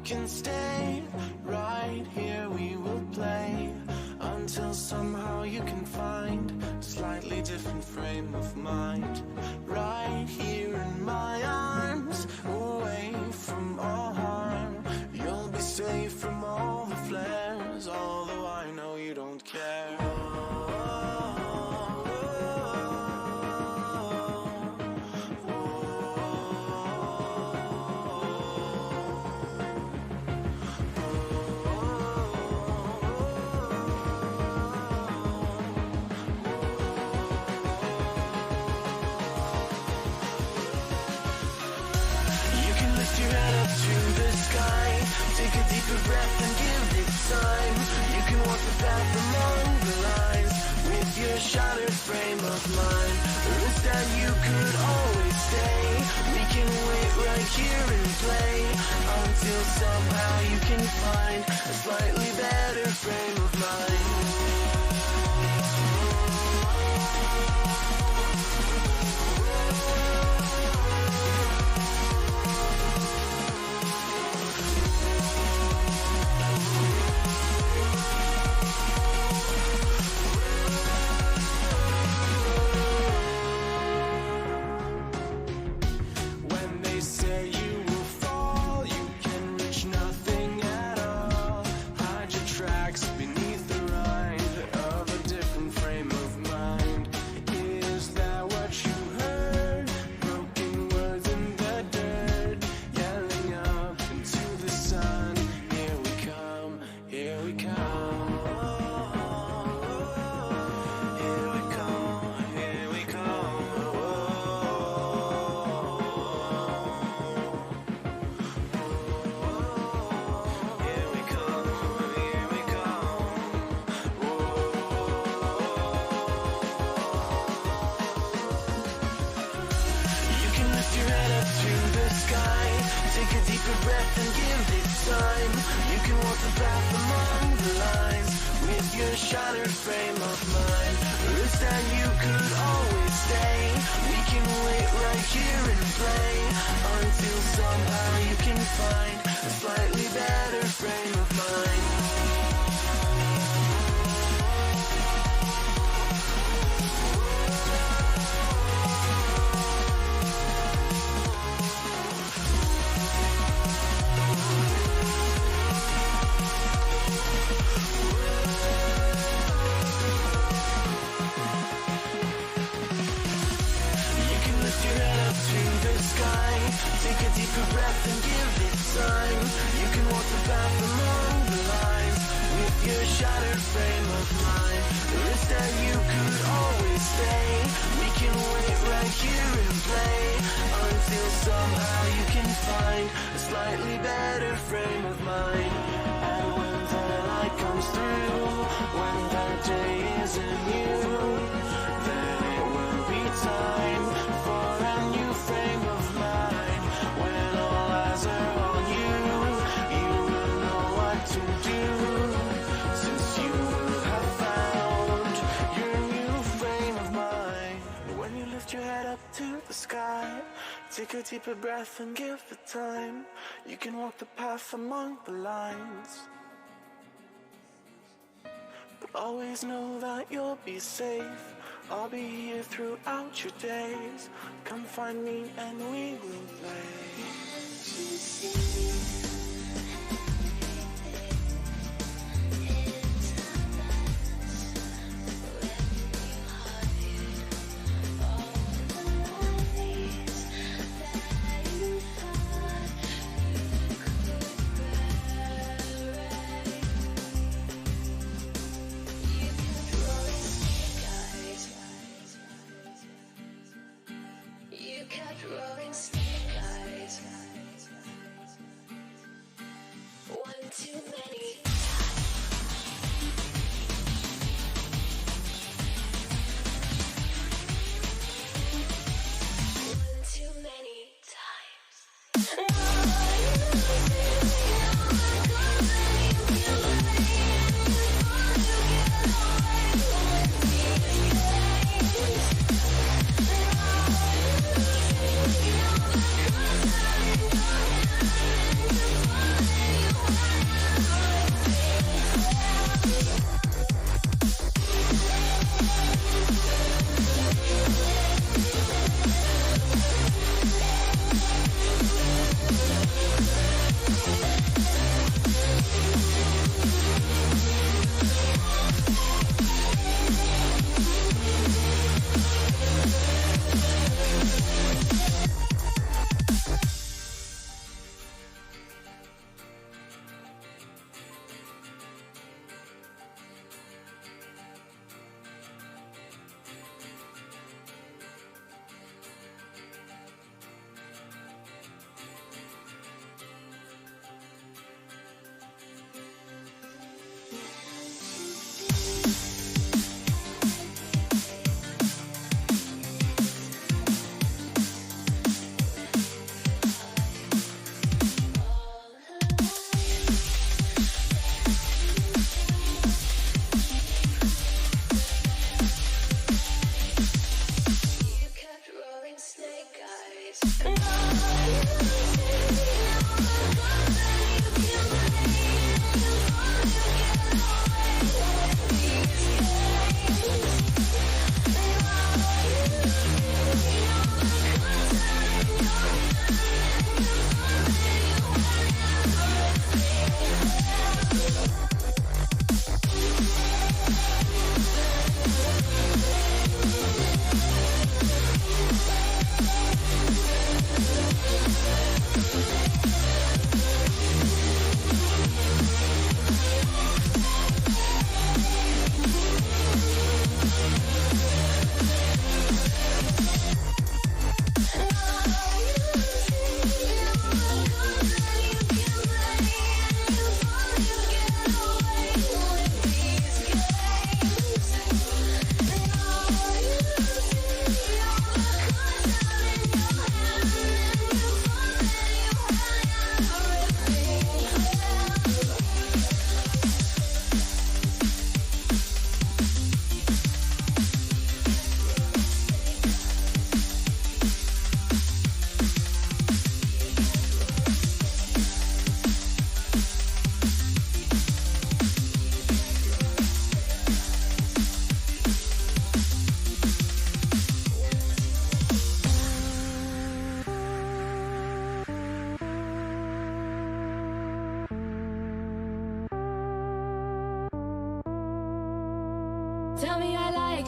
can stay right here, we will play until somehow you can find a slightly different frame of mind. Right here in my arms, away from all harm, you'll be safe from all the flares, although I know you don't care. Take a deeper breath and give it time. You can walk the path along the lines with your shattered frame of mind. The risk that you could always stay. We can wait right here and play until somehow you can find a slightly better frame of mind. Take a deeper breath and give it time. You can walk the path among the lines with your shattered frame of mind. The risk that you could always stay. We can wait right here and play until somehow you can find a slightly better frame of mind. Take a deeper breath and give it time. You can walk the path along the lines with your shattered frame of mind. The risk that you could always stay. We can wait right here and play until somehow you can find a slightly better frame of mind. And when the light comes through, when the day isn't new, then it will be time for a new frame of mind. When all eyes are on you, you will know what to do, since you will have found your new frame of mind. When you lift your head up to the sky, take a deeper breath and give it time. You can walk the path among the lines, but always know that you'll be safe. I'll be here throughout your days. Come find me and we will play. You kept rolling snake eyes.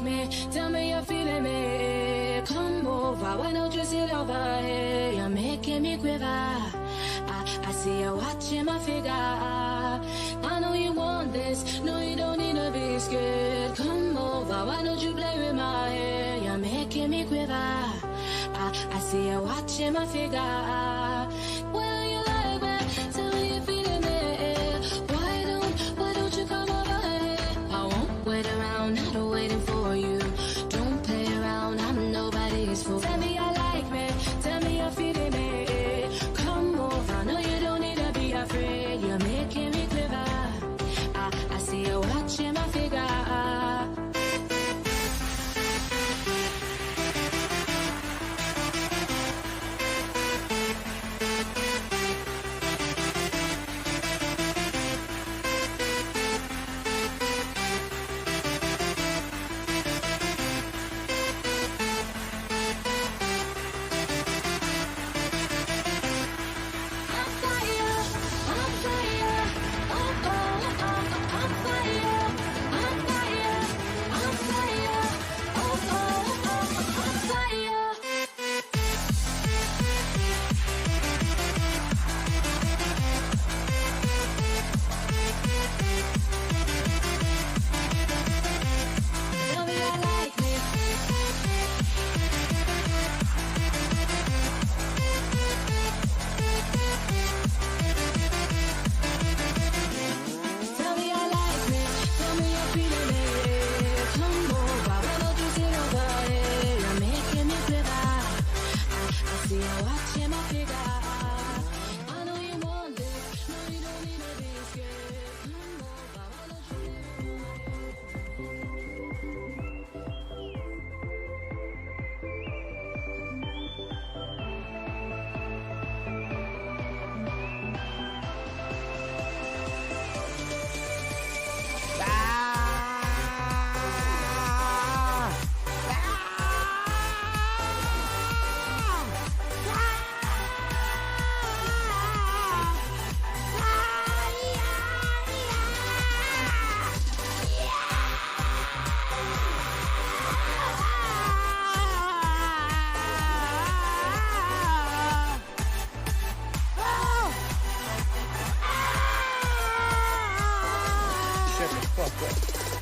me? Tell me you're feeling me. Come over, why don't you sit over here? You're making me quiver. I see you watching my figure. I know you want this. No, you don't need to be scared. Come over, why don't you play with my hair? You're making me quiver. I see you watching my figure. Well, you like me. Tell me you're feeling me. Why don't you come over here? I won't wait around, not waiting for you. Don't play around, I'm nobody's fool. Tell me I like me. Tell me you're feeling me. Come over, no, you don't need to be afraid. You're making me quiver. I see you watching my figure.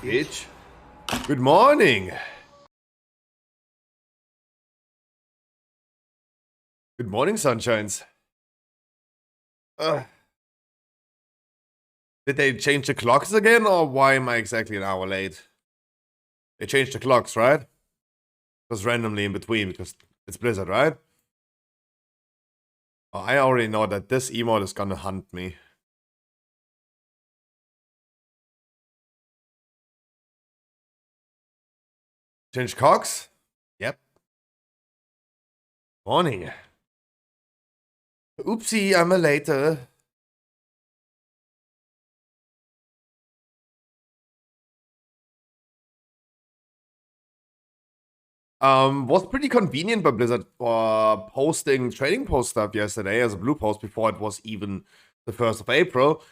Bitch. Good morning. Good morning, sunshines. Did they change the clocks again, or why am I exactly an hour late? They changed the clocks, right? Just randomly in between, because it's Blizzard, right? Oh, I already know that this emote is gonna hunt me. Change clocks? Yep. Morning. Oopsie, I'm a later. Was pretty convenient by Blizzard for posting trading post stuff yesterday as a blue post before it was even the 1st of April.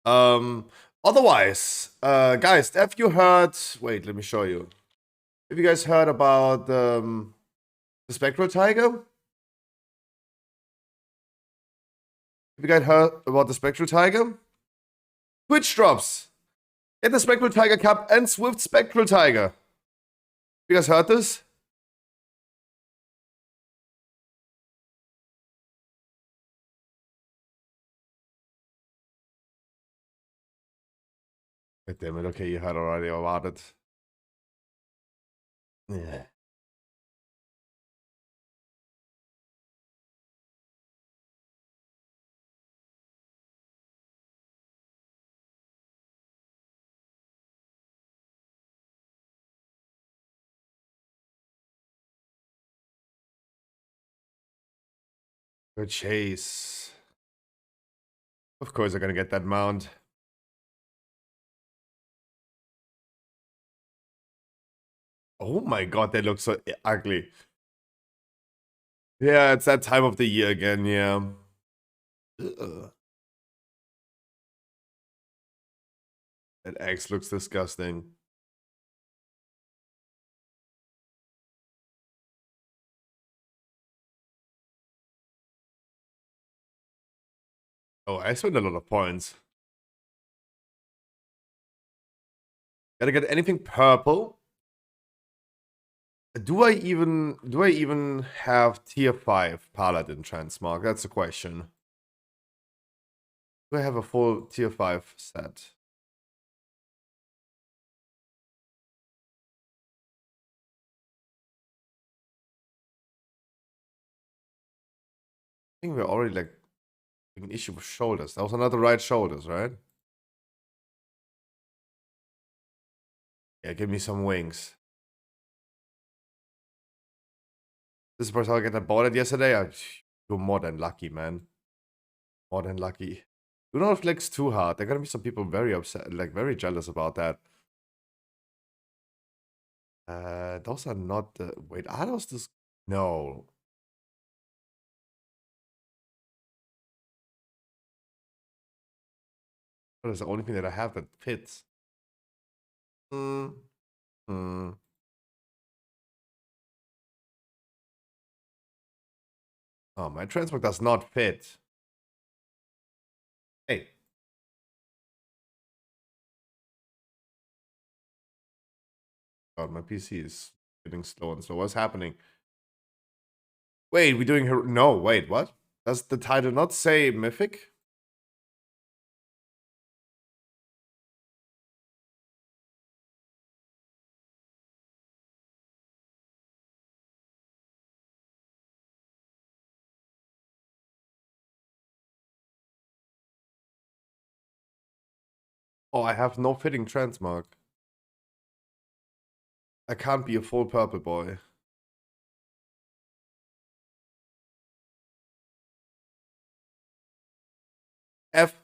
Otherwise, guys, have you heard... Wait, let me show you. Have you guys heard about the Spectral Tiger? Have you guys heard about the Spectral Tiger? Twitch drops! Get the Spectral Tiger Cup and Swift Spectral Tiger. You guys heard this? God damn it, okay, you heard already about it. Yeah. Good chase. Of course they're gonna get that mount. Oh my god, they look so ugly. Yeah, it's that time of the year again, yeah. Ugh. That X looks disgusting. Oh, I spent a lot of points. Gotta get anything purple. Do I even have tier 5 Paladin transmog? That's the question. Do I have a full tier 5 set? I think we're already like an issue with shoulders. That was another right shoulders, right? Yeah, give me some wings. This is the first time I got bought it yesterday. You're more than lucky, man. More than lucky. Do not flex too hard. There are gonna be some people very upset, like very jealous about that. Those are not the. Wait, are those this? No. That is the only thing that I have that fits. Hmm. Hmm. Oh, my transport does not fit. Hey. God, my PC is getting slow and slow. What's happening? Wait, we're doing her. No, wait, what? Does the title not say Mythic? Oh, I have no fitting transmog. I can't be a full purple boy. F.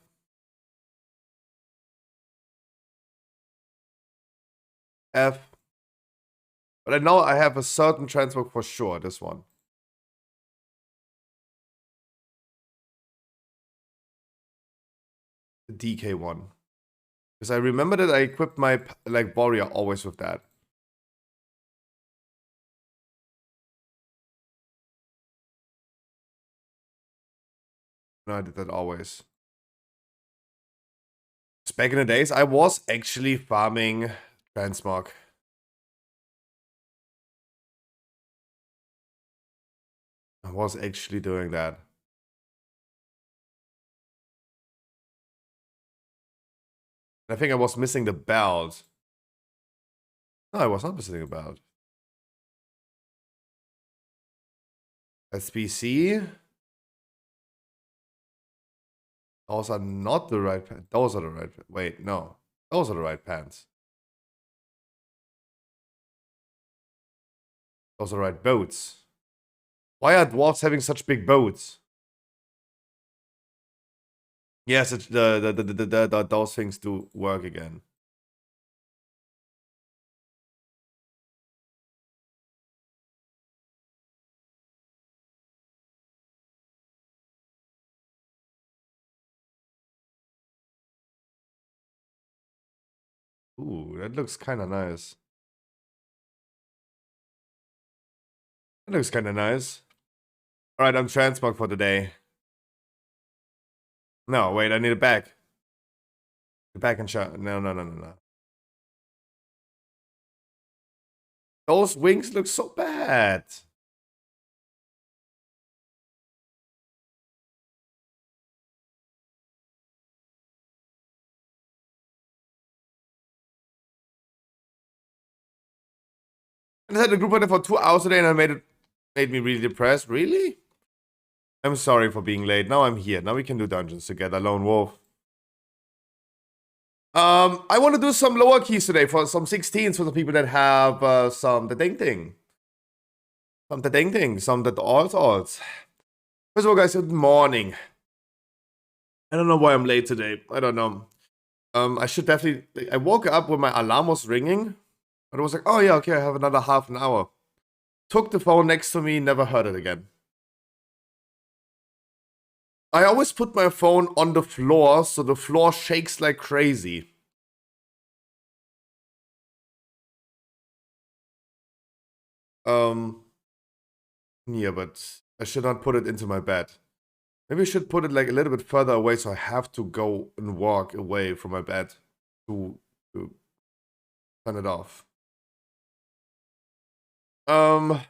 F. But I know I have a certain transmog for sure, this one. The DK one. Because I remember that I equipped my like warrior always with that. No, I did that always. Back in the days, I was actually farming transmog. I was actually doing that. I think I was missing the belt. No, I was not missing the belt. SBC. Those are not the right pants. Those are the right. Wait, no. Those are the right pants. Those are the right boats. Why are dwarves having such big boats? Yes, it's those things do work again. Ooh, that looks kind of nice. That looks kind of nice. All right, I'm transmog for today. No, wait, I need it back. The back and shot. No. Those wings look so bad. I had a group hunt for 2 hours today and I made me really depressed. Really? I'm sorry for being late. Now I'm here. Now we can do dungeons together, Lone Wolf. I want to do some lower keys today for some 16s for the people that have some the ding ding. Some the ding ding, some the alts. First of all, guys, good morning. I don't know why I'm late today. I don't know. I should definitely. I woke up when my alarm was ringing, but it was like, oh yeah, okay, I have another half an hour. Took the phone next to me, never heard it again. I always put my phone on the floor, so the floor shakes like crazy. Yeah, but I should not put it into my bed. Maybe I should put it like a little bit further away so I have to go and walk away from my bed to turn it off. I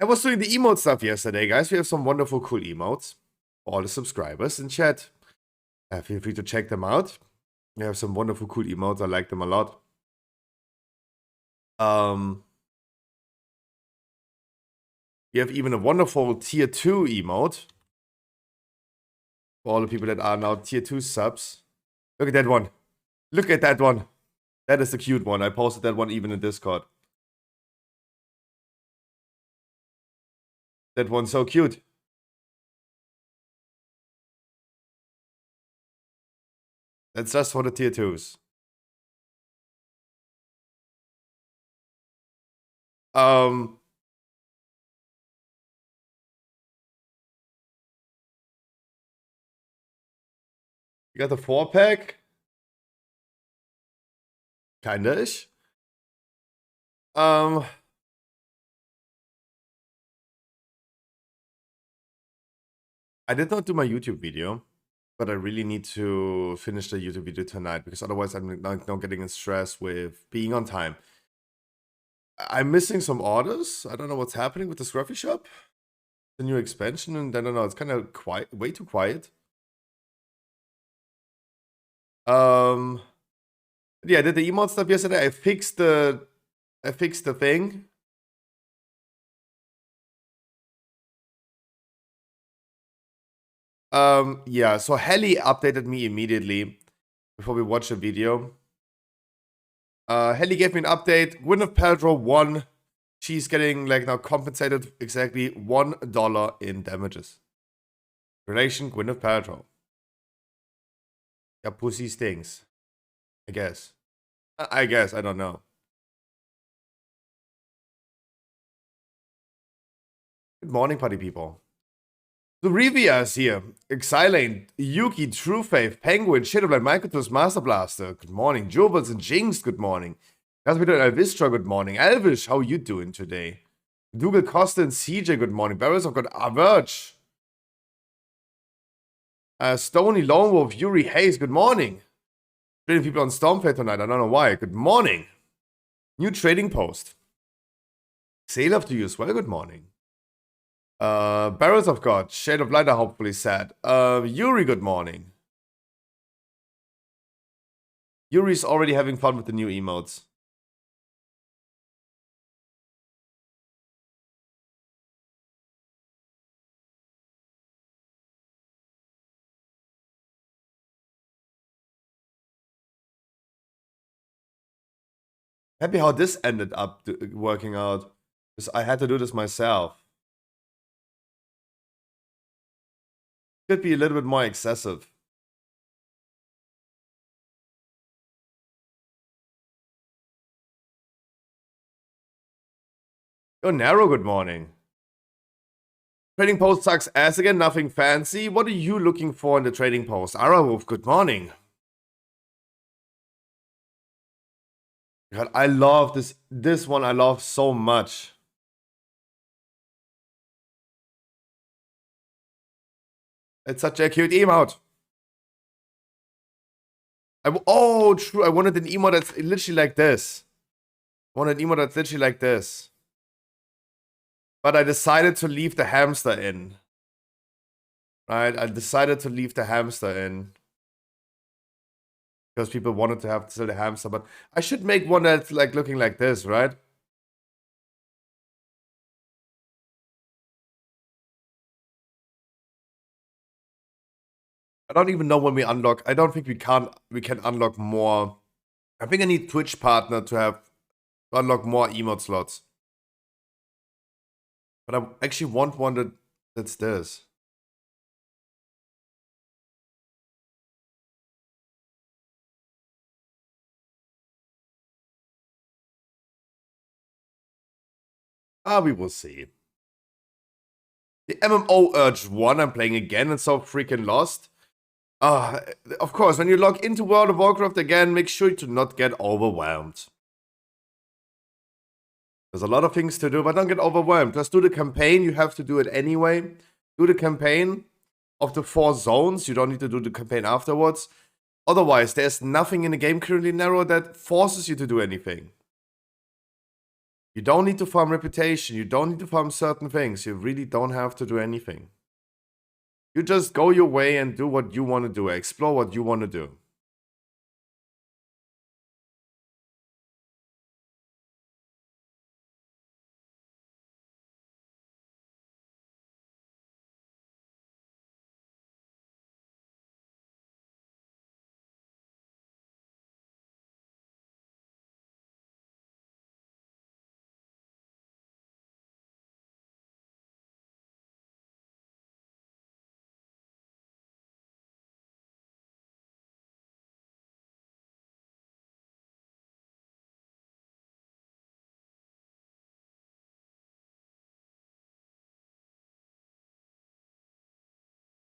was doing the emote stuff yesterday, guys. We have some wonderful, cool emotes for all the subscribers in chat. Feel free to check them out. We have some wonderful, cool emotes. I like them a lot. We have even a wonderful tier 2 emote for all the people that are now tier 2 subs. Look at that one. Look at that one. That is the cute one. I posted that one even in Discord. That one's so cute. That's just for the tier 2s. You got the 4-pack? Kinda-ish. I did not do my YouTube video, but I really need to finish the YouTube video tonight because otherwise I'm not getting in stress with being on time. I'm missing some orders. I don't know what's happening with the Scruffy shop. The new expansion, and I don't know, it's kind of quiet, way too quiet. Yeah, I did the emote stuff yesterday. I fixed the thing. Yeah, so Helly updated me immediately before we watched the video. Helly gave me an update. Gwyneth Paltrow won. She's getting like now compensated exactly $1 in damages. Relation Gwyneth Paltrow. Yeah, pussy stings. I guess. I guess, I don't know. Good morning, party people. The Rivia is here. Xylane, Yuki, True Faith, Penguin, Shadowblind, Microtus, Master Blaster. Good morning. Jobels and Jinx, good morning. Casper and Elvistra, good morning. Elvish, how you doing today? Dougal Costa and CJ, good morning. Barrels of God, Averge. Stony, Lone Wolf, Yuri, Hayes, good morning. Trading people on Stormfade tonight, I don't know why. Good morning. New trading post. Sail up to you as well, good morning. Barrels of God, Shade of Light, I hopefully said. Yuri, good morning. Yuri's already having fun with the new emotes. Happy how this ended up working out. Because I had to do this myself. Could be a little bit more excessive. Yo, Narrow, good morning. Trading post sucks ass again, nothing fancy. What are you looking for in the trading post? Arawolf, good morning. God, I love this one. I love so much. It's such a cute emote. Oh, true. I wanted an emote that's literally like this. I wanted an emote that's literally like this. But I decided to leave the hamster in. Right? I decided to leave the hamster in. Because people wanted to have still the hamster. But I should make one that's like looking like this, right? I don't even know when we unlock. I don't think we can unlock more. I think I need Twitch partner to unlock more emote slots. But I actually want one that's this. We will see. The MMO Urge 1 I'm playing again and so freaking lost. Of course, when you log into World of Warcraft again, make sure to not get overwhelmed. There's a lot of things to do, but don't get overwhelmed. Just do the campaign, you have to do it anyway. do the campaign of the 4 zones. You don't need to do the campaign afterwards. Otherwise, there's nothing in the game currently, Narrow, that forces you to do anything. You don't need to farm reputation. You don't need to farm certain things. You really don't have to do anything. You just go your way and do what you want to do. Explore what you want to do.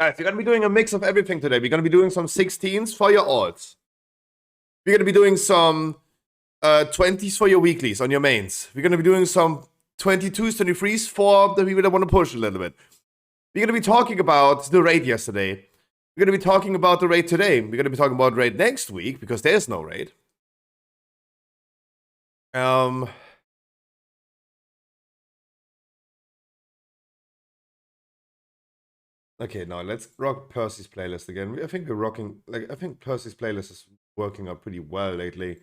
Guys, you're going to be doing a mix of everything today. We're going to be doing some 16s for your alts. We're going to be doing some 20s for your weeklies on your mains. We're going to be doing some 22s, 23s for the people that want to push a little bit. We're going to be talking about the raid yesterday. We're going to be talking about the raid today. We're going to be talking about raid next week because there's no raid. Okay, now let's rock Percy's playlist again. I think we're rocking, I think Percy's playlist is working out pretty well lately.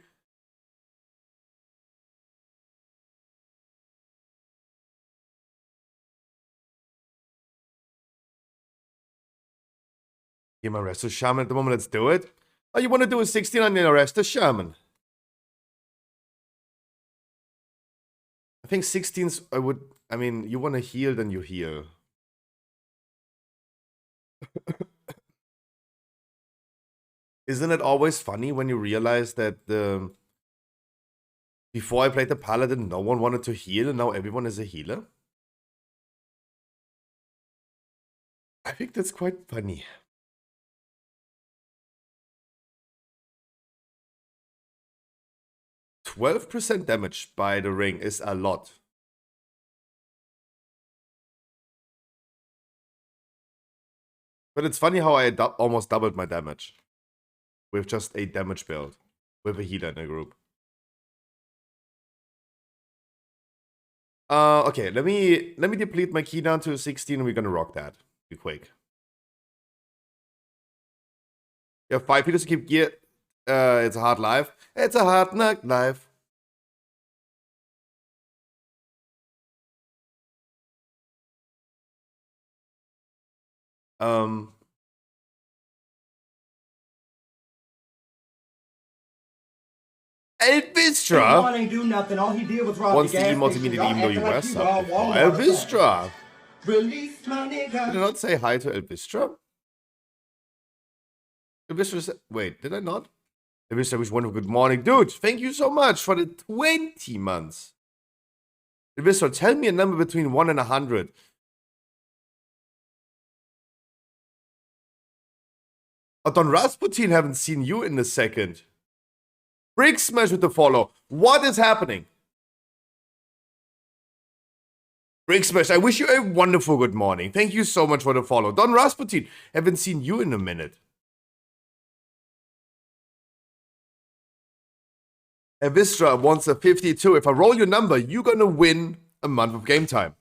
Give my Arrest Shaman at the moment, let's do it. Oh, you want to do a 16 on the Arrest Shaman? I think 16s, I mean, you want to heal, then you heal. Isn't it always funny when you realize that before I played the Paladin, no one wanted to heal, and now everyone is a healer? I think that's quite funny. %12 damage by the ring is a lot. But it's funny how I almost doubled my damage with just a damage build with a healer in a group. Okay, let me deplete my key down to 16 and we're gonna rock that. Be quick. You have 5 healers to keep gear. It's a hard life. It's a hard knock life. Elvistra Ain't do nothing. All he did was rob wants the to gas emote station. immediately even though you Y'all were acting sub like you before. all Walmart Elvistra! Release my nigga. Did I not say hi to Elvistra? Elvistra, wait, did I not? Elvistra was wonderful. Good morning. Dude, thank you so much for the 20 months. Elvistra, tell me a number between 1 and 100. Oh, Don Rasputin, haven't seen you in a second. Brick Smash with the follow. What is happening? Brick Smash, I wish you a wonderful good morning. Thank you so much for the follow. Don Rasputin, haven't seen you in a minute. Evistra wants a 52. If I roll your number, you're gonna win a month of game time.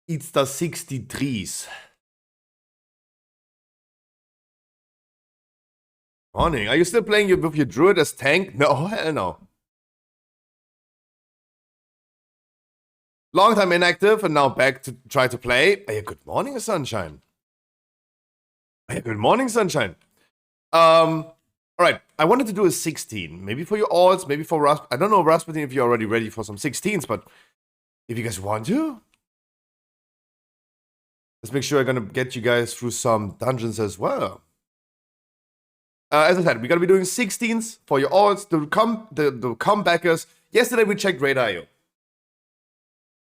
It's the 63s. Morning. Are you still playing with your druid as tank? No, hell no. Long time inactive and now back to try to play. Hey, good morning, Sunshine. Hey, good morning, Sunshine. Alright, I wanted to do a 16. Maybe for your alts, maybe for Rasputin. I don't know, Rasputin, if you're already ready for some 16s, but if you guys want to, let's make sure I'm gonna get you guys through some dungeons as well. As I said, we're gonna be doing 16s for your alts, the comebackers. Yesterday we checked Raid.io.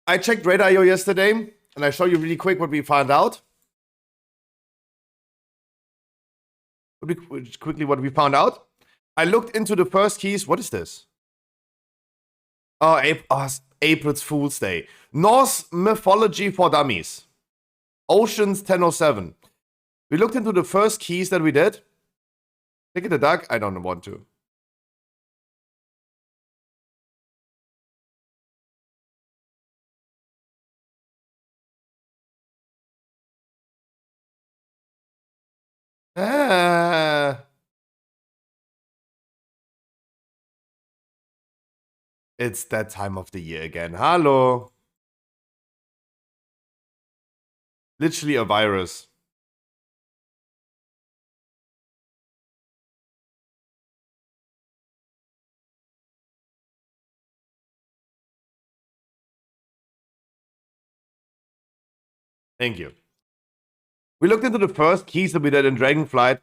I checked Raid.io yesterday, and I show you really quick what we found out. Quickly what we found out. I looked into the first keys. What is this? Oh, April's Fool's Day. Norse mythology for dummies. Oceans 1007. We looked into the first keys that we did. Look at the duck. I don't want to. It's that time of the year again. Hello. Literally a virus. Thank you. We looked into the first keys that we did in Dragonflight,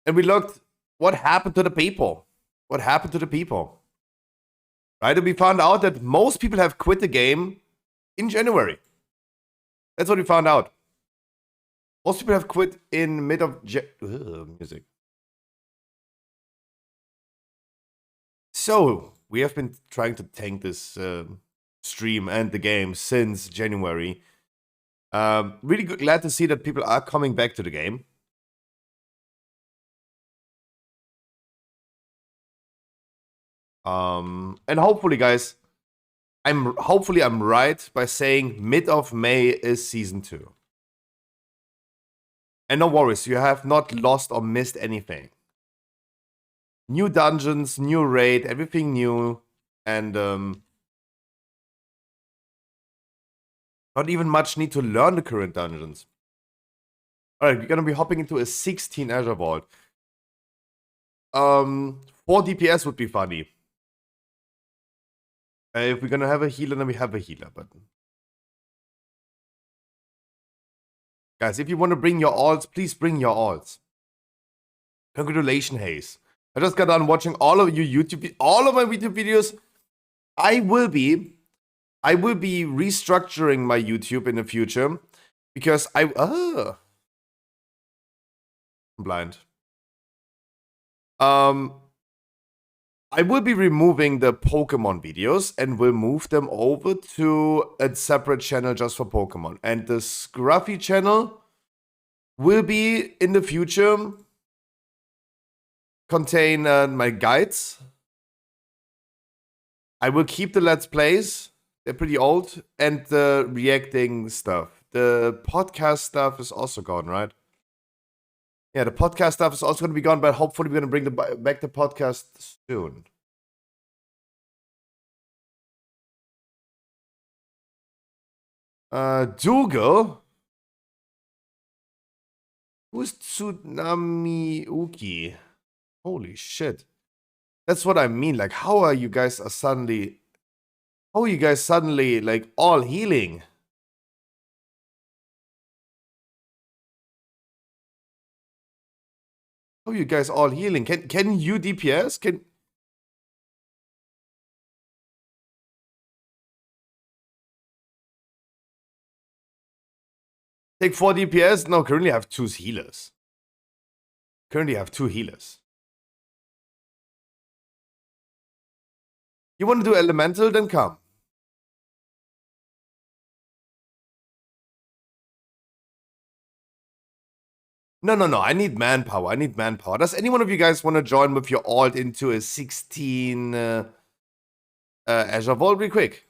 and we looked what happened to the people. What happened to the people? Right? And we found out that most people have quit the game in January. That's what we found out. Most people have quit in mid of music. So we have been trying to tank this stream and the game since January. Really glad to see that people are coming back to the game. And hopefully, guys, I'm right by saying mid of May is season 2. And no worries, you have not lost or missed anything. New dungeons, new raid, everything new, and not even much need to learn the current dungeons. Alright, we're gonna be hopping into a 16 Azure Vault. 4 DPS would be funny. If we're gonna have a healer, then we have a healer, but... Guys, if you want to bring your alts, please bring your alts. Congratulations, Hayes. I just got done watching all of my YouTube videos. I will be restructuring my YouTube in the future because I'm blind. I will be removing the Pokemon videos and will move them over to a separate channel just for Pokemon. And the Scruffy channel will be in the future contain my guides. I will keep the Let's Plays. They're pretty old. And the reacting stuff. The podcast stuff is also gone, right? Yeah, the podcast stuff is also going to be gone, but hopefully we're going to bring back the podcast soon. Dougal? Who's Tsunami Uki? Holy shit. That's what I mean. Like, how are you guys suddenly... How are you guys suddenly, like, all healing? How are you guys all healing? Can you DPS? Can... Take 4 DPS? No, currently I have 2 healers. Currently I have 2 healers. You want to do elemental? Then come. No. I need manpower. Does any one of you guys want to join with your alt into a 16 Azure Vault real quick?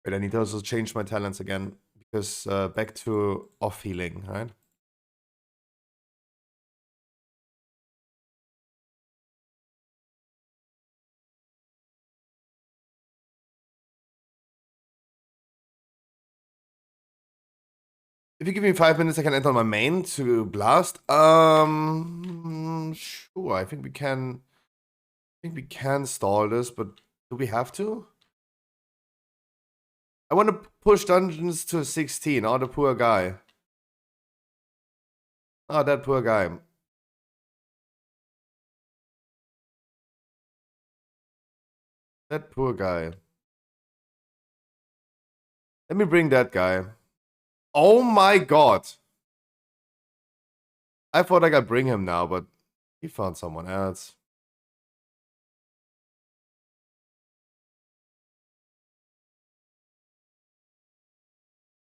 Wait, I need to also change my talents again because back to off healing, right? If you give me 5 minutes, I can enter my main to blast. Sure. I think we can stall this, but do we have to? I want to push dungeons to 16. Oh, the poor guy. Oh, that poor guy. That poor guy. Let me bring that guy. Oh my god. I thought I could bring him now, but he found someone else.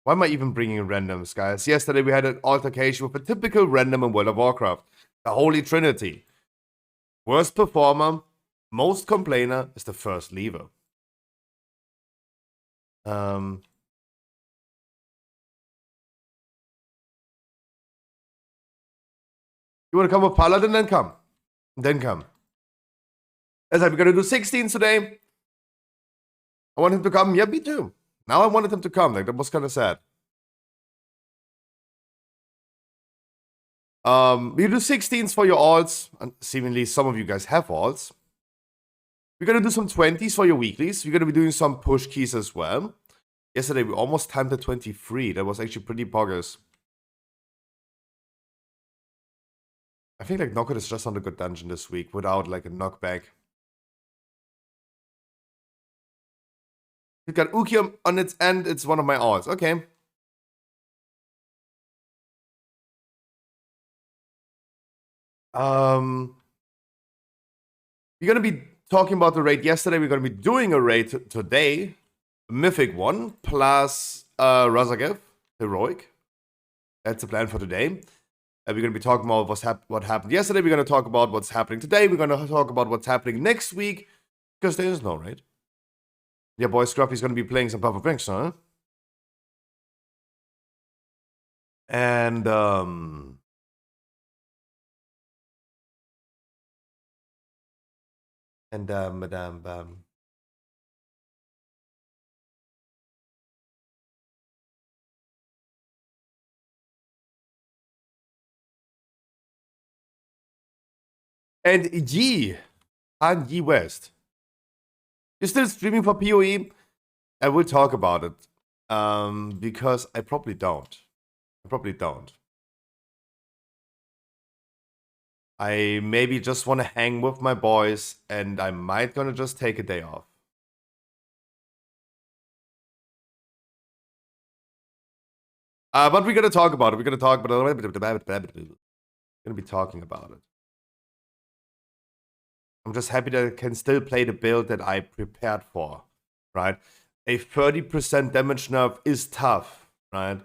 Why am I even bringing randoms, guys? Yesterday we had an altercation with a typical random in World of Warcraft. The Holy Trinity. Worst performer, most complainer is the first leaver. You want to come with Paladin? Then come. Then come. As I'm going to do 16 today. I want him to come. Yeah, me too. Now I wanted him to come. Like, that was kind of sad. We do 16s for your alts. And seemingly some of you guys have alts. We're going to do some 20s for your weeklies. We're going to be doing some push keys as well. Yesterday, we almost timed the 23. That was actually pretty bogus. I think, like, Knockout is just not a good dungeon this week without, like, a knockback. You've got Ukium on its end. It's one of my alts. Okay. We're going to be talking about the raid yesterday. We're going to be doing a raid today. Mythic 1 plus Razagev, Heroic. That's the plan for today. We're going to be talking about what happened yesterday. We're going to talk about what's happening today. We're going to talk about what's happening next week. Because there is no raid. Yeah, boy, Scruffy's going to be playing some Puffer Pinks, huh? And, Madame, and Yi West. You're still streaming for PoE? I will talk about it. Because I probably don't. I maybe just want to hang with my boys, and I might gonna just take a day off. But we're gonna talk about it. We're gonna be talking about it. I'm just happy that I can still play the build that I prepared for, right? A 30% damage nerf is tough, right?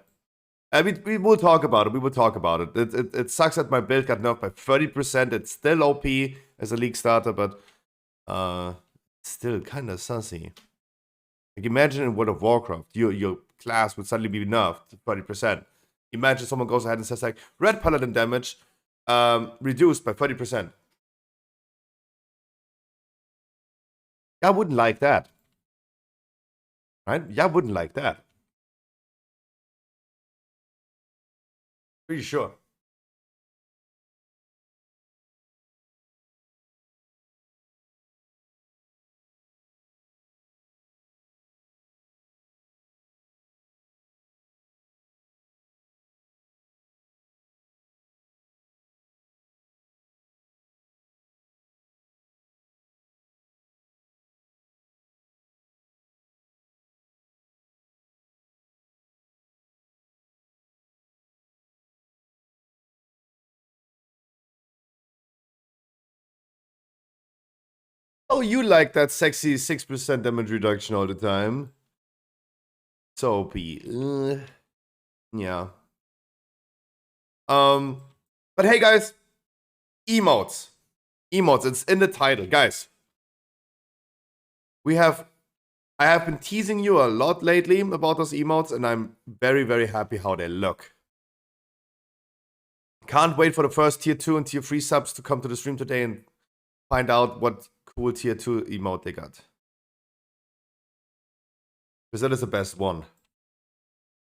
We will talk about it. It sucks that my build got nerfed by 30%. It's still OP as a league starter, but still kind of sussy. Like, imagine in World of Warcraft, your class would suddenly be nerfed to 30%. Imagine someone goes ahead and says, like, red paladin damage reduced by 30%. I wouldn't like that. Right? Yeah, I wouldn't like that. Pretty sure. Oh, you like that sexy 6% damage reduction all the time. So OP. Yeah. But hey guys, emotes. Emotes, it's in the title. Guys, I have been teasing you a lot lately about those emotes, and I'm very, very happy how they look. Can't wait for the first tier 2 and tier 3 subs to come to the stream today and find out what cool tier 2 emote they got. Because that is the best one.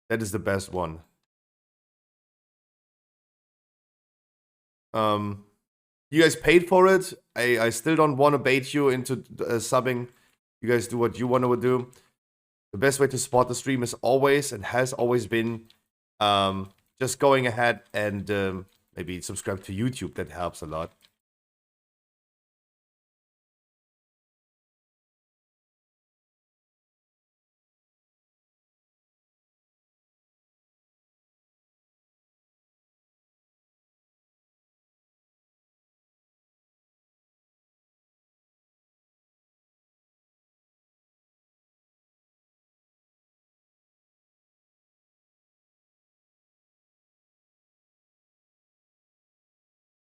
That is the best one. You guys paid for it. I still don't want to bait you into subbing. You guys do what you want to do. The best way to support the stream is always and has always been just going ahead and maybe subscribe to YouTube. That helps a lot.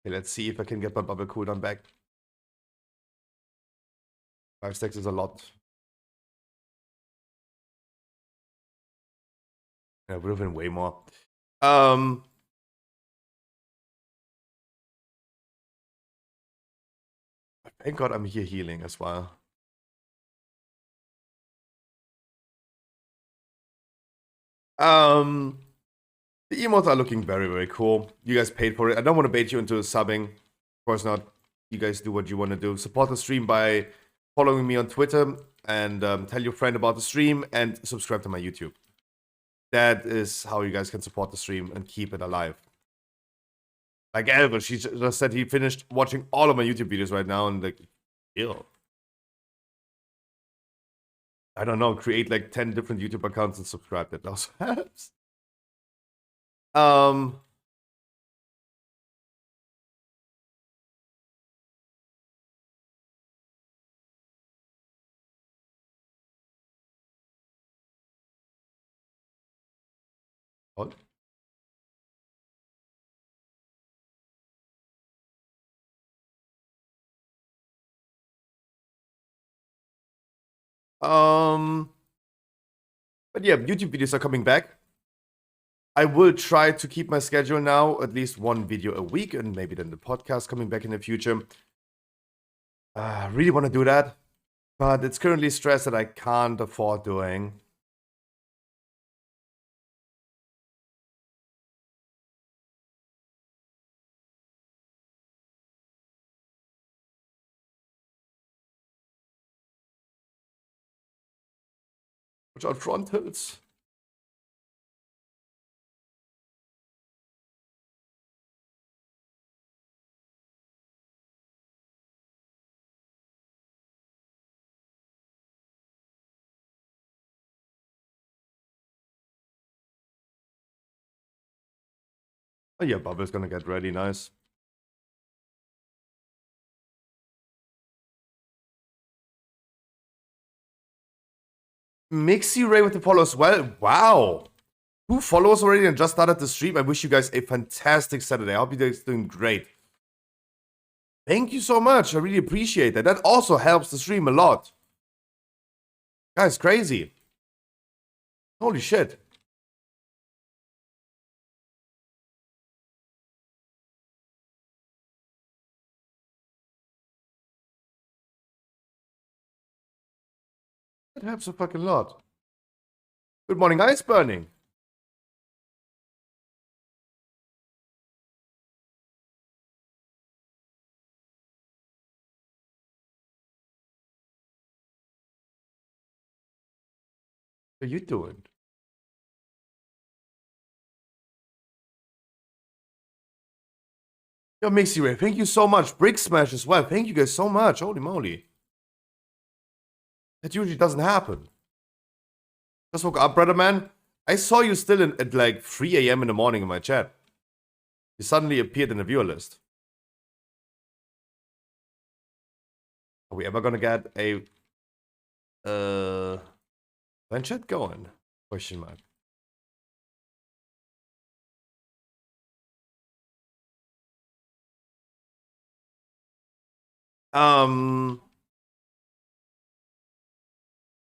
Okay, let's see if I can get my bubble cooldown back. 5 stacks is a lot. Yeah, it would have been way more. Thank God I'm here healing as well. The emotes are looking very, very cool. You guys paid for it. I don't want to bait you into subbing. Of course not. You guys do what you want to do. Support the stream by following me on Twitter and tell your friend about the stream and subscribe to my YouTube. That is how you guys can support the stream and keep it alive. Like Elvis, she just said he finished watching all of my YouTube videos right now and like, ew. I don't know, create like 10 different YouTube accounts and subscribe. That also helps. What? But yeah, YouTube videos are coming back. I will try to keep my schedule now, at least one video a week, and maybe then the podcast coming back in the future. I really want to do that, but it's currently stress that I can't afford doing. Watch out, frontals. Oh yeah, Bubble's gonna get ready, nice. Mixie Ray with the follow as well. Wow. 2 followers already and just started the stream. I wish you guys a fantastic Saturday. I hope you guys are doing great. Thank you so much. I really appreciate that. That also helps the stream a lot. Guys, crazy. Holy shit. That helps a fucking lot. Good morning, Ice Burning. How you doing? Yo, Mixie Ray, thank you so much. Brick Smash as well. Thank you guys so much. Holy moly. That usually doesn't happen. Just woke up, brother man. I saw you still at like 3 a.m. in the morning in my chat. You suddenly appeared in the viewer list. Are we ever gonna get a when chat going? Question mark.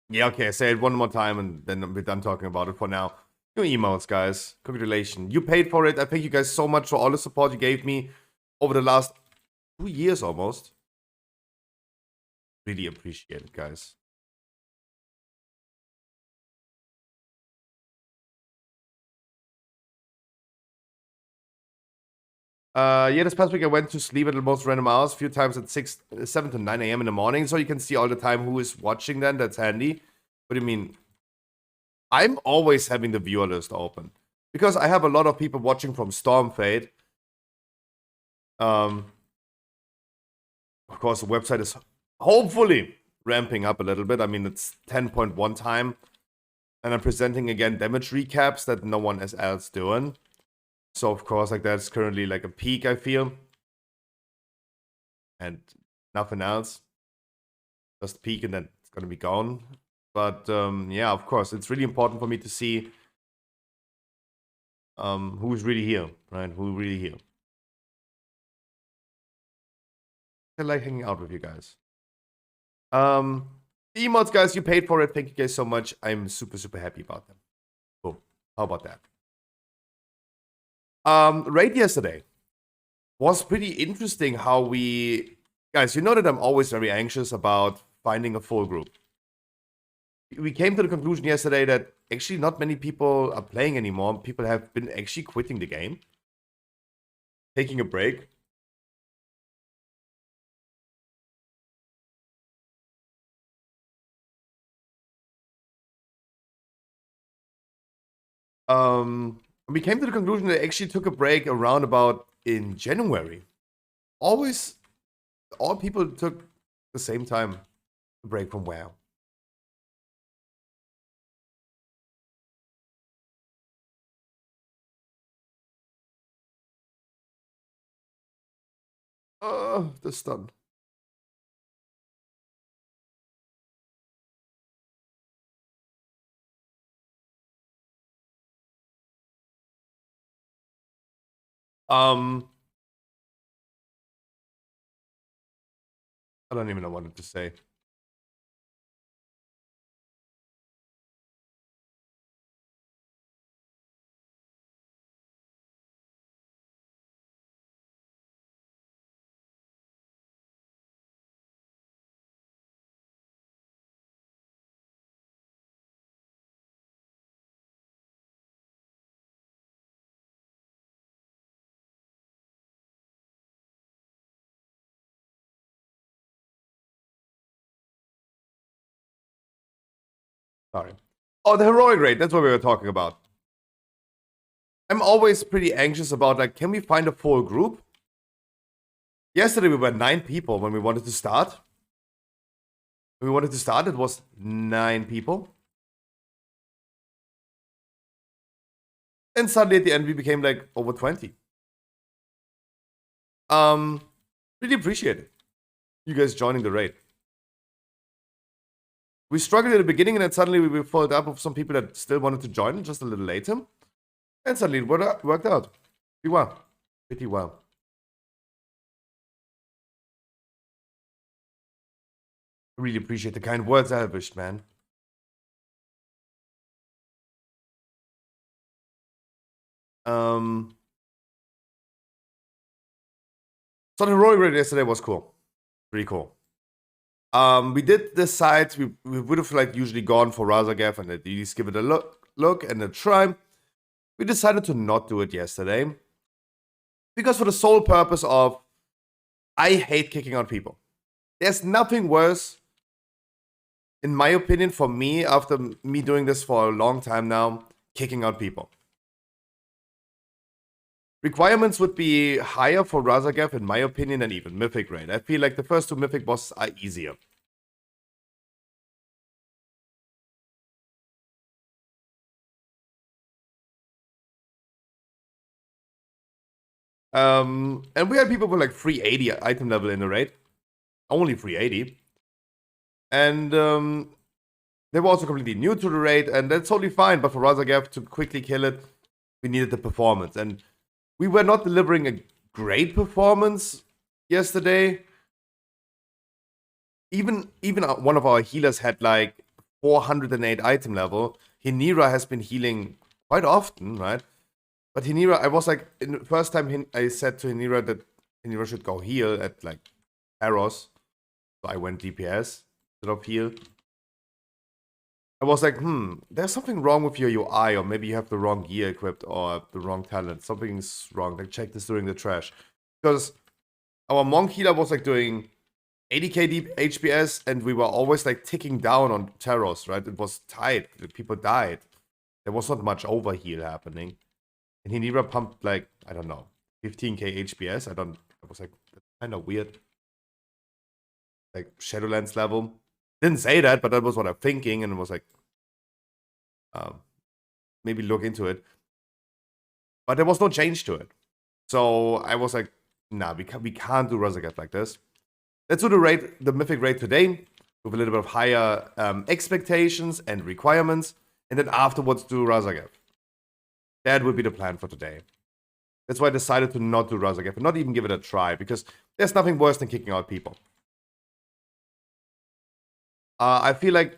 Yeah, okay, say it one more time and then we're done talking about it for now. Your emails, guys. Congratulations. You paid for it. I thank you guys so much for all the support you gave me over the last 2 years almost. Really appreciate it, guys. Yeah, this past week I went to sleep at the most random hours, a few times at 7 to 9 a.m. in the morning, so you can see all the time who is watching then. That's handy. What do you mean? I'm always having the viewer list open because I have a lot of people watching from Stormfade. Of course, the website is hopefully ramping up a little bit. I mean, it's 10.1 time, and I'm presenting again damage recaps that no one else doing. So of course, like that's currently like a peak, I feel, and nothing else. Just peak and then it's gonna be gone. But yeah, of course, it's really important for me to see who's really here, right? Who's really here. I like hanging out with you guys. The emotes, guys, you paid for it. Thank you guys so much. I'm super, super happy about them. Cool. How about that? Raid yesterday was pretty interesting how we... Guys, you know that I'm always very anxious about finding a full group. We came to the conclusion yesterday that actually not many people are playing anymore. People have been actually quitting the game. Taking a break. We came to the conclusion that they actually took a break around about in January. Always, all people took the same time a break from WoW. The stun. I don't even know what to say. Sorry. Oh, the heroic raid. That's what we were talking about. I'm always pretty anxious about, like, can we find a full group? Yesterday we were 9 people when we wanted to start. When we wanted to start, it was 9 people. And suddenly at the end we became like over 20. Really appreciate it. You guys joining the raid. We struggled at the beginning and then suddenly we followed up with some people that still wanted to join just a little later. And suddenly it worked out. Pretty well. Pretty well. Really appreciate the kind words, Elvish, man. So the heroic raid yesterday was cool. Pretty cool. We did decide we would have like usually gone for Razagav and at least give it a look and a try. We decided to not do it yesterday. Because for the sole purpose of I hate kicking out people. There's nothing worse, in my opinion, for me, after me doing this for a long time now, kicking out people. Requirements would be higher for Razagav, in my opinion, than even Mythic Raid. I feel like the first 2 Mythic bosses are easier. And we had people with like 380 item level in the raid. Only 380. And they were also completely new to the raid, and that's totally fine. But for Razagav to quickly kill it, we needed the performance. And we were not delivering a great performance yesterday. Even one of our healers had like 408 item level. Hinira has been healing quite often, right? But Hinira, I was like, in the first time I said to Hinira that Hinira should go heal at like Eros. So I went DPS instead of heal. I was like, there's something wrong with your UI, or maybe you have the wrong gear equipped or the wrong talent. Something's wrong. Like, check this during the trash. Because our monk healer was like doing 80k HPS, and we were always like ticking down on Taros, right? It was tight. People died. There was not much overheal happening. And Hinira pumped like, I don't know, 15k HPS. I was like, that's kind of weird. Like Shadowlands level. Didn't say that, but that was what I'm thinking, and it was like, maybe look into it. But there was no change to it. So I was like, nah, we can't do Razagav like this. Let's do the Mythic raid today with a little bit of higher expectations and requirements, and then afterwards do Razagav. That would be the plan for today. That's why I decided to not do Razageth and not even give it a try, because there's nothing worse than kicking out people. I feel like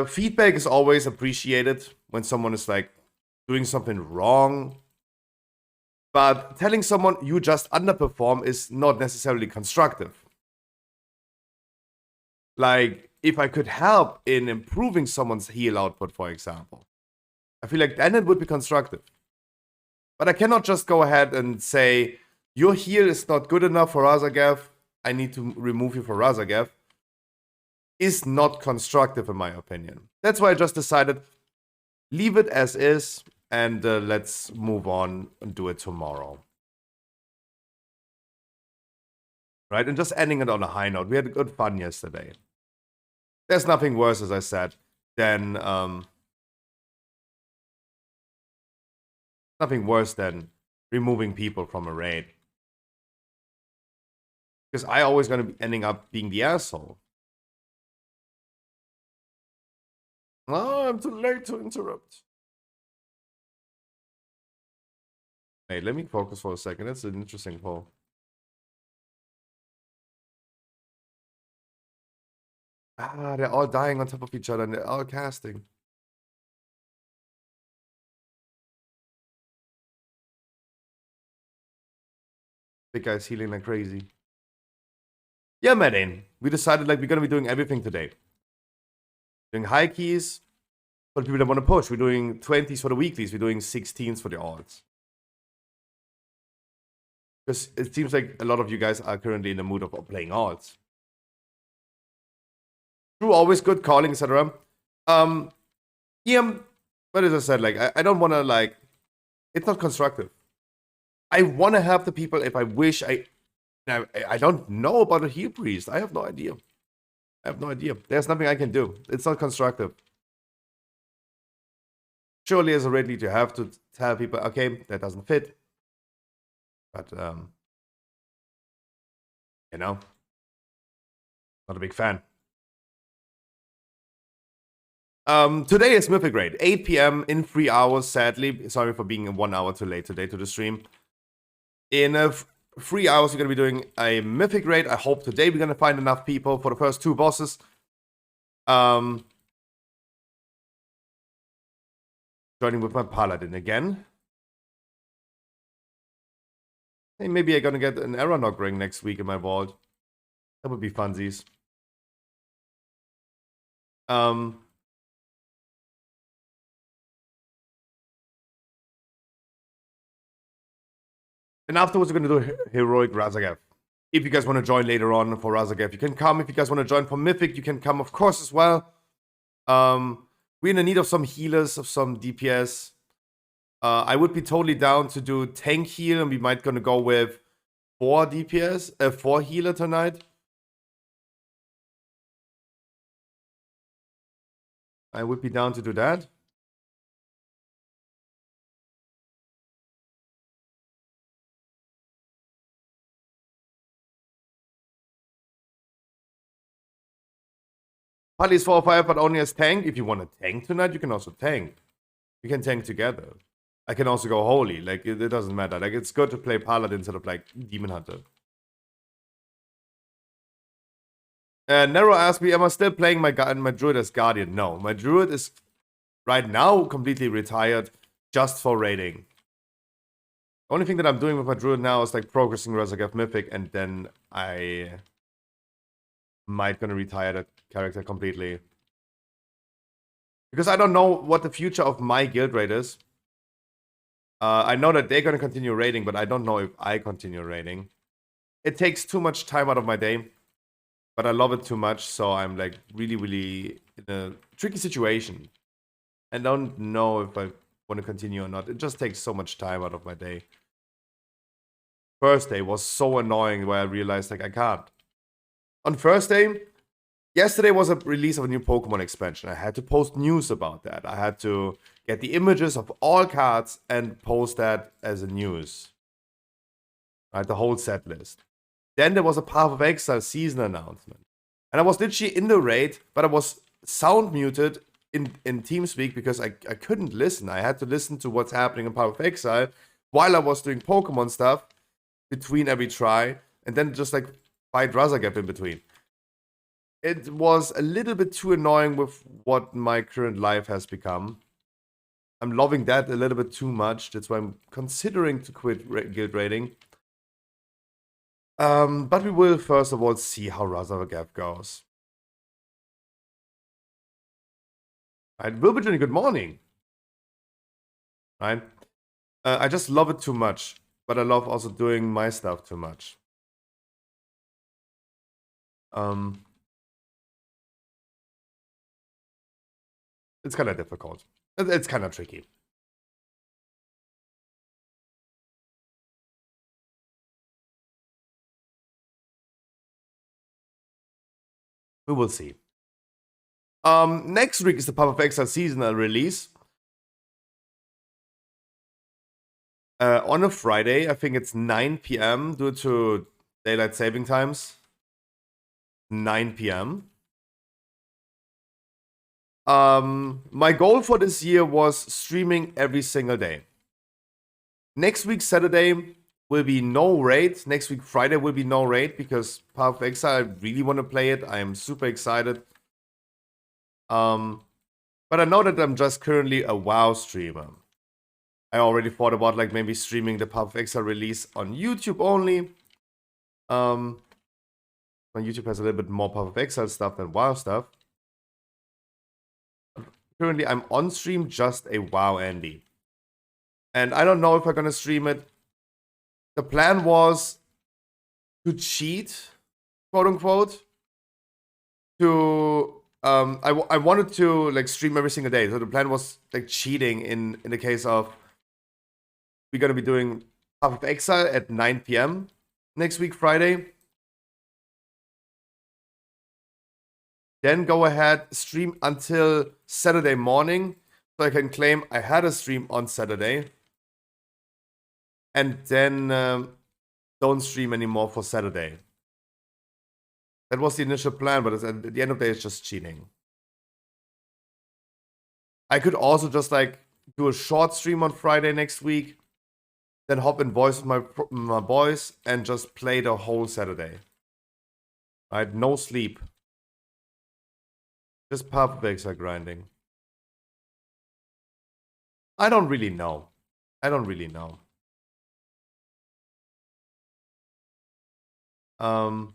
feedback is always appreciated when someone is like doing something wrong. But telling someone you just underperform is not necessarily constructive. Like, if I could help in improving someone's heal output, for example, I feel like then it would be constructive. But I cannot just go ahead and say, your heal is not good enough for Razageth, I need to remove you for Razageth. Is not constructive in my opinion. That's why I just decided, leave it as is, and let's move on and do it tomorrow. Right, and just ending it on a high note. We had good fun yesterday. There's nothing worse, as I said, than nothing worse than removing people from a raid. Because I always gonna be ending up being the asshole. Oh, I'm too late to interrupt. Hey, let me focus for a second. That's an interesting poll. Ah, they're all dying on top of each other and they're all casting. Big guy's healing like crazy. Yeah, Madden. We decided like we're gonna be doing everything today. Doing high keys for the people that want to push. We're doing 20s for the weeklies. We're doing 16s for the alts. Because it seems like a lot of you guys are currently in the mood of playing alts. True, always good calling, etc. Yeah, but as I said, like I don't want to like. It's not constructive. I want to help the people if I wish. I don't know about a heal priest. I have no idea. I have no idea. There's nothing I can do. It's not constructive. Surely, as a raid leader, you have to tell people, okay, that doesn't fit. But you know, not a big fan. Today is Mythic Raid, 8 p.m. in 3 hours, sadly. Sorry for being 1 hour too late today to the stream. In 3 hours, we're going to be doing a Mythic Raid. I hope today we're going to find enough people for the first 2 bosses. Joining with my Paladin again. Hey, maybe I'm going to get an Aeronok ring next week in my vault. That would be funsies. And afterwards, we're going to do Heroic Razageth. If you guys want to join later on for Razageth, you can come. If you guys want to join for Mythic, you can come, of course, as well. We're in the need of some healers, of some DPS. I would be totally down to do tank heal, and we might going to go with 4 DPS, 4 healer tonight. I would be down to do that. Partly is 4 or 5, but only as tank. If you want to tank tonight, you can also tank. We can tank together. I can also go holy. Like, it doesn't matter. Like, it's good to play Paladin instead of, like, Demon Hunter. Nero asked me, am I still playing my Druid as Guardian? No, my Druid is right now completely retired just for raiding. The only thing that I'm doing with my Druid now is, like, progressing Razageth Mythic, and then I might gonna retire that character completely. Because I don't know what the future of my guild raid is. I know that they're gonna continue raiding, but I don't know if I continue raiding. It takes too much time out of my day, but I love it too much, so I'm like really in a tricky situation. I don't know if I want to continue or not. It just takes so much time out of my day. First day was so annoying where I realized like I can't. On Thursday, yesterday was a release of a new Pokemon expansion. I had to post news about that. I had to get the images of all cards and post that as a news. Right, the whole set list. Then there was a Path of Exile season announcement. And I was literally in the raid, but I was sound muted in TeamSpeak because I couldn't listen. I had to listen to what's happening in Power of Exile while I was doing Pokemon stuff between every try, and then just like fight Razagap in between. It was a little bit too annoying with what my current life has become. I'm loving that a little bit too much. That's why I'm considering to quit guild raiding. But we will first of all see how Razagap goes. Right, Wilbur, good morning. Right, I just love it too much, but I love also doing my stuff too much. It's kind of difficult. It's kind of tricky. We will see. Next week is the Path of Exile seasonal release. On a Friday, I think it's 9 p.m. due to daylight saving times. 9 p.m. My goal for this year was streaming every single day. Next week, Saturday, will be no raid. Next week, Friday, will be no raid because Path of Exile, I really want to play it. I am super excited. But I know that I'm just currently a WoW streamer. I already thought about like maybe streaming the Path of Exile release on YouTube only. My YouTube has a little bit more Path of Exile stuff than WoW stuff. Currently, I'm on stream just a WoW Andy. And I don't know if I'm gonna stream it. The plan was to cheat, quote unquote. To I wanted to like stream every single day. So the plan was like cheating in the case of we're gonna be doing Path of Exile at 9 p.m. next week, Friday. Then go ahead, stream until Saturday morning, so I can claim I had a stream on Saturday. And then don't stream anymore for Saturday. That was the initial plan, but at the end of the day, it's just cheating. I could also just like do a short stream on Friday next week, then hop in voice with my boys and just play the whole Saturday. Right? No sleep. Just Path of Exile grinding. I don't really know. But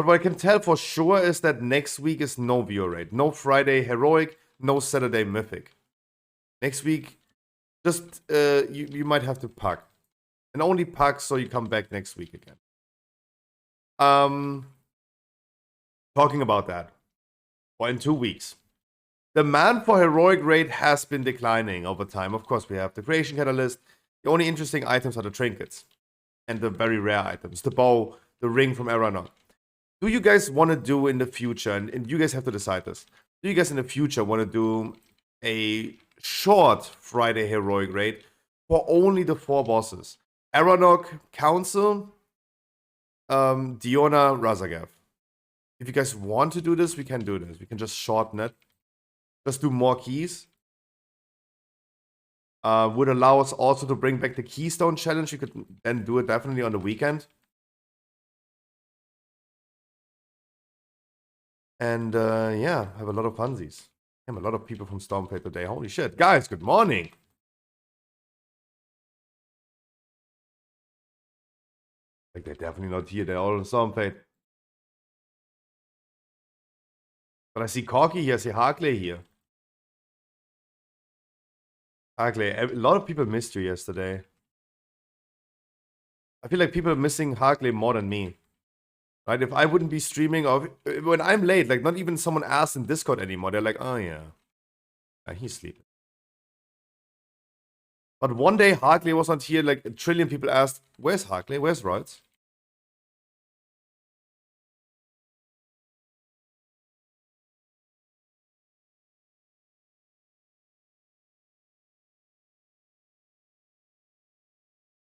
what I can tell for sure is that next week is no viewer rate. No Friday Heroic, no Saturday Mythic. Next week, just you might have to pack. And only pack so you come back next week again. Talking about that. Or in 2 weeks. Demand for Heroic raid has been declining over time. Of course, we have the Creation Catalyst. The only interesting items are the trinkets. And the very rare items. The bow, the ring from Aranok. Do you guys want to do in the future, and you guys have to decide this, do you guys in the future want to do a short Friday Heroic raid for only the 4 bosses? Aranok, Council, Diona, Razagav. If you guys want to do this, we can do this. We can just shorten it. Just do more keys. Would allow us also to bring back the Keystone Challenge. You could then do it definitely on the weekend. And yeah, have a lot of funsies. Have a lot of people from Stormfade today. Holy shit. Guys, good morning. Like, they're definitely not here. They're all in Stormfade. But I see Corky here. I see Harkley here. Harkley, a lot of people missed you yesterday. I feel like people are missing Harkley more than me. Right? If I wouldn't be streaming, or when I'm late, like not even someone asked in Discord anymore. They're like, oh yeah, he's sleeping. But one day Harkley was not here. Like a trillion people asked, "Where's Harkley? Where's Royals?"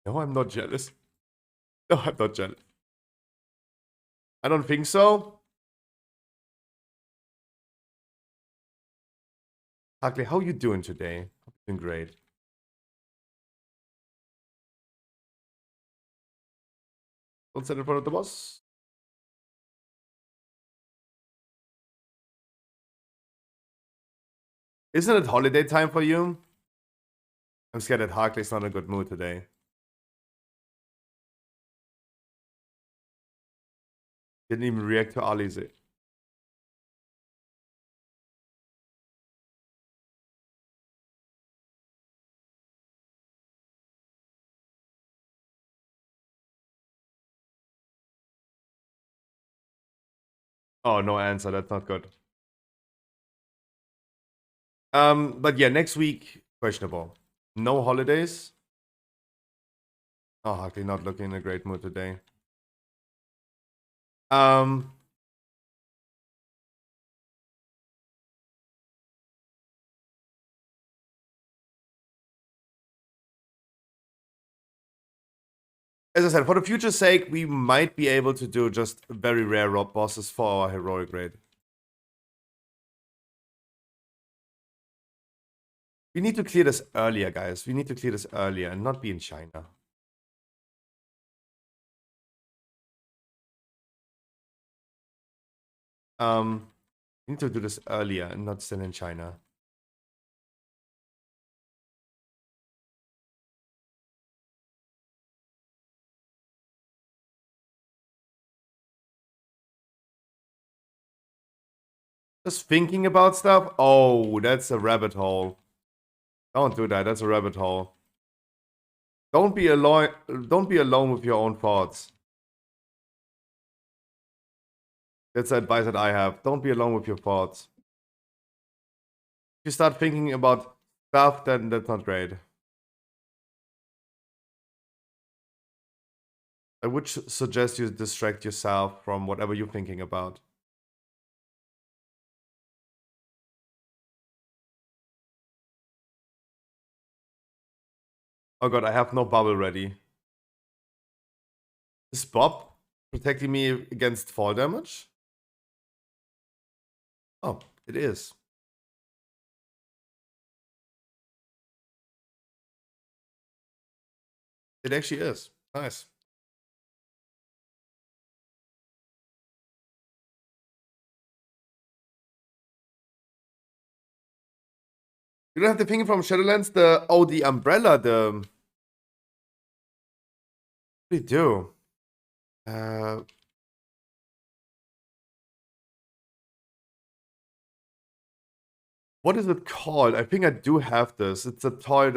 No, I'm not jealous. No, I'm not jealous. I don't think so. Harkley, how you doing today? Hope you're doing great. Don't sit in front of the boss. Isn't it holiday time for you? I'm scared that Harkley's not in a good mood today. Didn't even react to Ali's. Oh, no answer. That's not good. But yeah, next week, questionable. No holidays. Oh, Harkley not looking in a great mood today. As I said, for the future's sake, we might be able to do just very rare rob bosses for our heroic raid. We need to clear this earlier, guys. We need to clear this earlier and not be in China. We need to do this earlier and not still in China. Just thinking about stuff? Oh, that's a rabbit hole. Don't do that. That's a rabbit hole. Don't be alone. Don't be alone with your own thoughts. That's the advice that I have. Don't be alone with your thoughts. If you start thinking about stuff, then that's not great. I would suggest you distract yourself from whatever you're thinking about. Oh god, I have no bubble ready. Is Bob protecting me against fall damage? Oh, it is. It actually is. Nice. You don't have the thing from Shadowlands? The umbrella, we do. What is it called? I think I do have this. It's a toy.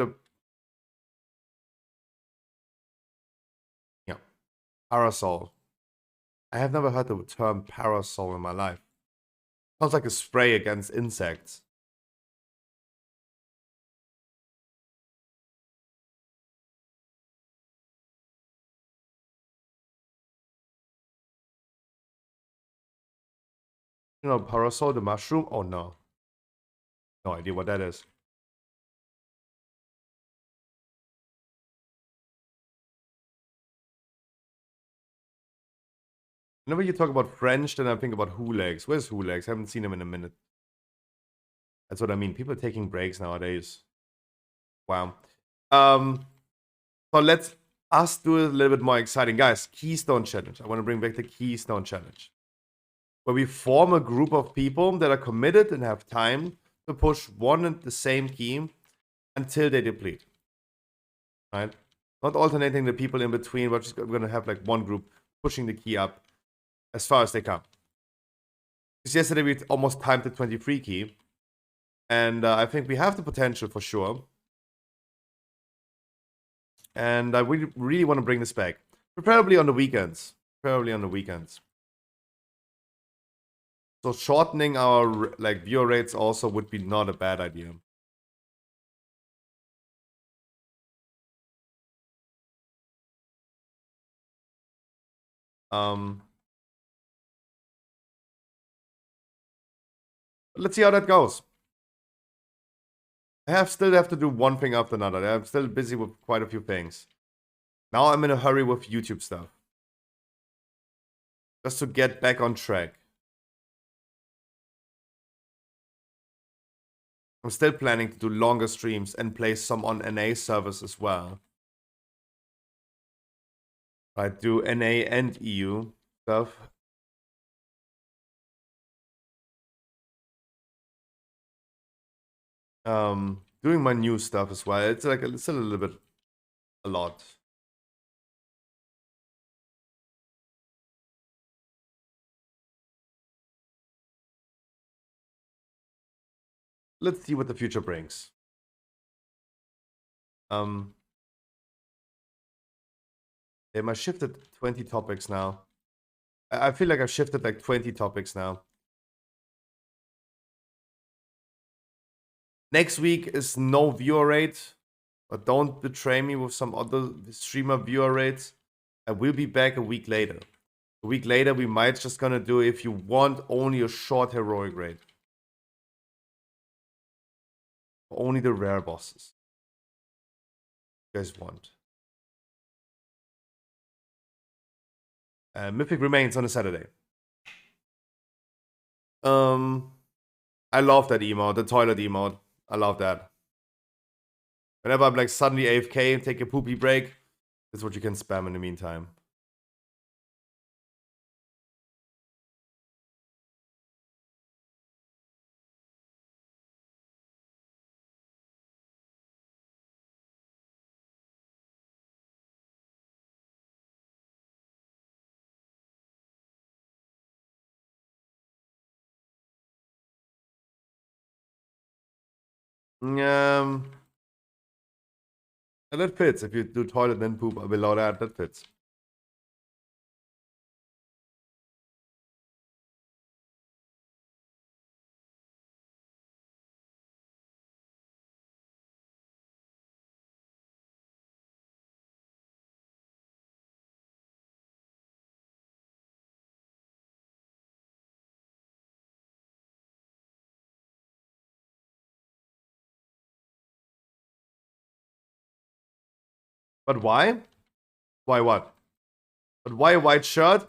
Yeah, parasol. I have never heard the term parasol in my life. Sounds like a spray against insects. You know, parasol, the mushroom? Oh no. No idea what that is. Whenever you talk about French, then I think about Hulags. Where's Hulags? I haven't seen him in a minute. That's what I mean. People are taking breaks nowadays. Wow. So let's us do it a little bit more exciting. Guys, Keystone Challenge. I want to bring back the Keystone Challenge. Where we form a group of people that are committed and have time to push one and the same key until they deplete. Right? Not alternating the people in between. We're going to have like one group pushing the key up as far as they come. Because yesterday we almost timed the 23 key. And I think we have the potential for sure. And I really want to bring this back. Preferably on the weekends. Preferably on the weekends. So shortening our viewer rates also would be not a bad idea. Let's see how that goes. I still have to do one thing after another. I'm still busy with quite a few things. Now I'm in a hurry with YouTube stuff. Just to get back on track. I'm still planning to do longer streams and play some on NA servers as well. I do NA and EU stuff. Doing my new stuff as well. It's like it's a little bit a lot. Let's see what the future brings. Damn, I shifted 20 topics now. I feel like I've shifted like 20 topics now. Next week is no viewer rate, but don't betray me with some other streamer viewer rates. I will be back a week later. A week later, we might just gonna do, if you want, only a short heroic raid. Only the rare bosses. You guys want. Mythic Remains on a Saturday. I love that emote, the toilet emote. I love that. Whenever I'm like suddenly AFK and take a poopy break, that's what you can spam in the meantime. That fits. If you do toilet then poop below that, that fits. But why? Why what? But why a white shirt?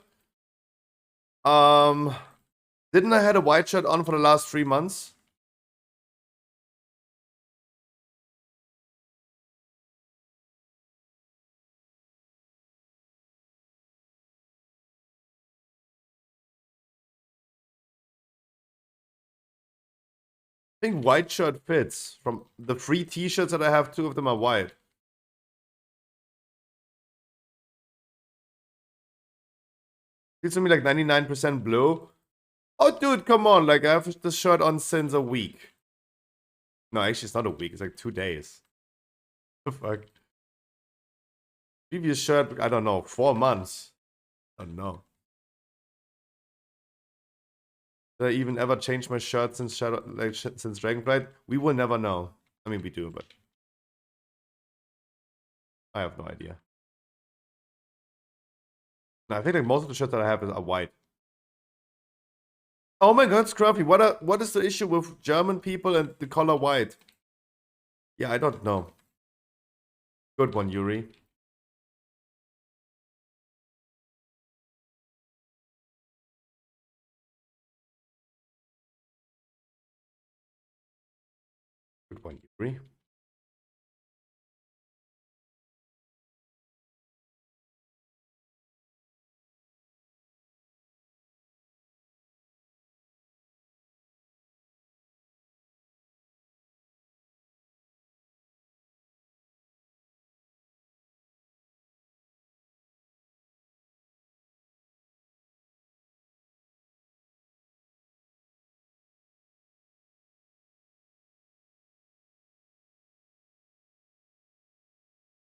Didn't I had a white shirt on for the last 3 months? I think white shirt fits. From the 3 t-shirts that I have, 2 of them are white. Feels to me like 99% blue. Oh, dude, come on. Like, I have this shirt on since a week. No, actually, it's not a week. It's like 2 days. The fuck? Previous shirt, I don't know, 4 months. I don't know. Did I even ever change my shirt since since Dragonflight? We will never know. I mean, we do, but I have no idea. No, I think like most of the shirts that I have are white. Oh my god, Scruffy, what is the issue with German people and the color white? Yeah, I don't know. Good one, Yuri. Good one, Yuri.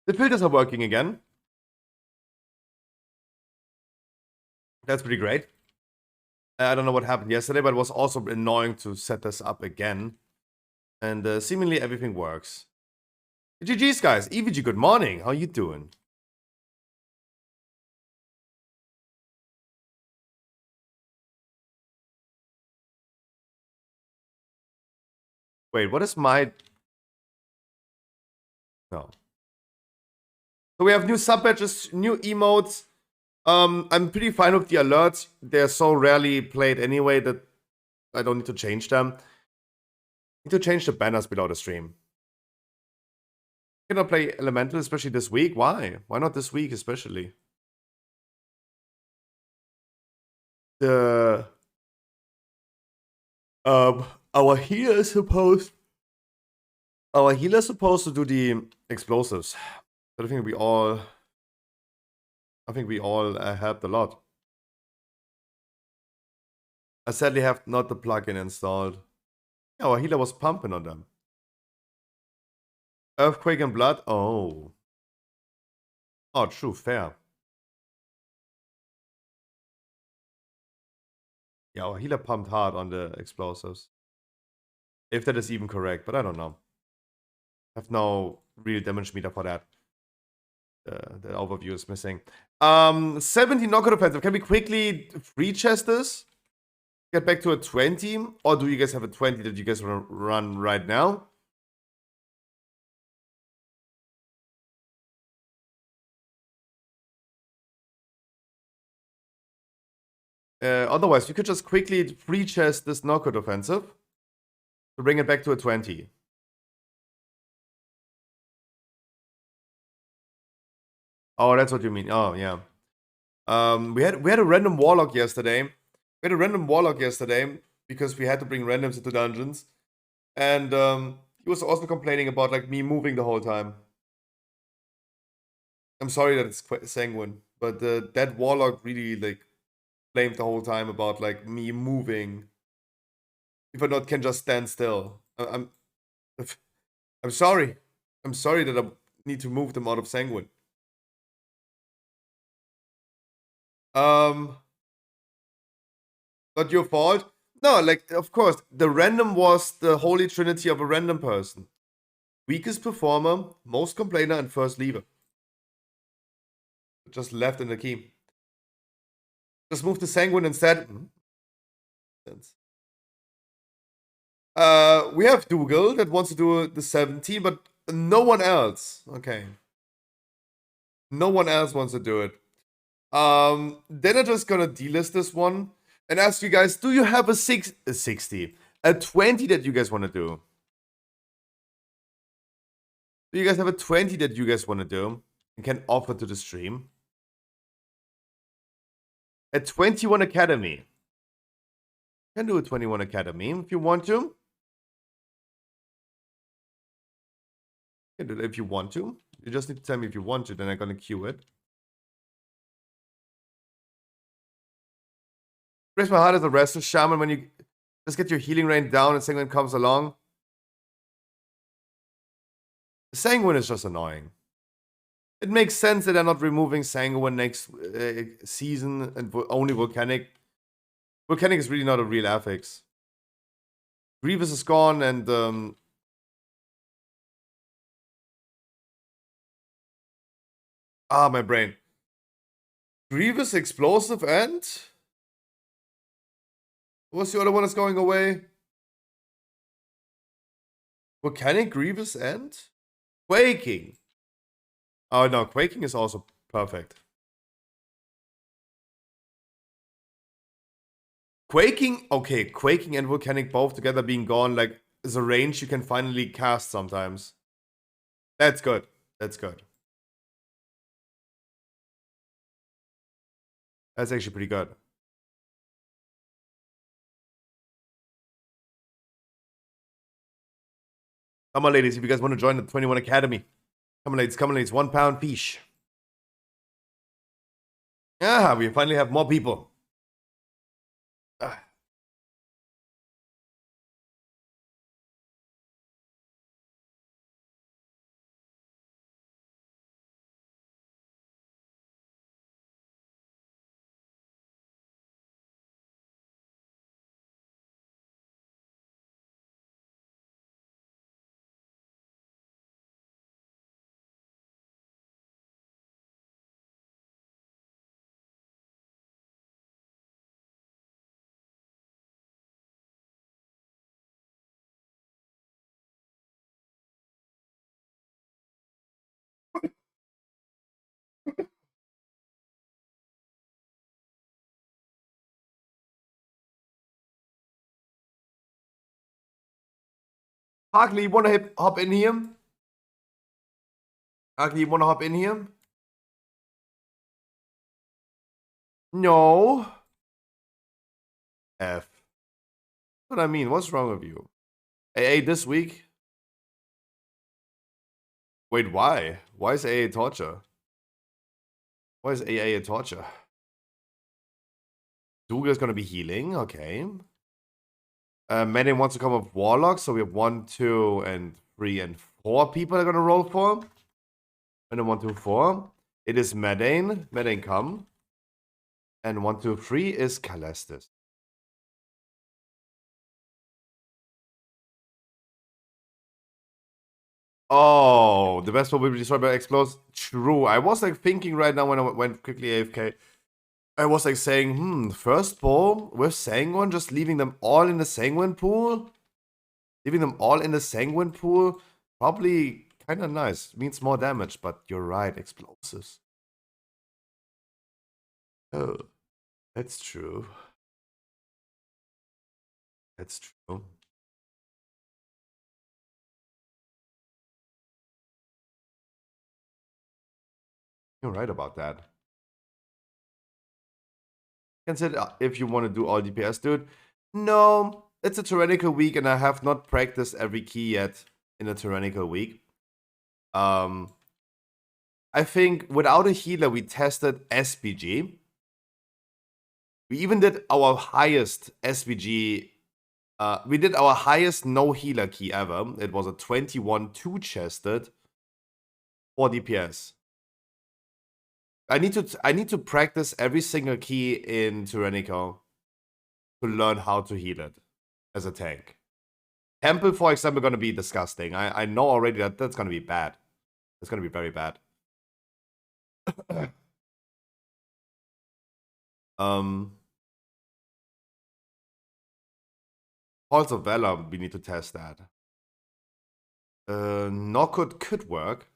The filters are working again. That's pretty great. I don't know what happened yesterday, but it was also annoying to set this up again. And seemingly everything works. GG's, guys. EVG, good morning. How you doing? Wait, what is my... No. So we have new sub badges, new emotes. I'm pretty fine with the alerts. They're so rarely played anyway that I don't need to change them. Need to change the banners below the stream. Cannot play Elemental, especially this week. Why? Why not this week, especially? The our healer is supposed to do the explosives. But I think we all helped a lot. I sadly have not the plugin installed. Yeah, our healer was pumping on them. Earthquake and blood. Oh, true, fair. Yeah, our healer pumped hard on the explosives. If that is even correct, but I don't know. I have no real damage meter for that. The overview is missing. 17 knockout offensive. Can we quickly free chest this? Get back to a 20? Or do you guys have a 20 that you guys want to run right now? Otherwise, we could just quickly free chest this knockout offensive to bring it back to a 20. Oh, that's what you mean. Oh, yeah. We had a random warlock yesterday. Because we had to bring randoms into dungeons. And he was also complaining about like me moving the whole time. I'm sorry that it's sanguine, but that warlock really like blamed the whole time about like me moving. If I not can just stand still. I'm sorry. I'm sorry that I need to move them out of sanguine. Not your fault. No, like of course, the random was the holy trinity of a random person. Weakest performer, most complainer, and first leaver. Just left in the key. Just move to sanguine instead. We have Dougal that wants to do the 17, but no one else. Okay. No one else wants to do it. Then I'm just gonna delist this one and ask you guys, do you have a 60? A 20 that you guys want to do? Do you guys have a 20 that you guys want to do and can offer to the stream? A 21 Academy. You can do a 21 Academy if you want to. You can do it if you want to. You just need to tell me if you want to, then I'm gonna queue it. Raise my heart as a restless shaman when you just get your healing rate down and sanguine comes along. Sanguine is just annoying. It makes sense that they're not removing sanguine next season and only volcanic. Volcanic is really not a real affix. Grievous is gone and my brain. Grievous, explosive, and what's the other one that's going away? Volcanic, Grievous, and Quaking. Oh no, Quaking is also perfect. Quaking, okay, Quaking and Volcanic both together being gone, like, is a range you can finally cast sometimes. That's good. That's good. That's actually pretty good. Come on, ladies, if you guys want to join the 21 Academy. Come on, ladies, £1 piece. Yeah, we finally have more people. Harkley, you wanna hop in here? Harkley, you wanna hop in here? No. F. What I mean, what's wrong with you? AA this week? Wait, why? Why is AA torture? Why is AA a torture? Duga is gonna be healing, okay. Menin wants to come with Warlock, so we have 1, 2, and 3, and 4 people are gonna roll for. And then 1, 2, 4. It is Medane. Medane come. And 1, 2, 3 is Calestis. Oh, the best will be destroyed by explodes. True. I was like thinking right now when I went quickly AFK. I was like saying, first ball with Sanguine, just leaving them all in the Sanguine pool. Leaving them all in the Sanguine pool, probably kind of nice. Means more damage, but you're right, explosives. Oh, that's true. That's true. You're right about that. Consider if you want to do all DPS, dude. No, it's a tyrannical week, and I have not practiced every key yet in a tyrannical week. I think without a healer, we tested SBG. We even did our highest SBG. We did our highest no healer key ever. It was a 21 2-chested 4 DPS. I need to practice every single key in Tyrannical to learn how to heal it as a tank. Temple, for example, gonna be disgusting. I know already that that's gonna be bad. It's gonna be very bad. Halls of Valor, we need to test that. Knockwood could work.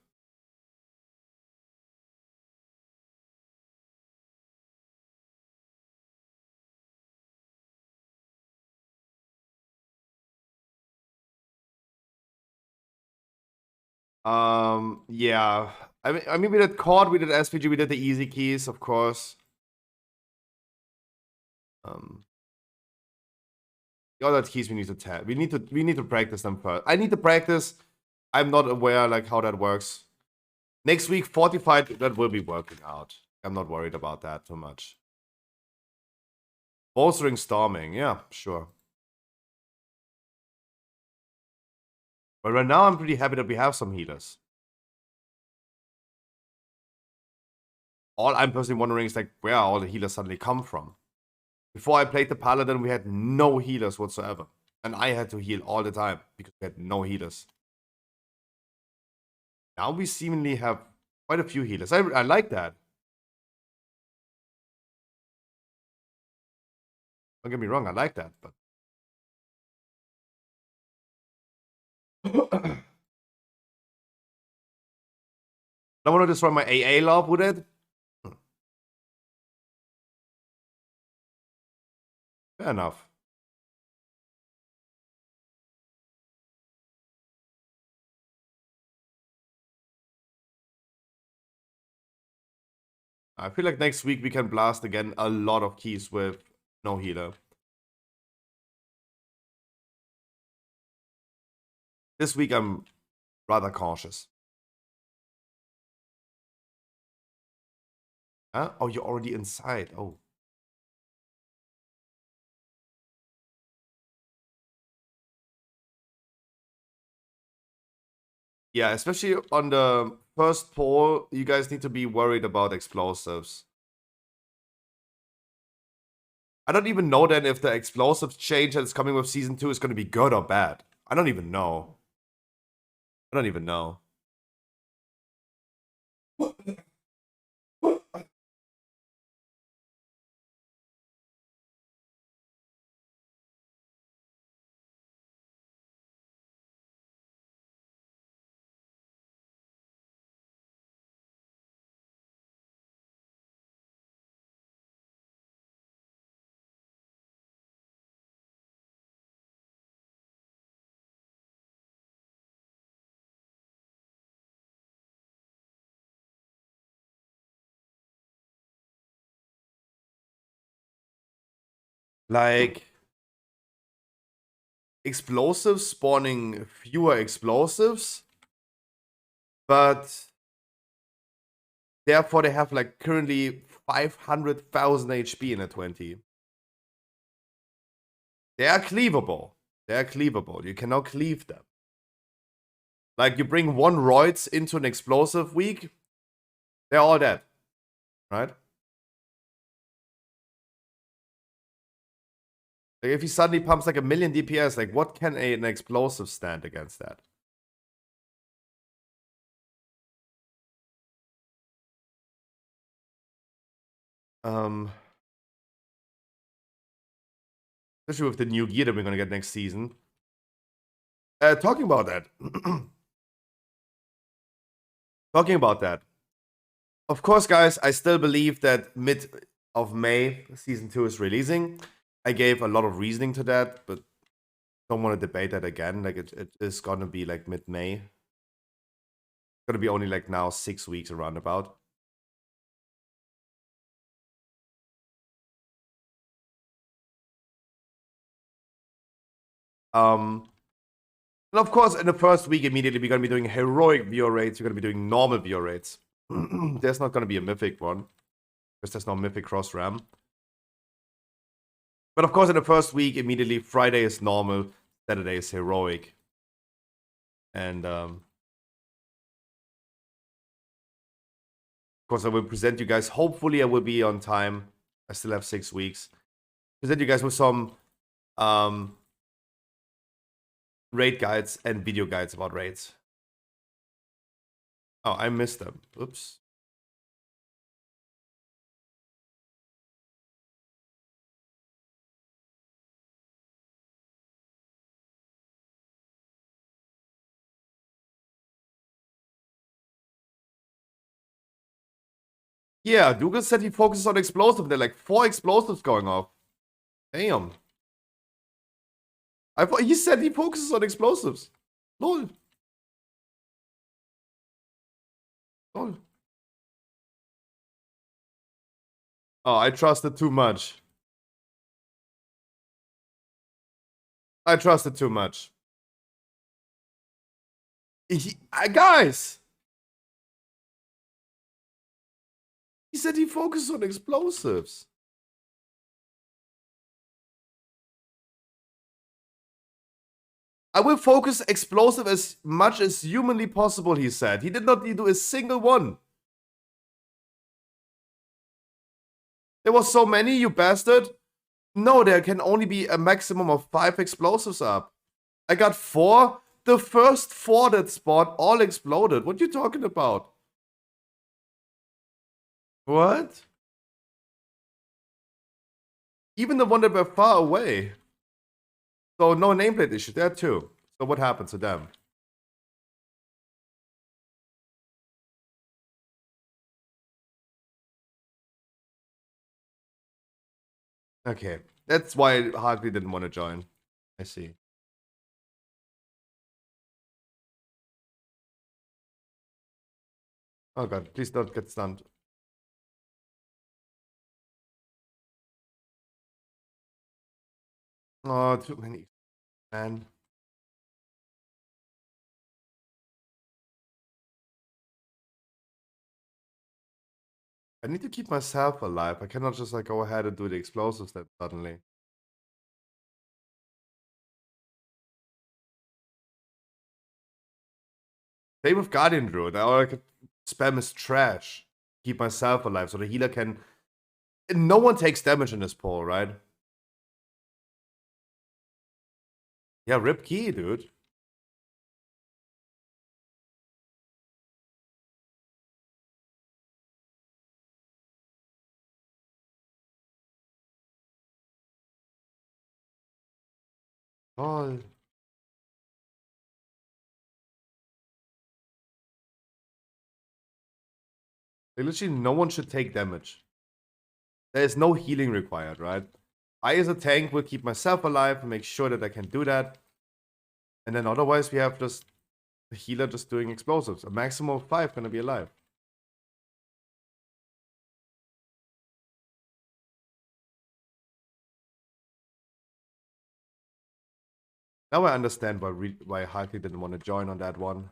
Yeah. I mean, we did COD, we did SPG, we did the easy keys, of course. The other keys we need to test. We need to practice them first. I need to practice. I'm not aware like how that works. Next week, Fortified, that will be working out. I'm not worried about that too much. Bolstering Storming, yeah, sure. But right now, I'm pretty happy that we have some healers. All I'm personally wondering is like where all the healers suddenly come from. Before I played the Paladin, we had no healers whatsoever. And I had to heal all the time because we had no healers. Now we seemingly have quite a few healers. I like that. Don't get me wrong, I like that, but I want to destroy my AA love with it. Fair enough. I feel like next week we can blast again a lot of keys with no healer. This week I'm rather cautious. Huh? Oh, you're already inside. Oh. Yeah, especially on the first poll, you guys need to be worried about explosives. I don't even know then if the explosives change that's coming with Season 2 is going to be good or bad. I don't even know. I don't even know. Like, explosives spawning fewer explosives, but therefore they have like currently 500,000 HP in a 20. They are cleavable. They are cleavable. You cannot cleave them. Like, you bring one roids into an explosive week, they're all dead. Right? Like, if he suddenly pumps like 1,000,000 DPS, like, what can an explosive stand against that? Especially with the new gear that we're gonna get next season. Talking about that. Talking about that. Of course, guys, I still believe that mid of May, Season 2 is releasing. I gave a lot of reasoning to that, but don't want to debate that again. Like, it is gonna be like mid-May. It's gonna be only like now 6 weeks around about. And of course, in the first week, immediately, we're gonna be doing heroic VO rates. We're gonna be doing normal VO rates. There's not gonna be a mythic one, because there's no mythic cross ram. But of course, in the first week, immediately, Friday is normal, Saturday is heroic. And of course, I will present you guys. Hopefully, I will be on time. I still have 6 weeks. Present you guys with some raid guides and video guides about raids. Oh, I missed them. Oops. Yeah, Dougal said he focuses on explosive. There are like 4 explosives going off. Damn. I thought he said he focuses on explosives. Lol. Lol. Oh, I trusted too much. I trusted too much. Guys! He said he focuses on explosives. I will focus explosive as much as humanly possible, he said. He did not do a single one. There was so many, you bastard. No, there can only be a maximum of 5 explosives up. I got 4. The first 4 that spawned all exploded. What you talking about? What? Even the one that were far away. So no nameplate issue there too. So what happened to them? Okay, that's why Hartley didn't want to join. I see. Oh god, please don't get stunned. Oh, too many, man. I need to keep myself alive. I cannot just like go ahead and do the explosives then suddenly. Same with Guardian Druid. All I could spam is trash. Keep myself alive so the healer can... No one takes damage in this poll, right? Yeah, rip key, dude. Oh. Literally, no one should take damage. There is no healing required, right? I, as a tank, will keep myself alive and make sure that I can do that. And then otherwise, we have just the healer just doing explosives. A maximum of 5 gonna be alive. Now I understand why Hartley didn't want to join on that one.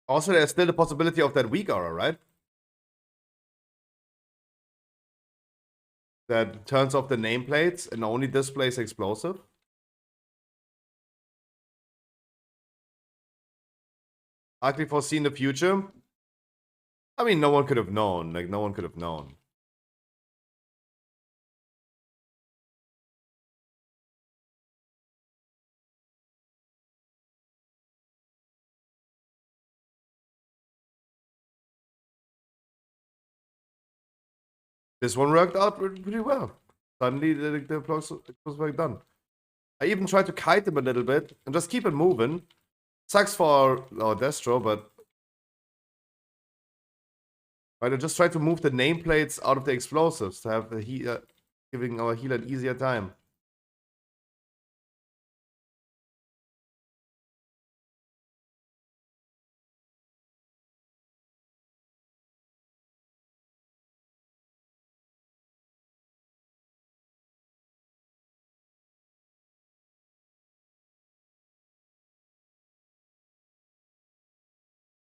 Also, there's still the possibility of that weak aura, right? That turns off the nameplates and only displays explosive. Actually foreseen the future. I mean, no one could have known. Like, no one could have known. This one worked out pretty well. Suddenly, the was very done. I even tried to kite him a little bit and just keep it moving. Sucks for our Destro, but... Right, I just tried to move the nameplates out of the explosives to have the giving our healer an easier time.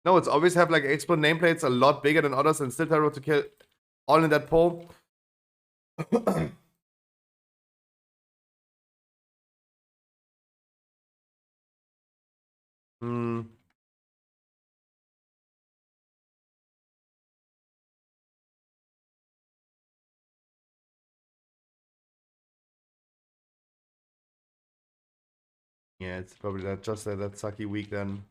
No, it's always have like explode nameplates a lot bigger than others and still terrible to kill all in that pole. Hmm. Yeah, it's probably that sucky week then.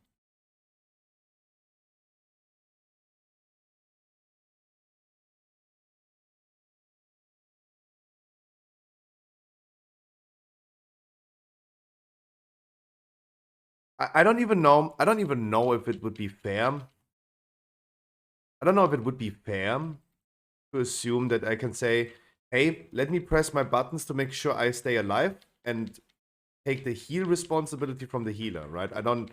I don't even know. I don't even know if it would be fair. I don't know if it would be fair to assume that I can say, hey, let me press my buttons to make sure I stay alive and take the heal responsibility from the healer, right? I don't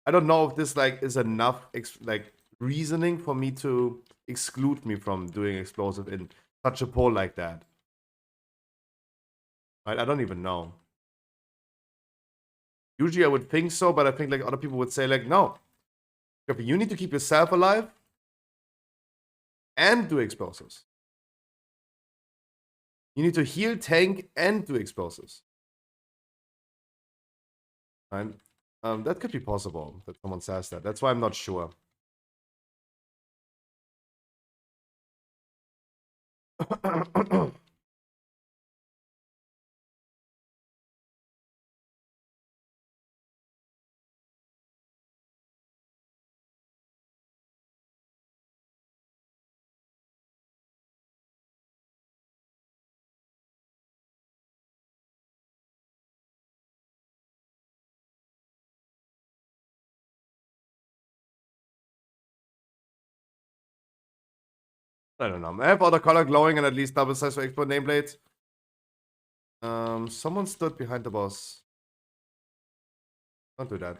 know if this like is enough like reasoning for me to exclude me from doing explosive in such a poll like that. Right? I don't even know. Usually I would think so, but I think like other people would say like, no. You need to keep yourself alive and do explosives. You need to heal, tank, and do explosives. Right? That could be possible that someone says that. That's why I'm not sure. I don't know. I have other color glowing and at least double size for export nameplates. Someone stood behind the boss. Don't do that.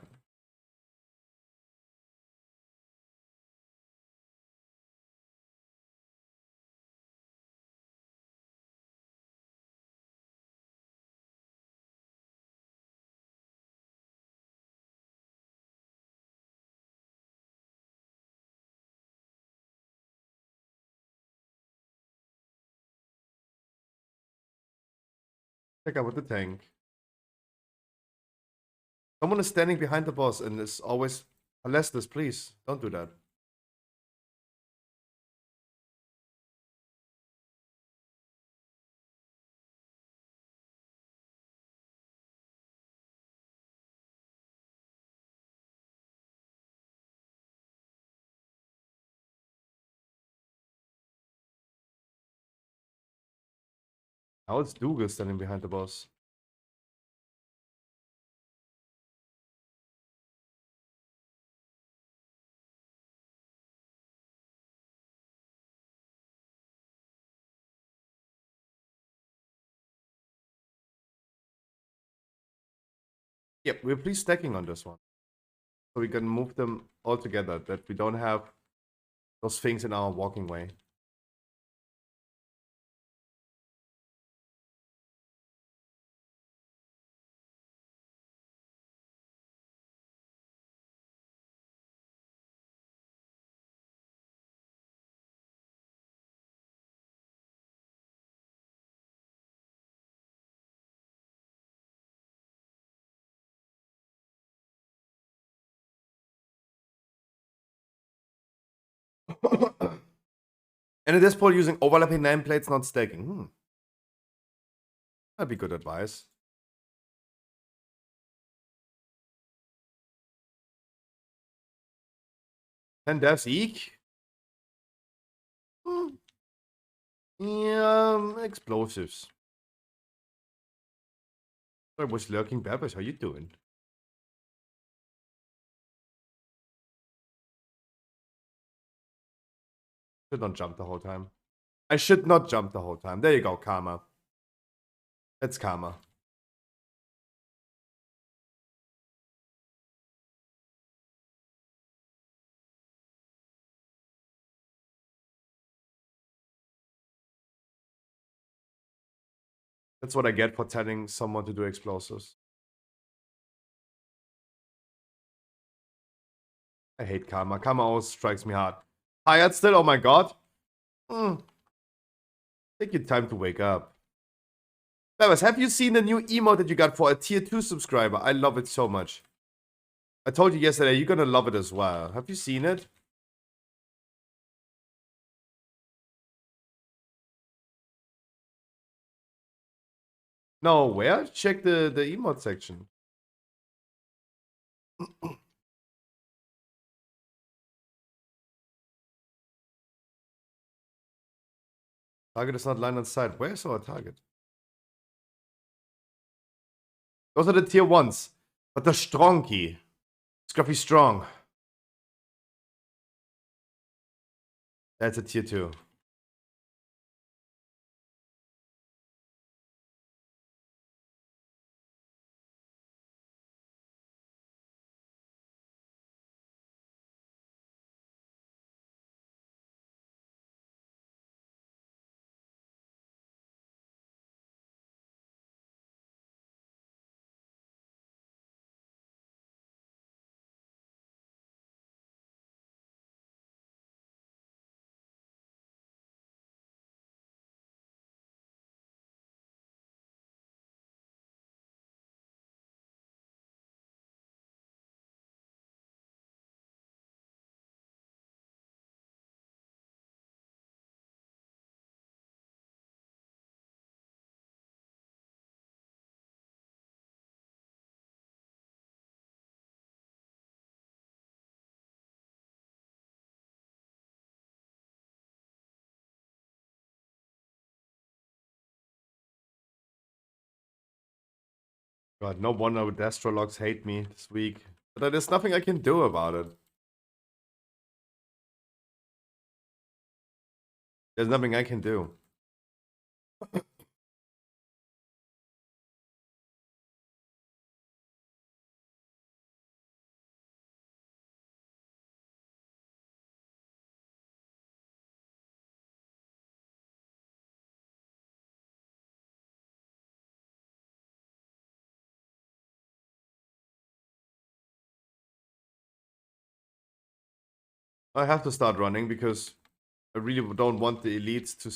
Check out with the tank. Someone is standing behind the boss and is always this, please. Don't do that. Now it's Dougal standing behind the boss. Yep, we're please stacking on this one. So we can move them all together, that we don't have those things in our walking way. And at this point, using overlapping nameplates, not stacking. That'd be good advice. Ten devs eek. Yeah, explosives. Sorry, was lurking Babbage. How you doing? Should not jump the whole time. I should not jump the whole time. There you go, karma. That's karma. That's what I get for telling someone to do explosives. I hate karma. Karma always strikes me hard. Tired still? Oh my god. Take your time to wake up. Babas, have you seen the new emote that you got for a tier 2 subscriber? I love it so much. I told you yesterday, you're gonna love it as well. Have you seen it? No, where? Check the emote section. Target is not line on sight. Where's our target? Those are the tier 1s. But the strong key. Scruffy strong. That's a tier 2. God, no wonder Destrologs hate me this week. But there's nothing I can do about it. There's nothing I can do. I have to start running because I really don't want the elites to...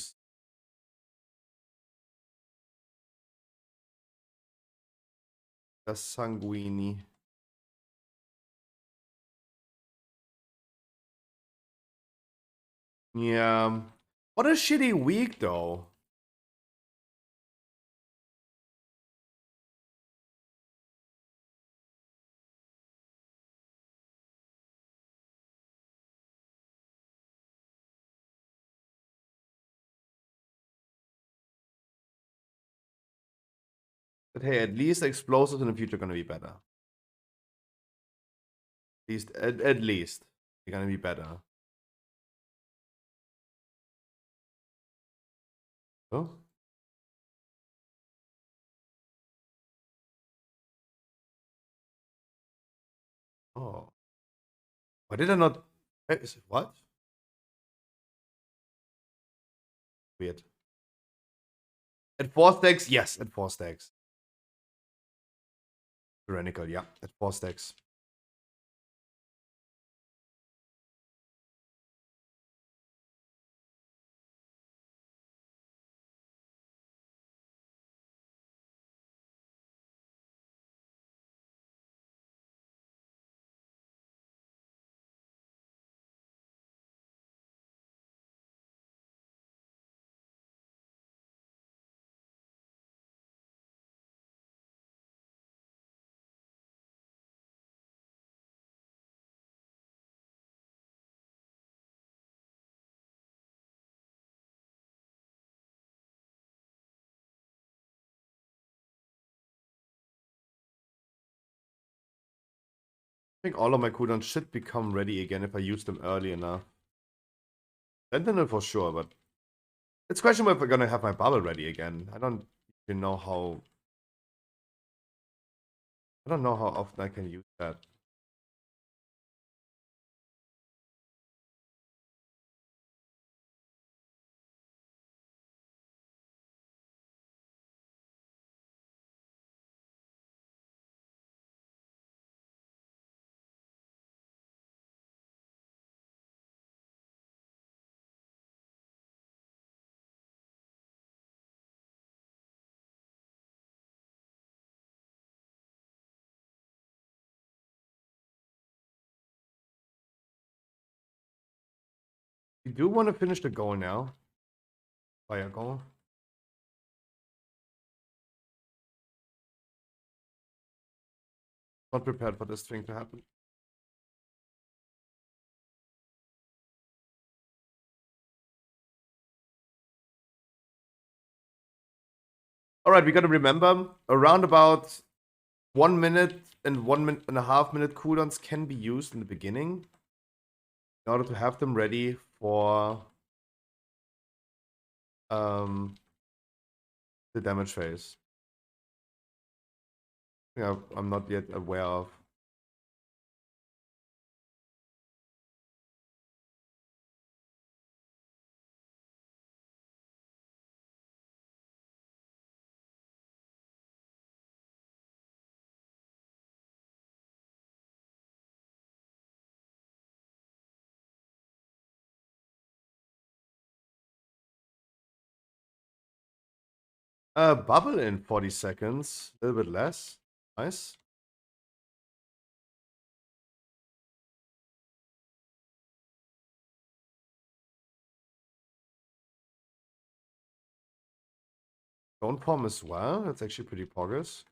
The Sanguini. Yeah. What a shitty week, though. But hey, at least explosives in the future are gonna be better. At least. They're gonna be better. Oh? Why did I not... What? Weird. At 4 stacks? Yes, at 4 stacks. Tyrannical, yeah, at 4 stacks. I think all of my cooldowns should become ready again if I use them early enough. Sentinel for sure, but it's questionable if we're gonna have my bubble ready again. I don't even know how... I don't know how often I can use that. We do want to finish the goal now. Fire goal. Not prepared for this thing to happen. Alright, we gotta remember, around about 1 minute and 1.5 minute cooldowns can be used in the beginning in order to have them ready for the damage phase. Yeah, I'm not yet aware of. Bubble in 40 seconds, a little bit less. Nice. Stone form as well. That's actually pretty progress.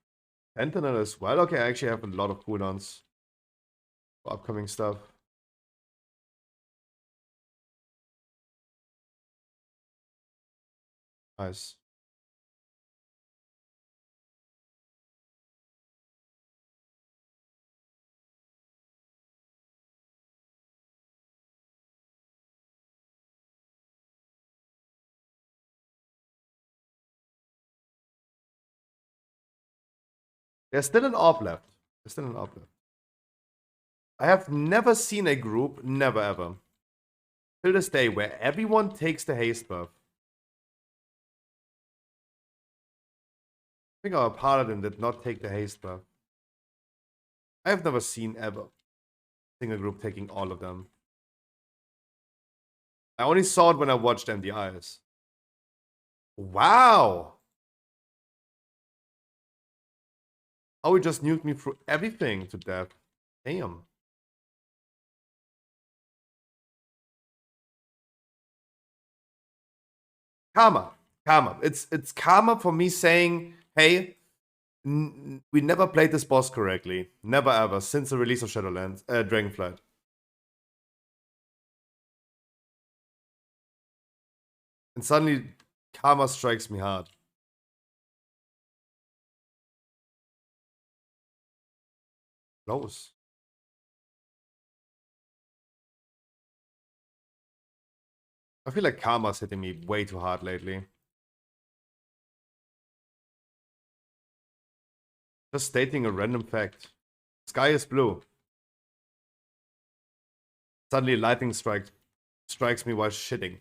Sentinel as well. Okay, I actually have a lot of cooldowns for upcoming stuff. Nice. There's still an AWP left. There's still an AWP left. I have never seen a group, never ever, till this day, where everyone takes the haste buff. I think our paladin did not take the haste buff. I have never seen ever a single group taking all of them. I only saw it when I watched MDIs. Wow! How he just nuked me through everything to death. Damn. Karma. Karma. It's karma for me saying, hey, we never played this boss correctly. Never ever, since the release of Shadowlands, Dragonflight. And suddenly, karma strikes me hard. Close. I feel like karma's hitting me way too hard lately. Just stating a random fact. Sky is blue. Suddenly lightning strikes me while shitting.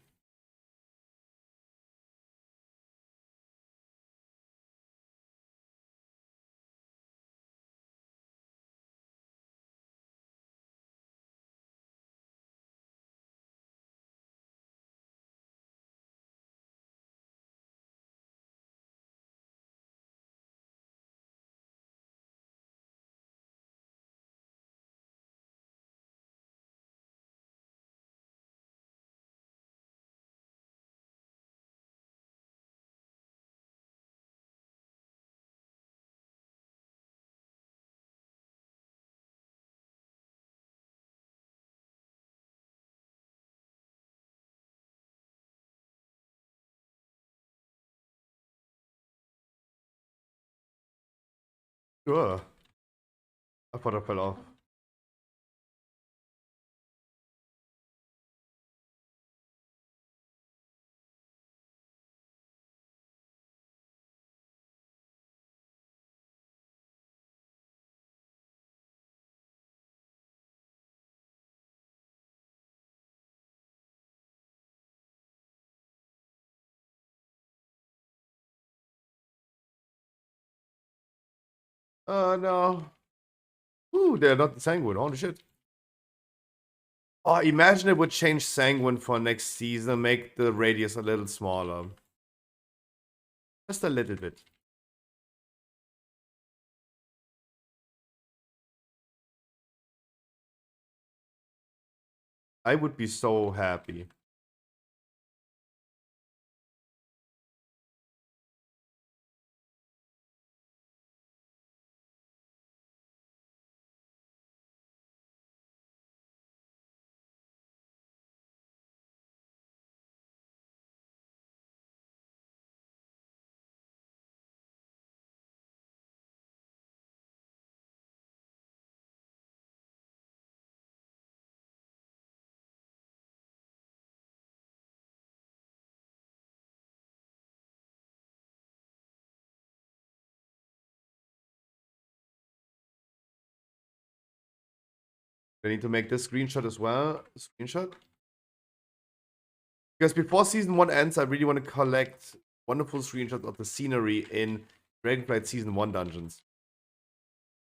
Sure. I thought I fell off. No. Ooh, they're not sanguine. Holy shit. Oh, imagine it would change sanguine for next season, make the radius a little smaller. Just a little bit. I would be so happy. I need to make this screenshot as well. Screenshot. Because before season 1 ends, I really want to collect wonderful screenshots of the scenery in Dragonflight season 1 dungeons.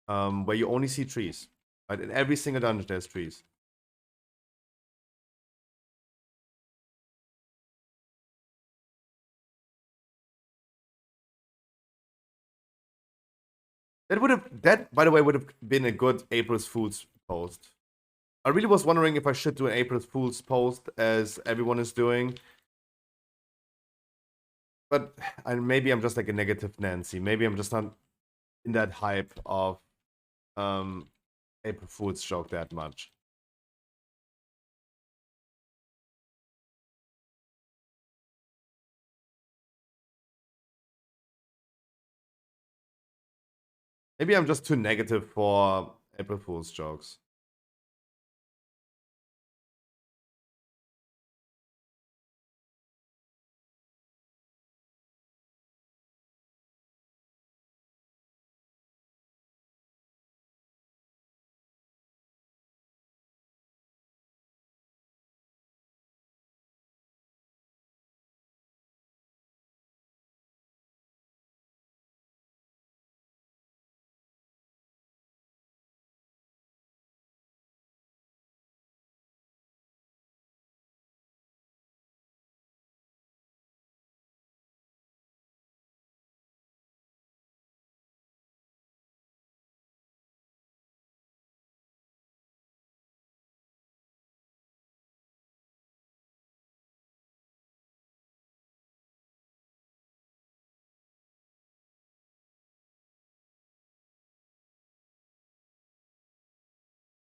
Where you only see trees. Right? In every single dungeon there's trees. That by the way would have been a good April Fool's post. I really was wondering if I should do an April Fool's post as everyone is doing. But maybe I'm just like a negative Nancy. Maybe I'm just not in that hype of April Fool's joke that much. Maybe I'm just too negative for April Fool's jokes.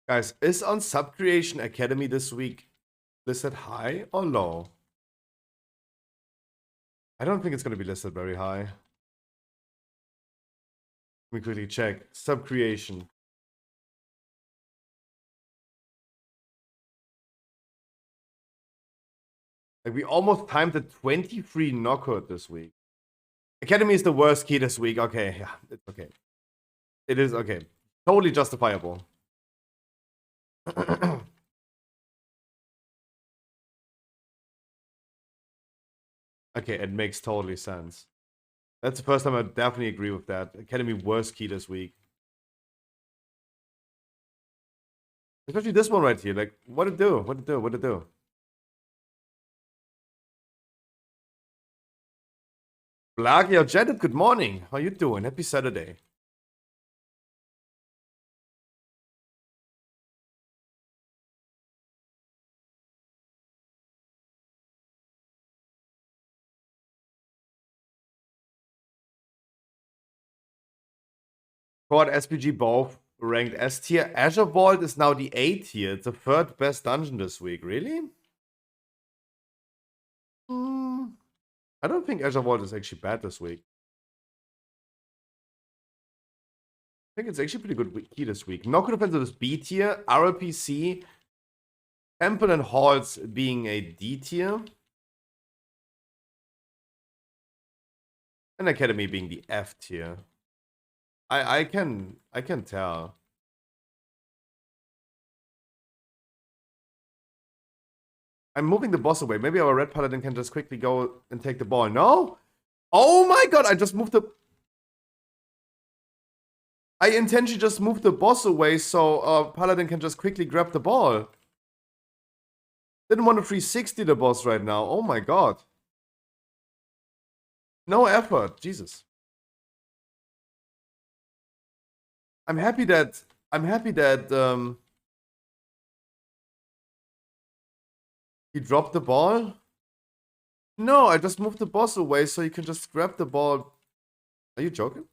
Guys, is on Sub Creation Academy this week listed high or low? I don't think it's going to be listed very high. Let me quickly check. Sub Creation. Like we almost timed the 23 knockout this week. Academy is the worst key this week. Okay, yeah, it's okay. It is okay. Totally justifiable. Okay, it makes totally sense. That's the first time I definitely agree with that. Academy worst key this week. Especially this one right here. Like, what it do? What it do? What it do? Blackie or Janet, good morning. How you doing? Happy Saturday. Cord SPG both ranked S tier. Azure Vault is now the A tier. It's the third best dungeon this week. Really? I don't think Azure Vault is actually bad this week. I think it's actually pretty good key this week. Knock Offensive is B tier. RLPC, Temple and Halls being a D tier. And Academy being the F tier. I can tell. I'm moving the boss away. Maybe our red paladin can just quickly go and take the ball. No? Oh my god, I just moved the... I intentionally just moved the boss away so paladin can just quickly grab the ball. Didn't want to 360 the boss right now. Oh my god. No effort. Jesus. I'm happy that he dropped the ball. No, I just moved the boss away so you can just grab the ball. Are you joking?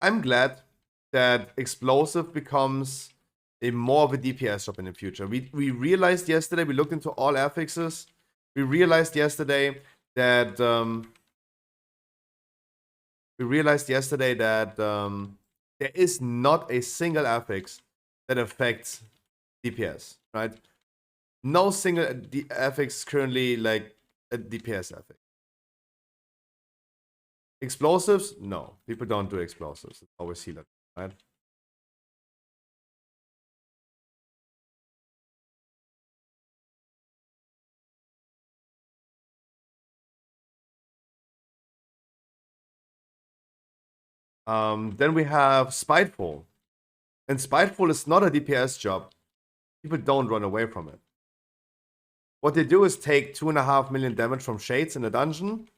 I'm glad that explosive becomes a more of a DPS shop in the future. We realized yesterday, we looked into all affixes. We realized yesterday that there is not a single affix that affects DPS, right? No single affix currently like a DPS affix. Explosives? No. People don't do explosives. It's always healer, right? Then we have Spiteful. And Spiteful is not a DPS job. People don't run away from it. What they do is take 2.5 million damage from Shades in a dungeon.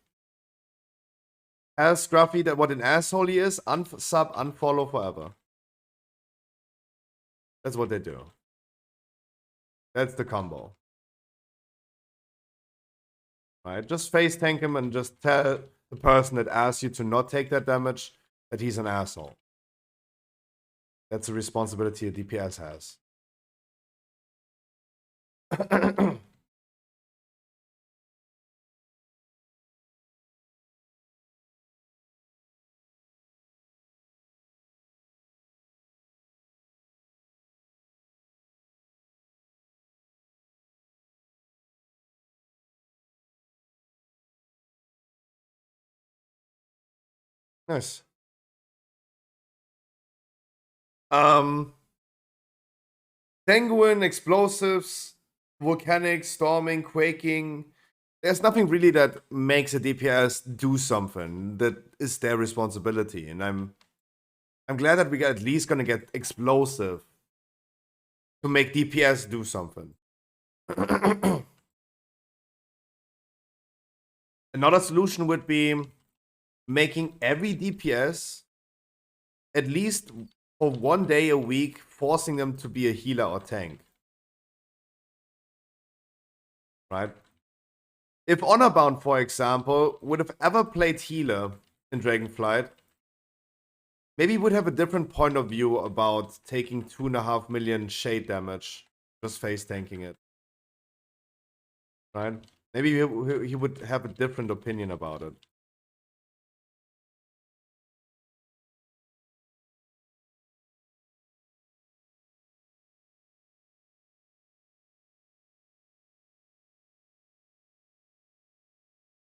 Tell Scruffy that what an asshole he is, unsub, unfollow forever. That's what they do. That's the combo. Right? Just face tank him and just tell the person that asks you to not take that damage that he's an asshole. That's a responsibility a DPS has. Nice. Penguin, explosives, volcanic, storming, quaking. There's nothing really that makes a DPS do something. That is their responsibility. And I'm glad that we at least gonna get explosive to make DPS do something. Another solution would be making every DPS at least for 1 day a week, forcing them to be a healer or tank. Right? If Honorbound, for example, would have ever played healer in Dragonflight, maybe he would have a different point of view about taking 2.5 million shade damage, just face tanking it. Right? Maybe he would have a different opinion about it.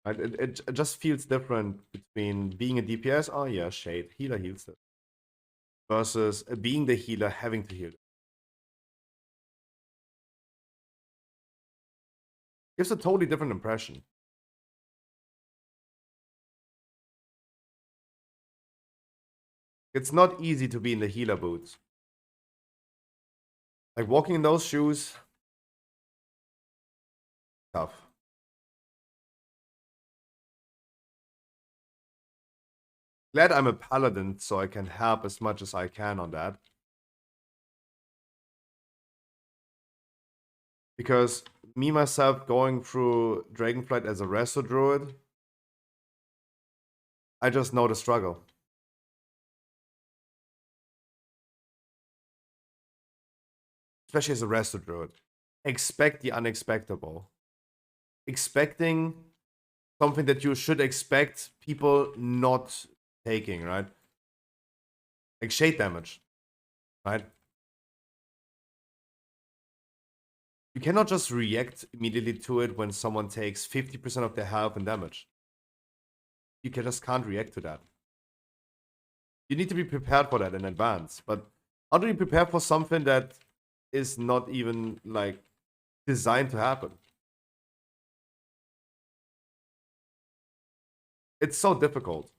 Right? It just feels different between being a DPS, oh yeah, shade, healer heals it, versus being the healer having to heal it. Gives a totally different impression. It's not easy to be in the healer boots. Like walking in those shoes, tough. Glad I'm a paladin, so I can help as much as I can on that. Because me, myself, going through Dragonflight as a Resto Druid, I just know the struggle. Especially as a Resto Druid. Expect the unexpectable. Expecting something that you should expect people not taking, right? Like shade damage, right? You cannot just react immediately to it when someone takes 50% of their health and damage. You just can't react to that. You need to be prepared for that in advance. But how do you prepare for something that is not even like designed to happen? It's so difficult.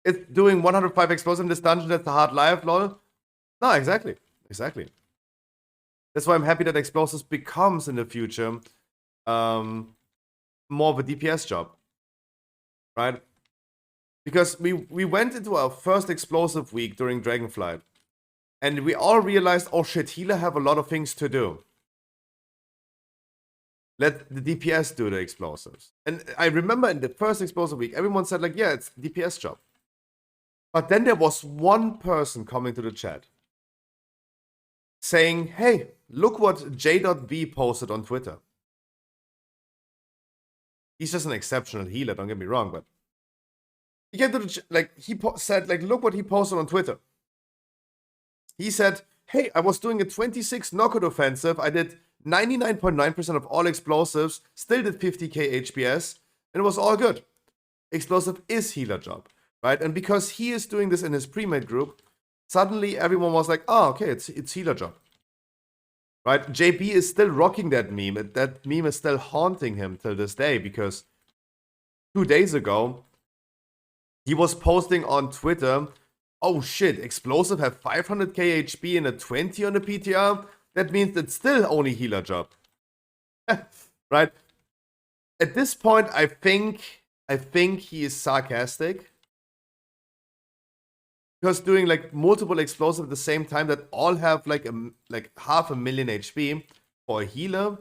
It's doing 105 explosive in this dungeon, that's a hard life, lol. No, exactly. Exactly. That's why I'm happy that explosives becomes in the future more of a DPS job. Right? Because we went into our first explosive week during Dragonflight. And we all realized, oh shit, healer have a lot of things to do. Let the DPS do the explosives. And I remember in the first explosive week, everyone said like, yeah, it's DPS job. But then there was one person coming to the chat saying, hey, look what J.B posted on Twitter. He's just an exceptional healer, don't get me wrong, but he came to the like he said like, look what he posted on Twitter. He said, hey, I was doing a 26 knockout offensive. I did 99.9% of all explosives, still did 50k HPS, and it was all good. Explosive is healer job, right? And because he is doing this in his pre-made group, suddenly everyone was like, oh, okay, it's healer job. Right? JB is still rocking that meme. That meme is still haunting him till this day because 2 days ago, he was posting on Twitter, oh shit, explosive have 500k HP and a 20 on the PTR? That means it's still only healer job. Right? At this point, I think he is sarcastic. Because doing like multiple explosives at the same time that all have like half a million HP for a healer,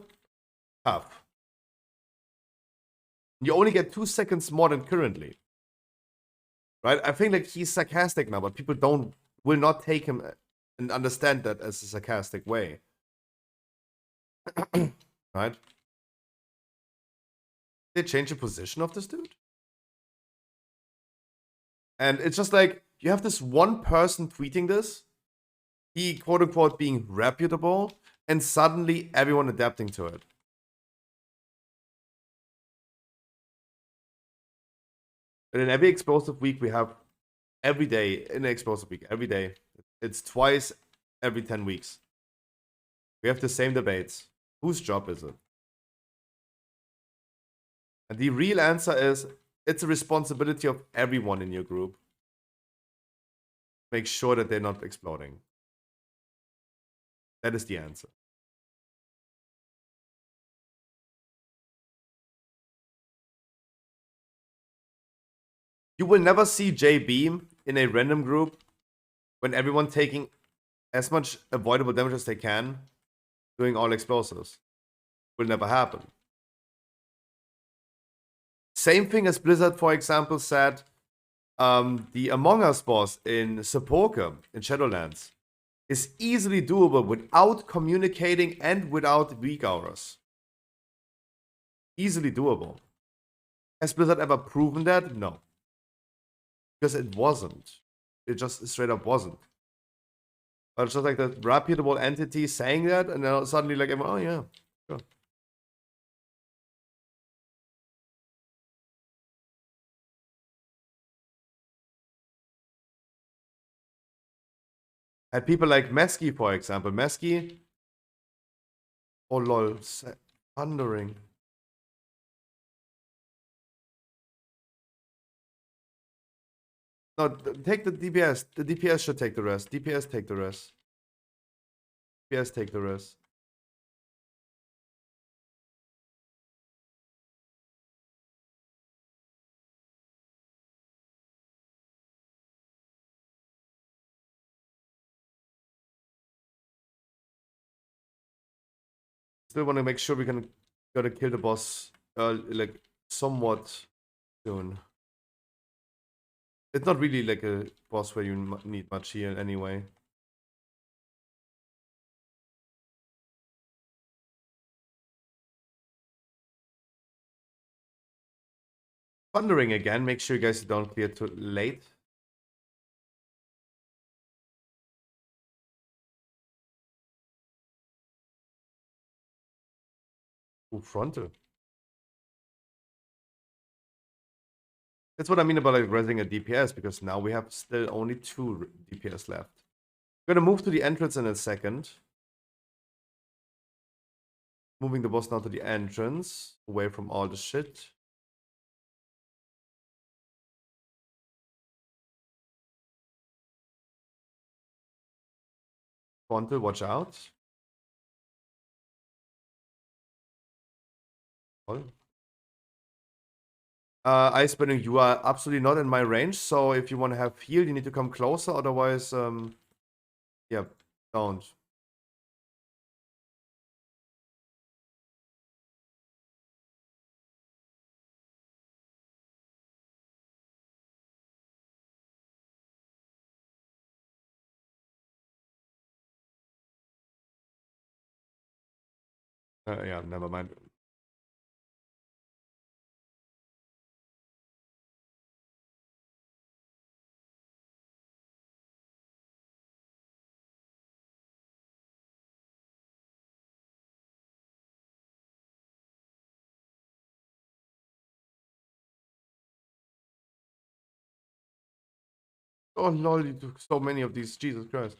tough. You only get 2 seconds more than currently. Right? I think like he's sarcastic now, but people will not take him and understand that as a sarcastic way. Right? They change the position of this dude? And it's just like, you have this one person tweeting this, he quote unquote being reputable, and suddenly everyone adapting to it. And in every explosive week, we have every day, in an explosive week, every day, it's twice every 10 weeks. We have the same debates. Whose job is it? And the real answer is, it's a responsibility of everyone in your group. Make sure that they're not exploding. That is the answer. You will never see JB in a random group when everyone taking as much avoidable damage as they can, doing all explosives. Will never happen. Same thing as Blizzard, for example, said the Among Us boss in Sepulchre in Shadowlands is easily doable without communicating and without weak hours. Easily doable. Has Blizzard ever proven that? No. Because it wasn't. It just straight up wasn't. But it's just like that reputable entity saying that, and then suddenly like, everyone, oh yeah, sure. And people like Mesky, for example. Mesky, oh lol, thundering. No, take the DPS. The DPS should take the rest. DPS take the rest. DPS take the rest. Still want to make sure we can gotta kill the boss like somewhat soon. It's not really like a boss where you need much heal anyway. Thundering again. Make sure you guys don't clear too late. Ooh, frontal. That's what I mean about like resing a DPS, because now we have still only 2 DPS left. We're gonna move to the entrance in a second. Moving the boss now to the entrance, away from all the shit. Frontal, watch out. Oh. Ice Spinning, you are absolutely not in my range, so if you want to have heal, you need to come closer, otherwise, yeah, don't. Yeah, never mind. Oh lol, you took so many of these, Jesus Christ.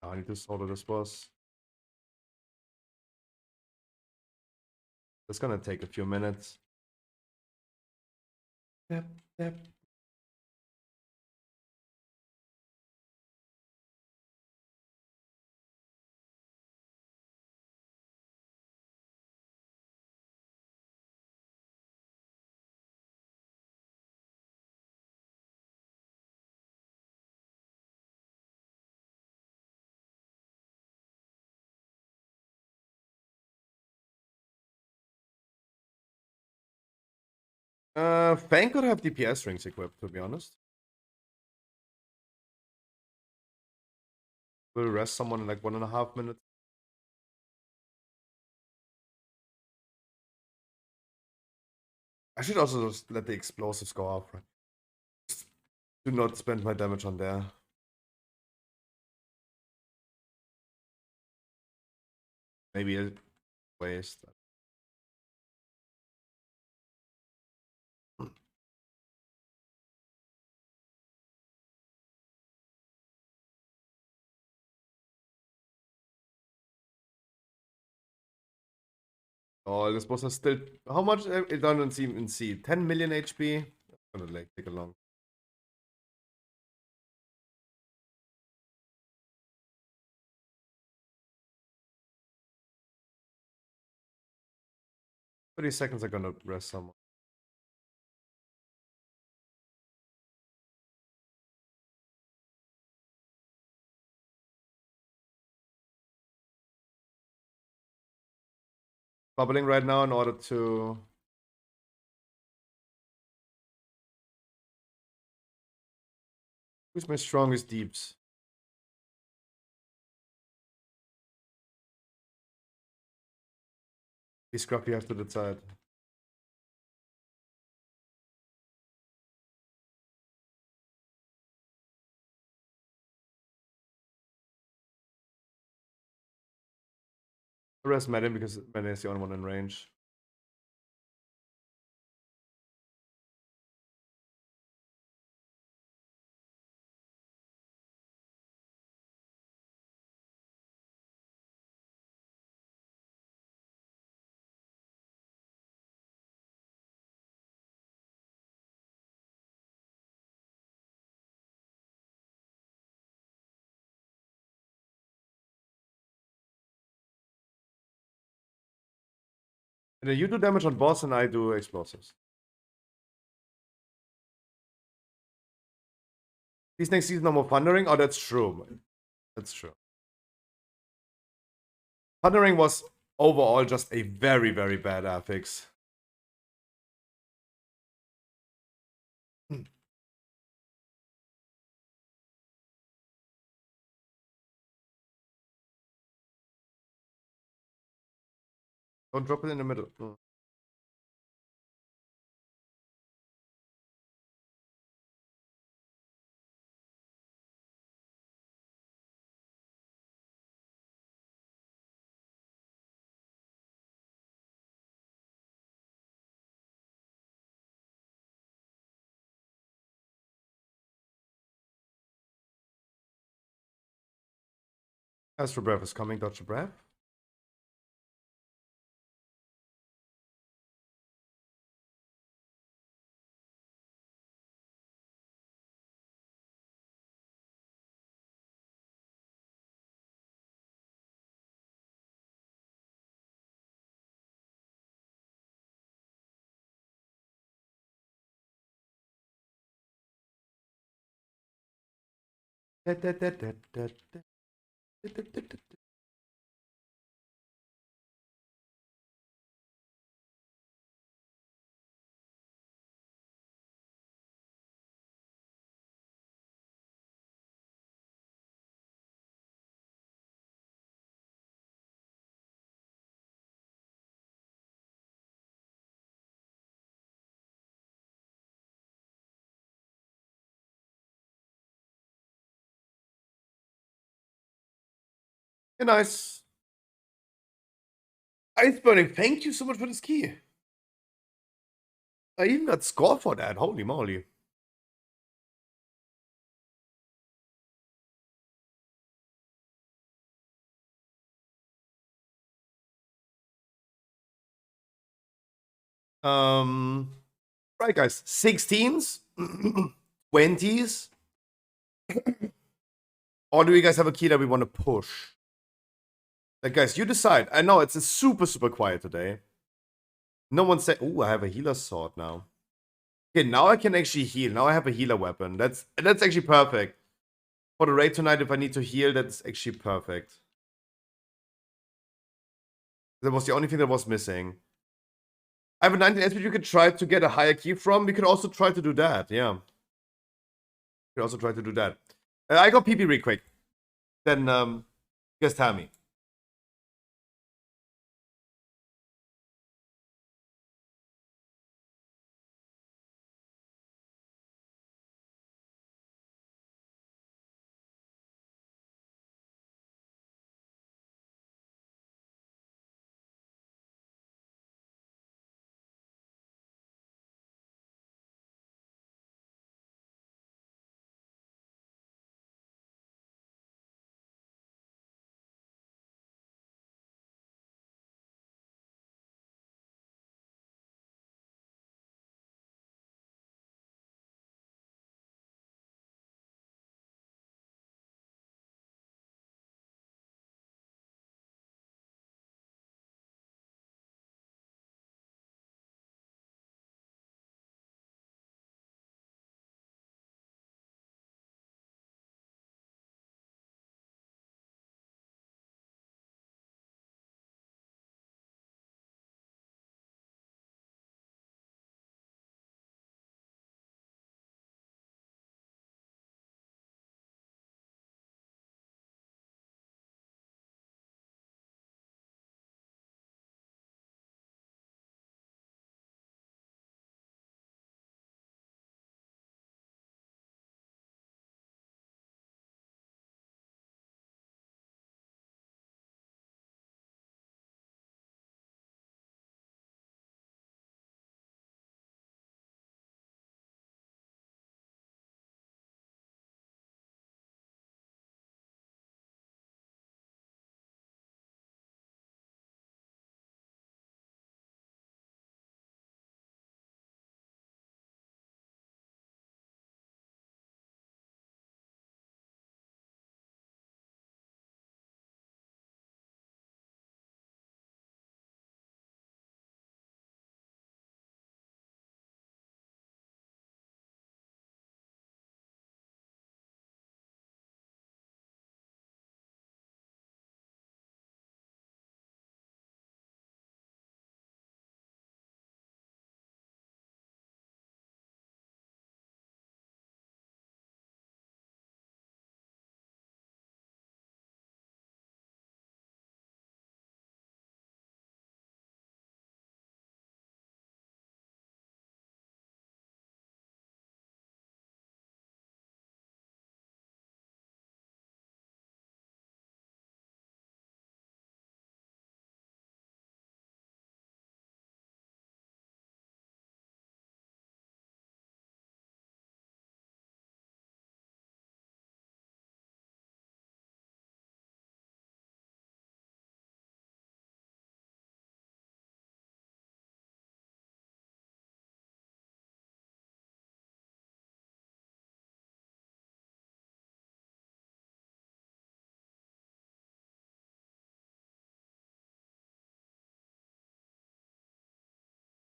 I need to solo this boss. It's gonna take a few minutes. Yep, yep. Fang could have DPS rings equipped, to be honest. We'll rest someone in like 1.5 minutes. I should also just let the explosives go off, right? Do not spend my damage on there. Maybe a waste. Oh, this boss is still. How much? It doesn't seem in C. 10 million HP. That's gonna like take a long. $30 are gonna rest someone. bubbling right now in order to... Who's my strongest deeps? Be scruffy, you have to decide. The rest Madden because Madden is the only one in range. And then you do damage on boss and I do explosives. These next season are more thundering. Oh, that's true. That's true. Thundering was overall just a very, very bad affix. Don't drop it in the middle. Oh. Astro Breath is coming. Dodge the breath. Hey, nice. Ice Burning, thank you so much for this key. I even got score for that. Holy moly. Right, guys. 16s, 20s. Or do you guys have a key that we want to push? Like, guys, you decide. I know it's a super, super quiet today. No one said, "Oh, I have a healer sword now." Okay, now I can actually heal. Now I have a healer weapon. That's actually perfect. For the raid tonight, if I need to heal, that's actually perfect. That was the only thing that was missing. I have a 19 SP you could try to get a higher key from. We could also try to do that, yeah. We could also try to do that. I got PP real quick. Then, you guys tell me.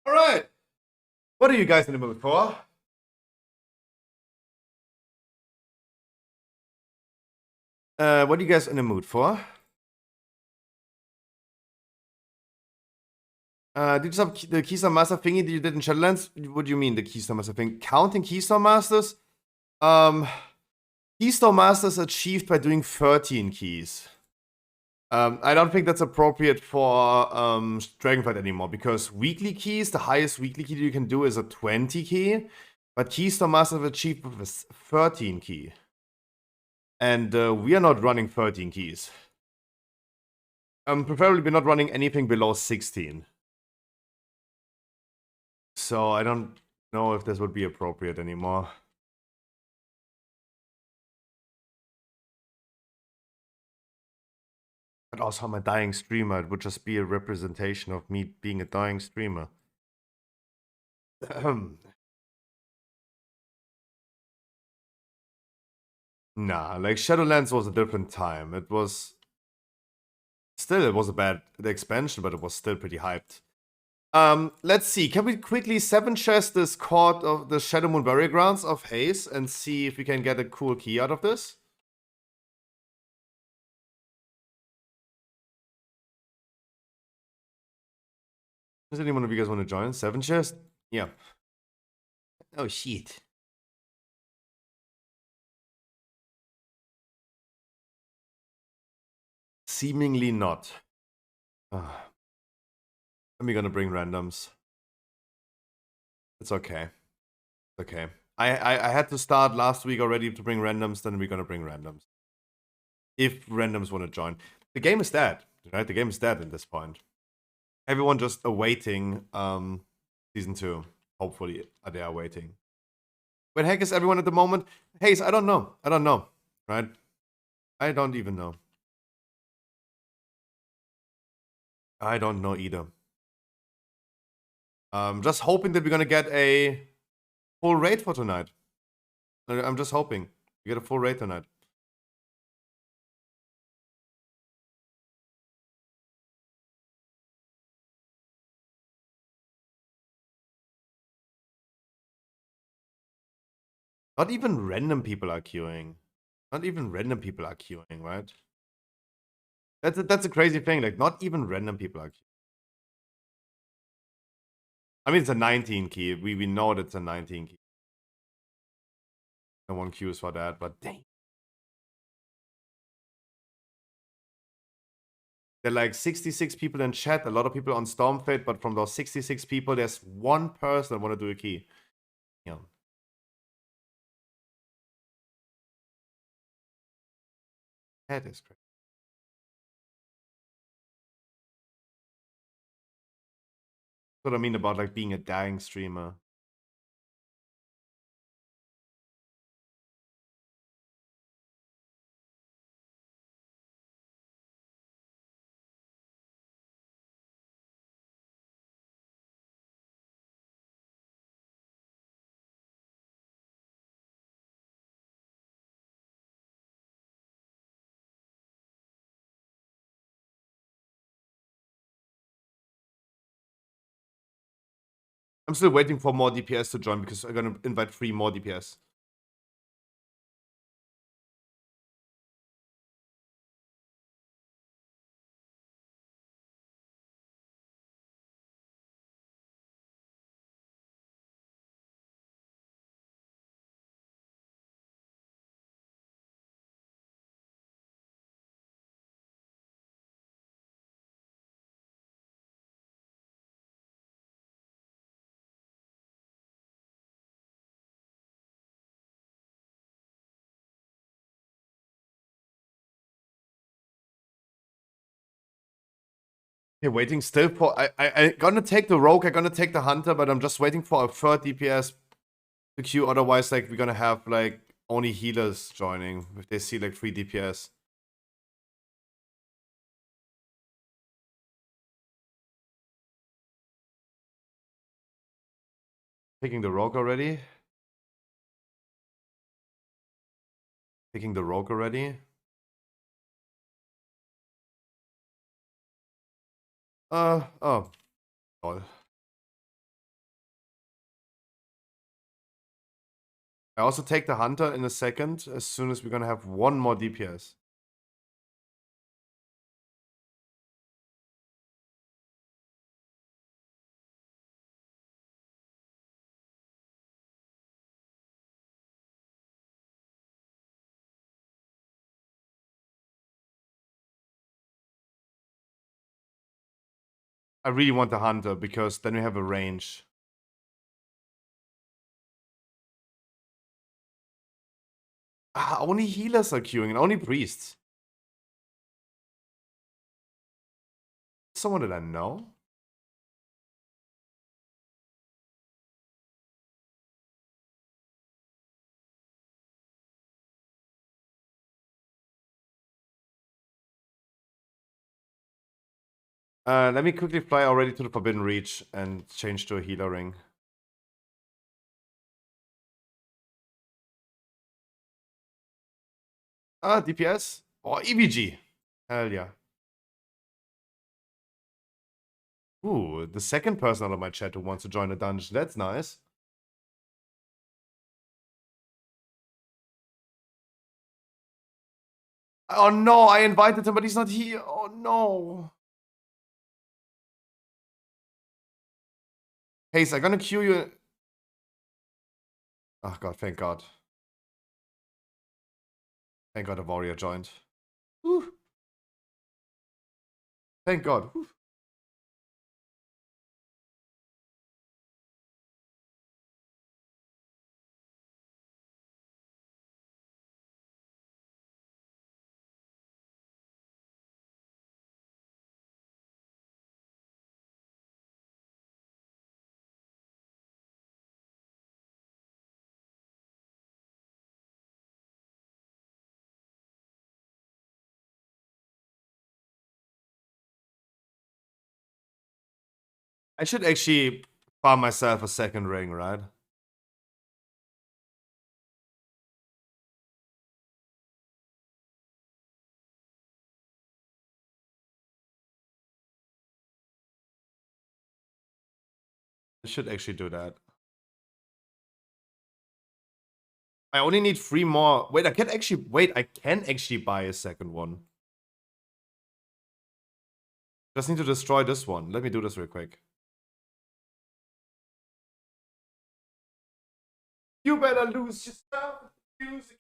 All right. What are you guys in the mood for? What are you guys in the mood for? Did you have the Keystone Master thingy that you did in Shadowlands? What do you mean, the Keystone Master thing? Counting Keystone Masters? Keystone Masters achieved by doing 13 keys. I don't think that's appropriate for Dragonflight anymore, because weekly keys, the highest weekly key you can do is a 20 key, but Keystone Masters achieved with a 13 key. And we are not running 13 keys. Preferably we're not running anything below 16. So I don't know if this would be appropriate anymore. But also, I'm a dying streamer. It would just be a representation of me being a dying streamer. Nah, like Shadowlands was a different time. It was still, it was a bad expansion, but it was still pretty hyped. Let's see. Can we quickly 7 chest this Court of the Shadow Moon Burial Grounds of Haze and see if we can get a cool key out of this? Does anyone of you guys want to join? 7 chest? Yeah. Oh shit. Seemingly not. I'm gonna bring randoms. It's okay. It's okay. I had to start last week already to bring randoms, then we're gonna bring randoms. If randoms want to join. The game is dead, right? The game is dead at this point. Everyone just awaiting season 2. Hopefully they are waiting. Where the heck is everyone at the moment? Hayes, I don't know. I don't know. Right? I don't even know. I don't know either. Just hoping that we're gonna get a full raid for tonight. I'm just hoping we get a full raid tonight. Not even random people are queuing. Not even random people are queuing, right? That's a crazy thing. Like, not even random people are queuing. I mean, it's a 19 key. We know that it's a 19 key. No one queues for that, but dang. There are like 66 people in chat, a lot of people on Stormfate, but from those 66 people, there's one person that want to do a key. Yeah. That is crazy. That's what I mean about like being a dying streamer. I'm still waiting for more DPS to join because I'm gonna invite 3 more DPS. Okay, waiting still for... I gonna take the Rogue, I'm gonna take the Hunter, but I'm just waiting for a 3rd DPS to queue. Otherwise, like, we're gonna have, like, only healers joining if they see, like, 3 DPS. Taking the Rogue already. Taking the Rogue already. Oh. Lol. I also take the Hunter in a second, as soon as we're gonna have one more DPS. I really want the Hunter, because then we have a range. Only healers are queuing, and only priests. Someone that I know? Let me quickly fly already to the Forbidden Reach and change to a healer ring. DPS? Or EVG. Hell yeah. Ooh, the second person out of my chat who wants to join a dungeon. That's nice. Oh no, I invited him, but he's not here. Oh no. Haze, I'm gonna queue you. Oh god, thank god. Thank god a warrior joined. Whew. Thank god. Whew. I should actually farm myself a second ring, right? I should actually do that. I only need 3 more. Wait, I can actually buy a second one. Just need to destroy this one. Let me do this real quick. You better lose yourself. Music.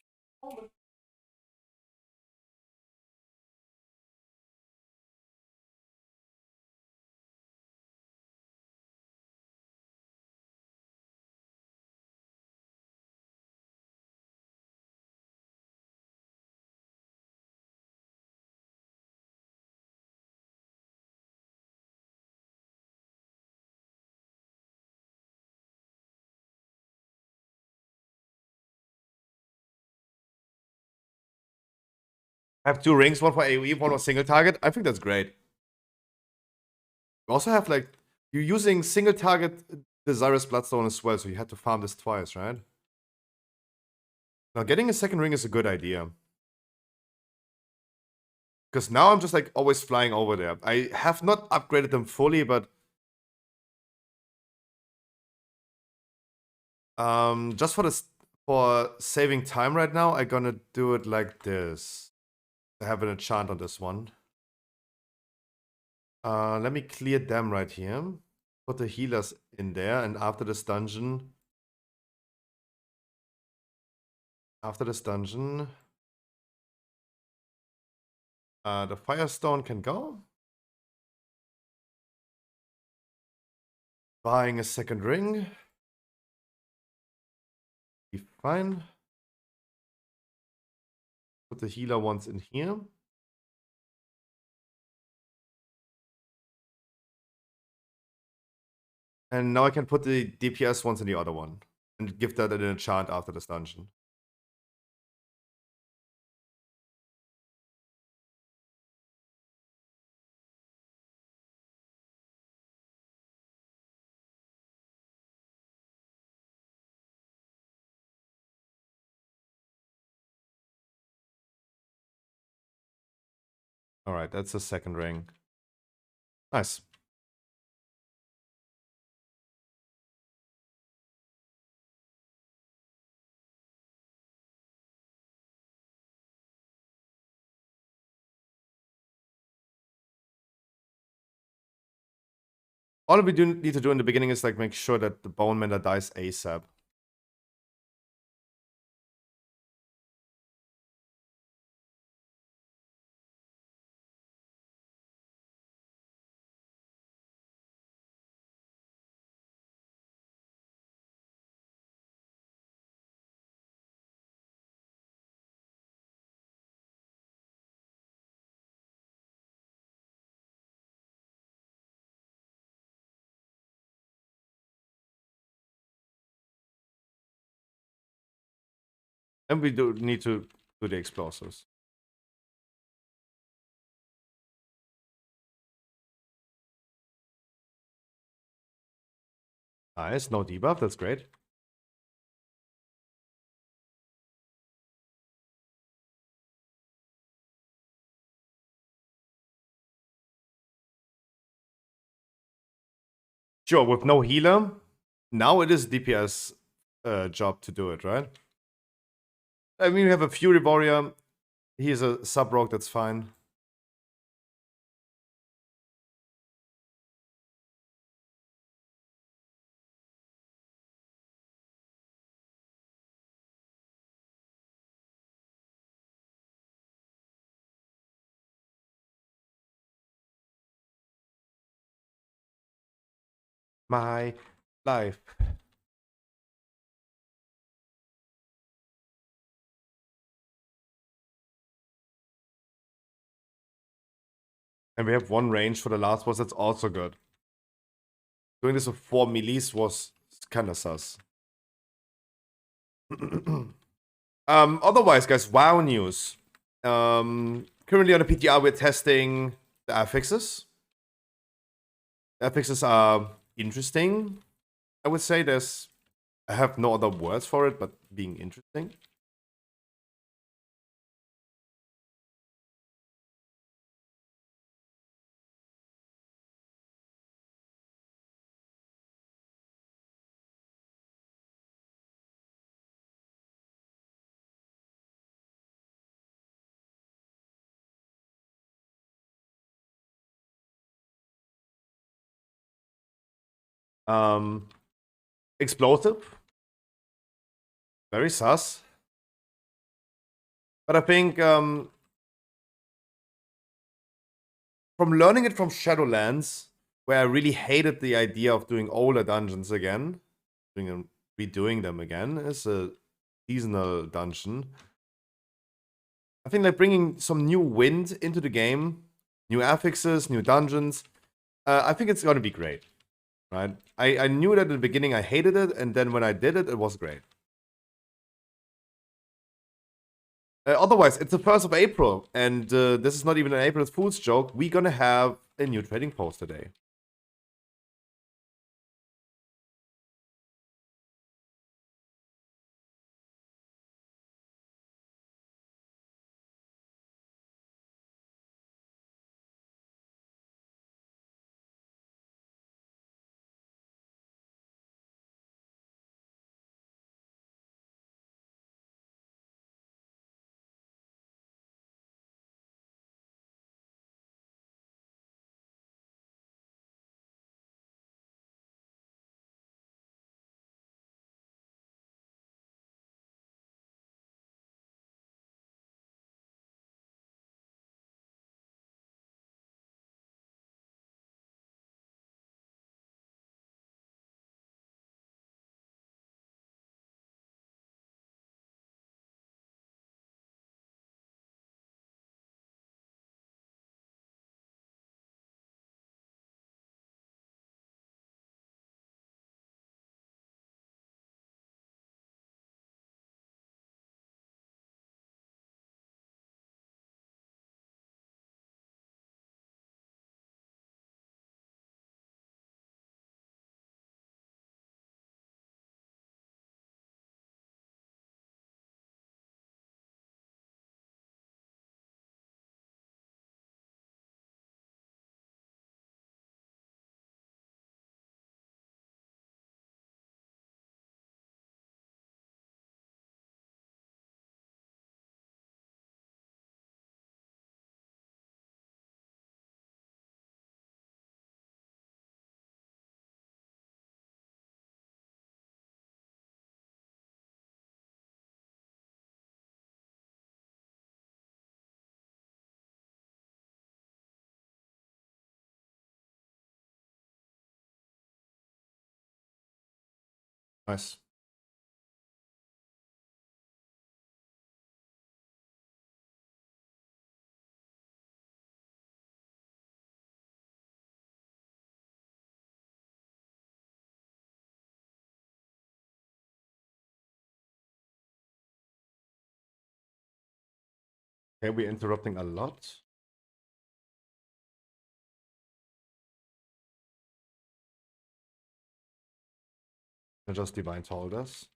I have 2 rings, one for AoE, one for single target. I think that's great. You also have like, you're using single target Desirous Bloodstone as well, so you had to farm this twice, right? Now getting a second ring is a good idea. Because now I'm just like always flying over there. I have not upgraded them fully, but just for saving time right now, I'm gonna do it like this. I have an enchant on this one. Let me clear them right here. Put the healers in there, and after this dungeon, the Firestone can go. Buying a second ring. Be fine. Put the healer ones in here. And now I can put the DPS ones in the other one. And give that an enchant after this dungeon. Alright, that's the second ring. Nice. All we need to do in the beginning is like make sure that the Bone Mender dies ASAP. And we do need to do the explosives. Nice, no debuff, that's great. Sure, with no healer, now it is DPS job to do it, right? I mean, we have a Fury Warrior. He's a sub-rogue, that's fine. My life. And we have one range for the last boss, that's also good. Doing this with 4 melees was kind of sus. Otherwise, guys, WoW news. Currently on the PTR, we're testing the affixes. The affixes are interesting. I would say I have no other words for it, but being interesting. Explosive. Very sus. But I think from learning it from Shadowlands, where I really hated the idea of doing older dungeons again, redoing them again as a seasonal dungeon. I think like bringing some new wind into the game, new affixes, new dungeons, I think it's gonna be great, right? I knew that at the beginning I hated it, and then when I did it, it was great. Otherwise, it's the 1st of April, and this is not even an April Fool's joke. We're gonna have a new trading post today. Nice. Okay, we're interrupting a lot. And just divine told us.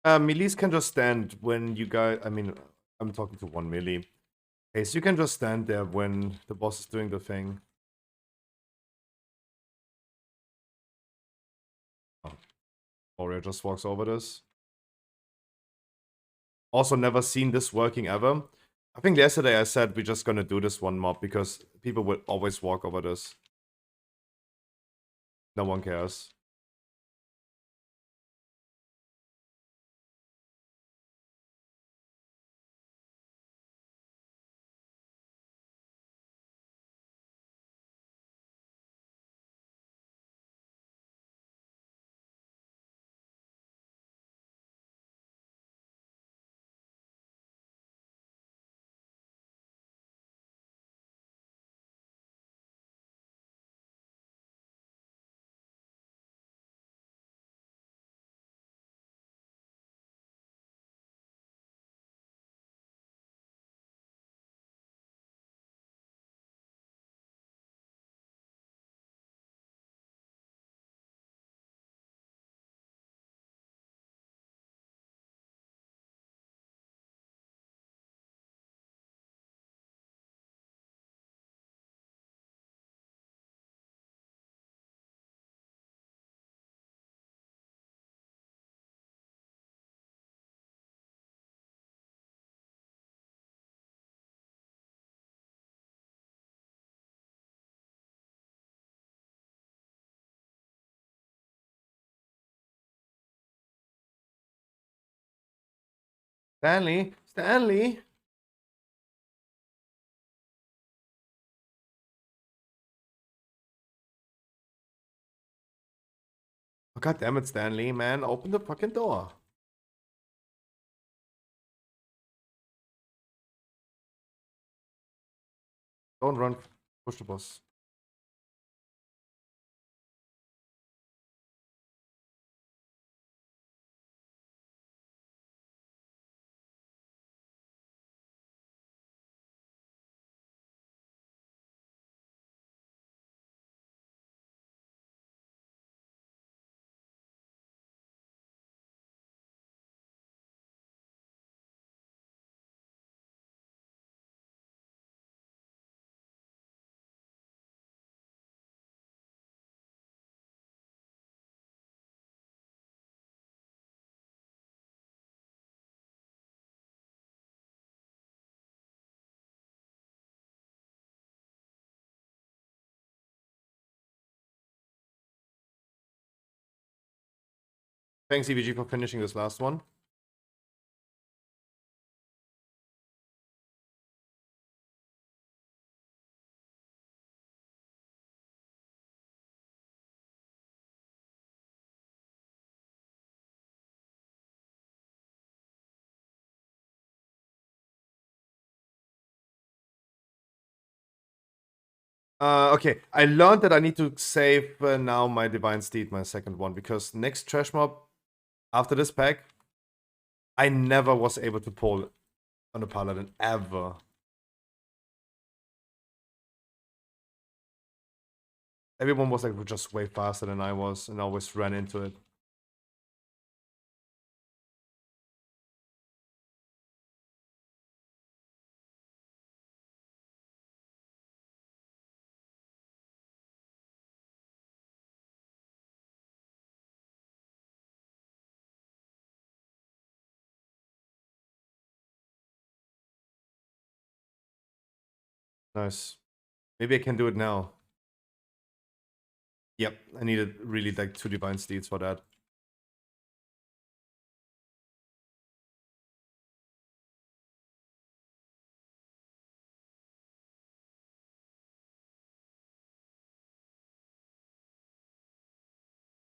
Melees can just stand when you guys. I mean, I'm talking to one melee. Okay, so you can just stand there when the boss is doing the thing. Oh. Warrior just walks over this. Also, never seen this working ever. I think yesterday I said we're just gonna do this one mob because people will always walk over this. No one cares. Stanley! Stanley! Oh, God damn it, Stanley, man. Open the fucking door. Don't run. Push the boss. Thanks, EVG, for finishing this last one. Okay, I learned that I need to save now my Divine Steed, my second one, because next trash mob after this pack, I never was able to pull on a Paladin, ever. everyone was like just way faster than I was and always ran into it. Nice. Maybe I can do it now. Yep, I needed really like 2 divine steeds for that.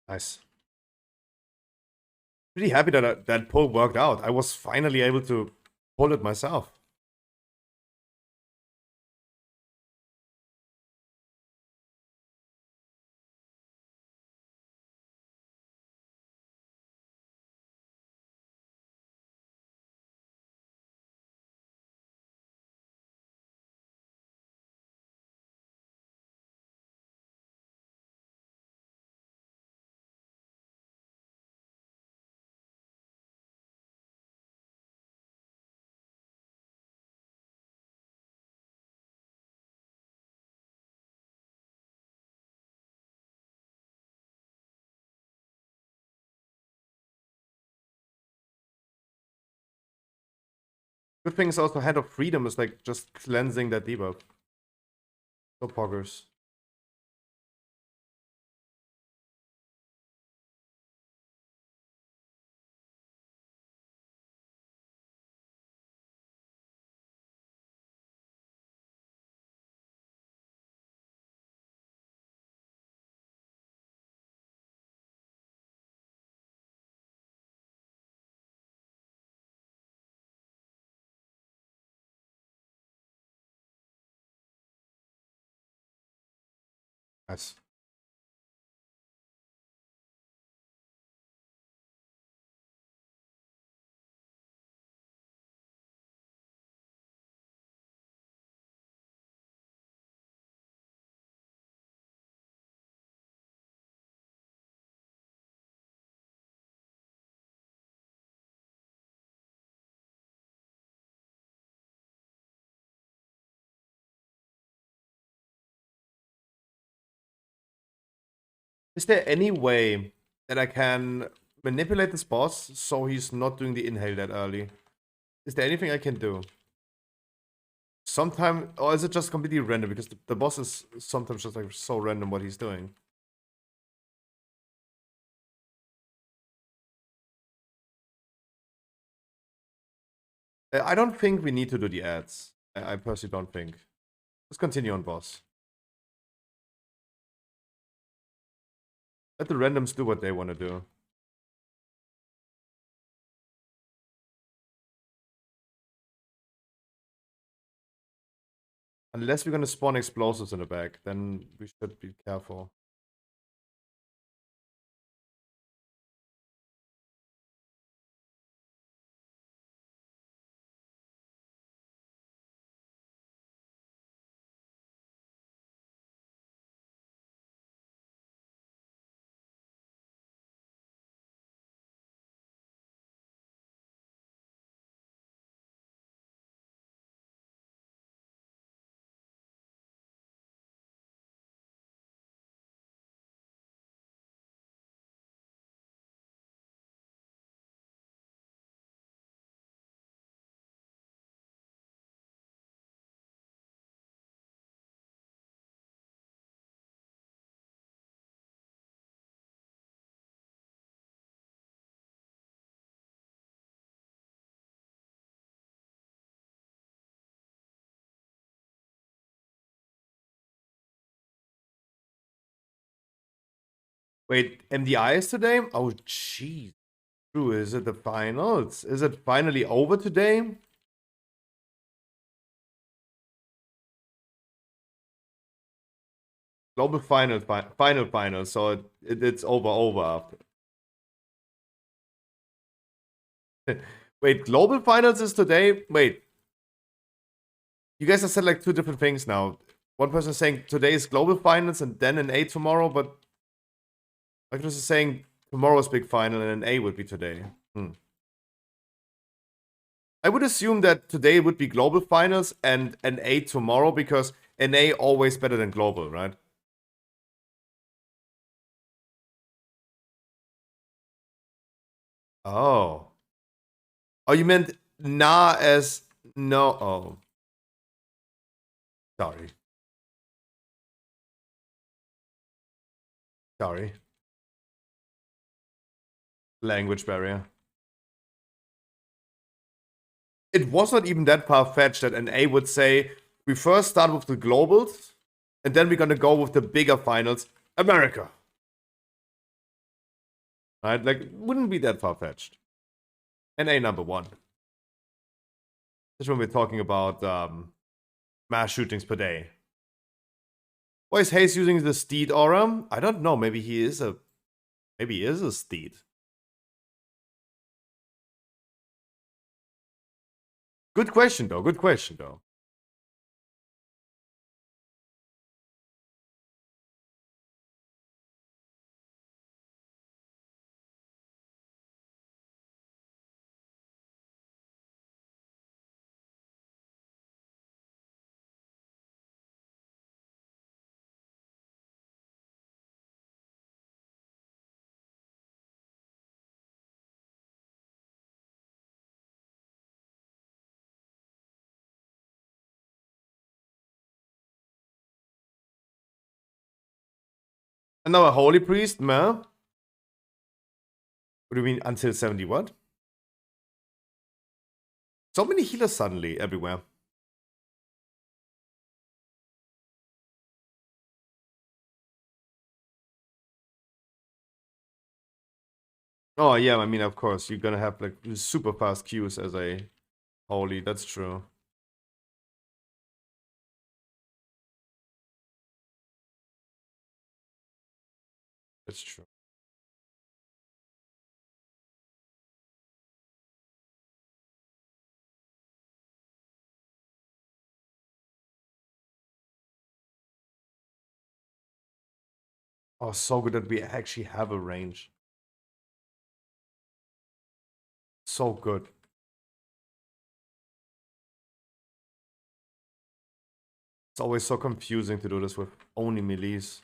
Nice. Pretty happy that that pull worked out. I was finally able to pull it myself. Good thing is also Head of Freedom is like just cleansing that debuff. So poggers. Nice. Is there any way that I can manipulate this boss so he's not doing the inhale that early? Is there anything I can do? Sometime, or is it just completely random? Because the boss is sometimes just like so random what he's doing. I don't think we need to do the ads. I personally don't think. Let's continue on boss. Let the randoms do what they want to do. Unless we're going to spawn explosives in the back, then we should be careful. Wait, MDI is today? Oh, jeez. True, is it the finals? Is it finally over today? Global final, so it's over after. Wait, global finals is today? Wait. You guys have said like 2 different things now. One person is saying today is global finals and then an A tomorrow, but Magnus is saying tomorrow's big final and an A would be today. I would assume that today would be global finals and an A tomorrow because an A always better than global, right? Oh. Oh, you meant nah as no. Oh. Sorry. Sorry. Language barrier. It was not even that far-fetched that an A would say, we first start with the globals, and then we're gonna go with the bigger finals, America. Right? Like, it wouldn't be that far-fetched. NA number 1. That's when we're talking about mass shootings per day. Why is Hayes using the Steed aura? I don't know. Maybe he is a Steed. Good question though. Good question though. And now a holy priest, man. What do you mean until 70 what? So many healers suddenly everywhere. Oh yeah, I mean of course you're gonna have like super fast queues as a holy, that's true. That's true. Oh, so good that we actually have a range. So good. It's always so confusing to do this with only melees.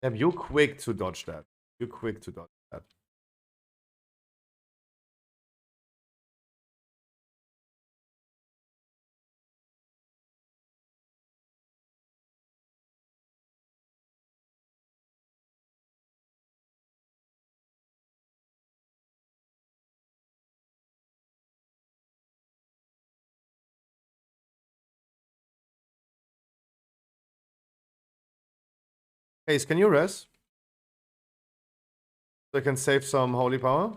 Damn, you're quick to dodge that. You're quick to dodge that. Hey, can you rest? So I can save some holy power?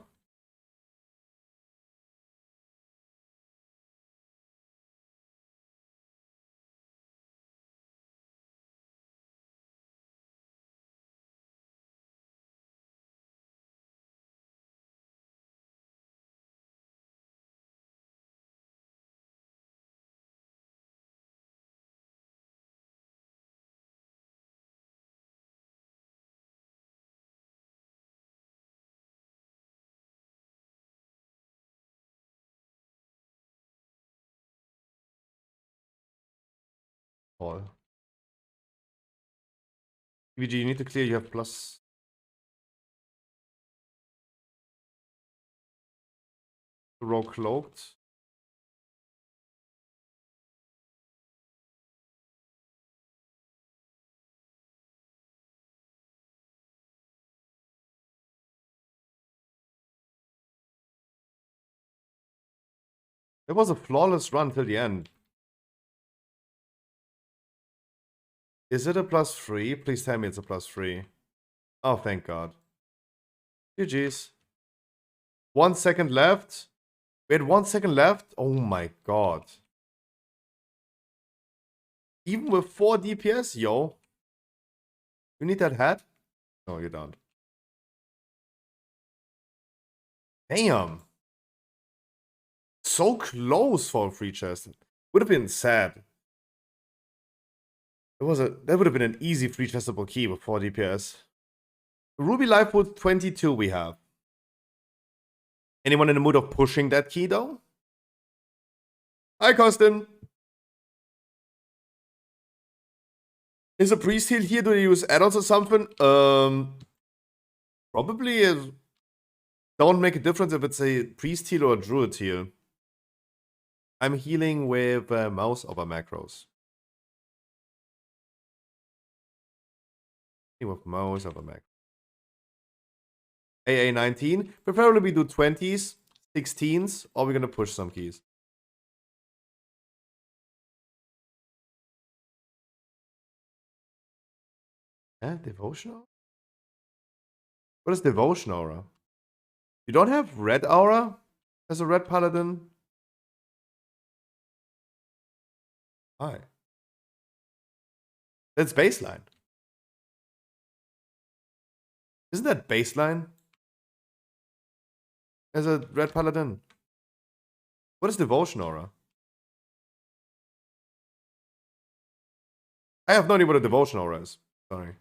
Oh. VG, you need to clear, you have plus. Row cloaked. It was a flawless run till the end. Is it a +3? Please tell me it's a +3. Oh, thank God. GG's. 1 second left. We had 1 second left. Oh my god. Even with 4 DPS, yo. You need that hat? No, you don't. Damn. So close for a free chest. Would have been sad. That would have been an easy free chestable key with 4 DPS. Ruby Lifeboat 22 we have. Anyone in the mood of pushing that key though? Hi, Costin. Is a priest heal here? Do they use add-ons or something? Probably is. Don't make a difference if it's a priest heal or a druid heal. I'm healing with mouse over macros. With mouse over macros. AA 19. Preferably we do 20s, 16s, or we're gonna push some keys. Devotional? What is Devotion Aura? You don't have Red Aura as a Red Paladin? Why? That's baseline. Isn't that baseline? As a Red Paladin. What is Devotion Aura? I have no idea what a Devotion Aura is. Sorry.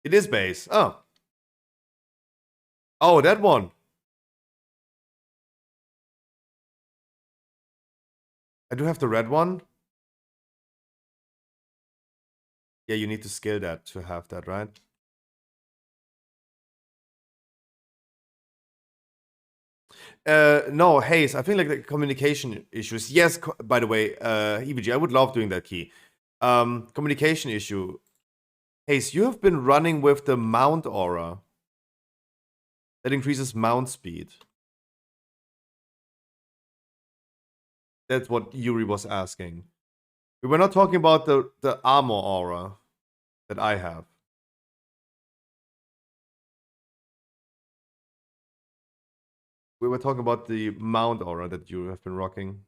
It is base. Oh. Oh, that one. I do have the red one. Yeah, you need to skill that to have that, right? No, Hayes, I think like the communication issues. Yes, by the way, EVG, I would love doing that key. Communication issue. Hayes, you have been running with the mount aura. That increases mount speed. That's what Yuri was asking. We were not talking about the armor aura that I have. We were talking about the mount aura that you have been rocking.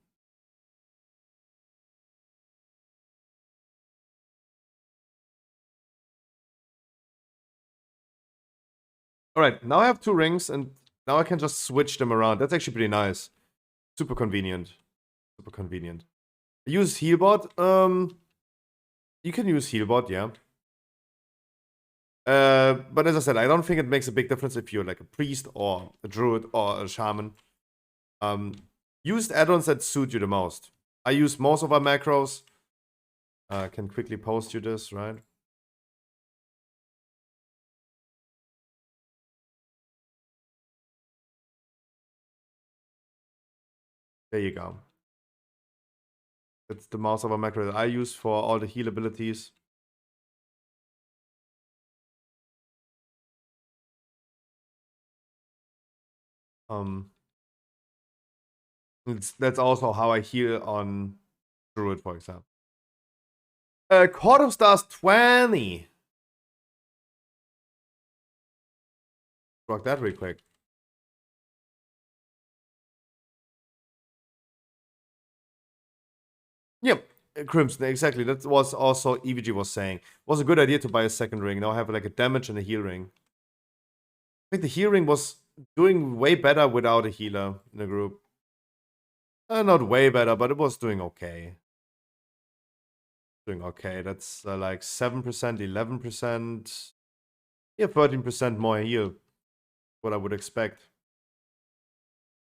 Alright, now I have 2 rings and now I can just switch them around. That's actually pretty nice. Super convenient. Super convenient. Use healbot. You can use healbot, yeah. But as I said, I don't think it makes a big difference if you're like a priest or a druid or a shaman. Use add-ons that suit you the most. I use most of our macros. I can quickly post you this, right? There you go. That's the mouse over macro that I use for all the heal abilities. That's also how I heal on Druid, for example. Court of Stars 20. Rock that real quick. Yep, Crimson, exactly. That was also EVG was saying. It was a good idea to buy a second ring. Now I have like a damage and a heal ring. I think the heal ring was doing way better without a healer in the group. Not way better, but it was doing okay. Doing okay. That's like 7%, 11%. Yeah, 13% more heal. What I would expect.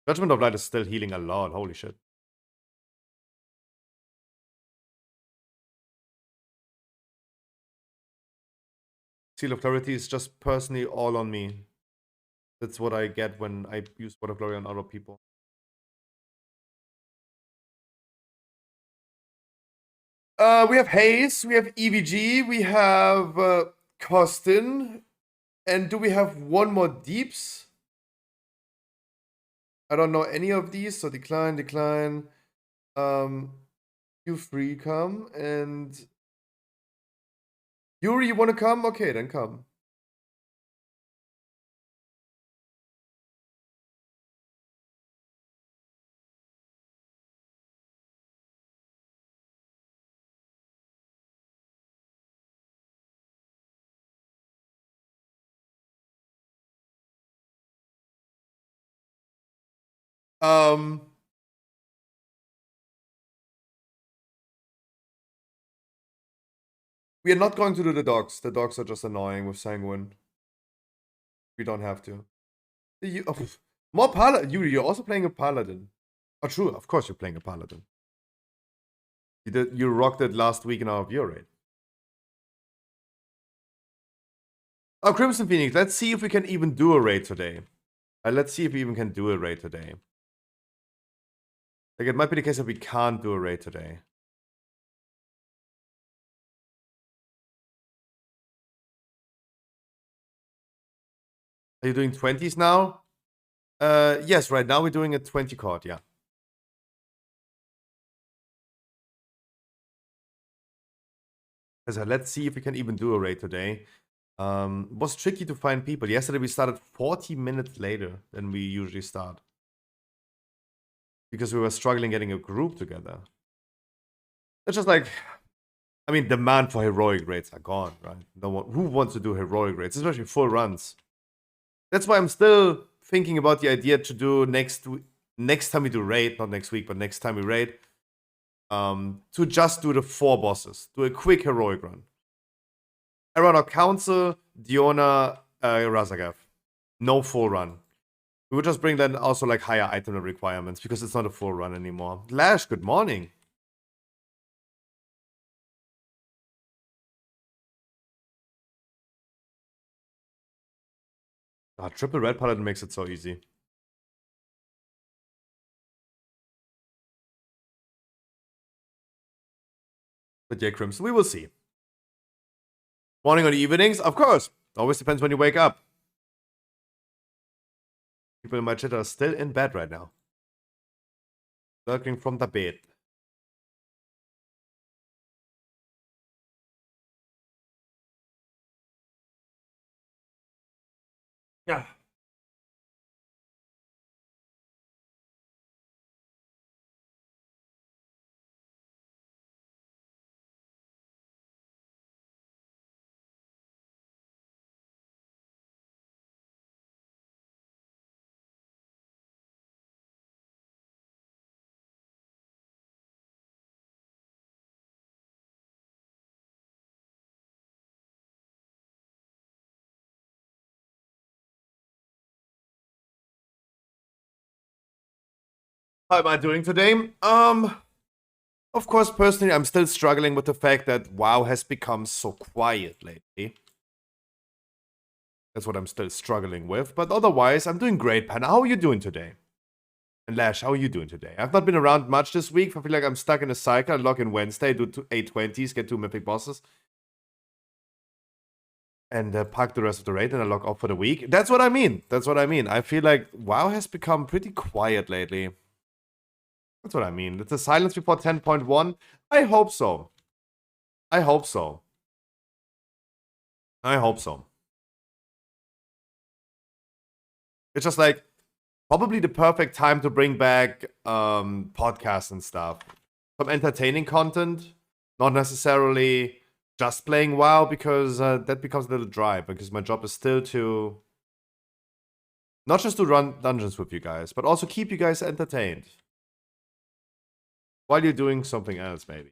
Judgment of Light is still healing a lot. Holy shit. Seal of Clarity is just personally all on me. That's what I get when I use Word of Glory on other people. We have Hayes, we have EVG, we have Costin, and do we have one more Deeps? I don't know any of these, so decline. You free come, and Yuri, you want to come? Okay, then come. Um, we are not going to do the dogs. The dogs are just annoying with Sanguine. We don't have to. You, oh, more Paladin. You're also playing a Paladin. Oh, true. Of course you're playing a Paladin. You rocked it last week in our view rate. Oh, Crimson Phoenix. Let's see if we can even do a raid today. Let's see if we even can do a raid today. Like, it might be the case that we can't do a raid today. Are you doing 20s now? Yes, right now we're doing a 20 card, yeah. So let's see if we can even do a raid today. It was tricky to find people. Yesterday we started 40 minutes later than we usually start. Because we were struggling getting a group together. It's just like, I mean, demand for heroic raids are gone, right? No one who wants to do heroic raids, especially full runs. That's why I'm still thinking about the idea to do next time we do raid, not next week, but next time we raid, to just do the 4 bosses, do a quick heroic run. Aeronaut Council, Diona, Razagav. No full run. We would just bring then also like higher item requirements because it's not a full run anymore. Lash, good morning. Triple red paladin makes it so easy. But yeah, Crimson, we will see. Morning or evenings? Of course. Always depends when you wake up. People in my chat are still in bed right now. Lurking from the bed. Yeah. How am I doing today? Of course, personally, I'm still struggling with the fact that WoW has become so quiet lately. That's what I'm still struggling with. But otherwise, I'm doing great, Pan. How are you doing today? And Lash, how are you doing today? I've not been around much this week. I feel like I'm stuck in a cycle. I log in Wednesday, do 820s, get 2 mythic bosses. And park the rest of the raid, and I log off for the week. That's what I mean. That's what I mean. I feel like WoW has become pretty quiet lately. That's what I mean. It's a silence before 10.1. I hope so. I hope so. I hope so. It's just like probably the perfect time to bring back podcasts and stuff. Some entertaining content, not necessarily just playing WoW, because that becomes a little dry, because my job is still to not just to run dungeons with you guys, but also keep you guys entertained while you're doing something else, maybe.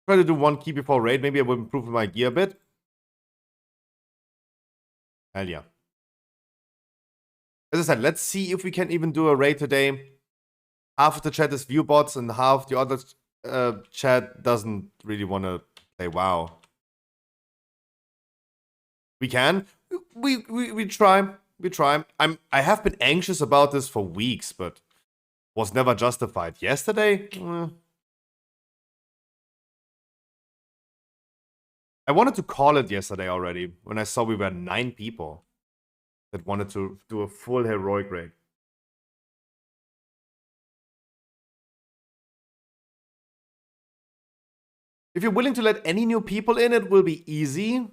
Try to do 1 key before raid. Maybe I will improve my gear a bit. Hell yeah. As I said, let's see if we can even do a raid today. Half of the chat is viewbots and half the other chat doesn't really want to play WoW. We can. We try. We try. I have been anxious about this for weeks, but was never justified. Yesterday? I wanted to call it yesterday already when I saw we were 9 people that wanted to do a full heroic raid. If you're willing to let any new people in, it will be easy.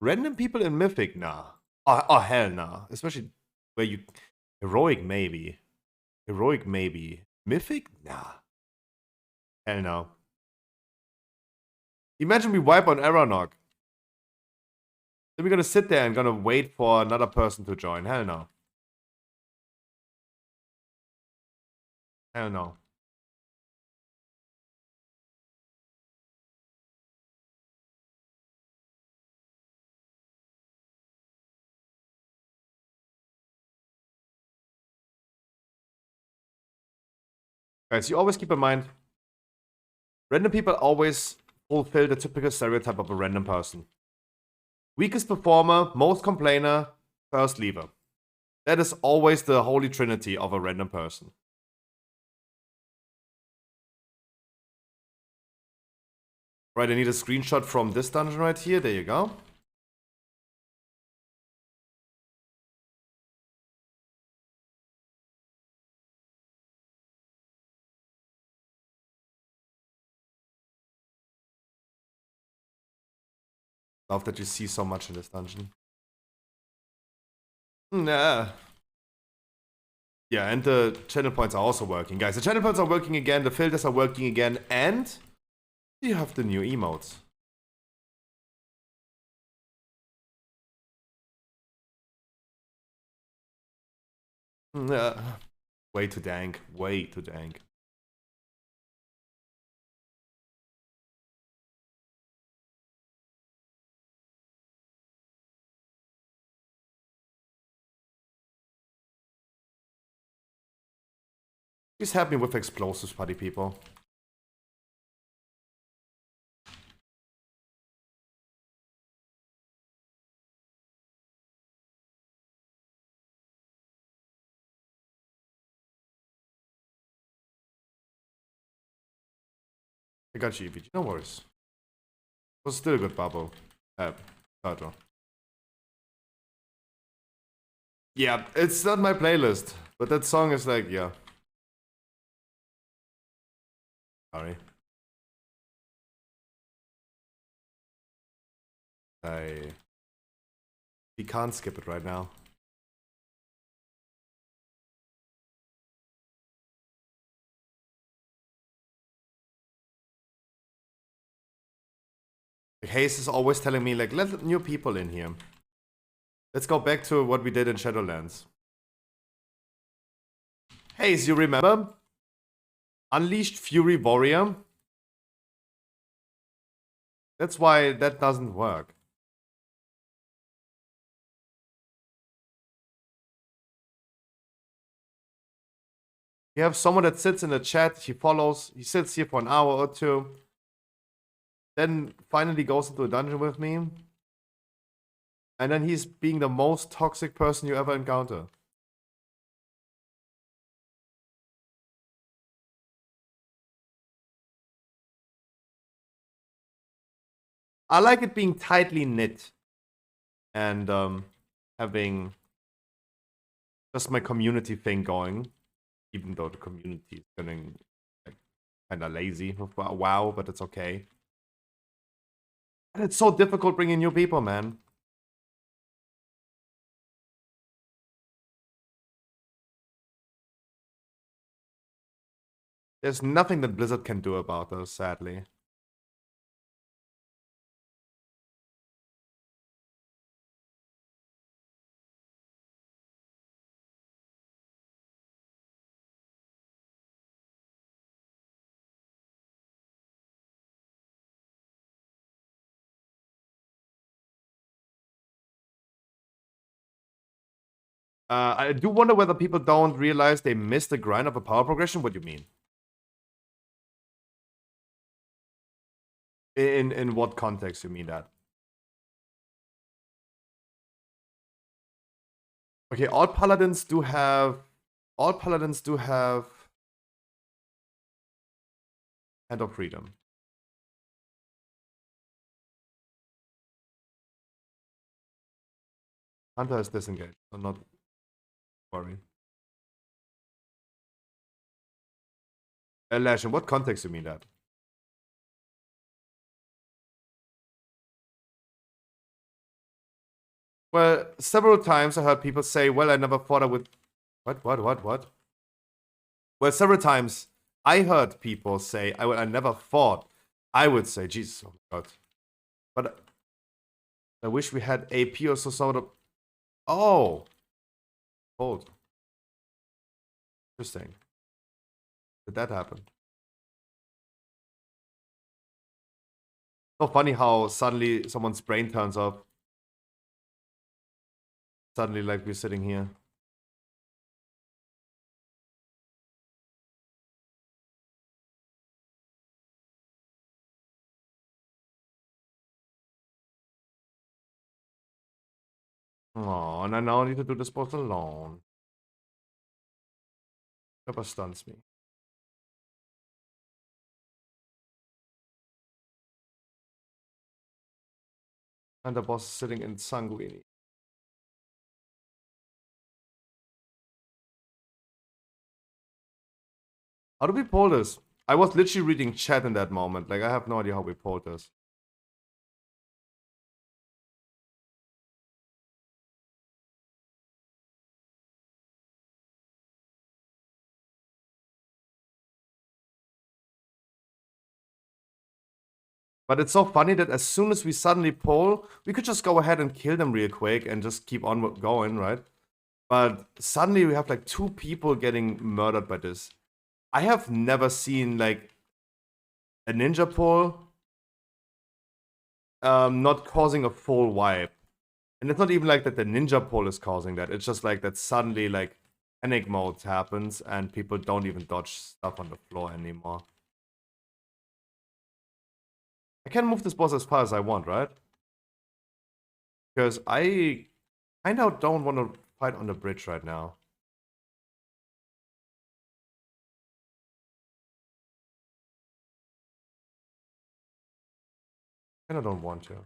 Random people in Mythic? Nah. Oh hell nah. Especially where you... Heroic, maybe. Heroic, maybe. Mythic? Nah. Hell no. Imagine we wipe on Aeronok. Then we're gonna sit there and gonna wait for another person to join. Hell no. Hell no. Guys, you always keep in mind, random people always fulfill the typical stereotype of a random person. Weakest performer, most complainer, first leaver. That is always the holy trinity of a random person. Right, I need a screenshot from this dungeon right here. There you go. Love that you see so much in this dungeon. Nah. Yeah, and the channel points are also working. Guys, the channel points are working again, the filters are working again, and you have the new emotes. Nah. Way too dank. Way too dank. Please help me with explosives, party people. I got you, EVG. No worries. It was still a good bubble. Turtle. Yeah, it's not my playlist, but that song is like, yeah. Sorry. We can't skip it right now. Hayes is always telling me, like, let new people in here. Let's go back to what we did in Shadowlands. Hayes, you remember? Unleashed Fury Warrior? That's why that doesn't work. You have someone that sits in the chat, he follows, he sits here for an hour or two, then finally goes into a dungeon with me, and then he's being the most toxic person you ever encounter. I like it being tightly knit and having just my community thing going, even though the community is getting like, kind of lazy with WoW, but it's okay. And it's so difficult bringing new people, man. There's nothing that Blizzard can do about this, sadly. I do wonder whether people don't realize they missed the grind of a power progression. What do you mean? In what context you mean that? Okay, all paladins do have Hand of Freedom. Hunter is disengaged, so not worry. Lash, in what context you mean that? Well, several times I heard people say, well, I never thought I would... What? Well, several times I heard people say, I never thought I would say, Jesus, oh my God. I wish we had AP or so sort of. Oh, hold. Interesting. Did that happen? So funny how suddenly someone's brain turns off. Suddenly, like we're sitting here. Oh, and I now need to do this both alone. Never stuns me. And the boss is sitting in Sanguini. How do we pull this? I was literally reading chat in that moment. Like, I have no idea how we pulled this. But it's so funny that as soon as we suddenly pull, we could just go ahead and kill them real quick and just keep on going, right? But suddenly we have like 2 people getting murdered by this. I have never seen like a ninja pull not causing a full wipe. And it's not even like that the ninja pull is causing that. It's just like that suddenly like panic mode happens and people don't even dodge stuff on the floor anymore. I can move this boss as far as I want, right? Because I kind of don't want to fight on the bridge right now. Kind of don't want to.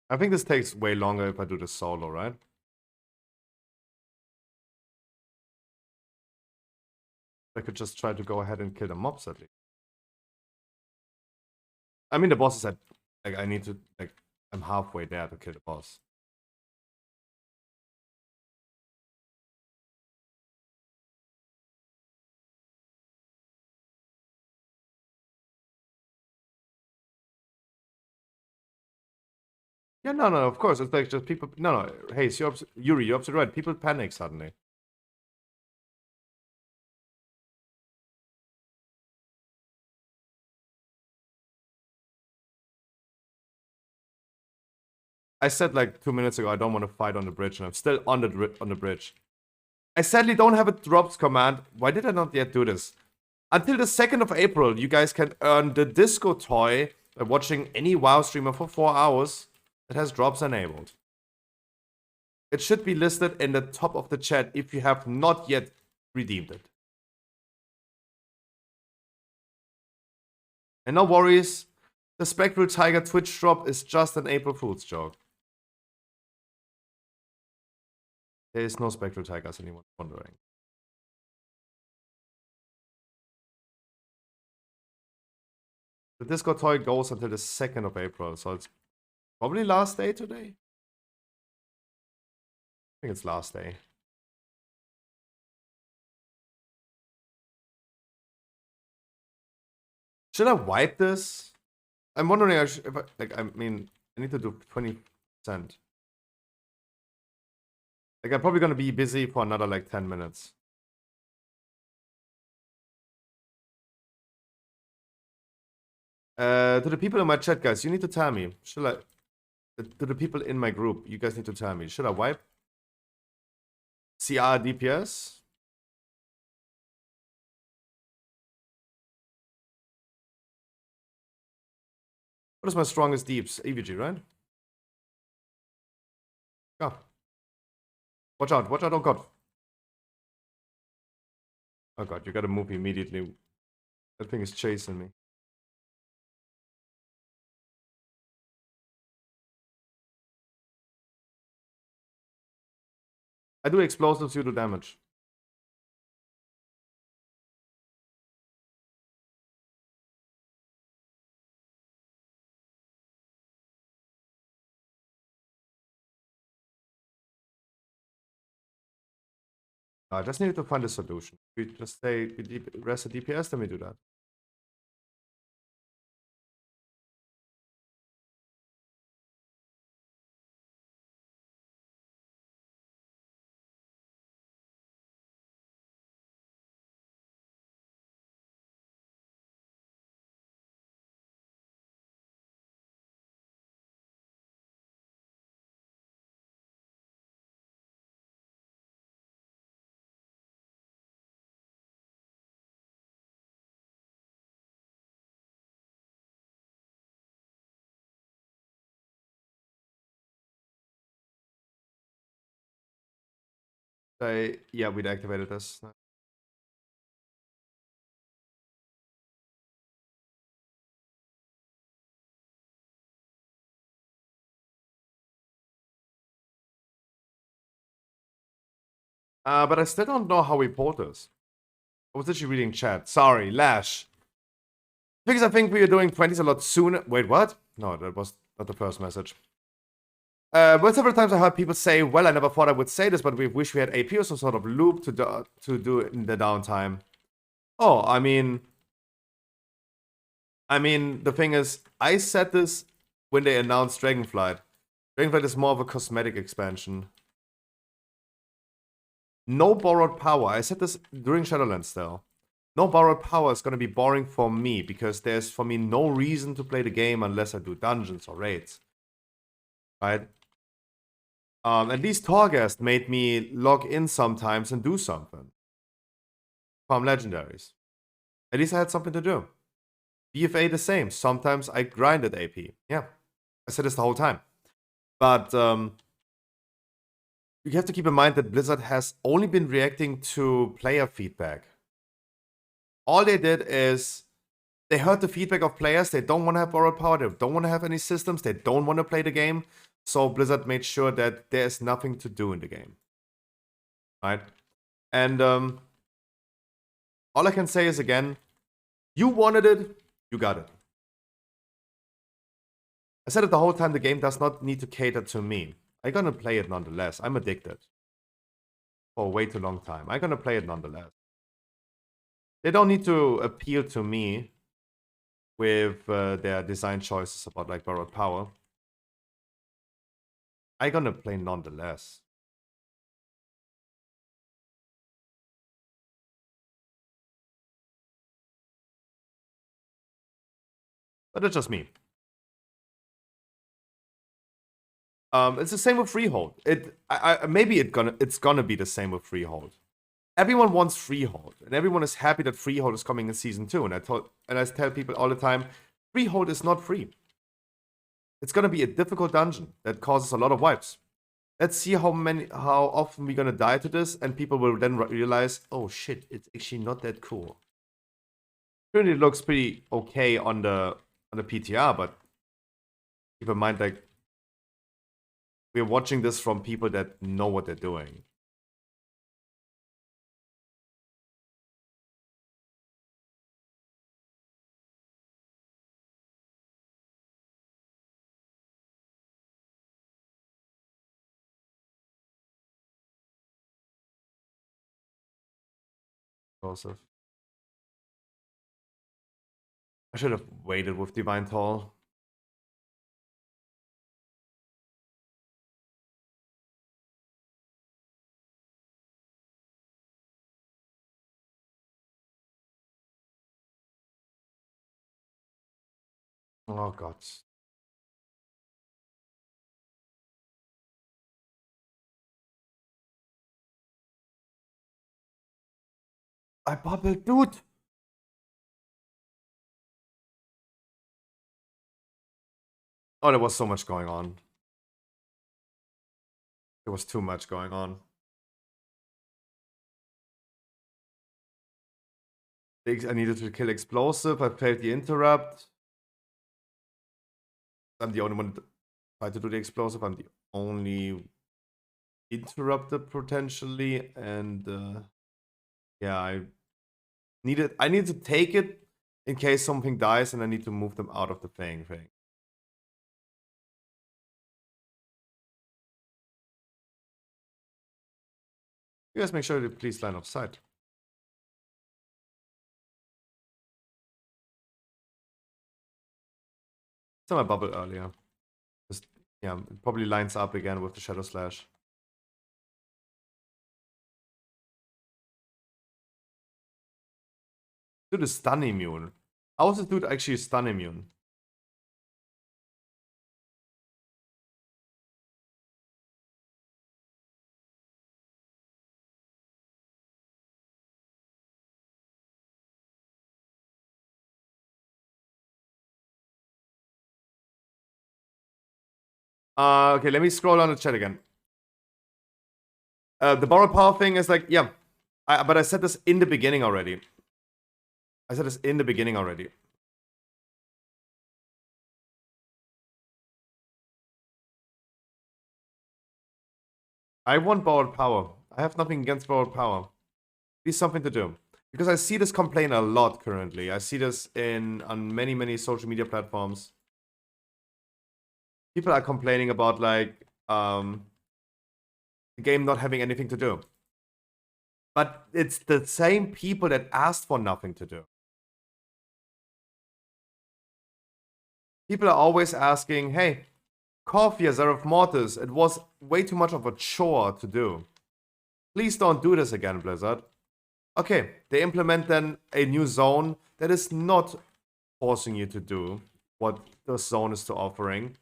I think this takes way longer if I do this solo, right? I could just try to go ahead and kill the mobs at least. I mean, the boss is at, like, I need to, like, I'm halfway there to kill the boss. Yeah, no, of course. It's like just people, no, hey, so Yuri, you're absolutely right. People panic suddenly. I said like 2 minutes ago, I don't want to fight on the bridge, and I'm still on the bridge. I sadly don't have a drops command. Why did I not yet do this? Until the 2nd of April, you guys can earn the disco toy by watching any WoW streamer for 4 hours that has drops enabled. It should be listed in the top of the chat if you have not yet redeemed it. And no worries, the Spectral Tiger Twitch drop is just an April Fool's joke. There is no Spectral Tigers, anyone wondering. The disco toy goes until the 2nd of April, so it's probably last day today. I think it's last day. Should I wipe this? I'm wondering if I mean, I need to do 20%. Like, I'm probably gonna be busy for another like 10 minutes. To the people in my chat, guys, you need to tell me. Should I? To the people in my group, you guys need to tell me. Should I wipe? CR DPS? What is my strongest deeps? EVG, right? Go. Watch out, oh god. Oh god, you gotta move immediately. That thing is chasing me. I do explosives, you do damage. I just needed to find a solution. We just say we rest the DPS, then we do that. Yeah, we'd activated this. But I still don't know how we port this. I was actually reading chat. Sorry, Lash. Because I think we are doing 20s a lot sooner. Wait, what? No, that was not the first message. Well, several times I heard people say, well, I never thought I would say this, but we wish we had AP or some sort of loop to do it in the downtime. Oh, I mean, the thing is, I said this when they announced Dragonflight. Dragonflight is more of a cosmetic expansion. No borrowed power. I said this during Shadowlands still. No borrowed power is going to be boring for me because there's, for me, no reason to play the game unless I do dungeons or raids. Right? At least Torghast made me log in sometimes and do something. Farm legendaries. At least I had something to do. BFA the same. Sometimes I grinded AP. Yeah. I said this the whole time. But you have to keep in mind that Blizzard has only been reacting to player feedback. All they did is they heard the feedback of players. They don't want to have borrowed power. They don't want to have any systems. They don't want to play the game. So Blizzard made sure that there's nothing to do in the game. Right? And all I can say is, again, you wanted it, you got it. I said it the whole time, the game does not need to cater to me. I'm gonna play it nonetheless. I'm addicted. For a way too long time. I'm gonna play it nonetheless. They don't need to appeal to me with their design choices about like borrowed power. I'm gonna play nonetheless. But that's just me. It's the same with Freehold. Maybe it's gonna be the same with Freehold. Everyone wants Freehold, and everyone is happy that Freehold is coming in season 2. And I tell people all the time, Freehold is not free. It's gonna be a difficult dungeon that causes a lot of wipes. Let's see how often we're gonna die to this, and people will then realize, oh shit, it's actually not that cool. Currently, it looks pretty okay on the PTR, but keep in mind, like, we're watching this from people that know what they're doing. Joseph. I should have waited with Divine Toll. Oh god. I bubbled, dude! Oh, there was so much going on. There was too much going on. I needed to kill Explosive. I failed the interrupt. I'm the only one that tried to do the Explosive. I'm the only interrupted potentially. And yeah, I need to take it in case something dies and I need to move them out of the playing thing. You guys make sure to please line of sight. It's on my bubble earlier. Just, yeah, it probably lines up again with the Shadow Slash. Dude is stun immune. How is this dude actually stun immune? Okay, let me scroll down the chat again. The borrowed power thing is like, yeah. But I said this in the beginning already. I said this in the beginning already. I want borrowed power. I have nothing against borrowed power. It's something to do. Because I see this complaint a lot currently. I see this on many social media platforms. People are complaining about like the game not having anything to do. But it's the same people that asked for nothing to do. People are always asking, hey, Corphia, Zeref Mortis, it was way too much of a chore to do. Please don't do this again, Blizzard. Okay, they implement then a new zone that is not forcing you to do what the zone is to offering.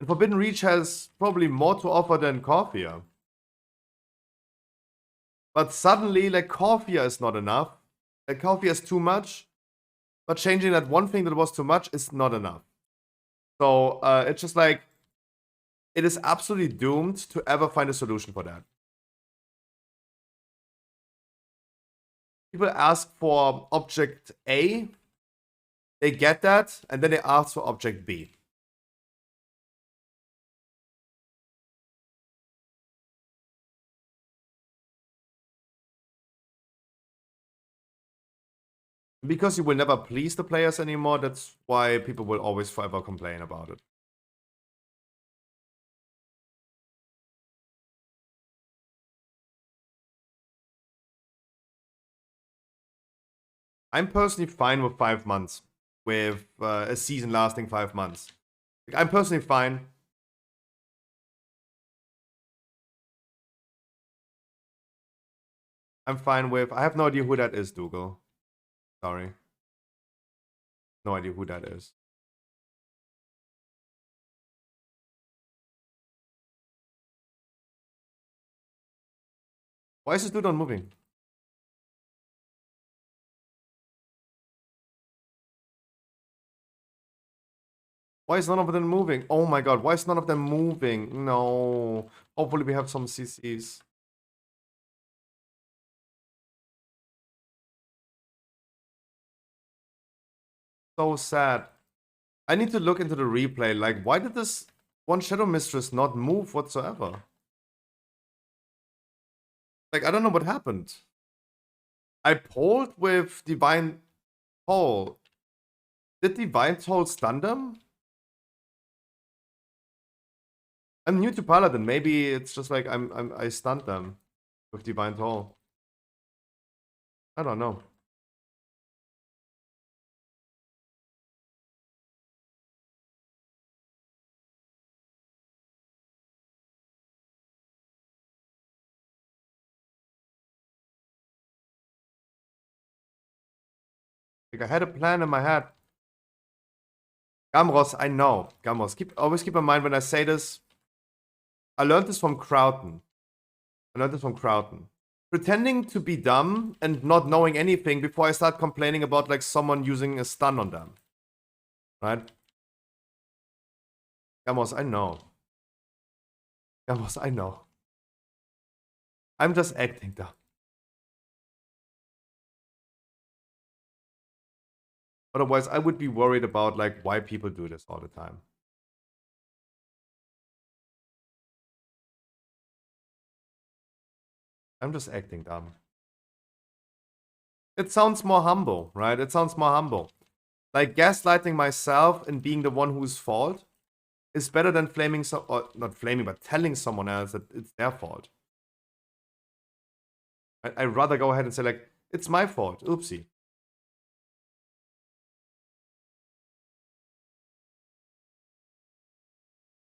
And Forbidden Reach has probably more to offer than Corphia. But suddenly, like, Corphia is not enough. Like, Corphia is too much. But changing that one thing that was too much is not enough. So, it's just like, it is absolutely doomed to ever find a solution for that. People ask for object A, they get that, and then they ask for object B. Because you will never please the players anymore, that's why people will always forever complain about it. I'm personally fine with 5 months. With a season lasting 5 months. Like, I'm personally fine. I'm fine with... I have no idea who that is, Dougal. Sorry. No idea who that is. Why is this dude not moving? Why is none of them moving? Oh my god, why is none of them moving? No. Hopefully we have some CCs. So sad. I need to look into the replay. Like, why did this one Shadow Mistress not move whatsoever? Like, I don't know what happened. I pulled with Divine Toll. Did Divine Toll stun them? I'm new to Paladin. Maybe it's just like I stunned them with Divine Toll. I don't know. Like, I had a plan in my head. Gamros, I know. Gamros, always keep in mind when I say this. I learned this from Crowton. Pretending to be dumb and not knowing anything before I start complaining about like someone using a stun on them. Right? Gamros, I know. Gamros, I know. I'm just acting dumb. Otherwise, I would be worried about like why people do this all the time. I'm just acting dumb. It sounds more humble, right? It sounds more humble. Like gaslighting myself and being the one whose fault is better than flaming or not flaming, but telling someone else that it's their fault. I'd rather go ahead and say like, it's my fault. Oopsie.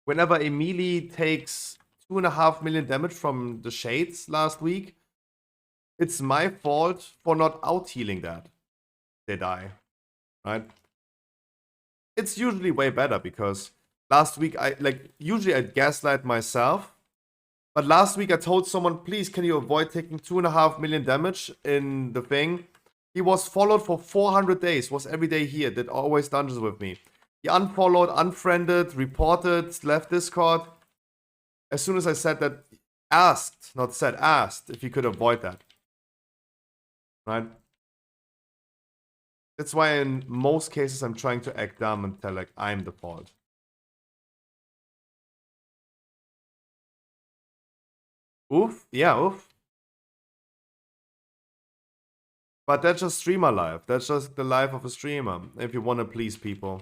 Whenever Emily takes 2.5 million damage from the Shades last week, it's my fault for not out-healing that. They die. Right? It's usually way better because last week usually I'd gaslight myself. But last week I told someone, please can you avoid taking 2.5 million damage in the thing. He was followed for 400 days, was every day here, did always dungeons with me. He unfollowed, unfriended, reported, left Discord. As soon as I said that, asked if he could avoid that. Right? That's why in most cases I'm trying to act dumb and tell like I'm the fault. Oof, yeah, oof. But that's just streamer life. That's just the life of a streamer. If you want to please people.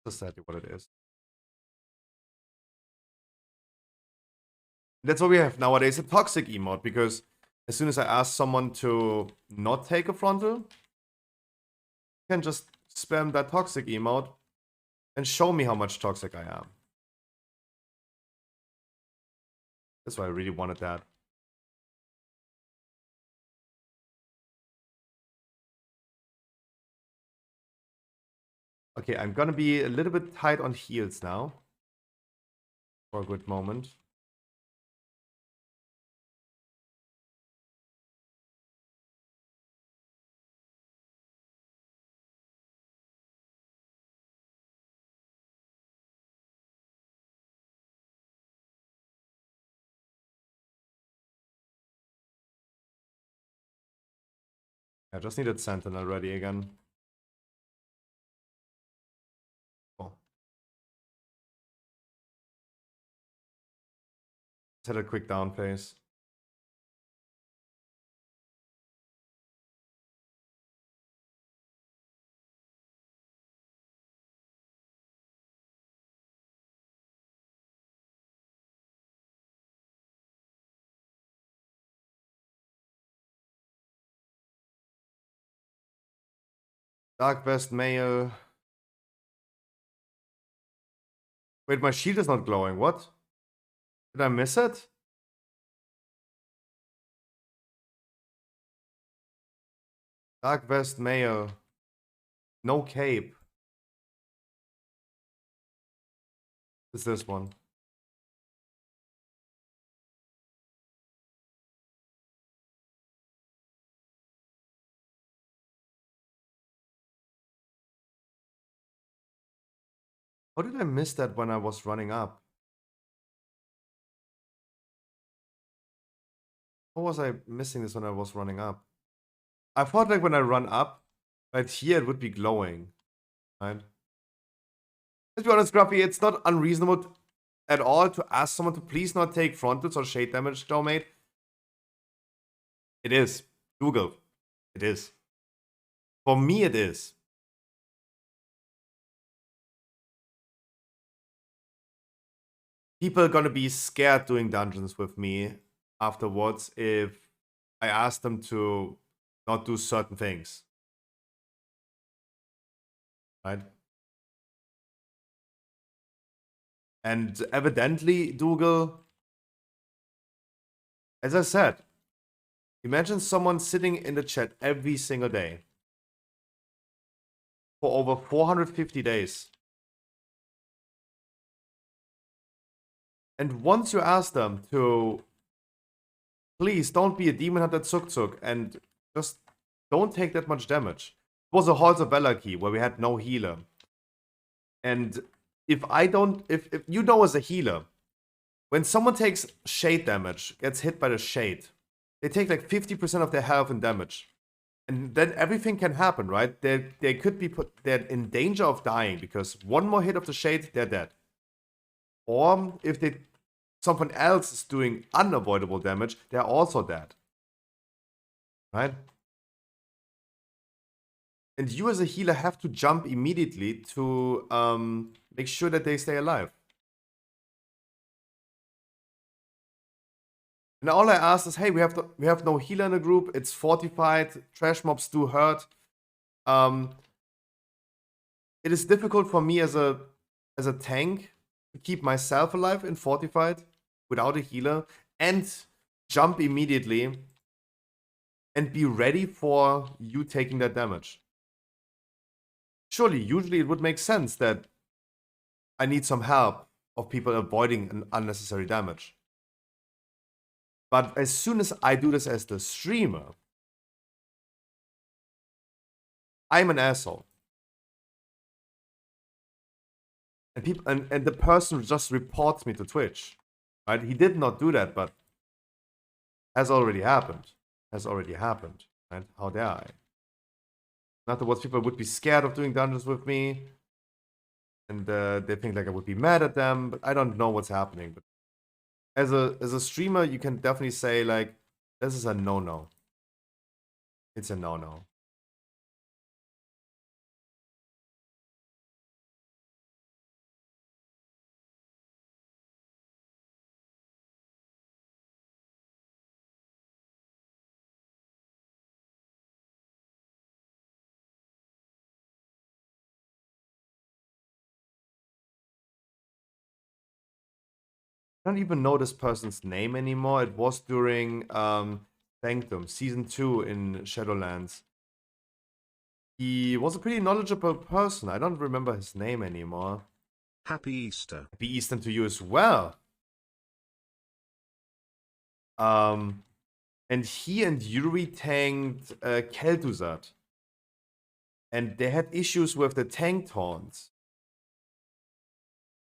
That's exactly what it is. That's what we have nowadays, a toxic emote, because as soon as I ask someone to not take a frontal, you can just spam that toxic emote and show me how much toxic I am. That's why I really wanted that. Okay, I'm gonna be a little bit tight on heals now. For a good moment. I just needed Sentinel ready again. Oh. Just had a quick down phase. Dark Vest Mail. Wait, my shield is not glowing. What? Did I miss it? Dark Vest Mail. No cape. It's this one. How did I miss that when I was running up? How was I missing this when I was running up? I thought like when I run up, right here it would be glowing. Right? Let's be honest, Grumpy, it's not unreasonable at all to ask someone to please not take frontals or shade damage, though, mate. It is. Google. It is. For me, it is. People are gonna be scared doing dungeons with me afterwards if I ask them to not do certain things. Right? And evidently, Dougal, as I said, imagine someone sitting in the chat every single day for over 450 days. And once you ask them to please don't be a demon hunter Tsuk and just don't take that much damage. It was a Halls of Valor key where we had no healer. And if I don't, if you know as a healer, when someone takes shade damage, gets hit by the shade, they take like 50% of their health and damage. And then everything can happen, right? They could be they're in danger of dying because one more hit of the shade, they're dead. Or if someone else is doing unavoidable damage, they're also dead. Right? And you as a healer have to jump immediately to make sure that they stay alive. And all I asked is, hey, we have no healer in the group. It's fortified. Trash mobs do hurt. It is difficult for me as a tank to keep myself alive in fortified without a healer and jump immediately and be ready for you taking that damage. Surely, usually it would make sense that I need some help of people avoiding an unnecessary damage. But as soon as I do this as the streamer, I'm an asshole. And people and the person just reports me to Twitch. Right? He did not do that, but has already happened. Has already happened. Right? How dare I? In other words, people would be scared of doing dungeons with me. And they think like I would be mad at them, but I don't know what's happening. But as a streamer, you can definitely say like, this is a no-no. It's a no-no. I don't even know this person's name anymore. It was during Sanctum, Season 2 in Shadowlands. He was a pretty knowledgeable person. I don't remember his name anymore. Happy Easter. Happy Easter to you as well. And he and Yuri tanked Kel'Thuzad. And they had issues with the tank taunts.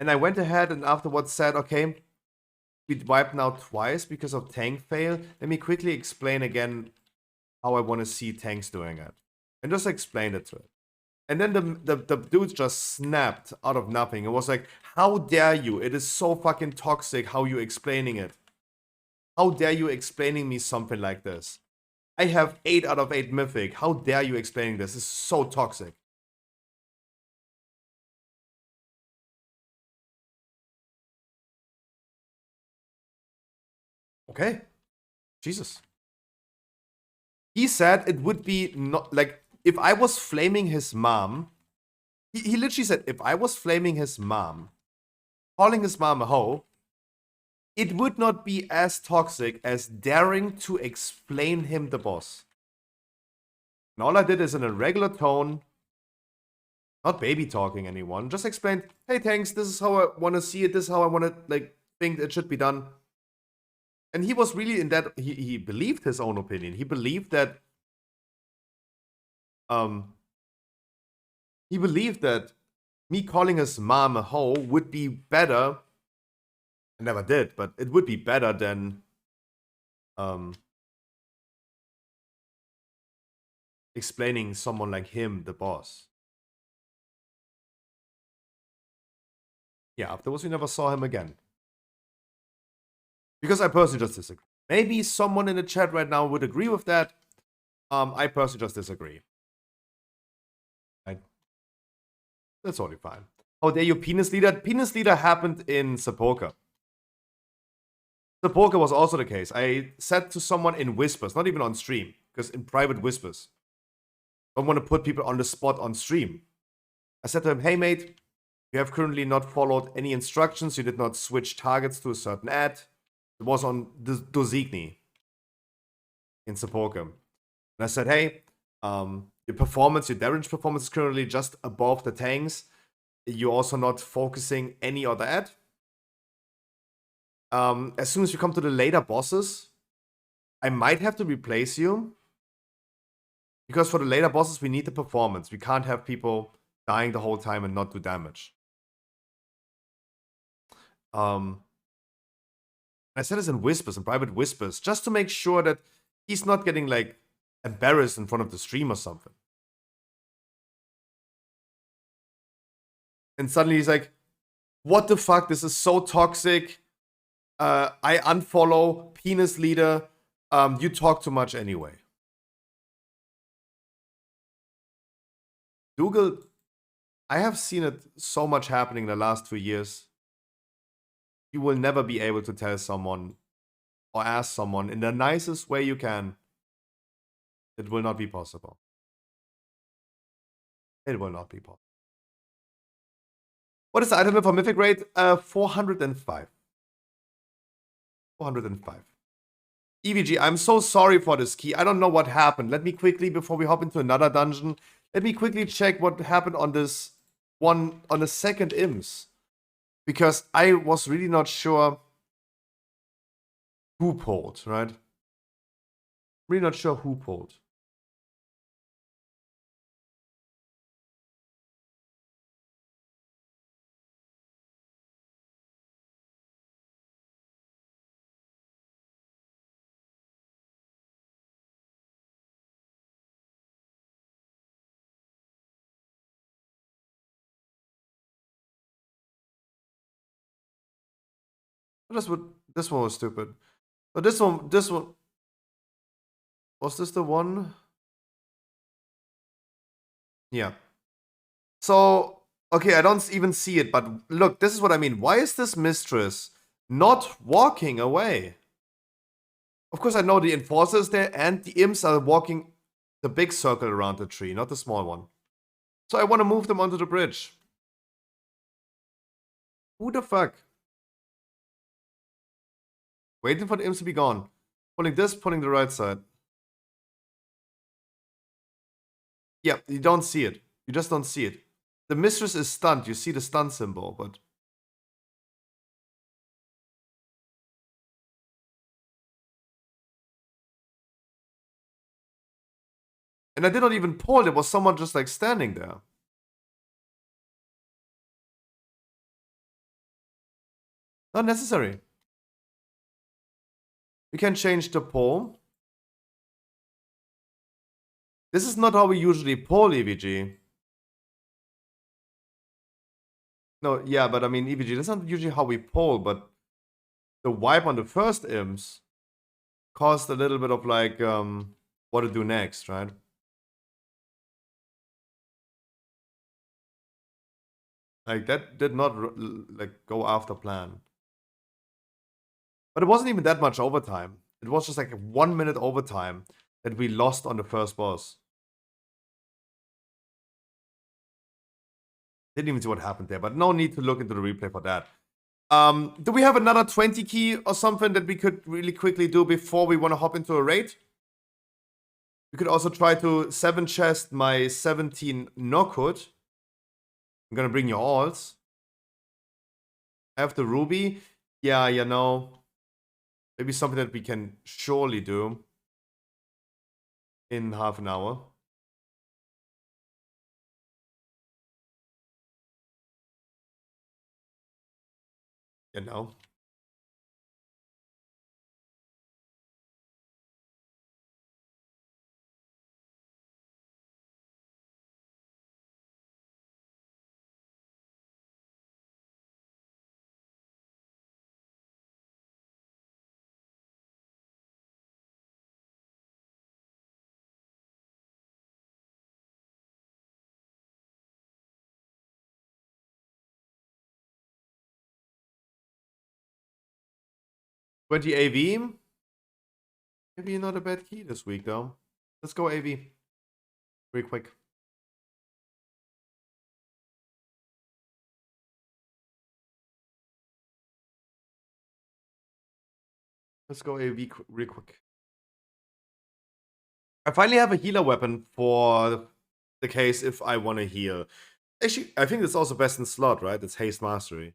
And I went ahead and afterwards said, okay, we wiped now twice because of tank fail. Let me quickly explain again how I want to see tanks doing it. And just explained it to it. And then the dude just snapped out of nothing. It was like, how dare you? It is so fucking toxic how you explaining it. How dare you explaining me something like this? I have 8 out of 8 mythic. How dare you explaining this? This is so toxic. Okay. Jesus. He said it would be not like if I was flaming his mom. He literally said if I was flaming his mom, calling his mom a hoe, it would not be as toxic as daring to explain him the boss. And all I did is in a regular tone, not baby talking anyone, just explained, hey thanks, this is how I want to see it, this is how I want to like think it should be done. And he was really in that, he believed his own opinion. He believed that, me calling his mom a hoe would be better. I never did, but it would be better than, explaining someone like him the boss. Yeah, afterwards we never saw him again. Because I personally just disagree. Maybe someone in the chat right now would agree with that. I personally just disagree. That's totally fine. How dare you, Penis Leader? Penis Leader happened in Sepulka. Sepulka was also the case. I said to someone in whispers, not even on stream, because in private whispers. I don't want to put people on the spot on stream. I said to him, hey mate, you have currently not followed any instructions. You did not switch targets to a certain ad. It was on Dosigny in Sepulka. And I said, hey, your performance, your damage performance is currently just above the tanks. You're also not focusing any other ad. As soon as you come to the later bosses, I might have to replace you. Because for the later bosses, we need the performance. We can't have people dying the whole time and not do damage. I said this in whispers, in private whispers, just to make sure that he's not getting like embarrassed in front of the stream or something. And suddenly he's like, what the fuck? This is so toxic. I unfollow, penis leader. You talk too much anyway. Dougal, I have seen it so much happening in the last 2 years. You will never be able to tell someone or ask someone in the nicest way you can. It will not be possible. It will not be possible. What is the item for Mythic rate? 405. 405. EVG, I'm so sorry for this key. I don't know what happened. Let me quickly, before we hop into another dungeon, let me quickly check what happened on this one, on the second IMS. Because I was really not sure who pulled, right? Really not sure who pulled. This one was stupid. But this one, was this the one? Yeah. So, okay, I don't even see it, but look, this is what I mean. Why is this mistress not walking away? Of course, I know the enforcer is there, and the imps are walking the big circle around the tree, not the small one. So I want to move them onto the bridge. Who the fuck? Waiting for the imps to be gone. Pulling this, pulling the right side. Yeah, you don't see it. You just don't see it. The mistress is stunned. You see the stun symbol, but... And I did not even pull. There was someone just like standing there. Not necessary. We can change the poll. This is not how we usually poll EVG. No, yeah, but I mean, EVG, that's not usually how we poll, but the wipe on the first imps caused a little bit of like, what to do next, right? Like, that did not like go after plan. But it wasn't even that much overtime. It was just like a 1 minute overtime that we lost on the first boss. Didn't even see what happened there, but no need to look into the replay for that. Do we have another 20 key or something that we could really quickly do before we want to hop into a raid? We could also try to 7 chest my 17 Knockhood. I'm gonna bring your alls. I have the ruby. Yeah, you know. Maybe something that we can surely do in half an hour. You know. AV. Maybe not a bad key this week though. Let's go AV. Very quick. Let's go AV real quick. I finally have a healer weapon for the case if I want to heal. Actually, I think it's also best in slot, right? It's haste mastery.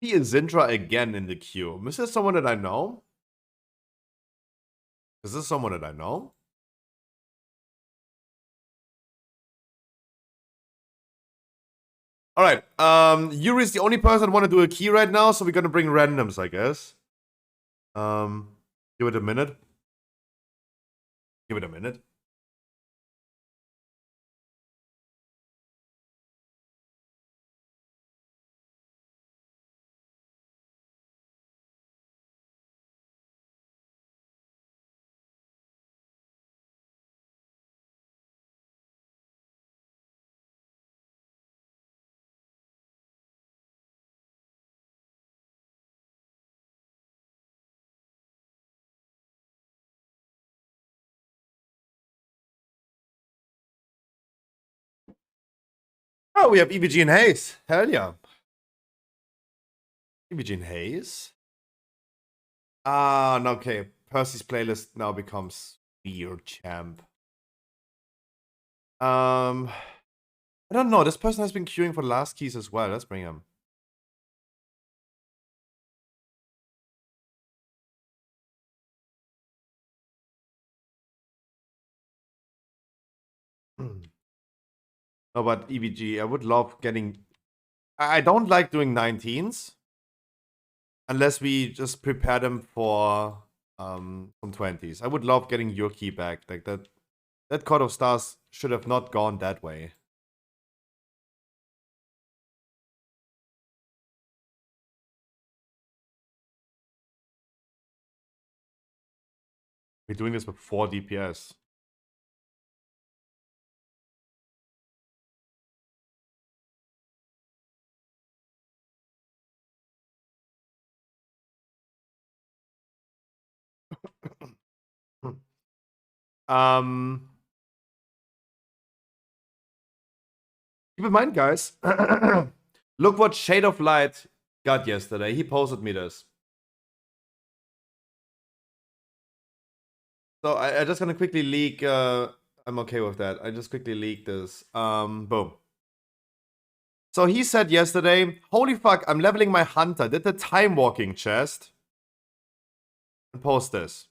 see a Zintra again in the queue. Is this someone that I know? Is this someone that I know? All right. Yuri is the only person that want to do a key right now, so we're gonna bring randoms, I guess. Give it a minute. Give it a minute. Oh, we have EBG and Hayes. Hell yeah. EBG and Hayes. Ah, no, okay. Percy's playlist now becomes weird champ. I don't know. This person has been queuing for the last keys as well. Let's bring him. No, but EBG, I would love getting. I don't like doing 19s unless we just prepare them for some 20s. I would love getting your key back. Like that. That Court of Stars should have not gone that way. We're doing this with 4 DPS. Keep in mind, guys. Look what Shade of Light got yesterday. He posted me this. So I just gonna quickly leak. I'm okay with that. I just quickly leak this. Boom. So he said yesterday, holy fuck, I'm leveling my hunter. Did the time walking chest. And post this.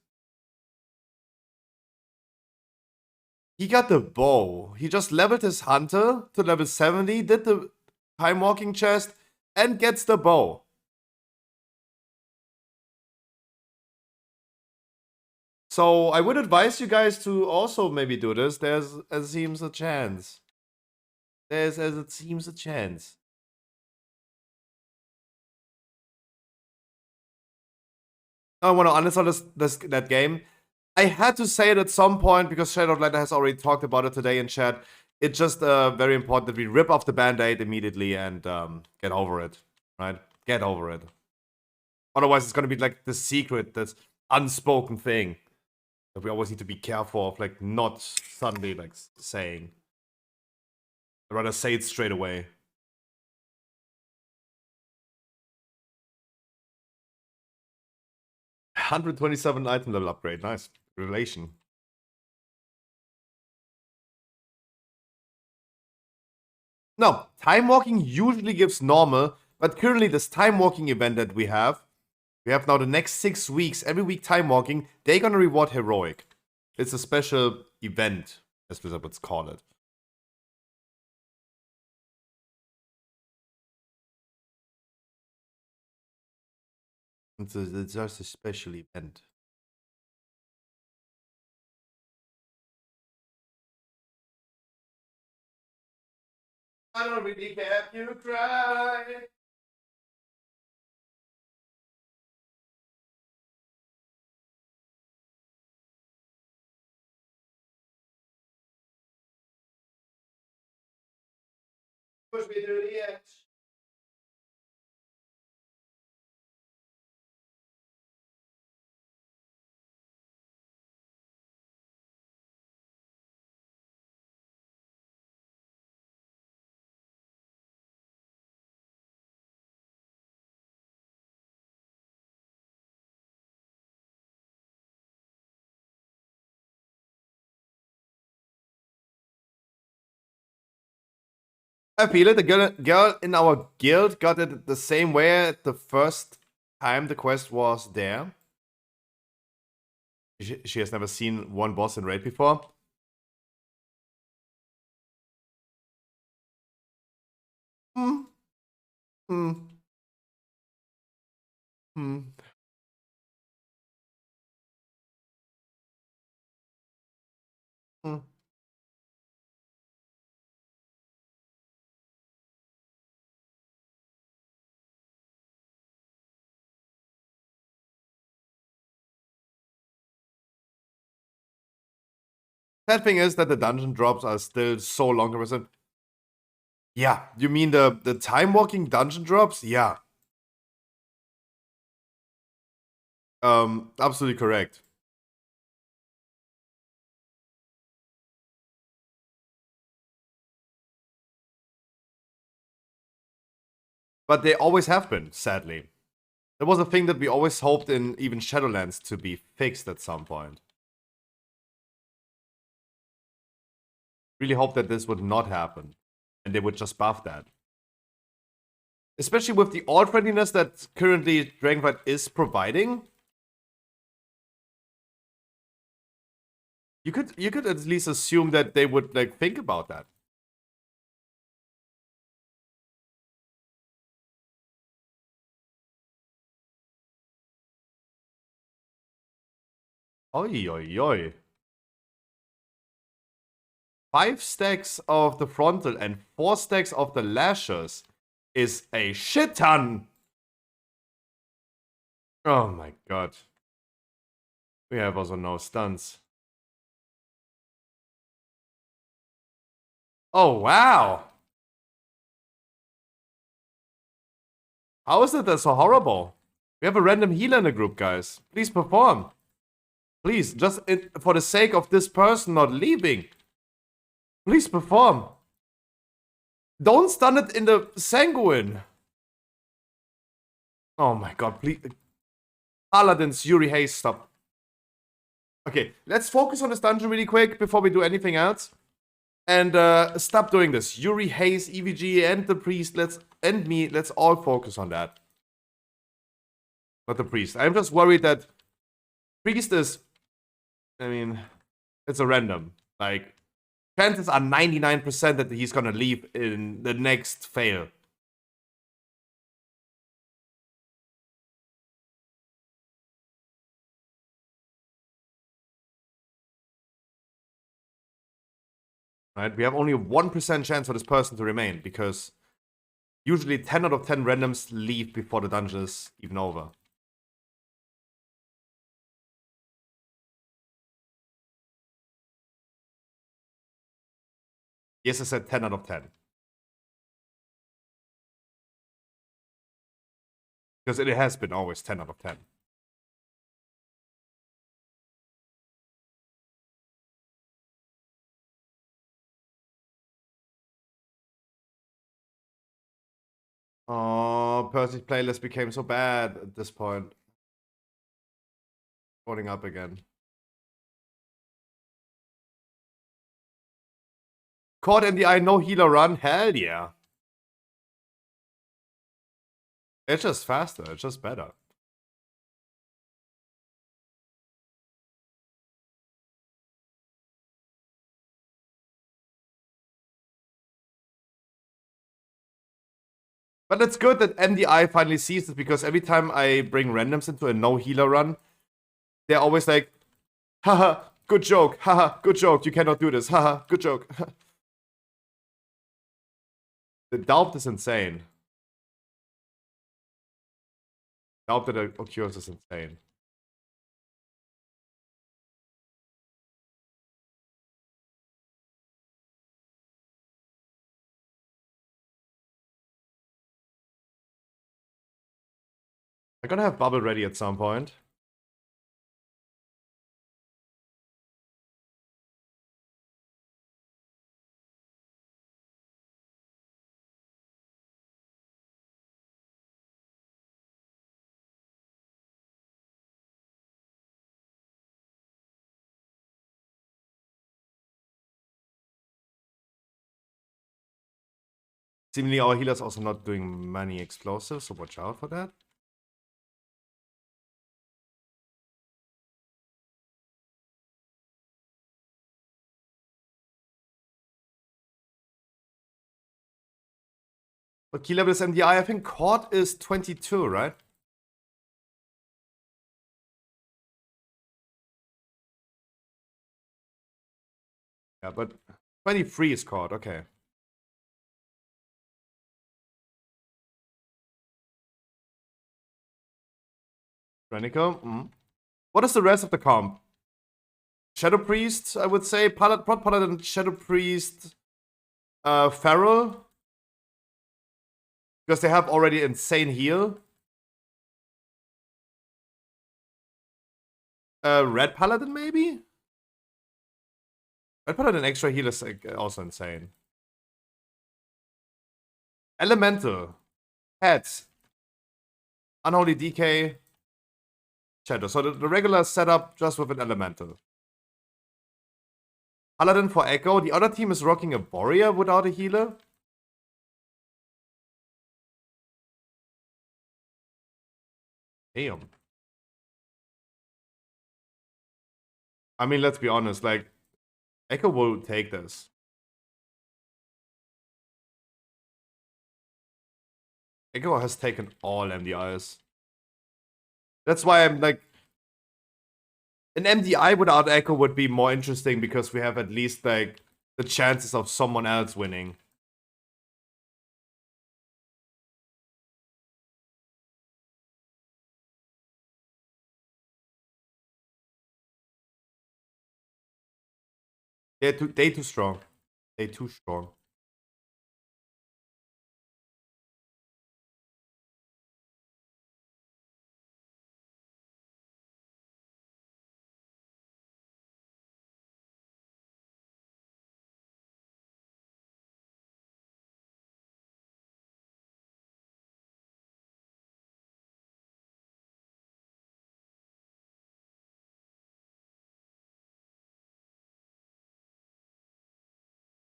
He got the bow. He just leveled his hunter to level 70, did the time walking chest, and gets the bow. So I would advise you guys to also maybe do this. There's, as it seems, a chance. There's, as it seems, a chance. I want to uninstall that game. I had to say it at some point because Shadow of Light has already talked about it today in chat. It's just very important that we rip off the band-aid immediately and get over it, right? Get over it. Otherwise, it's gonna be like the secret, this unspoken thing that we always need to be careful of, like not suddenly like saying. I'd rather say it straight away. $127 item level upgrade. Nice. Relation. No, time walking usually gives normal, but currently this time walking event that we have now the next 6 weeks, every week time walking, they're gonna reward heroic. It's a special event, as Blizzard would call it. It's just a special event. I don't really care if you cry. Push me to the edge. I feel it. The girl in our guild got it the same way the first time the quest was there. She has never seen one boss in raid before. Hmm. Hmm. Hmm. Hmm. Sad thing is that the dungeon drops are still so long percent. Yeah, you mean the time walking dungeon drops? Yeah. Absolutely correct. But they always have been, sadly. That was a thing that we always hoped in even Shadowlands to be fixed at some point. Really hope that this would not happen. And they would just buff that. Especially with the alt friendliness that currently Dragonflight is providing. You could at least assume that they would like think about that. Oi oi oi. 5 stacks of the frontal and 4 stacks of the lashers is a shit ton. Oh my god. We have also no stunts. Oh wow. How is it that so horrible? We have a random healer in the group, guys. Please perform. Please, just for the sake of this person not leaving. Please perform. Don't stun it in the sanguine. Oh my god, please. Paladins, Yuri Hayes, stop. Okay, let's focus on this dungeon really quick before we do anything else. And stop doing this. Yuri Hayes, EVG, and the priest, let's all focus on that. Not the priest. I'm just worried that priest is, I mean, it's a random. Like, chances are 99% that he's gonna leave in the next fail. Right? We have only a 1% chance for this person to remain because usually 10 out of 10 randoms leave before the dungeon is even over. Yes, I said 10 out of 10. Because it has been always 10 out of 10. Oh, Percy's playlist became so bad at this point. Going up again. Caught in the eye, no healer run. Hell yeah. It's just faster. It's just better. But it's good that MDI finally sees it because every time I bring randoms into a no healer run, they're always like, haha, good joke, haha, good joke, you cannot do this, haha, good joke. The doubt is insane. Doubt that occurs is insane. I'm gonna have bubble ready at some point. Seemingly our healer's also not doing many explosives, so watch out for that. What key level is MDI? I think Court is 22, right? Yeah, but 23 is Court, okay. Renico. What is the rest of the comp? Shadow Priest, I would say. Prod Paladin, Shadow Priest, Feral. Because they have already insane heal. Red Paladin, maybe? Red Paladin extra heal is like, also insane. Elemental. Heads. Unholy DK. Shadow. So the regular setup just with an Elemental. Paladin for Echo. The other team is rocking a Warrior without a healer. Damn. I mean, let's be honest. Like, Echo will take this. Echo has taken all MDIs. That's why I'm like... An MDI without Echo would be more interesting because we have at least, like, the chances of someone else winning. They too strong. They too strong.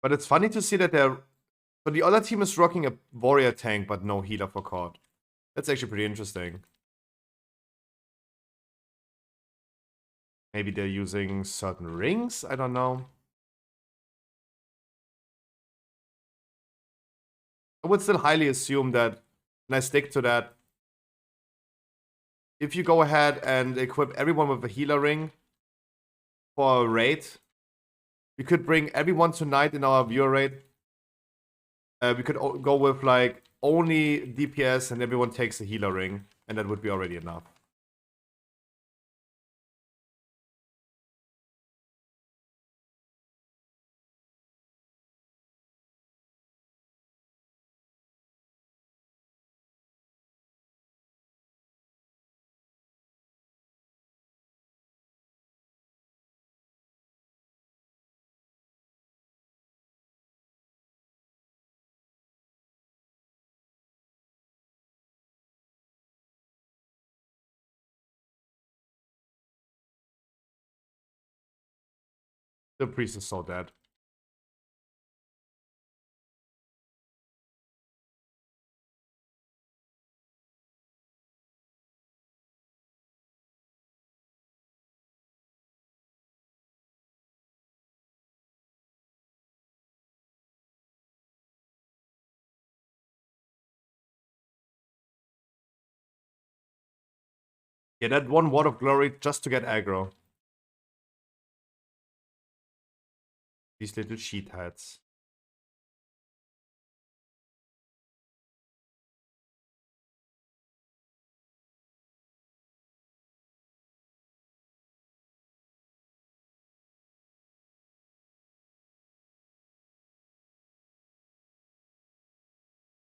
But it's funny to see that they're... So the other team is rocking a Warrior tank, but no healer for COD. That's actually pretty interesting. Maybe they're using certain rings? I don't know. I would still highly assume that, and I stick to that, if you go ahead and equip everyone with a healer ring for a raid, we could bring everyone tonight in our viewer raid. We could go with like only DPS and everyone takes a healer ring, and that would be already enough. The priest is so dead. Yeah, that one Word of Glory just to get aggro. These little sheet heads.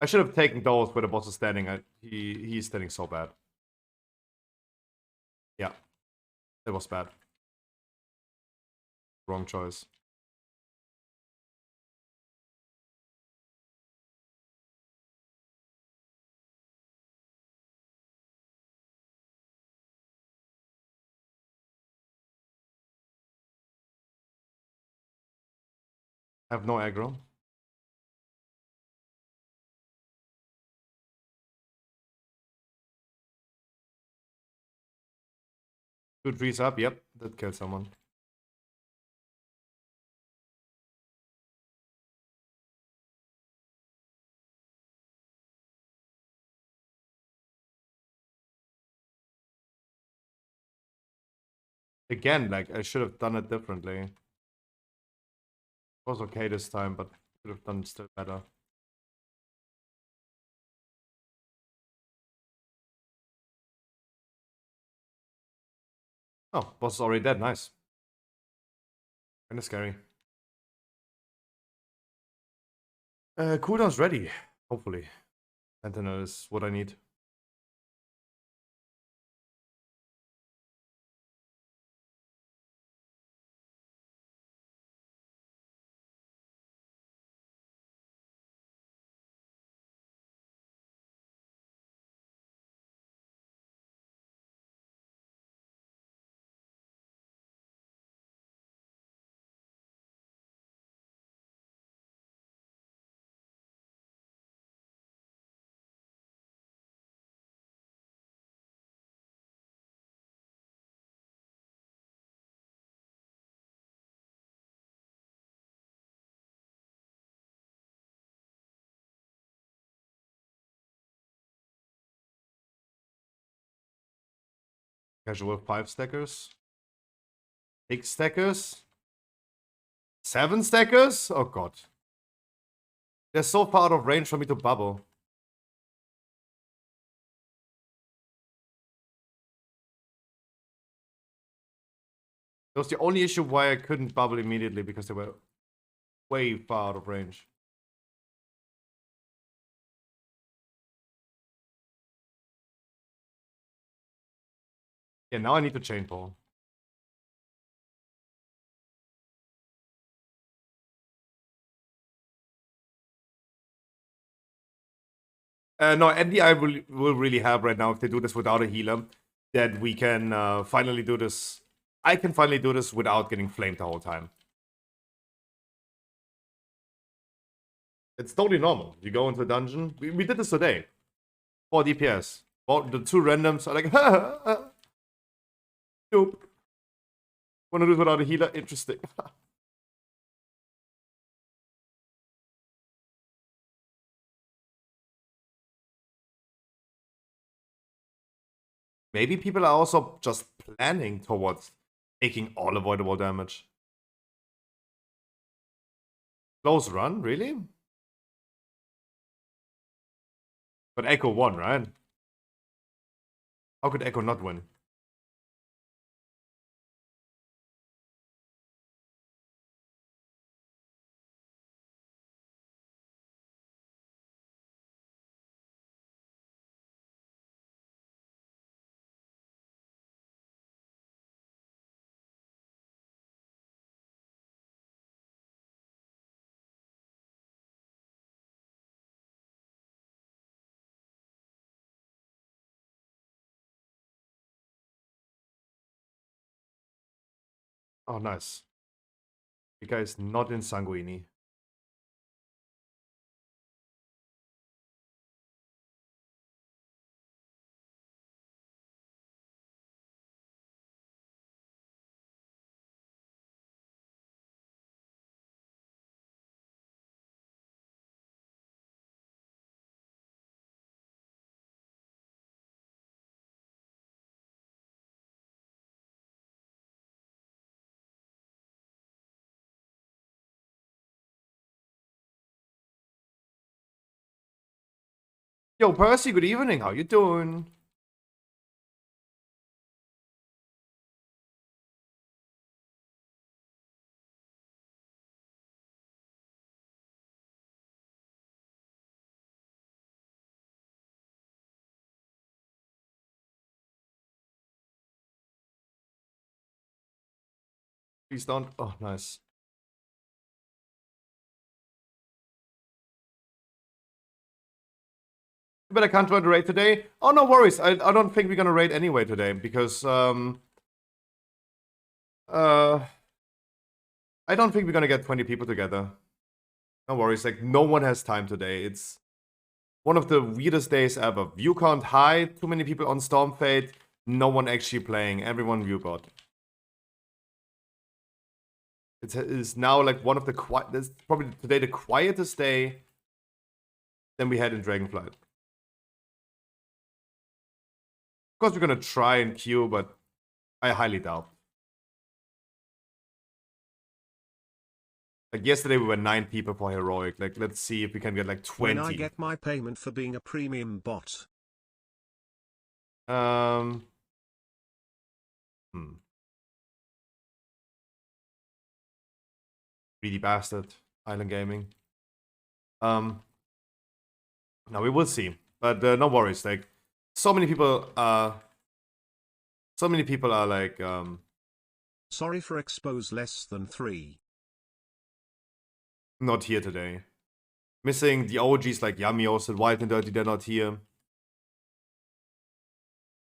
I should have taken those where the boss is standing. He's standing so bad. Yeah, that was bad. Wrong choice. I have no aggro. 2 trees up. Yep, that killed someone. Again, like, I should have done it differently. It was okay this time, but could have done still better. Oh, boss is already dead. Nice. Kinda scary. Cooldown's ready. Hopefully. Sentinel is what I need. Casual 5 stackers. 6 stackers. 7 stackers? Oh god. They're so far out of range for me to bubble. That was the only issue why I couldn't bubble immediately, because they were way far out of range. Yeah, now I need to chain pull. No, NDI will really help right now if they do this without a healer. That we can finally do this. I can finally do this without getting flamed the whole time. It's totally normal. You go into a dungeon. We did this today. 4 DPS. Well, the 2 randoms are like, nope. Wanna do it without a healer? Interesting. Maybe people are also just planning towards taking all avoidable damage. Close run, really? But Echo won, right? How could Echo not win? Oh, nice. You guys not in Sanguini. Yo, Percy, good evening. How you doing? Please don't. Oh, nice. But I can't join the raid today. Oh, no worries. I don't think we're gonna raid anyway today, because I don't think we're gonna get 20 people together. No worries. Like, no one has time today. It's one of the weirdest days ever. View count high, too many people on Stormfade. No one actually playing. Everyone view bot. It is now like one of the this probably today the quietest day than we had in Dragonflight. Of course, we're gonna try and queue, but I highly doubt. Like yesterday, we were 9 people for heroic. Like, let's see if we can get like 20. When I get my payment for being a premium bot. Greedy bastard. Island Gaming. Now we will see, but no worries. Like, so many people are like, Sorry for expose less than 3. not here today. Missing the OGs like Yummy, also Wild and Dirty, they're not here.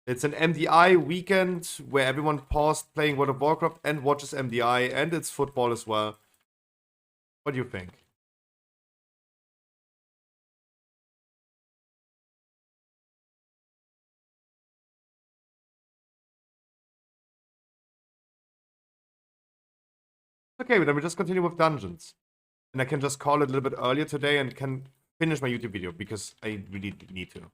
It's an MDI weekend where everyone paused playing World of Warcraft and watches MDI, and it's football as well. What do you think? Okay, but then we just continue with dungeons. And I can just call it a little bit earlier today and can finish my YouTube video because I really need to.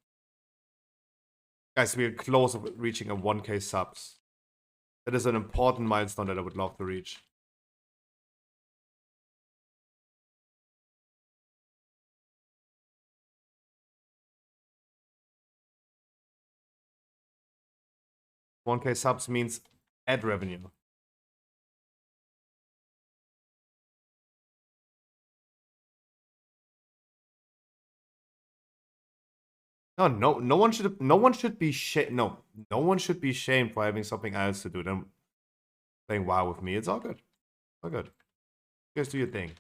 Guys, we are close of reaching a 1K subs. That is an important milestone that I would love to reach. $1K subs means ad revenue. No one should be shamed for having something else to do than playing WoW with me. It's all good. All good. You guys do your thing.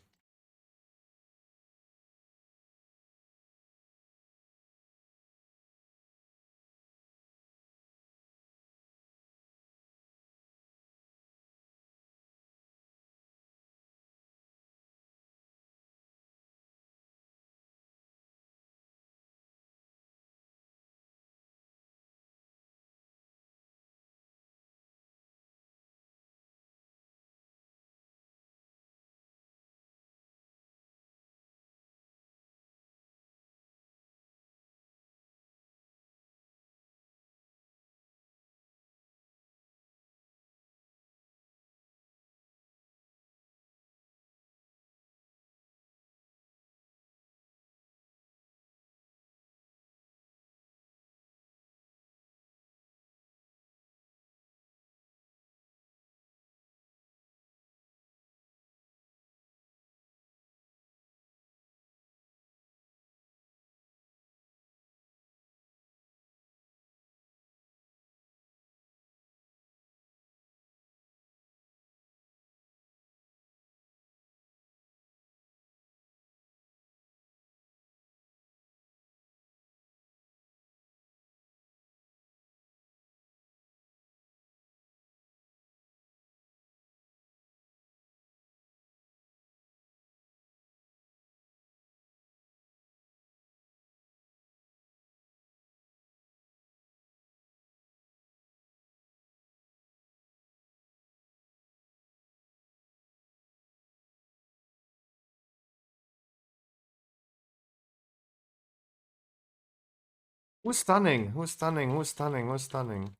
Who's stunning? Who's stunning? Who's stunning? Who's stunning?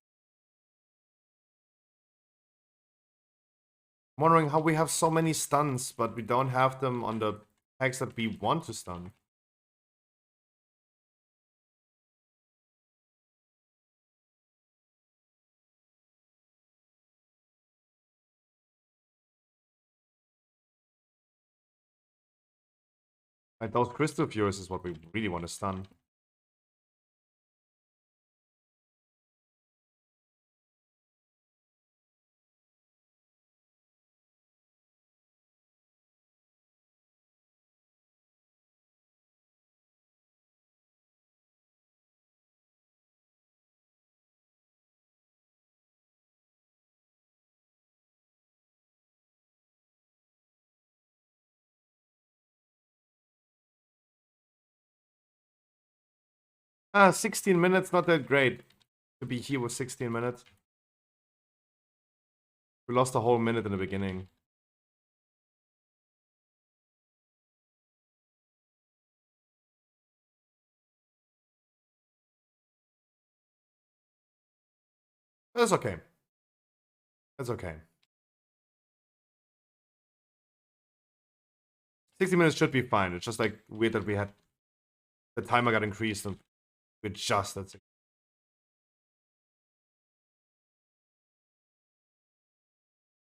I'm wondering how we have so many stuns, but we don't have them on the packs that we want to stun. Like those Crystal Furies is what we really want to stun. Ah, 16 minutes, not that great. to be here with 16 minutes. We lost a whole minute in the beginning. That's okay. That's okay. 60 minutes should be fine. It's just like weird that we had the timer got increased and we adjusted.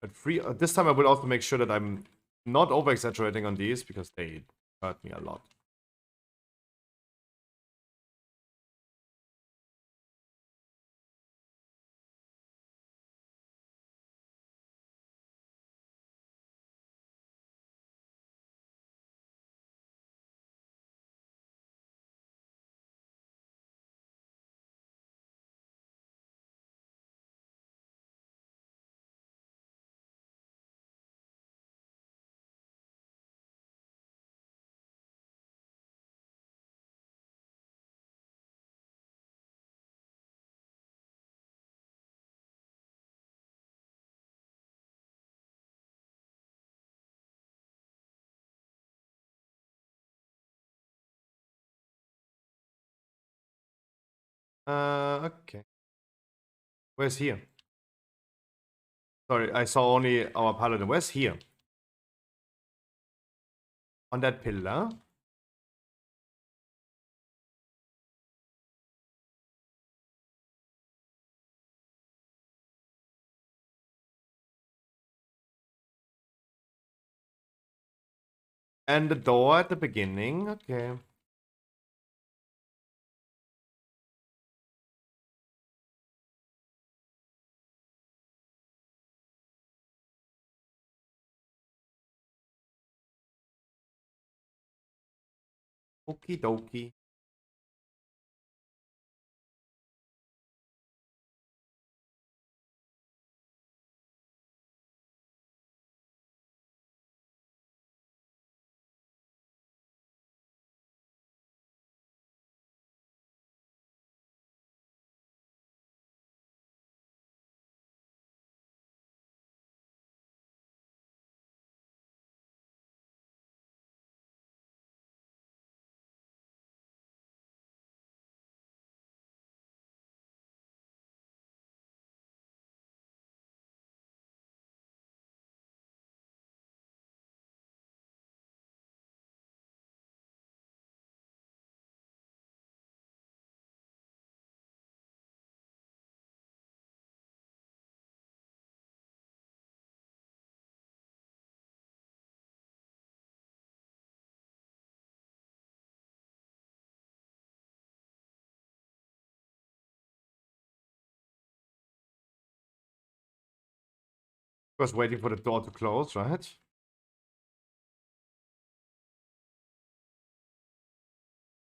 But this time I will also make sure that I'm not over exaggerating on these because they hurt me a lot. Okay. Where's here? Sorry, I saw only our paladin. Where's here? On that pillar? And the door at the beginning? Okay. Okie dokie. Was waiting for the door to close, right?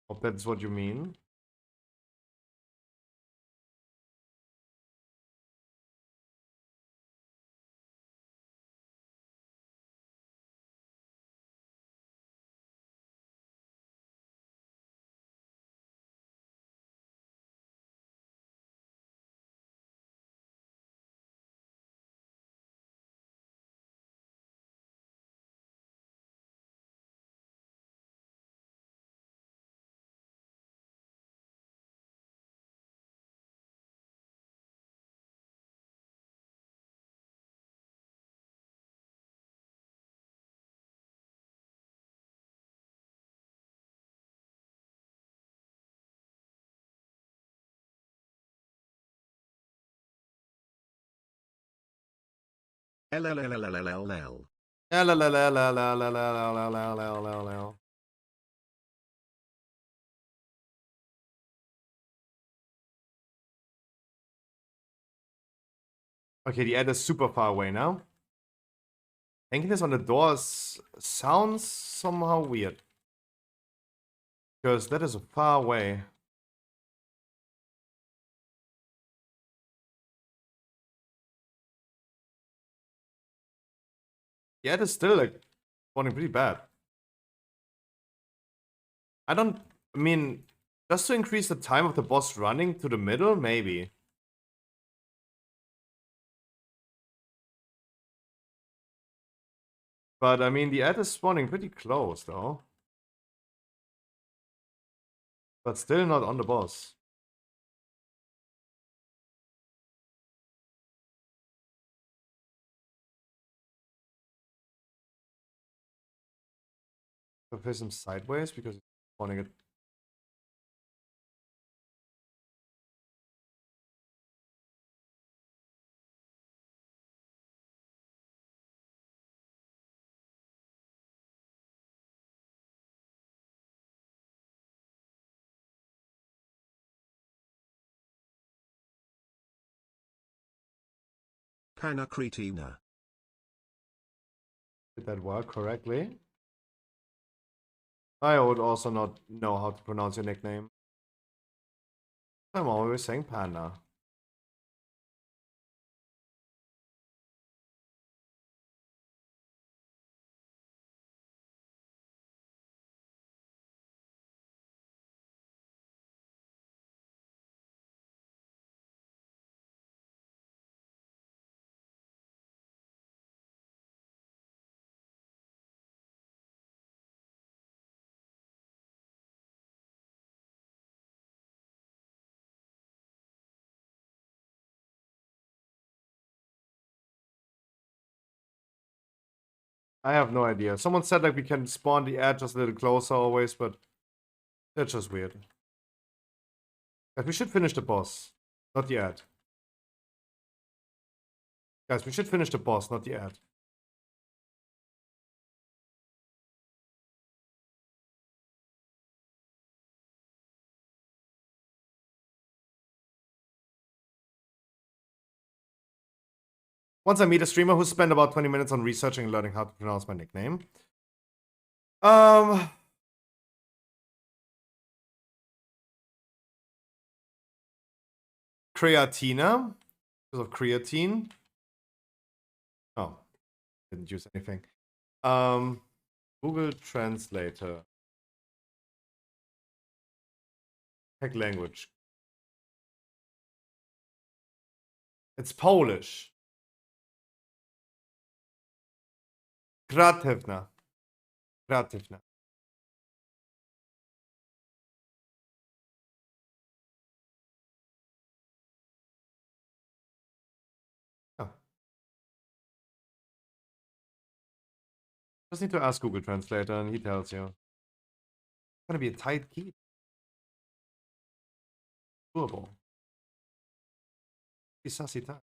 Hope that's what you mean. LLLLLLL. La la la la la la la la la la la la la la. Okay, the ad is super far away now. Hanging this on the doors sounds somehow weird. Because that is far away. The ad is still like spawning pretty bad. I mean, just to increase the time of the boss running to the middle, maybe. But I mean, the ad is spawning pretty close though. But still not on the boss. I'll face him sideways because he's spawning it. Panna Cretina. Did that work correctly? I would also not know how to pronounce your nickname. I'm always saying Panda. I have no idea. Someone said like we can spawn the ad just a little closer always, but that's just weird. Guys, we should finish the boss, not the ad. Guys, we should finish the boss, not the ad. Once I meet a streamer who spent about 20 minutes on researching and learning how to pronounce my nickname. Creatina. Because of creatine. Oh, didn't use anything. Google Translator. Tech language. It's Polish. Kreatywna. Kreatywna. Oh. Just need to ask Google Translator and he tells you. It's gonna be a tight key. Doable. Be sassy time.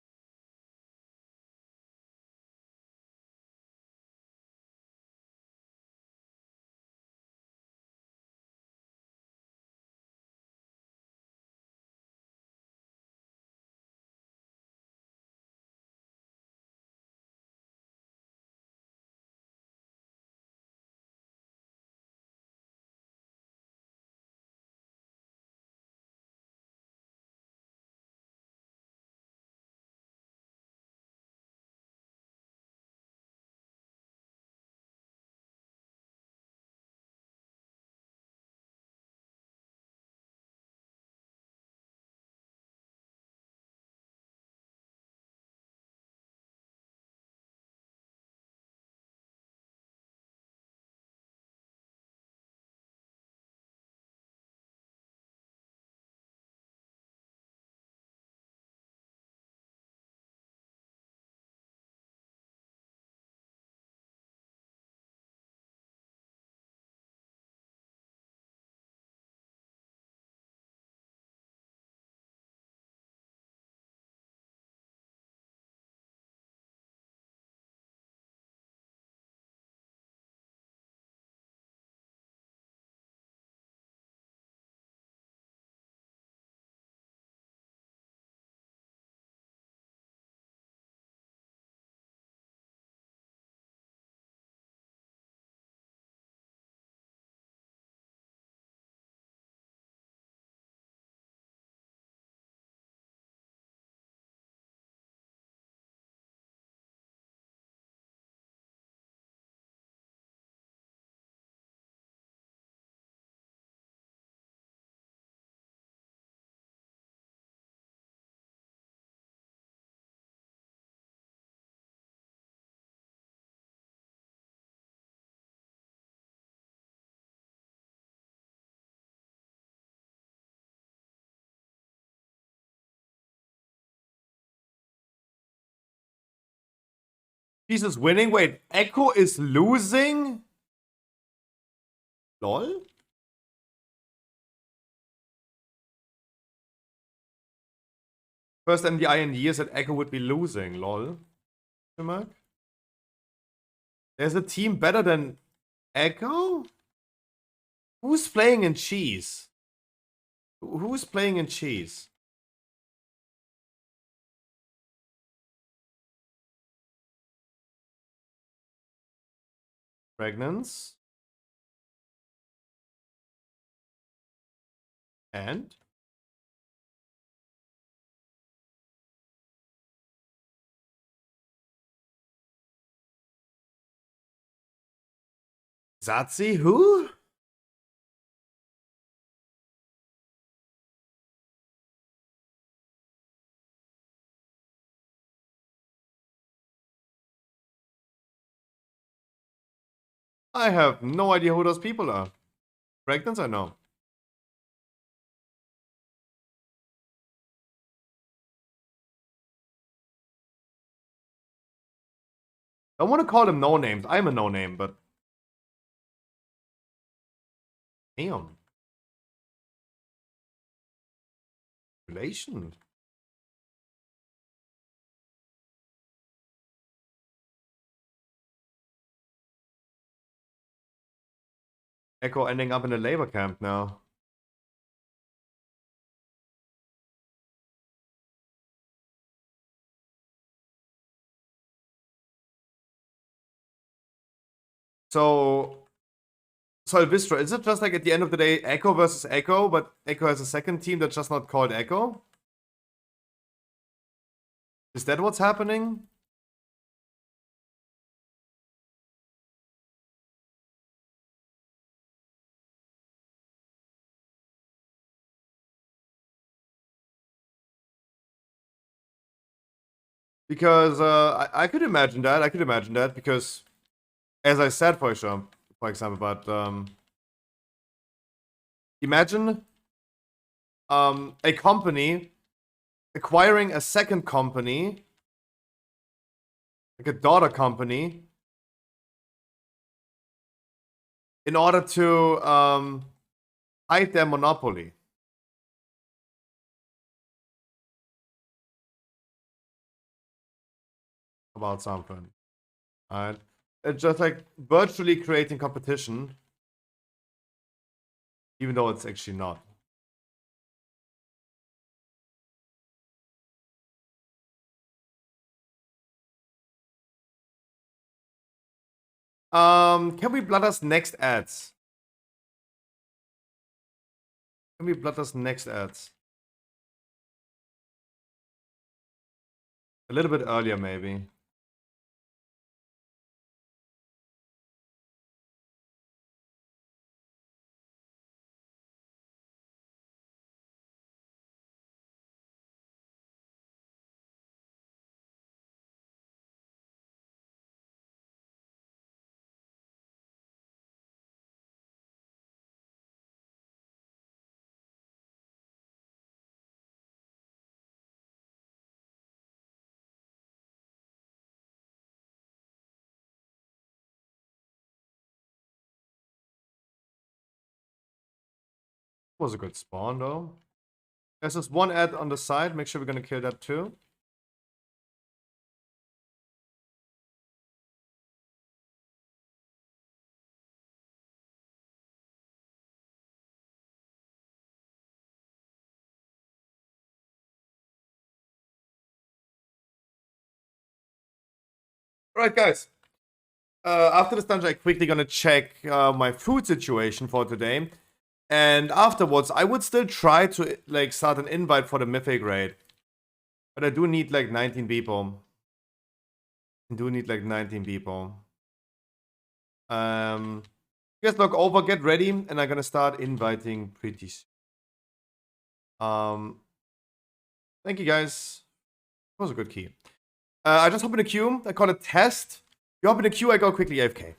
Cheese is winning. Wait, Echo is losing? Lol? First MDI in years that Echo would be losing. Lol. There's a team better than Echo? Who's playing in Cheese? Who's playing in Cheese? Pregnance. And? Zazi, who? I have no idea who those people are. Pregnant, I know. I want to call them no names. I'm a no name, but damn. Relation. Echo ending up in a labor camp now. So Vistra, is it just like at the end of the day Echo versus Echo, but Echo has a second team that's just not called Echo? Is that what's happening? Because I could imagine that. I could imagine that because, as I said, for example, but imagine a company acquiring a second company, like a daughter company, in order to hide their monopoly. About something. Alright. It's just like virtually creating competition, even though it's actually not. Can we blood us next ads? Can we blood us next ads? A little bit earlier, maybe. Was a good spawn, though. There's this one ad on the side. Make sure we're gonna kill that too. Alright, guys. After this dungeon, I'm quickly gonna check my food situation for today. And afterwards, I would still try to like start an invite for the Mythic raid. But I do need like 19 people. I do need like 19 people. You guys log over, get ready, and I'm gonna start inviting pretty soon. Thank you guys. That was a good key. I just hop in a queue. I call it test. You hop in a queue, I go quickly AFK.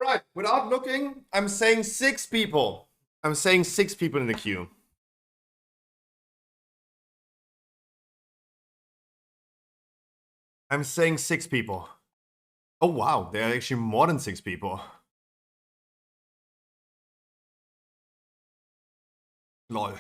Right, without looking, I'm saying 6 people. I'm saying 6 people in the queue. I'm saying 6 people. Oh wow, there are actually more than 6 people. Lol.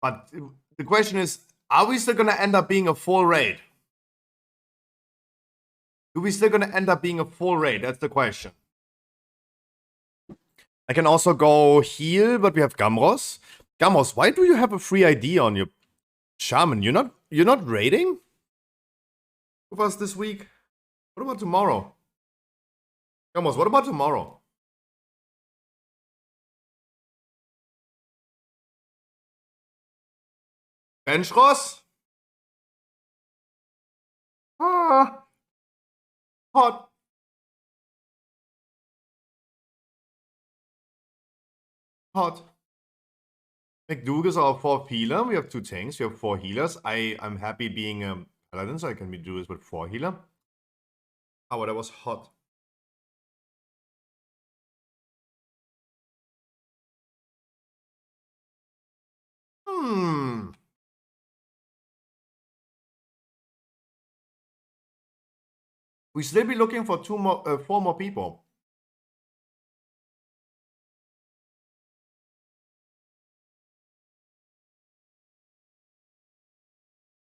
But the question is, are we still gonna end up being a full raid? Do we still gonna end up being a full raid? That's the question. I can also go heal, but we have Gamros. Gamros, why do you have a free ID on your shaman? You're not raiding with us this week? What about tomorrow? Gamros, what about tomorrow? Benchross? Ah, hot. Hot. McDoug is our 4th healer. We have 2 tanks. We have 4 healers. I'm happy being a paladin, so I can do this with 4 healer. Oh, that was hot. We still be looking for 4 more people.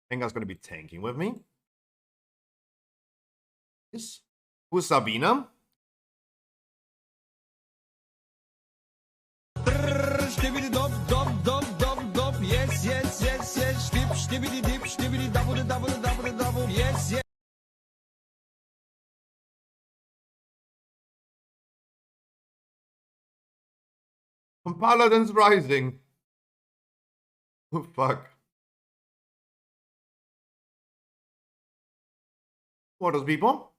Hengar's gonna be tanking with me. Yes. Who's Sabina? Stibbidi dop dop dop dop dop. Yes, yes, yes, yes. Stip, stibbidi dip, stibbidi double, double, double, double. Yes, yes. From Paladins Rising. Oh, fuck. What are those people?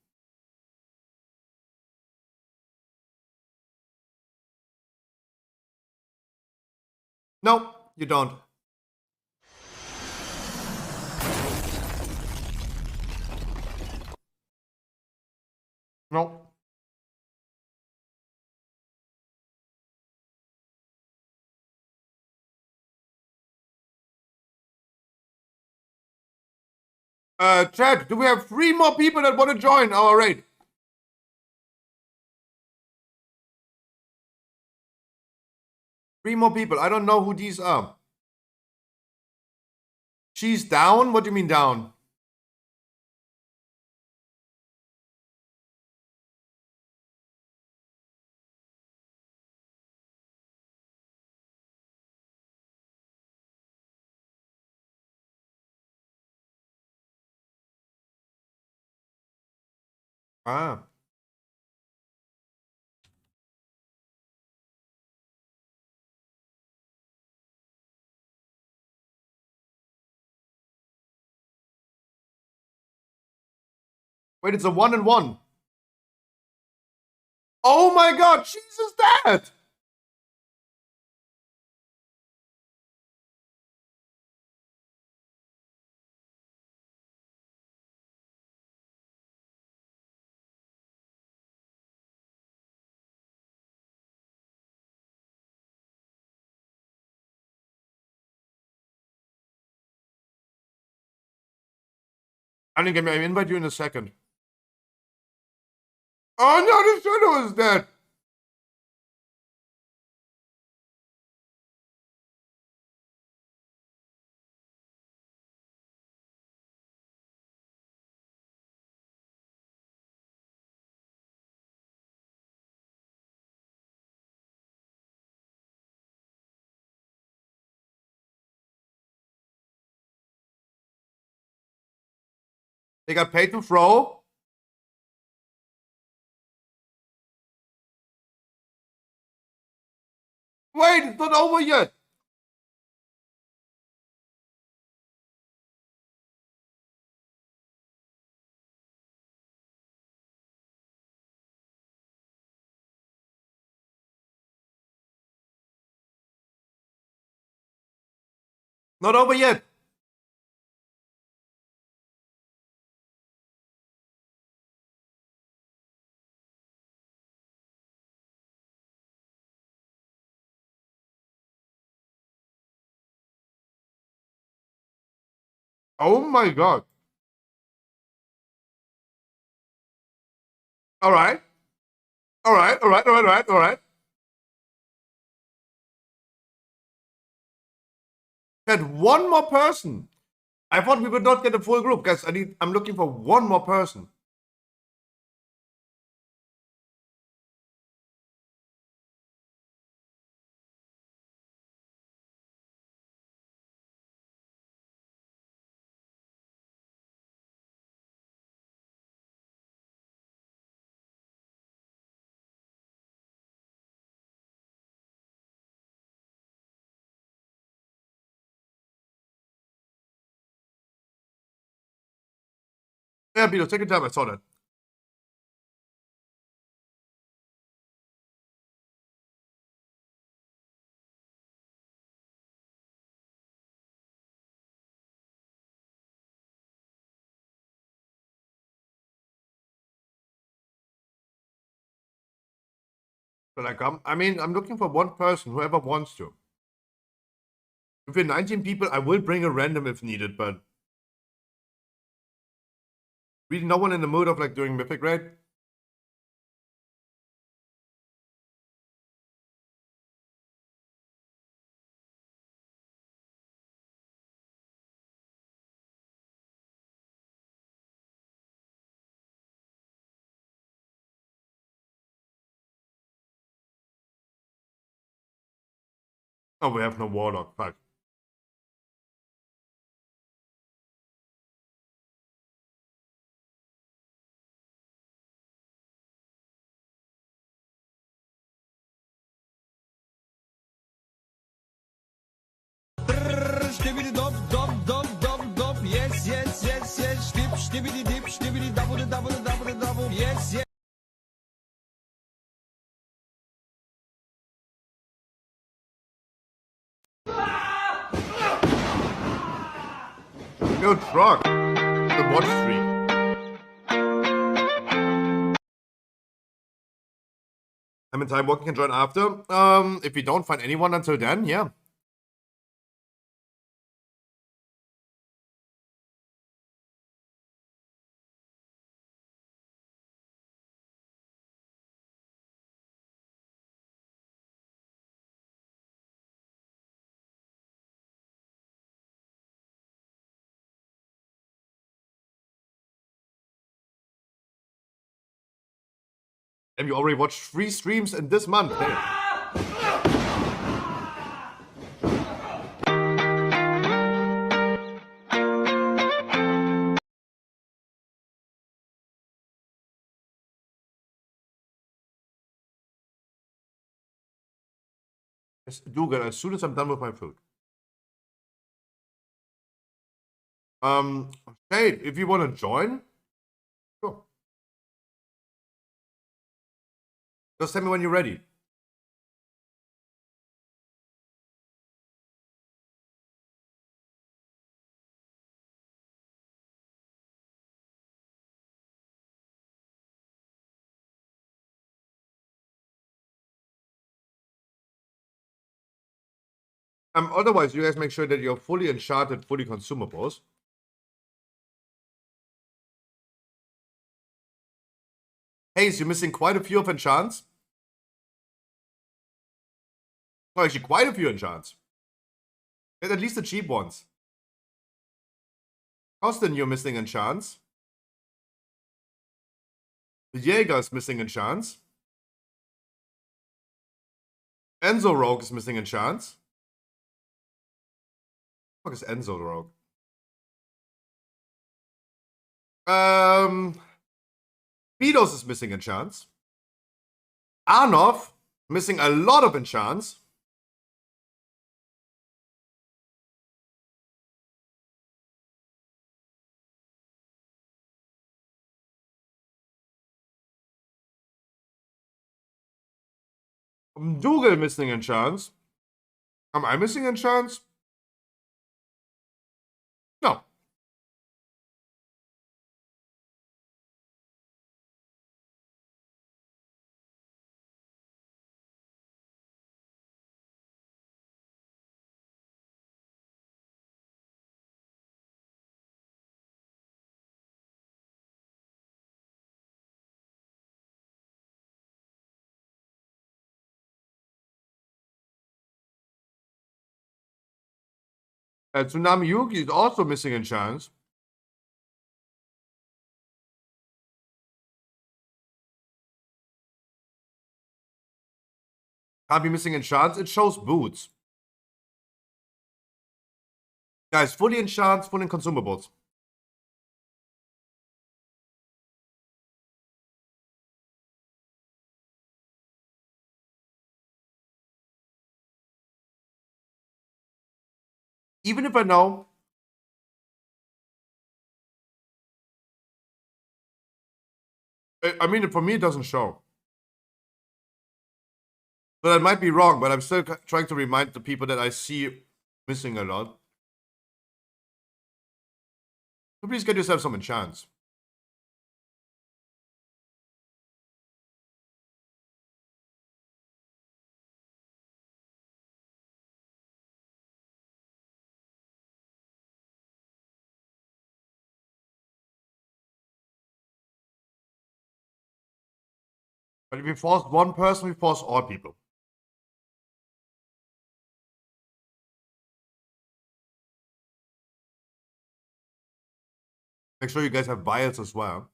No, you don't. No. Chad, do we have 3 more people that want to join our raid? 3 more people. I don't know who these are. She's down? What do you mean down? Ah. Wait, it's a 1-1. Oh my god, Jesus, that! I didn't get me. I invite you in a second. Oh no, the shadow is dead. They got paid to throw. Wait, it's not over yet. Not over yet. Oh my god. All right. All right. All right. All right. All right. All right. Had one more person. I thought we would not get a full group, guys. I'm looking for one more person. Yeah, Beatles, take your time. I saw that. But I come. I mean, I'm looking for one person, whoever wants to. If we're 19 people, I will bring a random if needed, but really no one in the mood of like doing Mythic Raid. Oh, we have no Warlock. Fuck. Stibbidi dop, dop, dop, dop, dop. Yes, yes, yes, yes. Stip, stibbidi dip, stibbidi double, double, double, double. Yes, yes. Good truck. The watch streak. I'm in time walking, can join after. If we don't find anyone until then, yeah. And you already watched 3 streams in this month. Hey. Do get as soon as I'm done with my food. Shade, if you want to join, sure. Just tell me when you're ready. Otherwise, you guys make sure that you're fully enchanted, fully consumables. Hayes, you're missing quite a few of enchants. Well, actually, quite a few enchants. Get at least the cheap ones. Austin, you're missing enchants. Jäger's missing enchants. Enzo Rogue is missing enchants. What is Enzo Rogue? Beatles is missing enchants. Arnov missing a lot of enchants. Dougal missing enchants. Am I missing enchants? Tsunami Yuki is also missing enchants. Can't be missing enchants. It shows boots. Guys, fully enchants, full in consumables. Even if I know. I mean, for me, it doesn't show. So that might be wrong, but I'm still trying to remind the people that I see missing a lot. So please get yourself some enchants. But if we force one person, we force all people. Make sure you guys have vials as well.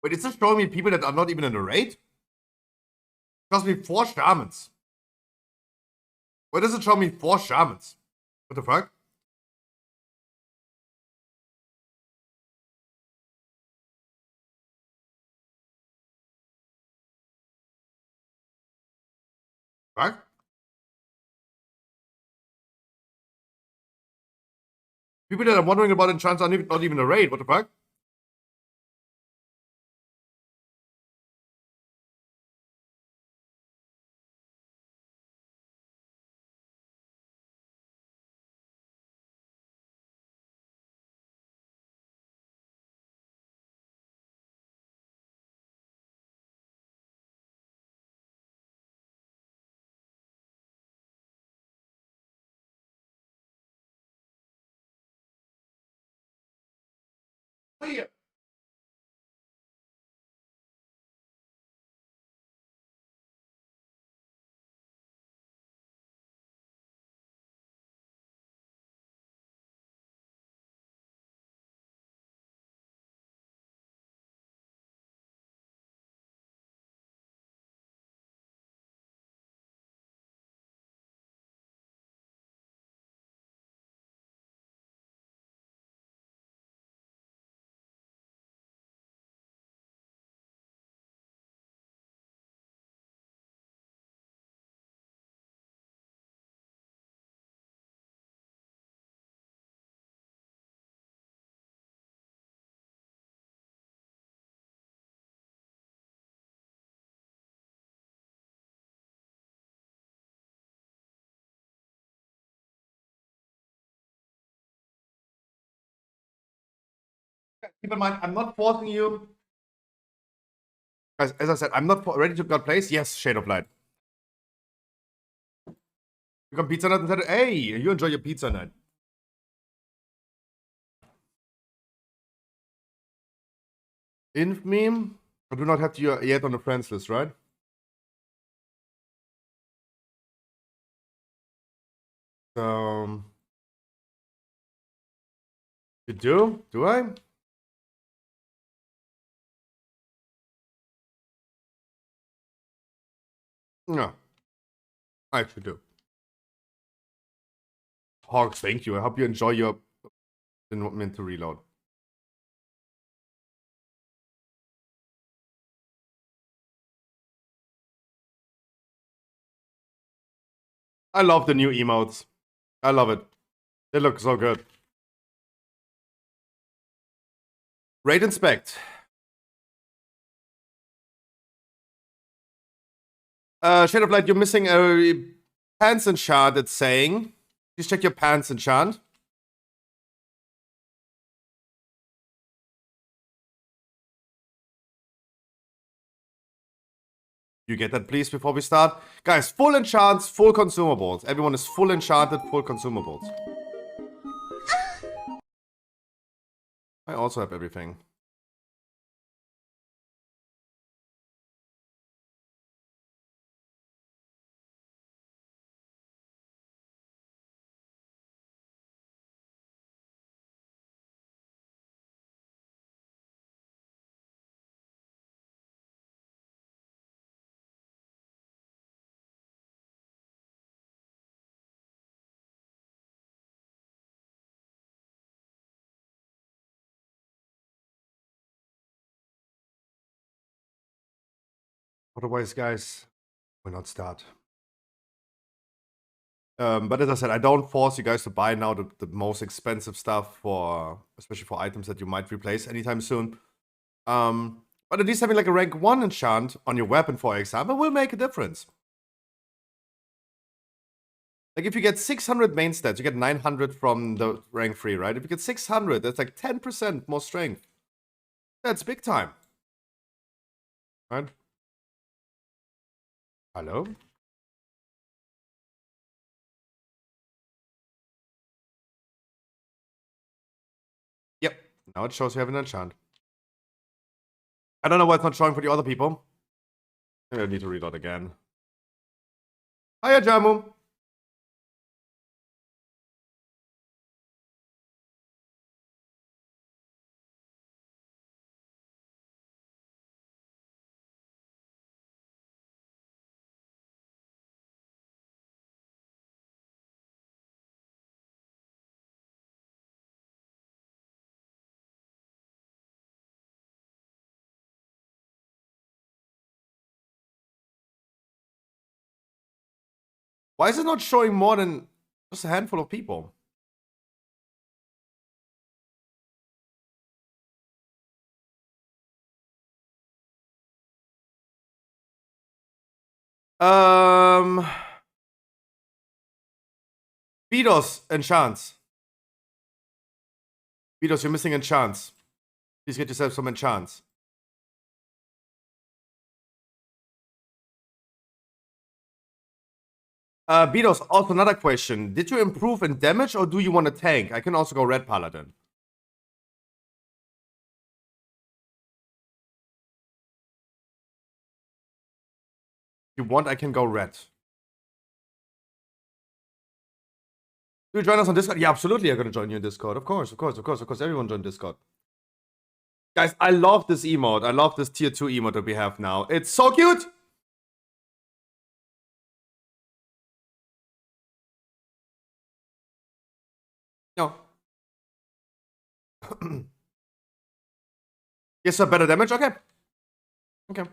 Wait, is this showing me people that are not even in the raid? It shows me 4 shamans. Why does it show me 4 shamans? What the fuck? Fuck? People that are wondering about enchants are not even a raid. What the fuck? Here. Keep in mind, I'm not forcing you. As I said, I'm not ready to God place. Yes, Shade of Light. You come pizza night and said, hey, you enjoy your pizza night. Inf meme. I do not have you yet on the friends list, right? You do? Do I? No. I actually do. Hawks, thank you. I hope you enjoy your Didn't mean to reload. I love the new emotes. I love it. They look so good. Rate inspect. Shade of Light, you're missing a pants enchant, it's saying. Please check your pants enchant. You get that, please, before we start? Guys, full enchants, full consumables. Everyone is full enchanted, full consumables. I also have everything. Otherwise, guys, we'll not start. But as I said, I don't force you guys to buy now the most expensive stuff for, especially for items that you might replace anytime soon. But at least having like a rank 1 enchant on your weapon, for example, will make a difference. Like if you get 600 main stats, you get 900 from the rank 3, right? If you get 600, that's like 10% more strength. That's big time. Right? Hello? Yep. Now it shows you have an enchant. I don't know why it's not showing for the other people. Maybe I need to reload again. Hiya, Jamu. Why is it not showing more than just a handful of people? Beatos, enchants. Beatos, you're missing enchants. Please get yourself some enchants. Beatos, also another question. Did you improve in damage or do you want a tank? I can also go Red Paladin. If you want, I can go Red. Do you join us on Discord? Yeah, absolutely. I'm gonna join you in Discord. Of course. Everyone join Discord. Guys, I love this emote. I love this tier 2 emote that we have now. It's so cute! No. Yes, sir. Better damage? Okay. Okay.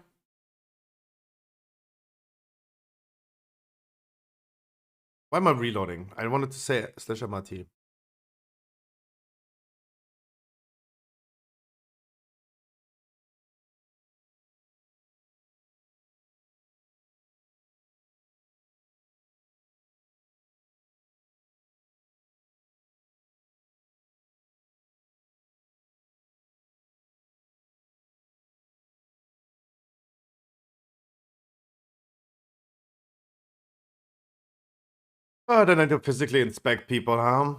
Why am I reloading? I wanted to say /MRT. Oh, then I need to physically inspect people, huh?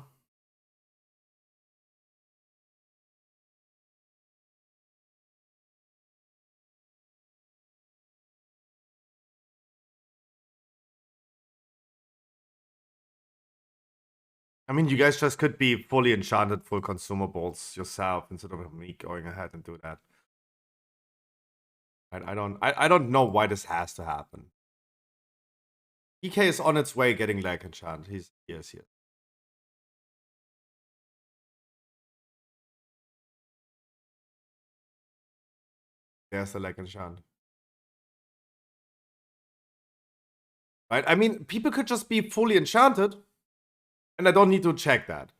I mean, you guys just could be fully enchanted, full consumables yourself instead of me going ahead and do that. I don't know why this has to happen. EK is on its way getting leg enchant. He's here. There's the lag enchant. Right? I mean, people could just be fully enchanted, and I don't need to check that.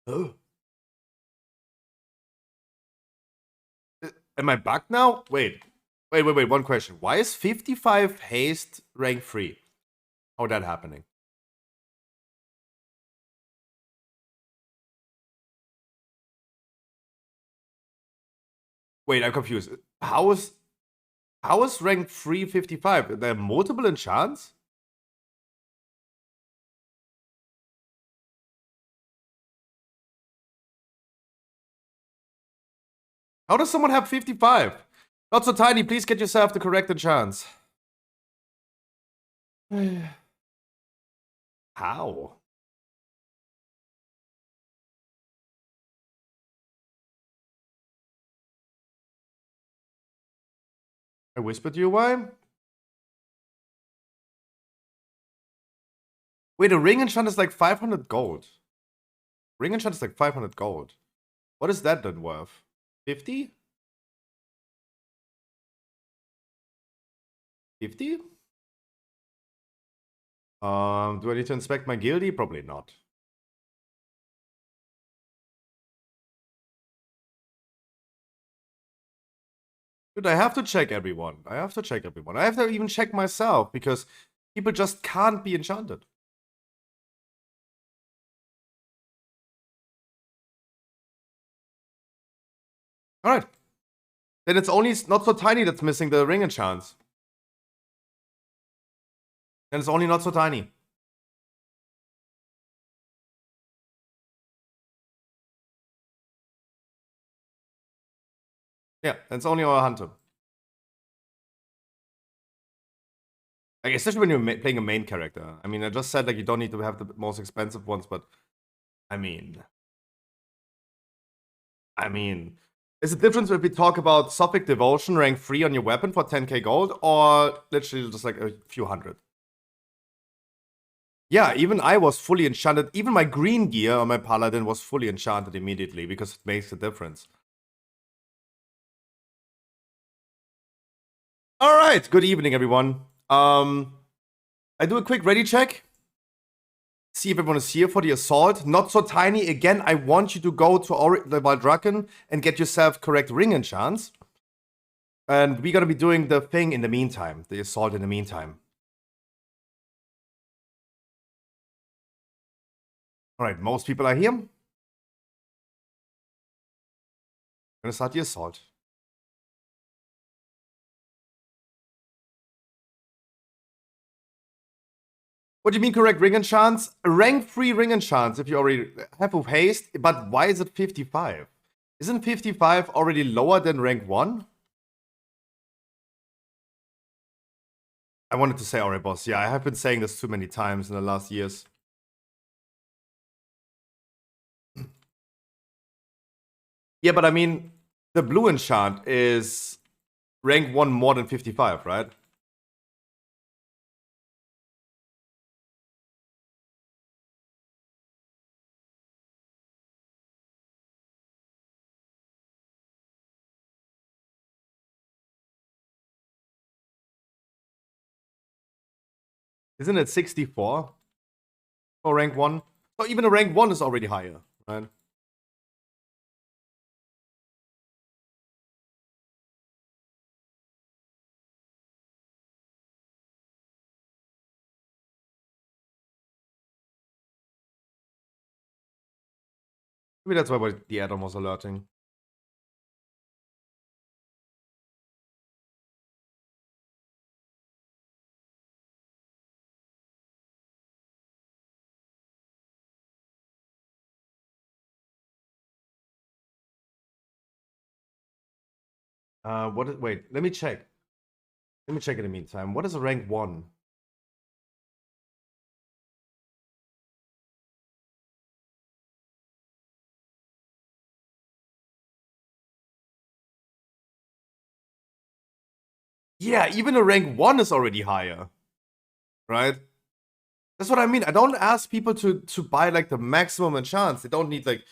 Oh. Am I bugged now? Wait, one question. Why is 55 haste rank 3? How that happening? Wait, I'm confused. How is rank 3 55? There are multiple enchants? How does someone have 55? Not so tiny, please get yourself the correct enchants. How? I whispered you why? Wait, a ring enchant is like 500 gold. Ring enchant is like 500 gold. What is that then worth? 50? 50? Do I need to inspect my guildie? Probably not. Dude, I have to check everyone. I have to even check myself because people just can't be enchanted. Alright. Then it's only not so tiny that's missing the ring enchants. Then it's only not so tiny. Yeah, it's only our hunter. Like, especially when you're playing a main character. I mean, I just said like you don't need to have the most expensive ones, but I mean, there's a difference if we talk about Sophic Devotion rank 3 on your weapon for 10k gold, or literally just like a few hundred. Yeah, even I was fully enchanted. Even my green gear on my paladin was fully enchanted immediately because it makes a difference. All right, good evening, everyone. I do a quick ready check. See if everyone is here for the assault. Not so tiny. Again, I want you to go to the Valdraken and get yourself correct ring enchants. And we're gonna be doing the thing in the meantime, the assault in the meantime. All right, most people are here. I'm gonna start the assault. What do you mean correct ring enchants? Rank 3 ring enchants if you already have with haste, but why is it 55? Isn't 55 already lower than rank 1? I wanted to say alright, boss. Yeah, I have been saying this too many times in the last years. Yeah, but I mean, the blue enchant is rank 1 more than 55, right? Isn't it 64 for rank 1? So even a rank 1 is already higher, right? Maybe that's why the add-on was alerting. Wait, let me check. Let me check in the meantime. What is a rank 1? Yeah, even a rank 1 is already higher. Right? That's what I mean. I don't ask people to buy like the maximum enchants. They don't need like.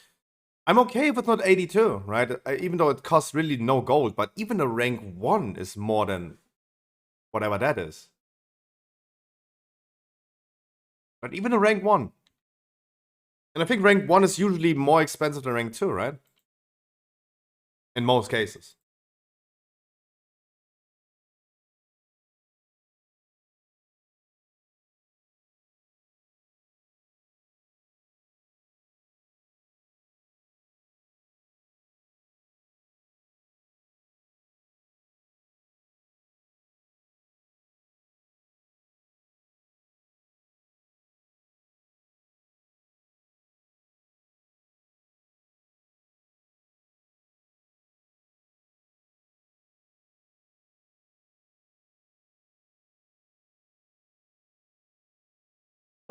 I'm okay if it's not 82, right? Even though it costs really no gold, but even a rank 1 is more than whatever that is. But even a rank 1. And I think rank 1 is usually more expensive than rank 2, right? In most cases.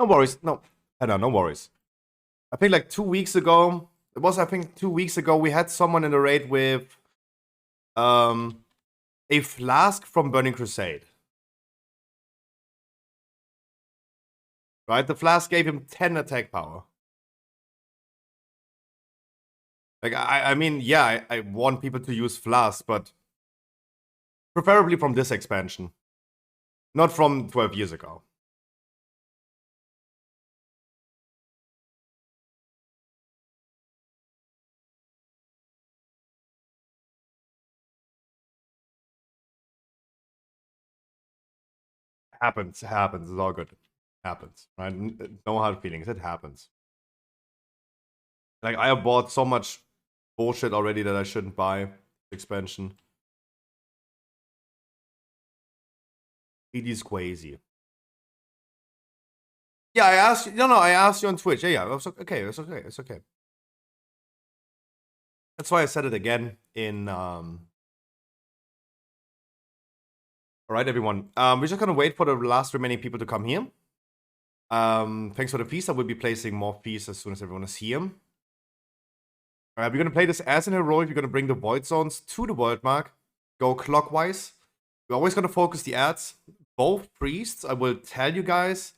No worries. No, Hannah, no worries. I think like 2 weeks ago, it was I think 2 weeks ago, we had someone in the raid with a flask from Burning Crusade. Right? The flask gave him 10 attack power. Like, I mean, yeah, I want people to use flasks, but preferably from this expansion. Not from 12 years ago. Happens, happens. It's all good. Happens, right? No hard feelings. It happens. Like, I have bought so much bullshit already that I shouldn't buy expansion. It is crazy. Yeah, I asked you. No, I asked you on Twitch. Yeah, it's okay. It's okay. It's okay. That's why I said it again in. All right, everyone. We're just gonna wait for the last remaining people to come here. Thanks for the feast. I will be placing more feasts as soon as everyone is here. All right, we're gonna play this as an heroic. We're gonna bring the void zones to the world mark. Go clockwise. We're always gonna focus the ads. Both priests. I will tell you guys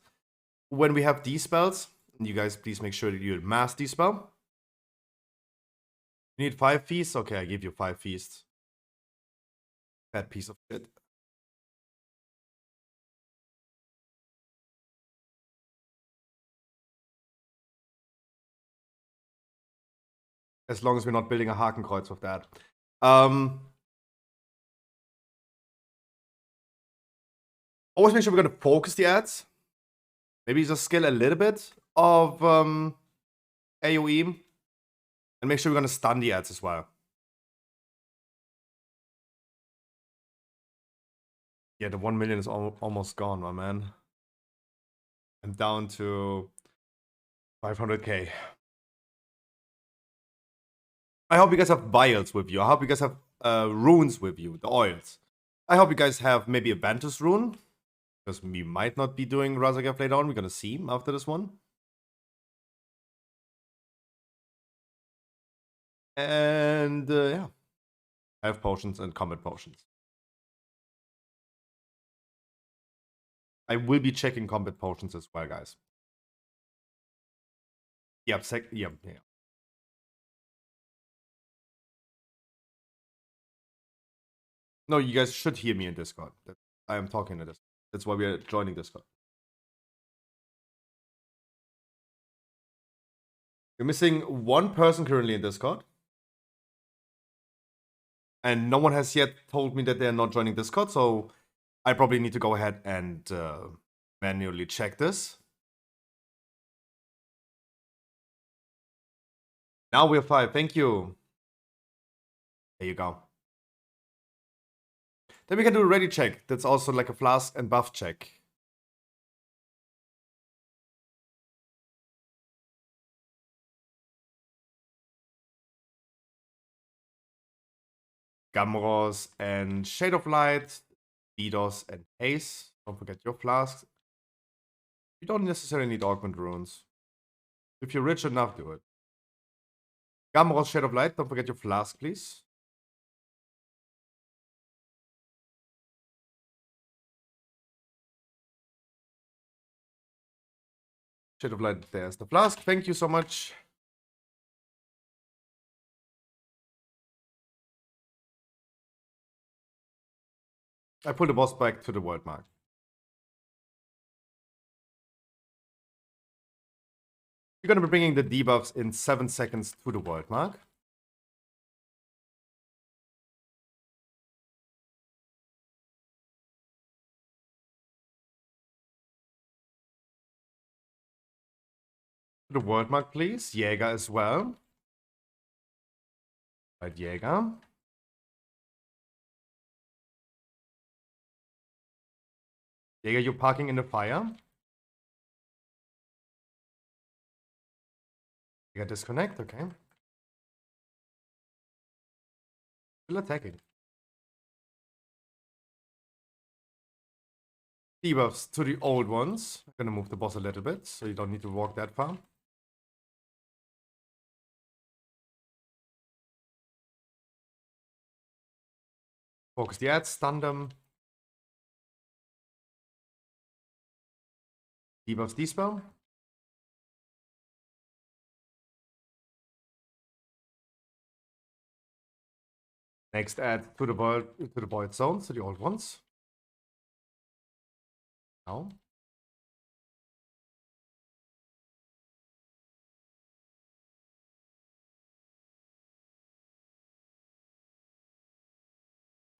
when we have these spells. You guys, please make sure that you mass these spell. You need 5 feasts? Okay, I give you 5 feasts. Bad piece of shit. As long as we're not building a Hakenkreuz with that. Always make sure we're gonna focus the ads. Maybe just skill a little bit of AoE. And make sure we're gonna stun the ads as well. Yeah, the 1 million is almost gone, my man. I'm down to 500k. I hope you guys have vials with you. I hope you guys have runes with you, the oils. I hope you guys have maybe a Ventus rune. Because we might not be doing Razagath later on. We're gonna see after this one. And yeah. Health potions and combat potions. I will be checking combat potions as well, guys. Yep, yeah. No, you guys should hear me in Discord. I am talking to this. That's why we are joining Discord. We're missing 1 person currently in Discord. And no one has yet told me that they're not joining Discord, so I probably need to go ahead and manually check this. Now we're 5. Thank you. There you go. Then we can do a ready check. That's also like a flask and buff check. Gamros and Shade of Light, Didos and Haze. Don't forget your flasks. You don't necessarily need augment runes. If you're rich enough, do it. Gamros, Shade of Light. Don't forget your flask, please. Should have let there's the flask. Thank you so much. I pull the boss back to the world mark. You're going to be bringing the debuffs in 7 seconds to the world mark. To the world mark, please. Jäger as well. Right, Jäger. Jäger, you're parking in the fire. Jäger disconnect, okay. Still attacking. Debuffs to the old ones. I'm gonna move the boss a little bit, so you don't need to walk that far. Focus the ads, stun them. Debuffs dispel. Next add to the void zones, to the old ones. Now.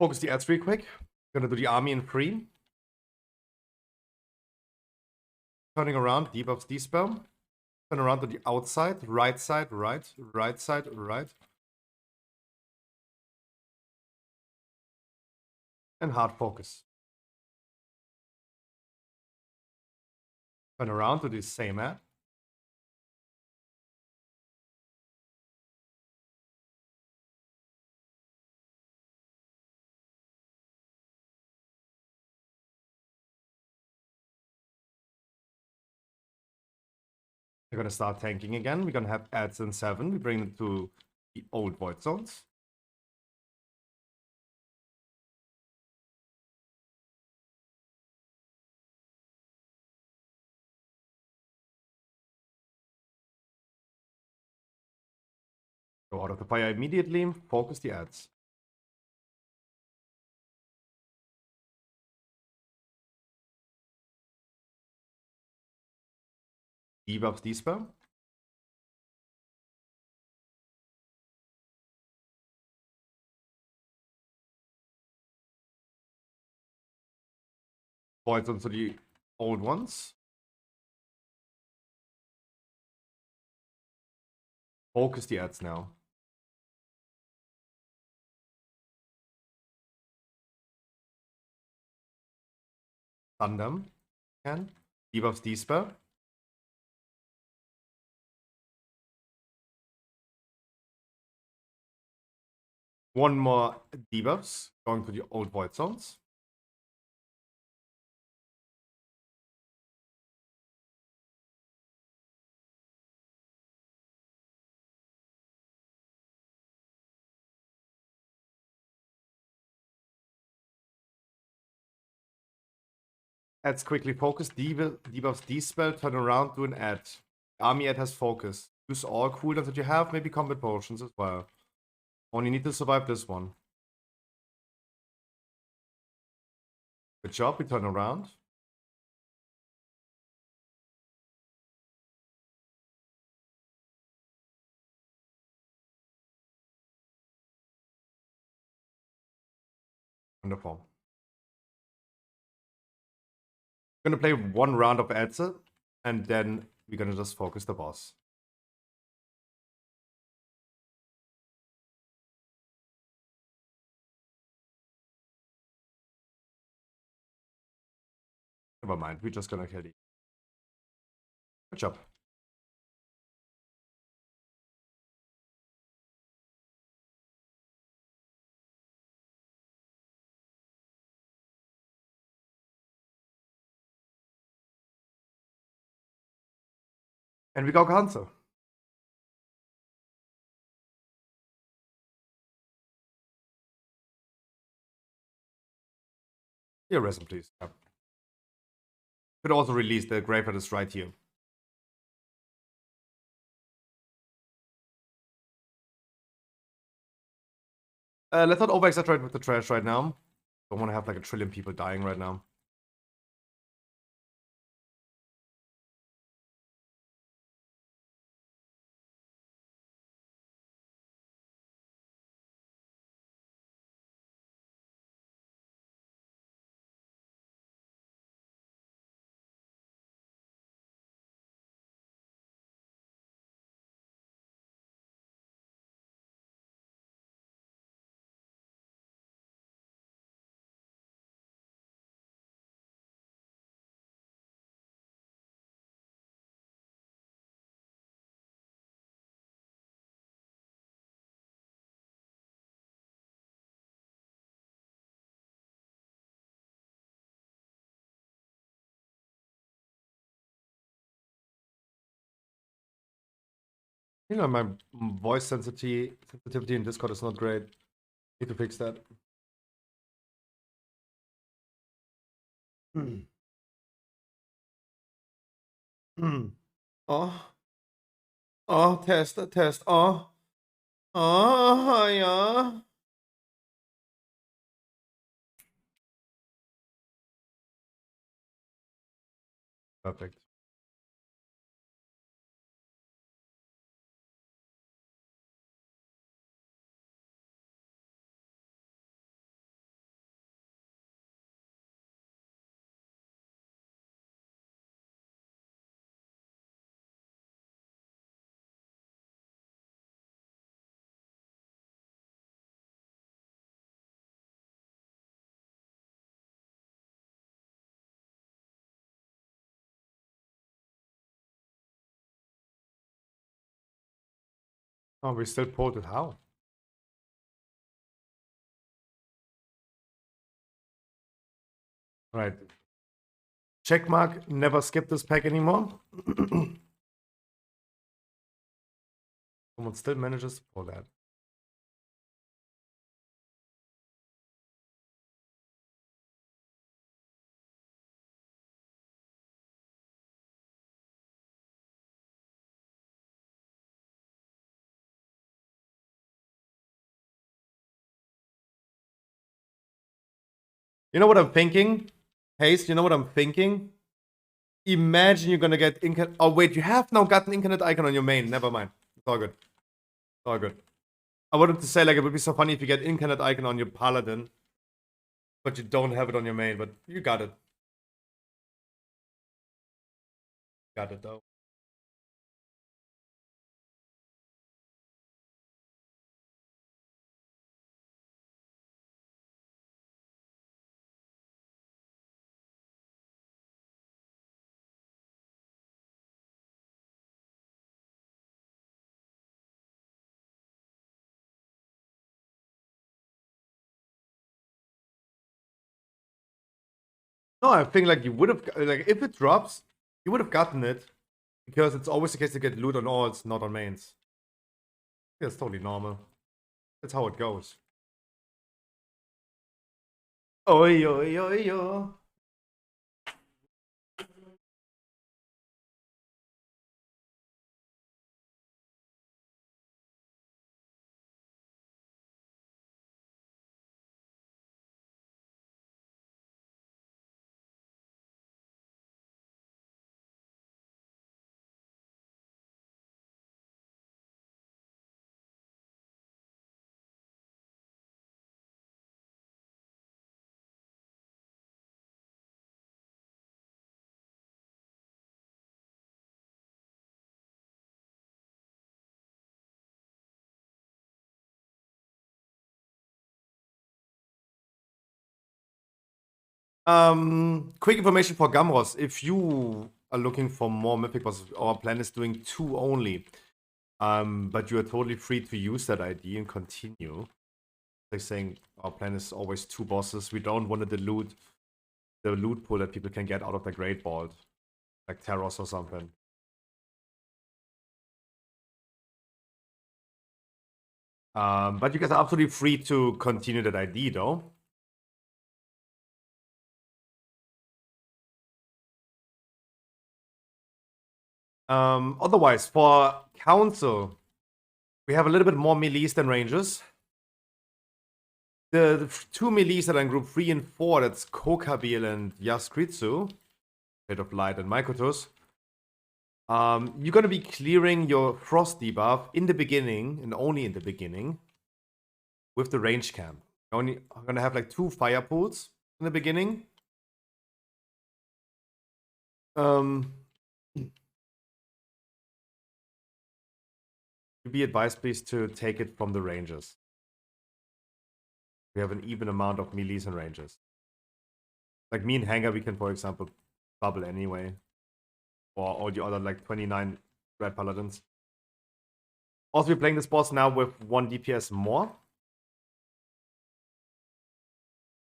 Focus the ads real quick. Gonna do the army in 3. Turning around, debuffs dispel. Turn around to the outside, right side, right, right side, right. And hard focus. Turn around to the same ad. We're gonna start tanking again. We're gonna have ads in 7. We bring them to the old void zones. Go out of the fire immediately. Focus the ads. Debuffs dispel. Void zones to the old ones. Focus the ads now. Stun them. Can. Debuffs dispel. One more debuffs going to the old void zones. Ads quickly focus. Debuffs dispel. Turn around, do an ad. Army ad has focus. Use all cooldowns that you have, maybe combat potions as well. Only need to survive this one. Good job, we turn around. Wonderful. We're gonna play one round of ads, and then we're gonna just focus the boss. Never mind, we're just gonna kill you. Good job. And we go Ganze. Here, resin, please. Yeah. Could also release the Graveyard is right here. Let's not over-exaggerate with the trash right now. Don't want to have like a trillion people dying right now. You know, my voice sensitivity in Discord is not great. Need to fix that. Oh. Oh, test, test. Oh. Oh, yeah. Perfect. Oh, we still ported. How? Right. Checkmark. Never skip this pack anymore. Someone still manages to pull that. You know what I'm thinking? Haste, you know what I'm thinking? Imagine you're gonna get incarnate. Oh, wait, you have now got an incarnate icon on your main. Never mind. It's all good. It's all good. I wanted to say, like, it would be so funny if you get incarnate icon on your paladin, but you don't have it on your main, but you got it. Got it, though. No, I think, like, you would have, like, if it drops, you would have gotten it, because it's always the case to get loot on alls, not on mains. Yeah, it's totally normal. That's how it goes. Oi, oi, oi, oi. Quick information for Gamros. If you are looking for more mythic bosses, our plan is doing 2 only. But you are totally free to use that ID and continue. Like saying our plan is always 2 bosses. We don't want to dilute the loot pool that people can get out of the Great Vault, like Taros or something. But you guys are absolutely free to continue that ID though. Otherwise, for Council, we have a little bit more melees than ranges. The two melees that are in group 3 and 4, that's Kokabil and Yaskritsu, Fate of Light and Mykotos. You're gonna be clearing your frost debuff in the beginning, and only in the beginning, with the range camp. You're gonna have like 2 fire pools in the beginning. Be advised, please, to take it from the ranges. We have an even amount of melees and ranges. Like me and Hanger, we can, for example, bubble anyway. Or all the other, like, 29 red paladins. Also, we're playing this boss now with 1 DPS more.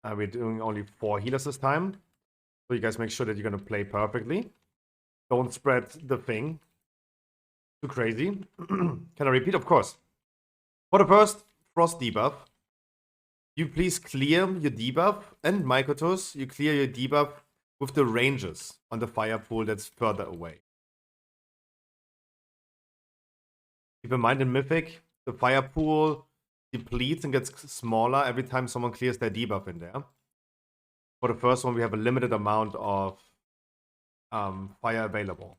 We're doing only 4 healers this time. So you guys make sure that you're going to play perfectly. Don't spread the thing too crazy. Can I repeat? Of course. For the first frost debuff, you please clear your debuff, and Mykotos, you clear your debuff with the ranges on the fire pool that's further away. Keep in mind in Mythic, the fire pool depletes and gets smaller every time someone clears their debuff in there. For the first one, we have a limited amount of fire available.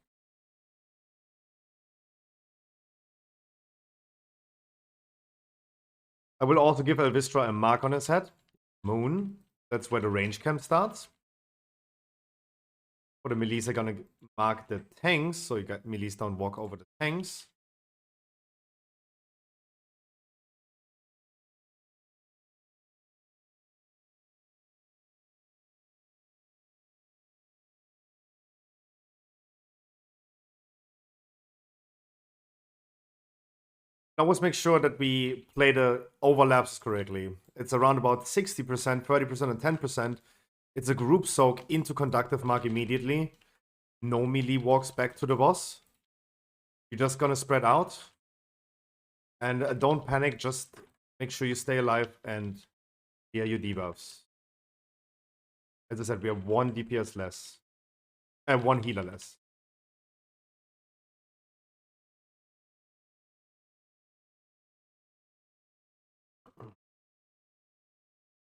I will also give Elvistra a mark on his head. Moon. That's where the range camp starts. For the melees, I'm gonna mark the tanks, so you got melees don't walk over the tanks. Always make sure that we play the overlaps correctly. It's around about 60%, 30%, and 10%. It's a group soak into conductive mark immediately. No melee walks back to the boss. You're just gonna spread out. And don't panic, just make sure you stay alive and clear your debuffs. As I said, we have 1 DPS less. And 1 healer less.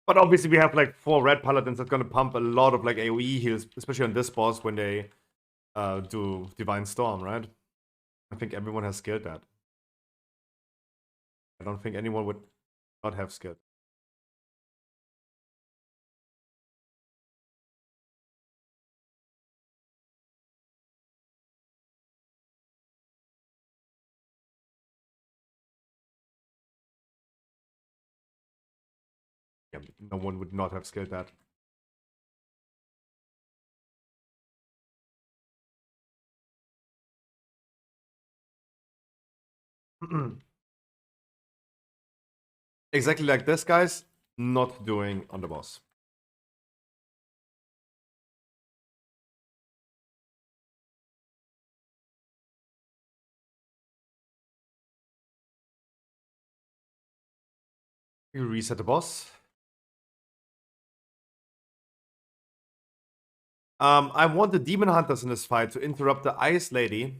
But obviously we have like 4 red paladins that's gonna pump a lot of like AoE heals, especially on this boss when they do Divine Storm, right? I think everyone has skilled that. I don't think anyone would not have skilled. Yeah, no one would not have skilled that. Exactly like this, guys. Not doing on the boss. You reset the boss. I want the Demon Hunters in this fight to interrupt the Ice Lady.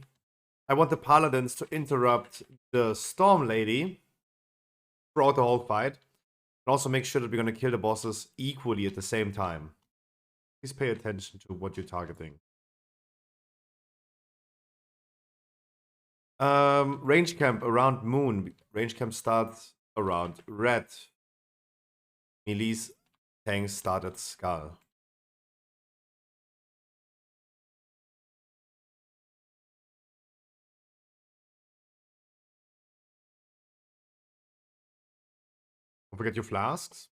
I want the Paladins to interrupt the Storm Lady throughout the whole fight. And also make sure that we're going to kill the bosses equally at the same time. Please pay attention to what you're targeting. Range camp around Moon. Range camp starts around Red. Melee's tanks start at Skull. Don't forget your flasks.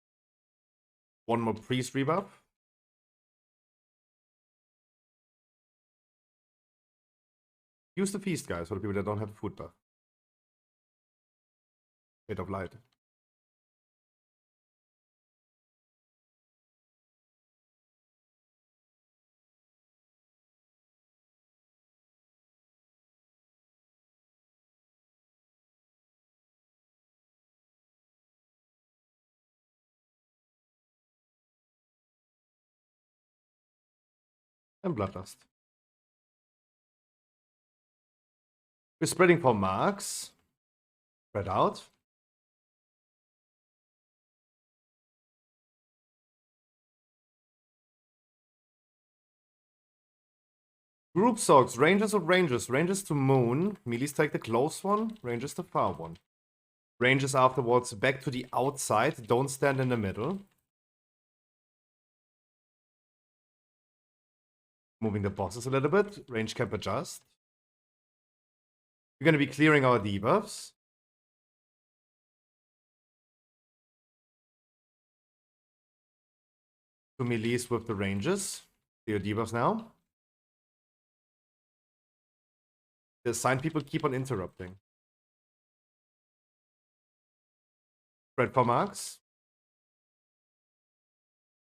1 more priest rebuff. Use the feast, guys, for the people that don't have food buff. Fate of Light. And Bloodlust. We're spreading for marks. Spread out. Group soaks, ranges of ranges. Ranges to moon. Melees take the close one. Ranges to far one. Ranges afterwards back to the outside. Don't stand in the middle. Moving the bosses a little bit. Range cap adjust. We're going to be clearing our debuffs. To melees with the ranges. Clear debuffs now. The assigned people keep on interrupting. Spread for marks.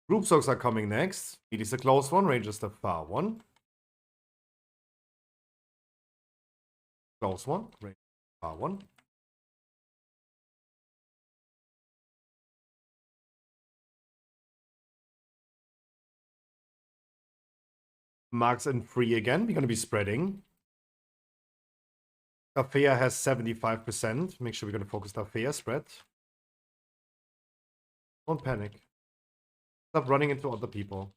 Group soaks are coming next. It is a close one, ranges the far one. Close one, range far one. Marks and free again. We're going to be spreading. Tafea has 75%. Make sure we're going to focus Tafea spread. Don't panic. Stop running into other people.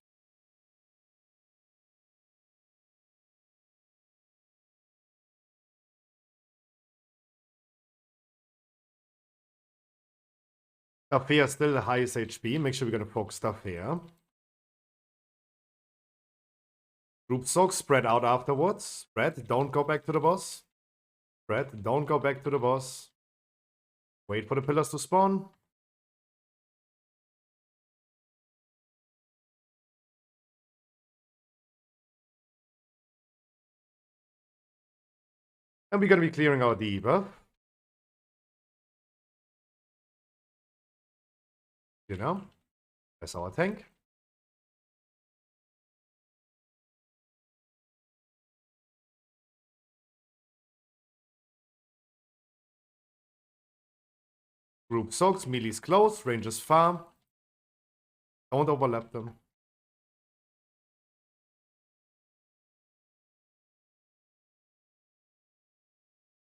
Tafea is still the highest HP. Make sure we're going to focus Tafea. Group soak, spread out afterwards. Spread, don't go back to the boss. Spread, don't go back to the boss. Wait for the pillars to spawn. And we're going to be clearing our debuff. You know, that's our tank. Group soaks, melees close, ranges far. Don't overlap them.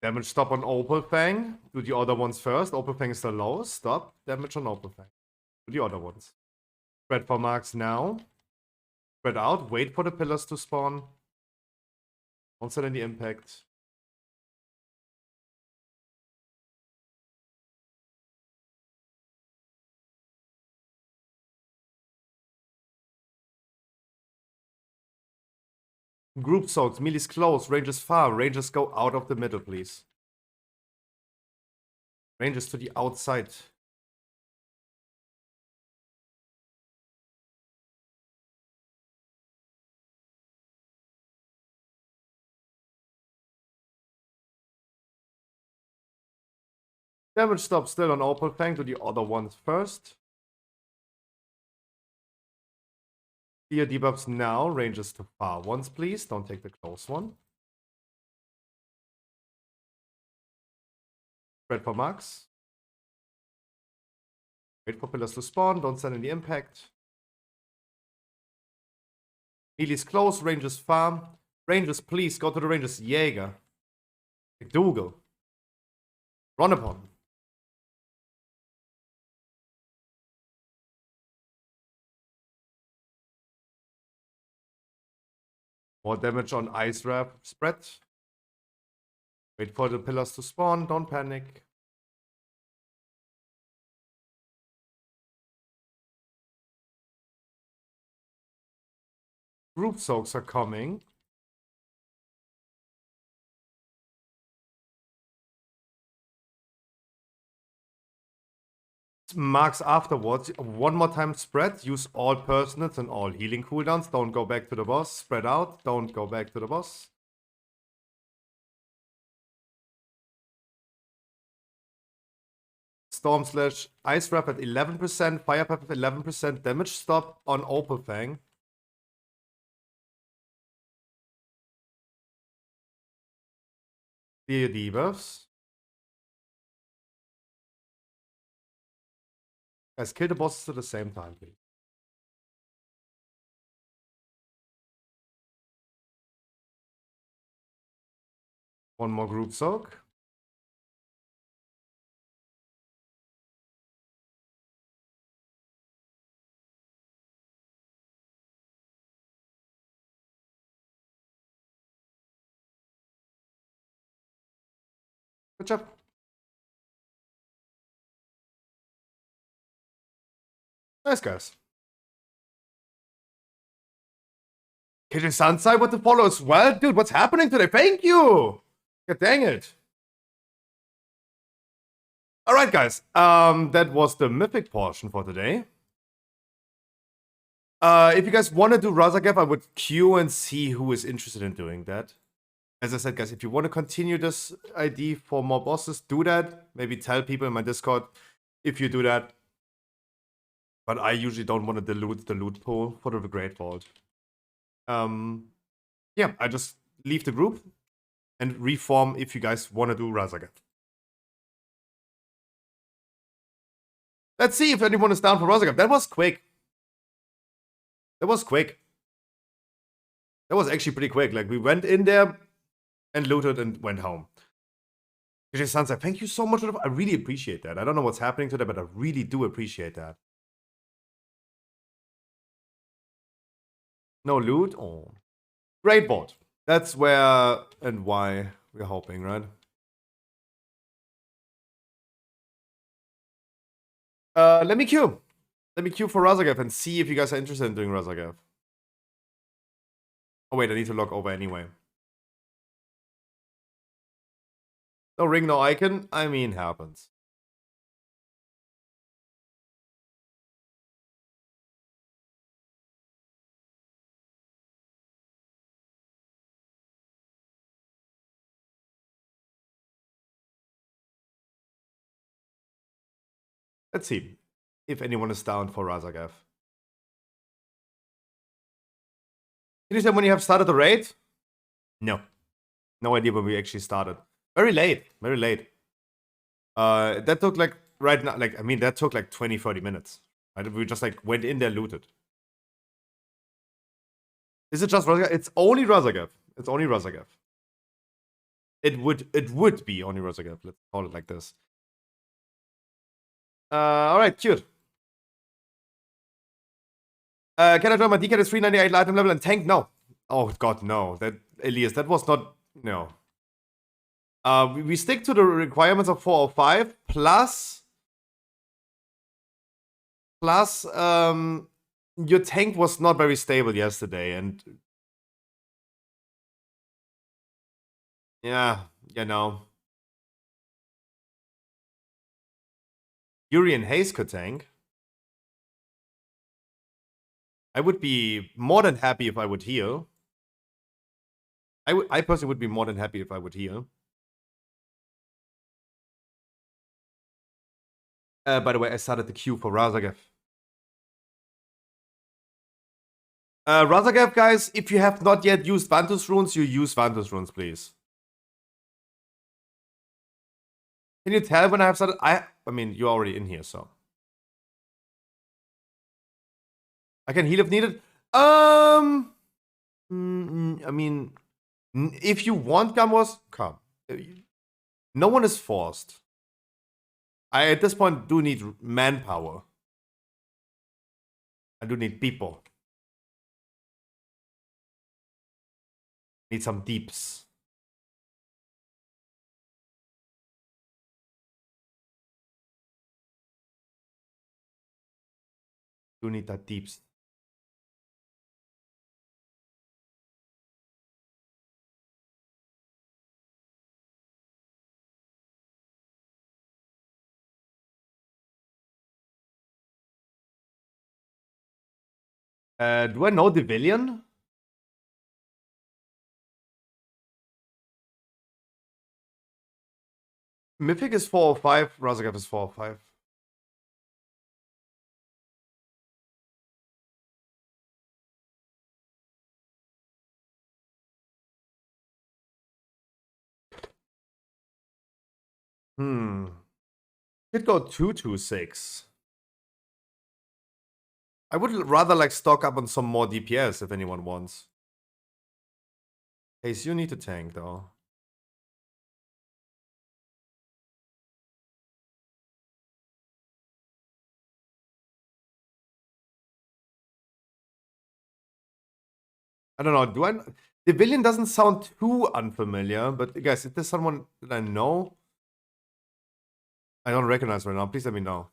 Damage stop on Opal Fang. Do the other ones first. Opal Fang is the lowest. Stop. Damage on Opal Fang. Do the other ones. Spread for marks now. Spread out. Wait for the pillars to spawn. Don't set any impact. Group soaks. Melees close. Ranges far. Ranges go out of the middle, please. Ranges to the outside. Damage stop still on Opal Fang. Do the other ones first. Clear debuffs now. Ranges to far ones, please. Don't take the close one. Spread for marks. Wait for pillars to spawn. Don't send any impact. Melees close. Ranges far. Ranges, please. Go to the ranges. Jäger. McDougal. Run upon. More damage on Ice Wrap spread. Wait for the pillars to spawn. Don't panic. Group soaks are coming. Marks afterwards. One more time spread. Use all personages and all healing cooldowns. Don't go back to the boss. Spread out. Don't go back to the boss. Storm Slash Ice Wrap at 11%. Fire Pep at 11%. Damage stop on Opal Fang. Clear debuffs. Guys, kill the bosses at the same time, please. One more group soak. Good job. Nice, guys. KJ Sansai with the follow as well. Dude, what's happening today? Thank you. God dang it. Alright, guys. That was the mythic portion for today. If you guys want to do Razagav, I would queue and see who is interested in doing that. As I said, guys, if you want to continue this ID for more bosses, do that. Maybe tell people in my Discord if you do that. But I usually don't want to dilute the loot pool for the Great Vault. Yeah, I just leave the group and reform if you guys want to do Razagav. Let's see if anyone is down for Razagav. That was quick. That was quick. That was actually pretty quick. Like, we went in there and looted and went home. KJ Sunset, thank you so much. I really appreciate that. I don't know what's happening today, but I really do appreciate that. No loot? Oh. Great Vault. That's where and why we're hoping, right? Let me queue. Let me queue for Razagav and see if you guys are interested in doing Razagav. Oh wait, I need to log over anyway. No ring, no icon. I mean, happens. Let's see if anyone is down for Razagav. Can you say when you have started the raid? No. No idea when we actually started. Very late. Very late. That took like, right now, like, I mean, that took like 20, 30 minutes. Right? We just like went in there, looted. Is it just Razagav? It's only Razagav. It's only Razagav. It would be only Razagav. Let's call it like this. Alright, cute. Can I join my DK? It's 398 item level and tank? No. Oh god, no. That Elias, that was not. No. We stick to the requirements of 405 plus your tank was not very stable yesterday, and yeah, you know. Yuri and Hayes could tank. I would be more than happy if I would heal. I personally would be more than happy if I would heal. By the way, I started the queue for Razagav. Razagav, guys, if you have not yet used Vantus runes, you use Vantus runes, please. Can you tell when I have started? I mean, you're already in here, so. I can heal if needed. I mean, if you want Gamos, come. No one is forced. I, at this point, do need manpower. I do need people. Need some deeps. Do need that deeps. Do I know the villain? Mythic is 405, Razagav is 405. Could go 226. I would rather like stock up on some more DPS if anyone wants. Hey, so you need to tank though. I don't know. Do I? The villain doesn't sound too unfamiliar, but guys, if there's someone that I know, I don't recognize right now. Please let me know.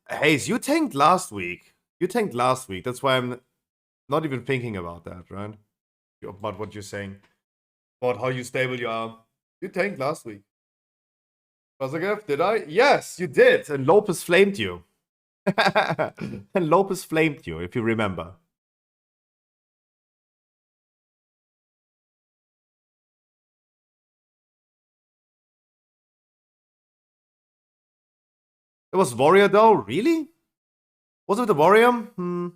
Hayes, you tanked last week. You tanked last week. That's why I'm not even thinking about that, right? About what you're saying. About how you stable you are. You tanked last week. Razagev, did I? Yes, you did. And Lopez flamed you. And Lopez flamed you, if you remember. It was Warrior though? Really? Was it the Warrior? Hmm.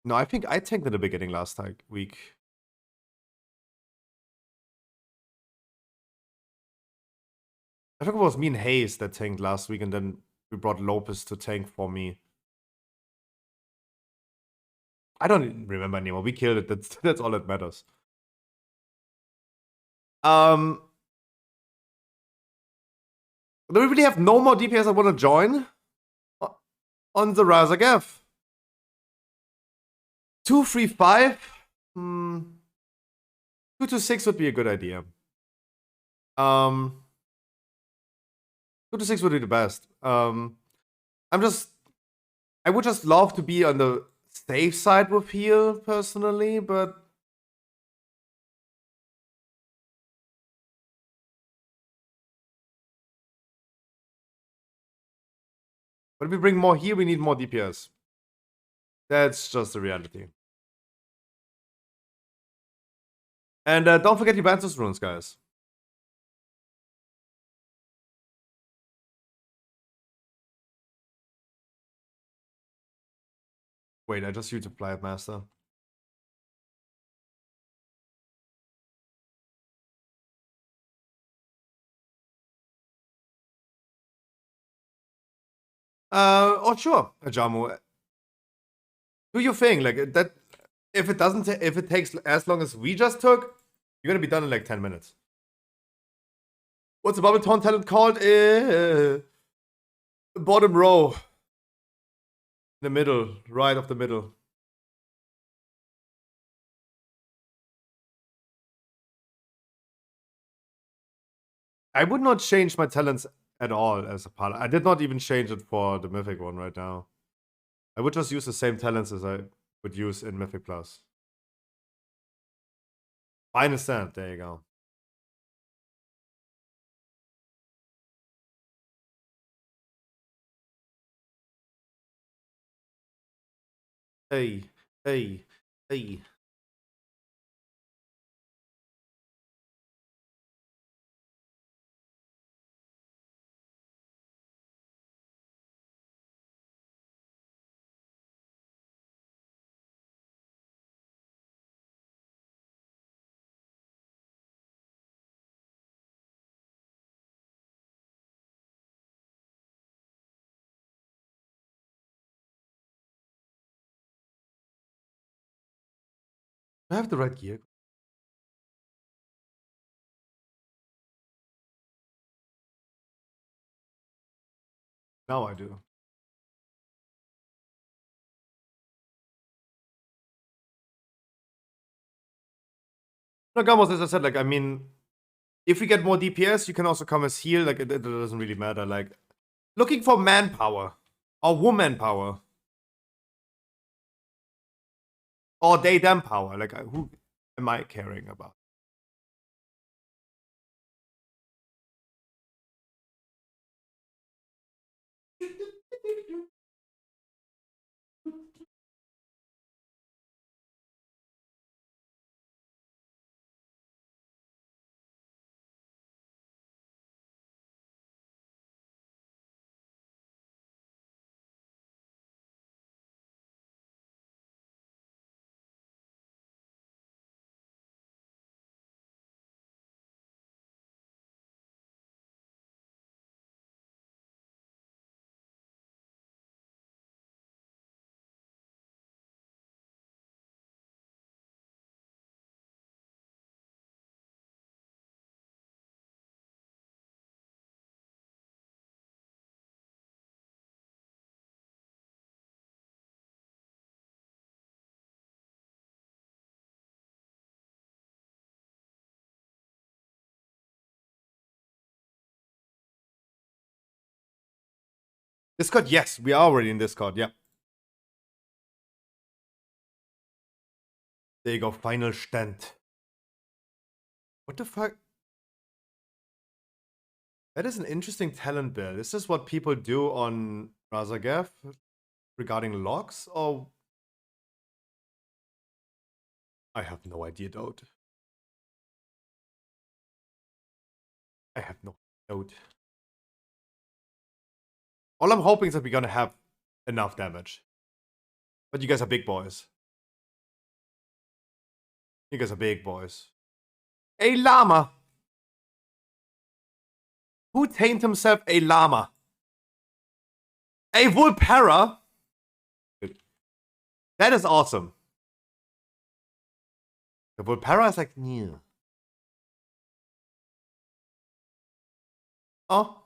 No, I think I tanked in the beginning last week. I think it was me and Hayes that tanked last week, and then we brought Lopez to tank for me. I don't remember anymore. We killed it. That's all that matters. Do we really have no more DPS I want to join? On the Razagev? 2-3-5? 2-6 would be a good idea. 2-6 would be the best. I would just love to be on the safe side with heal, personally, but if we bring more heal, we need more DPS. That's just the reality. And don't forget your Bantus runes, guys. Wait, I just used Applied Master. Oh sure, Ajamu. Do your thing, like that. If it takes as long as we just took, you're gonna be done in like 10 minutes. What's the Bubble Taunt talent called? Bottom row. In the middle, right of the middle. I would not change my talents at all as a pilot. I did not even change it for the Mythic one right now. I would just use the same talents as I would use in Mythic Plus. I understand. There you go. Hey, hey, hey. Do I have the right gear? Now I do. No, Gamos, as I said, like, I mean, if we get more DPS, you can also come as heal. Like, it doesn't really matter. Like, looking for manpower or woman power or they them power. Like, who am I caring about? Discord, yes, we are already in Discord, yeah. There you go, final stand. What the fuck? That is an interesting talent build. Is this what people do on Razagav regarding logs, or I have no idea, dude. I have no idea. All I'm hoping is that we're gonna have enough damage. But you guys are big boys. You guys are big boys. A llama! Who tamed himself a llama? A Vulpera? That is awesome. The Vulpera is like, new. Oh.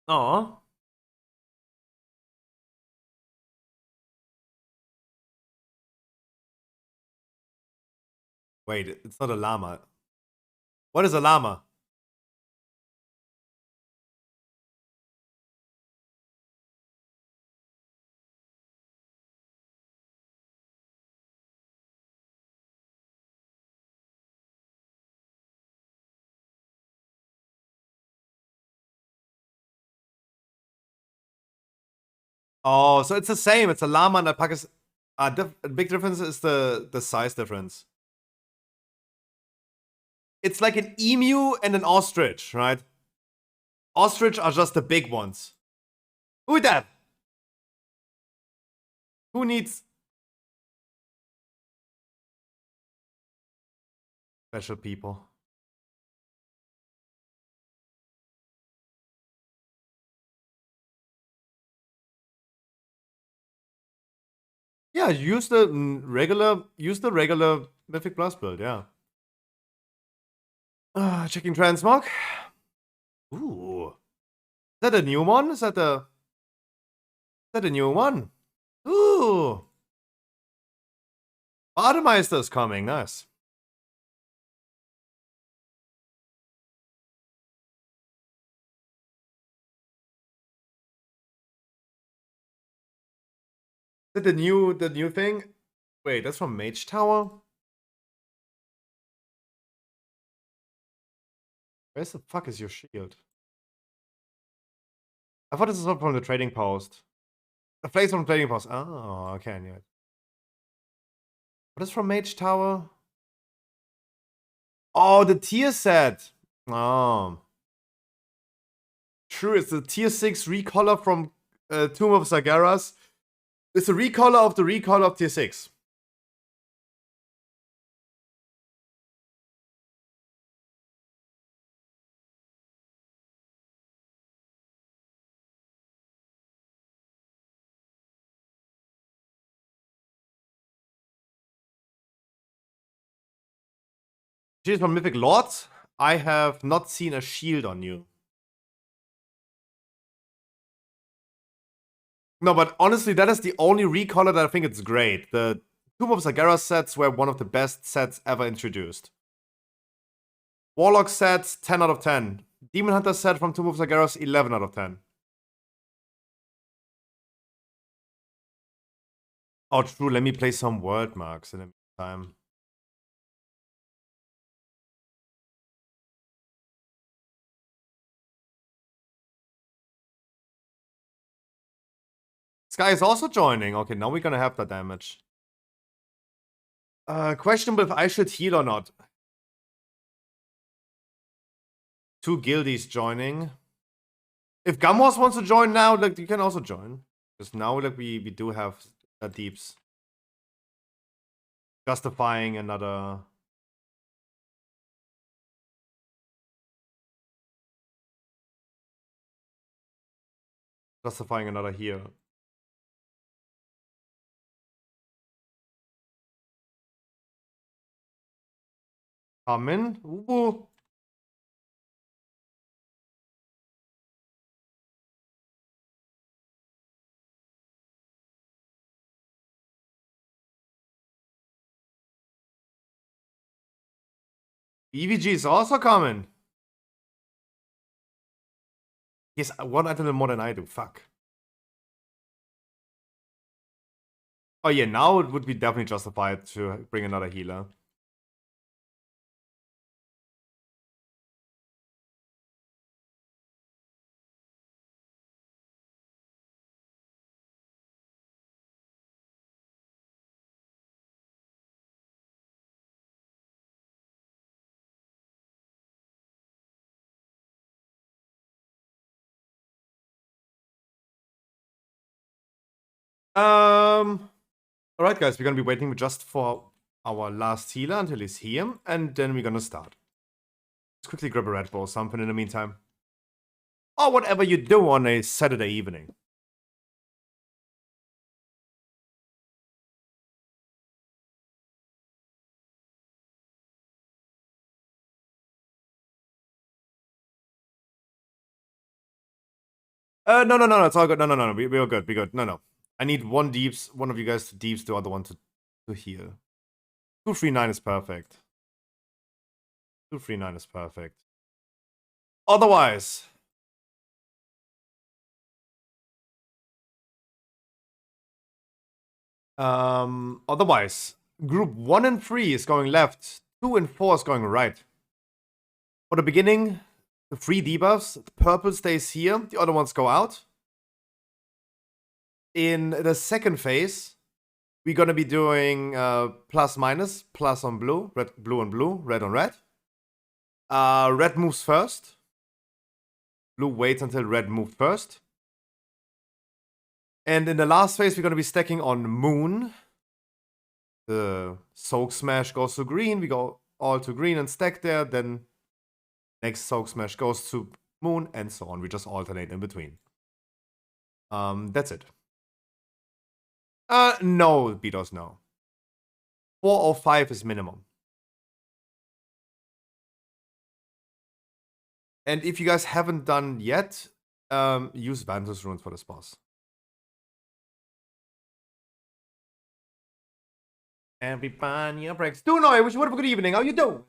Oh. Wait, it's not a llama. What is a llama? Oh, so it's the same. It's a llama and alpaca. The big difference is the size difference. It's like an emu and an ostrich, right? Ostrich are just the big ones. Who that? Who needs special people? Yeah, use the regular Mythic Plus build, yeah. Checking Transmog. Ooh. Is that a new one? Is that a new one? Ooh. Bademeister's coming, nice. Is that the new thing? Wait, that's from Mage Tower? Where the fuck is your shield? I thought this was from the trading post. The place from the trading post. Oh, okay, I knew it. What is from Mage Tower? Oh, the tier set. Oh. True, it's the tier 6 recolor from Tomb of Sargeras. It's a recolor of the recolor of tier 6. She's from Mythic Lords. I have not seen a shield on you. No, but honestly, that is the only recolor that I think it's great. The Tomb of Sargeras sets were one of the best sets ever introduced. Warlock sets, 10 out of 10. Demon Hunter set from Tomb of Sargeras, 11 out of 10. Oh, true. Let me play some word marks in the meantime. Sky is also joining. Okay, now we're gonna have the damage. Questionable if I should heal or not. 2 guildies joining. If Gamos wants to join now, like you can also join. Because now like we do have deeps. Justifying another. Justifying another here. Come in. Ooh. EVG is also coming. Yes, one item more than I do. Fuck. Oh yeah, now it would be definitely justified to bring another healer. Alright guys, we're gonna be waiting just for our last healer until he's here, and then we're gonna start. Let's quickly grab a Red Bull or something in the meantime. Or whatever you do on a Saturday evening. No, it's all good. No, we're good, we're good. No. I need one deeps, one of you guys to deeps, the other one to heal. 239 is perfect. 239 is perfect. Otherwise... otherwise, group 1 and 3 is going left, 2 and 4 is going right. For the beginning, the 3 debuffs, the purple stays here, the other ones go out. In the second phase, we're gonna be doing plus minus, plus on blue, blue on blue, red on red. Red moves first. Blue waits until red moved first. And in the last phase, we're gonna be stacking on moon. The soak smash goes to green, we go all to green and stack there, then next soak smash goes to moon, and so on. We just alternate in between. That's it. No, Beatles, no. 4 or 5 is minimum. And if you guys haven't done yet, use Vantus runes for this boss. Everybody breaks. Duno, I wish you would have a good evening. How you doing?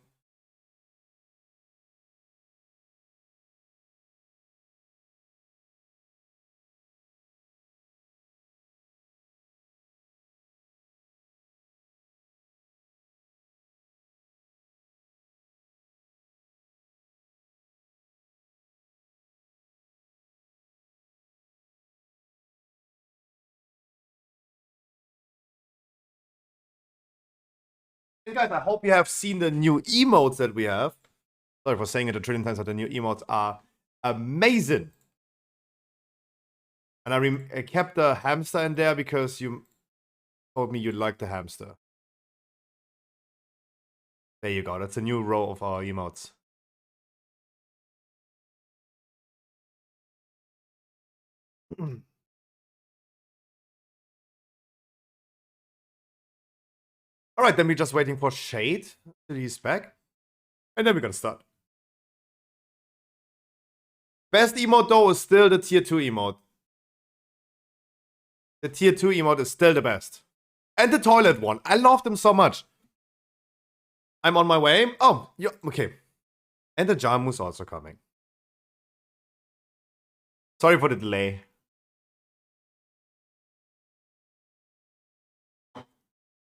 Hey guys, I hope you have seen the new emotes that we have. Sorry for saying it a trillion times, but the new emotes are amazing. And I kept the hamster in there because you told me you liked the hamster. There you go. That's a new row of our emotes. Alright, then we're just waiting for Shade till he's back. And then we're gonna start. Best emote though is still the tier 2 emote. The tier 2 emote is still the best. And the toilet one. I love them so much. I'm on my way. Oh, yeah, okay. And the Jamu's also coming. Sorry for the delay.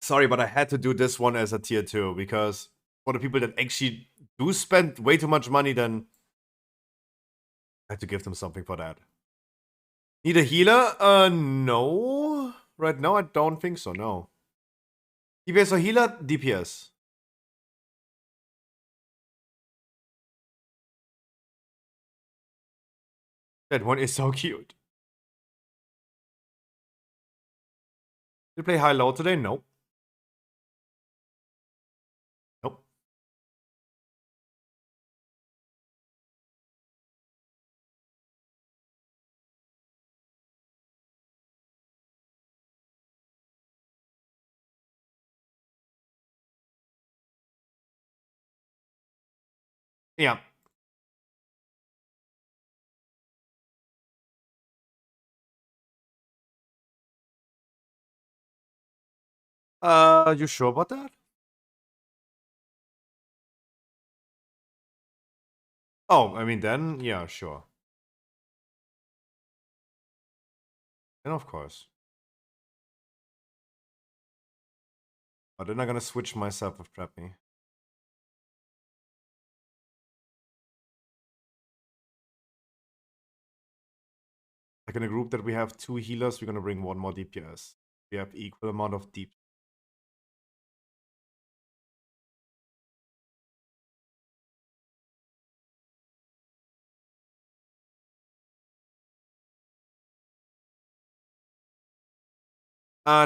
Sorry, but I had to do this one as a tier 2 because for the people that actually do spend way too much money, then I had to give them something for that. Need a healer? No. Right now, I don't think so, no. DPS or healer? DPS. That one is so cute. Did you play high-low today? Nope. Nope. Yeah. You sure about that? Oh, I mean, then, yeah, sure. And of course. But then I'm gonna switch myself with Trap Me. Like in a group that we have 2 healers, we're gonna bring 1 more DPS. We have equal amount of deep.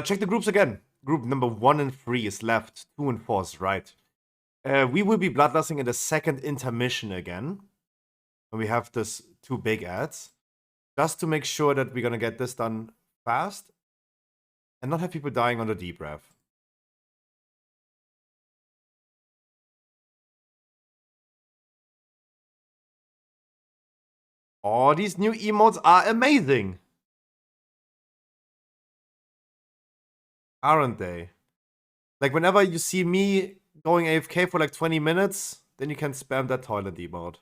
Check the groups again. Group number 1 and 3 is left, 2 and 4 is right. We will be bloodlusting in the second intermission again. When we have this 2 big ads. Just to make sure that we're gonna get this done fast. And not have people dying on the deep rev. Oh, these new emotes are amazing! Aren't they? Like, whenever you see me going AFK for like 20 minutes, then you can spam that toilet emote.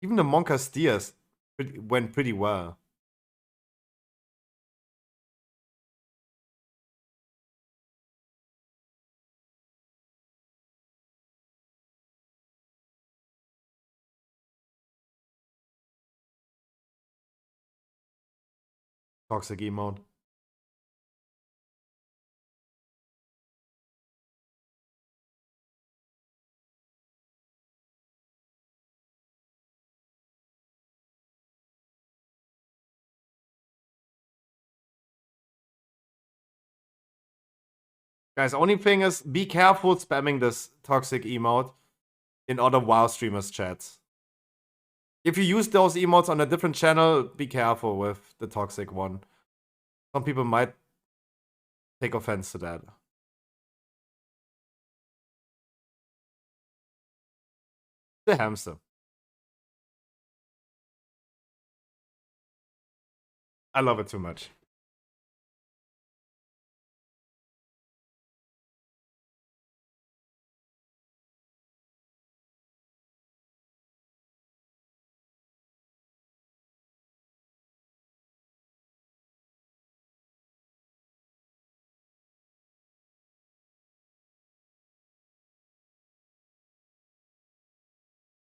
Even the Monka Steers went pretty well. Toxic emote. Guys, only thing is, be careful spamming this toxic emote in other WoW streamers' chats. If you use those emotes on a different channel, be careful with the toxic one. Some people might take offense to that. The hamster. I love it too much.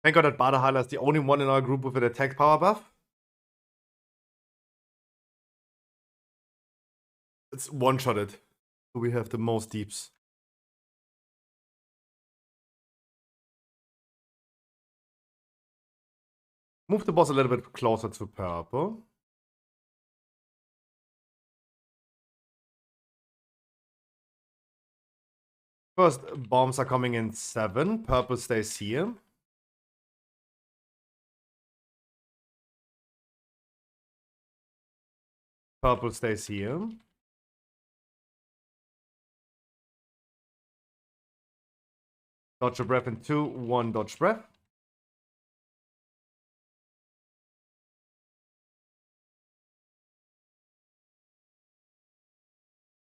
Thank God that Badahala is the only one in our group with an attack power buff. It's one-shotted. So we have the most deeps. Move the boss a little bit closer to purple. First, bombs are coming in 7. Purple stays here. Purple stays here. Dodge a breath in 2, 1 dodge breath.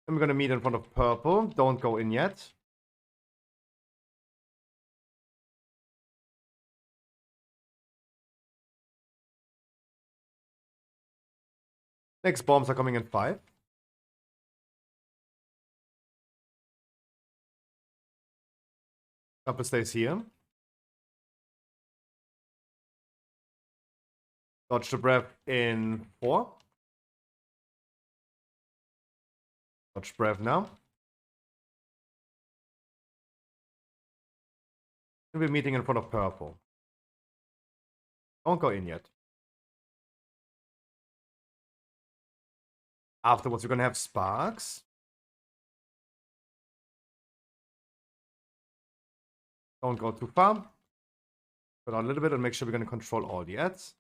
And we're gonna meet in front of purple. Don't go in yet. Next bombs are coming in 5. Purple stays here. Dodge the breath in 4. Dodge breath now. And we're meeting in front of purple. Don't go in yet. Afterwards, we're gonna have sparks. Don't go too far. Put on a little bit and make sure we're gonna control all the ads.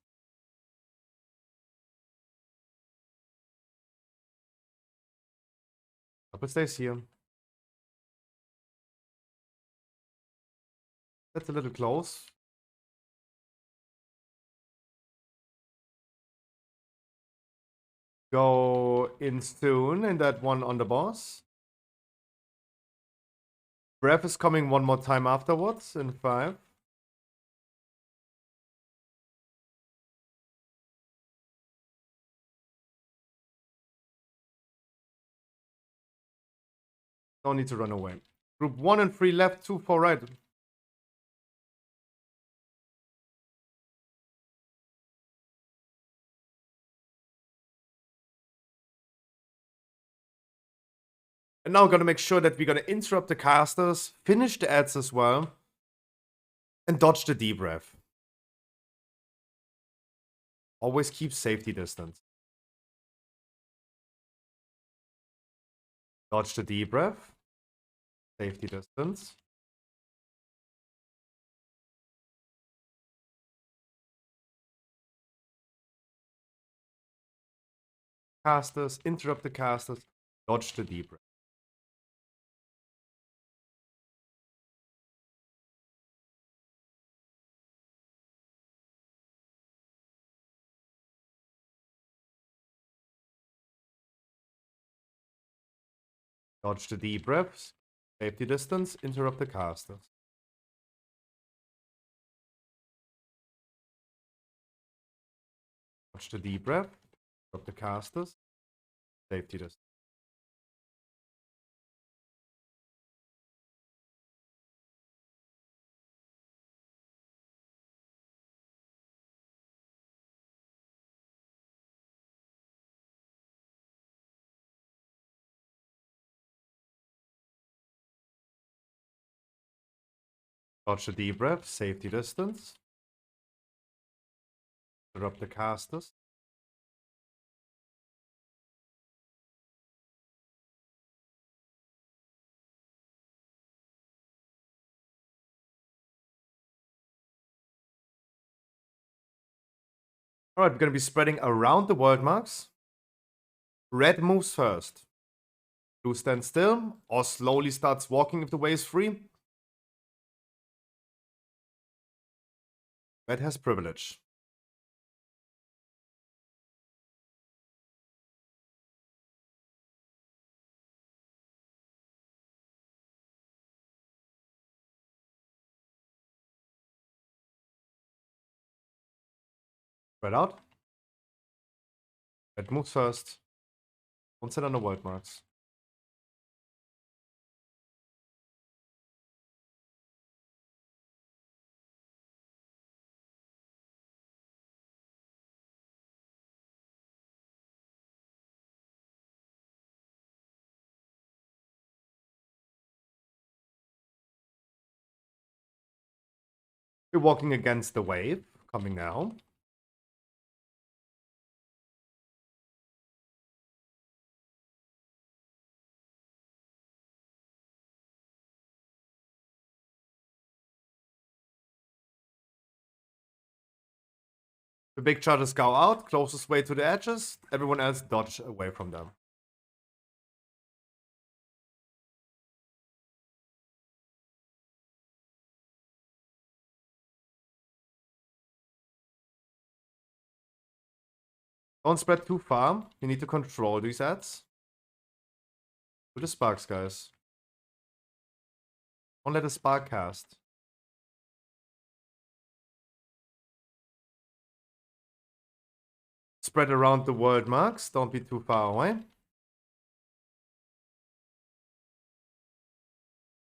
Purple stays here. That's a little close. Go in soon in that one on the boss. Breath is coming one more time afterwards in 5. No need to run away. Group 1 and 3 left, 2 4 right. And now we're going to make sure that we're going to interrupt the casters, finish the ads as well, and dodge the deep breath. Always keep safety distance. Dodge the deep breath. Safety distance. Casters, interrupt the casters, dodge the deep breath. Dodge the deep breaths, safety distance, interrupt the casters. Dodge the deep breath, interrupt the casters, safety distance. Dodge the deep breath, safety distance. Interrupt the casters. Alright, we're going to be spreading around the world marks. Red moves first. Blue stands still or slowly starts walking if the way is free. Red has privilege. Spread out. Red moves first. Don't sit on the world marks. We're walking against the wave, coming now. The big chargers go out, closest way to the edges. Everyone else dodge away from them. Don't spread too far. You need to control these ads. Do the sparks, guys. Don't let a spark cast. Spread around the world marks. Don't be too far away.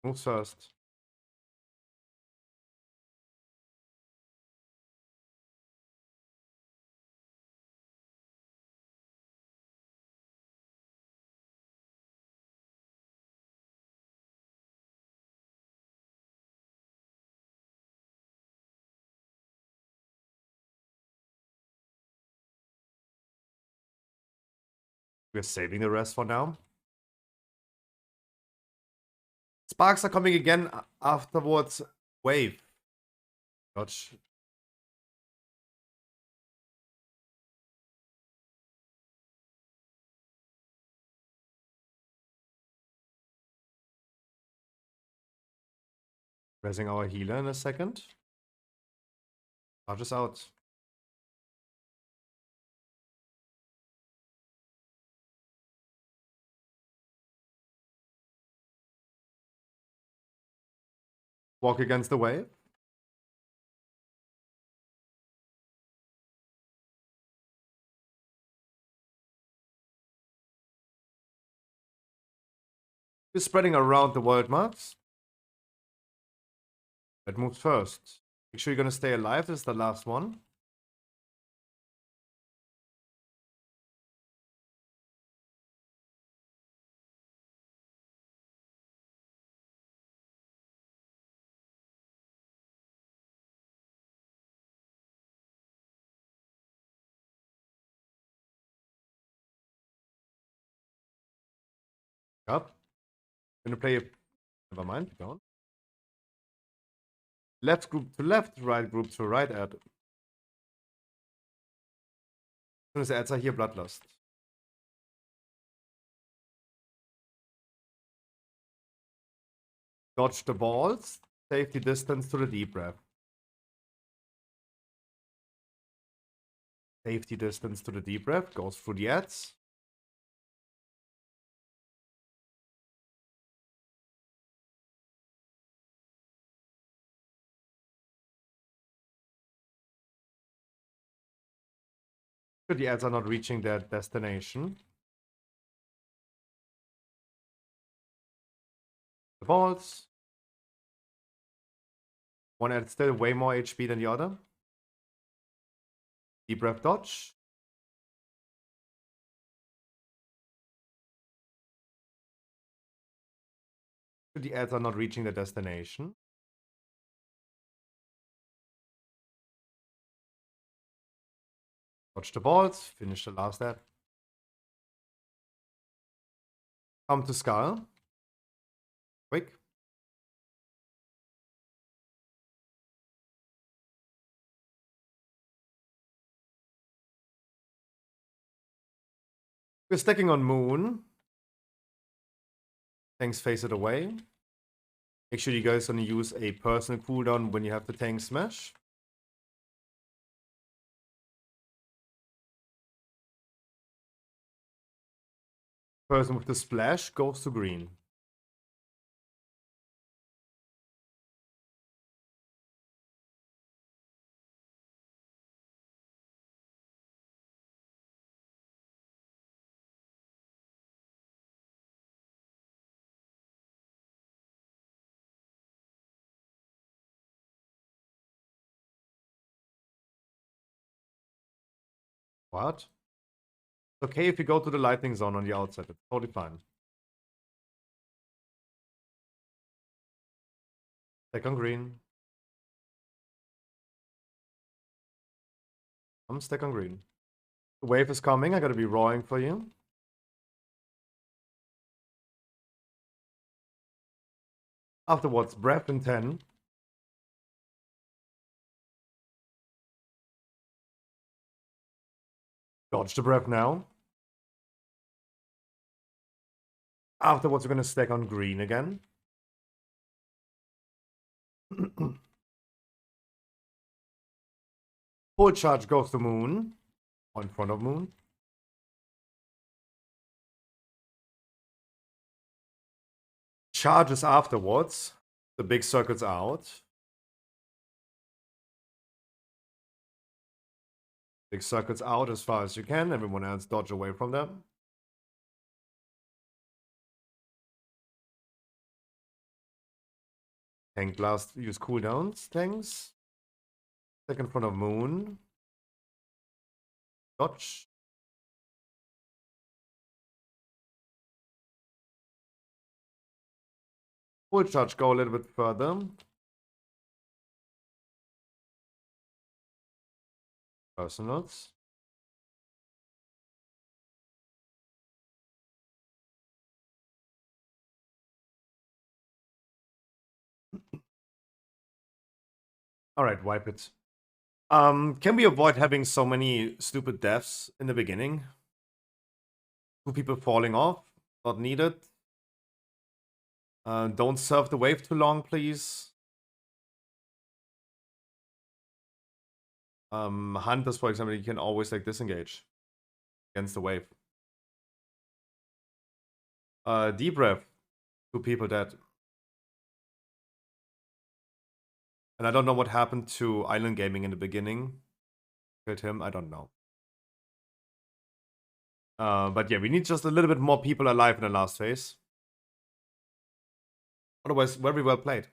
Move first. We're saving the rest for now. Sparks are coming again afterwards. Wave. Dodge. Raising our healer in a second. Charges out. Walk against the wave. We're spreading around the world maps. That moves first. Make sure you're gonna stay alive. This is the last one. Up. Gonna play a... Never mind, don't. Left group to left, right group to right add. As soon as the adds are here, Bloodlust. Dodge the balls. Safety distance to the deep breath. Safety distance to the deep breath. Goes through the ads. The ads are not reaching their destination. The balls. One ad still way more HP than the other. Deep breath dodge. The ads are not reaching their destination. Dodge the balls. Finish the last ad. Come to Skull. Quick. We're stacking on Moon. Tanks face it away. Make sure you guys only use a personal cooldown when you have the tank smash. Person with the splash goes to green. What? It's okay if you go to the lightning zone on the outside. It's totally fine. Stack on green. I'm stack on green. The wave is coming. I gotta be roaring for you. Afterwards, breath in 10. Dodge the breath now. Afterwards, we're gonna stack on green again. Full charge goes to Moon. In front of Moon. Charges afterwards. The big circle's out. Big circles out as far as you can. Everyone else dodge away from them. Tank blast, use cooldowns. Tanks. Second front of Moon. Dodge. Full charge, go a little bit further. Personals. All right, wipe it. Can we avoid having so many stupid deaths in the beginning? 2 people falling off, not needed. Don't serve the wave too long, please. Hunters, for example, you can always like disengage against the wave. Deep breath. 2 people dead. And I don't know what happened to Island Gaming in the beginning. Killed him, I don't know. But yeah, we need just a little bit more people alive in the last phase. Otherwise, very well played.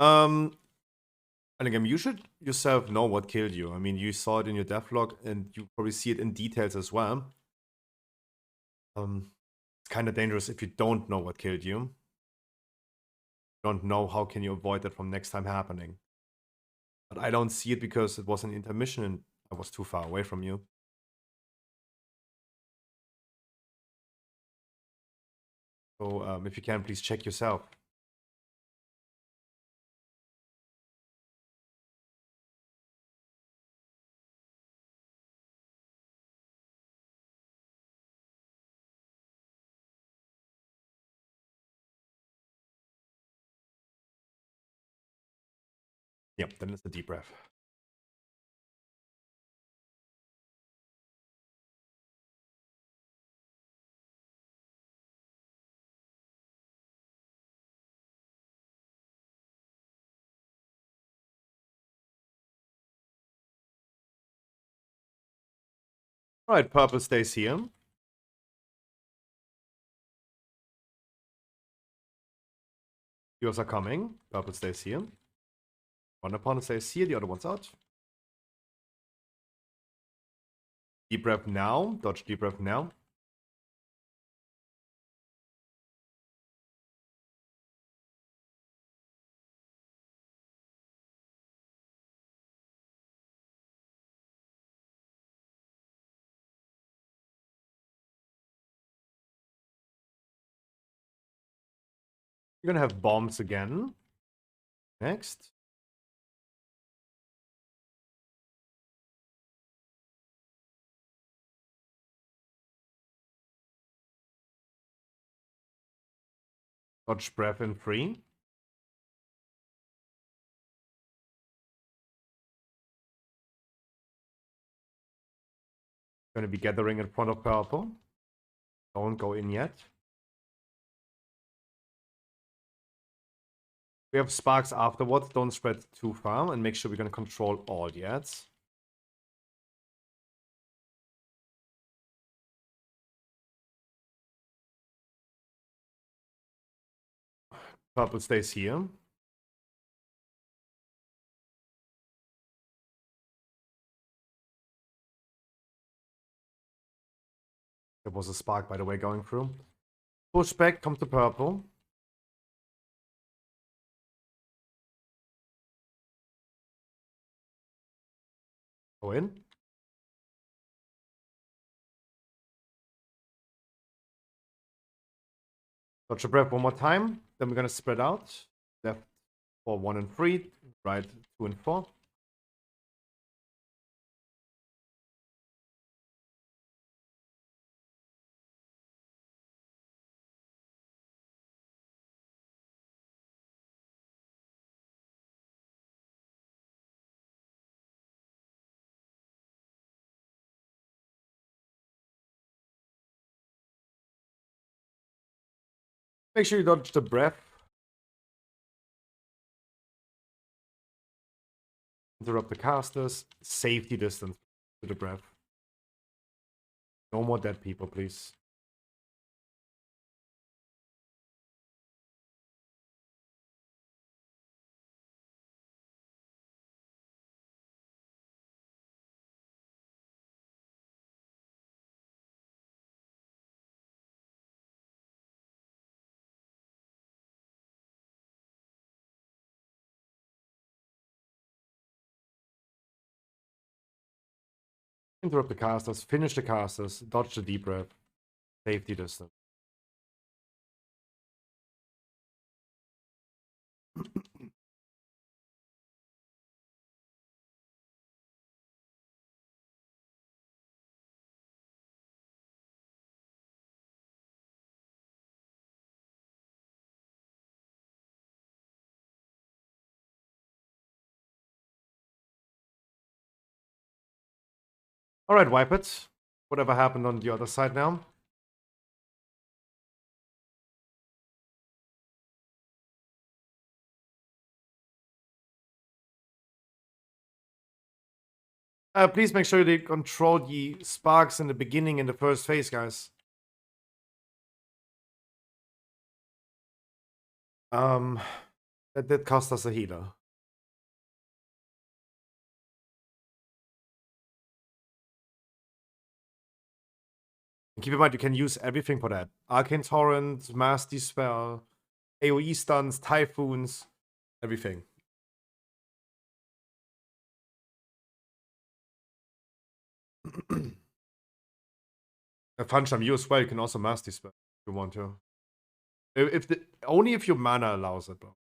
And again, you should yourself know what killed you. I mean, you saw it in your devlog, and you probably see it in details as well. It's kind of dangerous if you don't know what killed you. Don't know how can you avoid that from next time happening. But I don't see it because it was an intermission and I was too far away from you. So if you can, please check yourself. Yep, then it's a deep breath. Alright, purple stays here. Yours are coming. Purple stays here. One opponent stays here, the other one's out. Deep breath now. Dodge deep breath now. You're gonna have bombs again. Next. Dodge breath in 3. Gonna be gathering in front of purple. Don't go in yet. We have sparks afterwards. Don't spread too far and make sure we're gonna control all the ads. Purple stays here. There was a spark, by the way, going through. Push back, come to purple. Go in. Dodge your breath one more time. Then we're gonna spread out. Left for 1 and 3. Right 2 and 4. Make sure you dodge the breath. Interrupt the casters. Safety distance to the breath. No more dead people, please. Interrupt the casters. Finish the casters. Dodge the deep breath. Safety distance. All right, wipe it. Whatever happened on the other side now. Please make sure you control the sparks in the beginning in the first phase, guys. That did cost us a healer. And keep in mind, you can use everything for that. Arcane Torrent, Mass Dispel, AoE stuns, Typhoons, everything. A Punch you as well, you can also Mass Dispel if you want to. Only if your mana allows it, bro.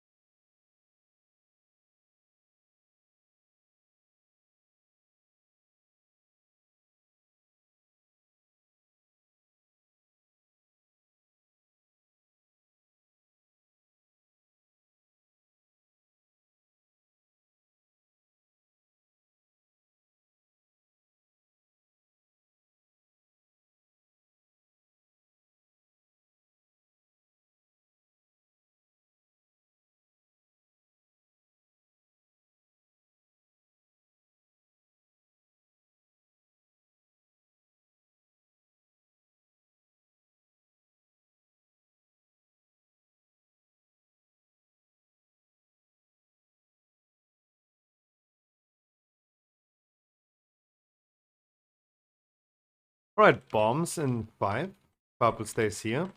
Alright, bombs in 5. Purple stays here.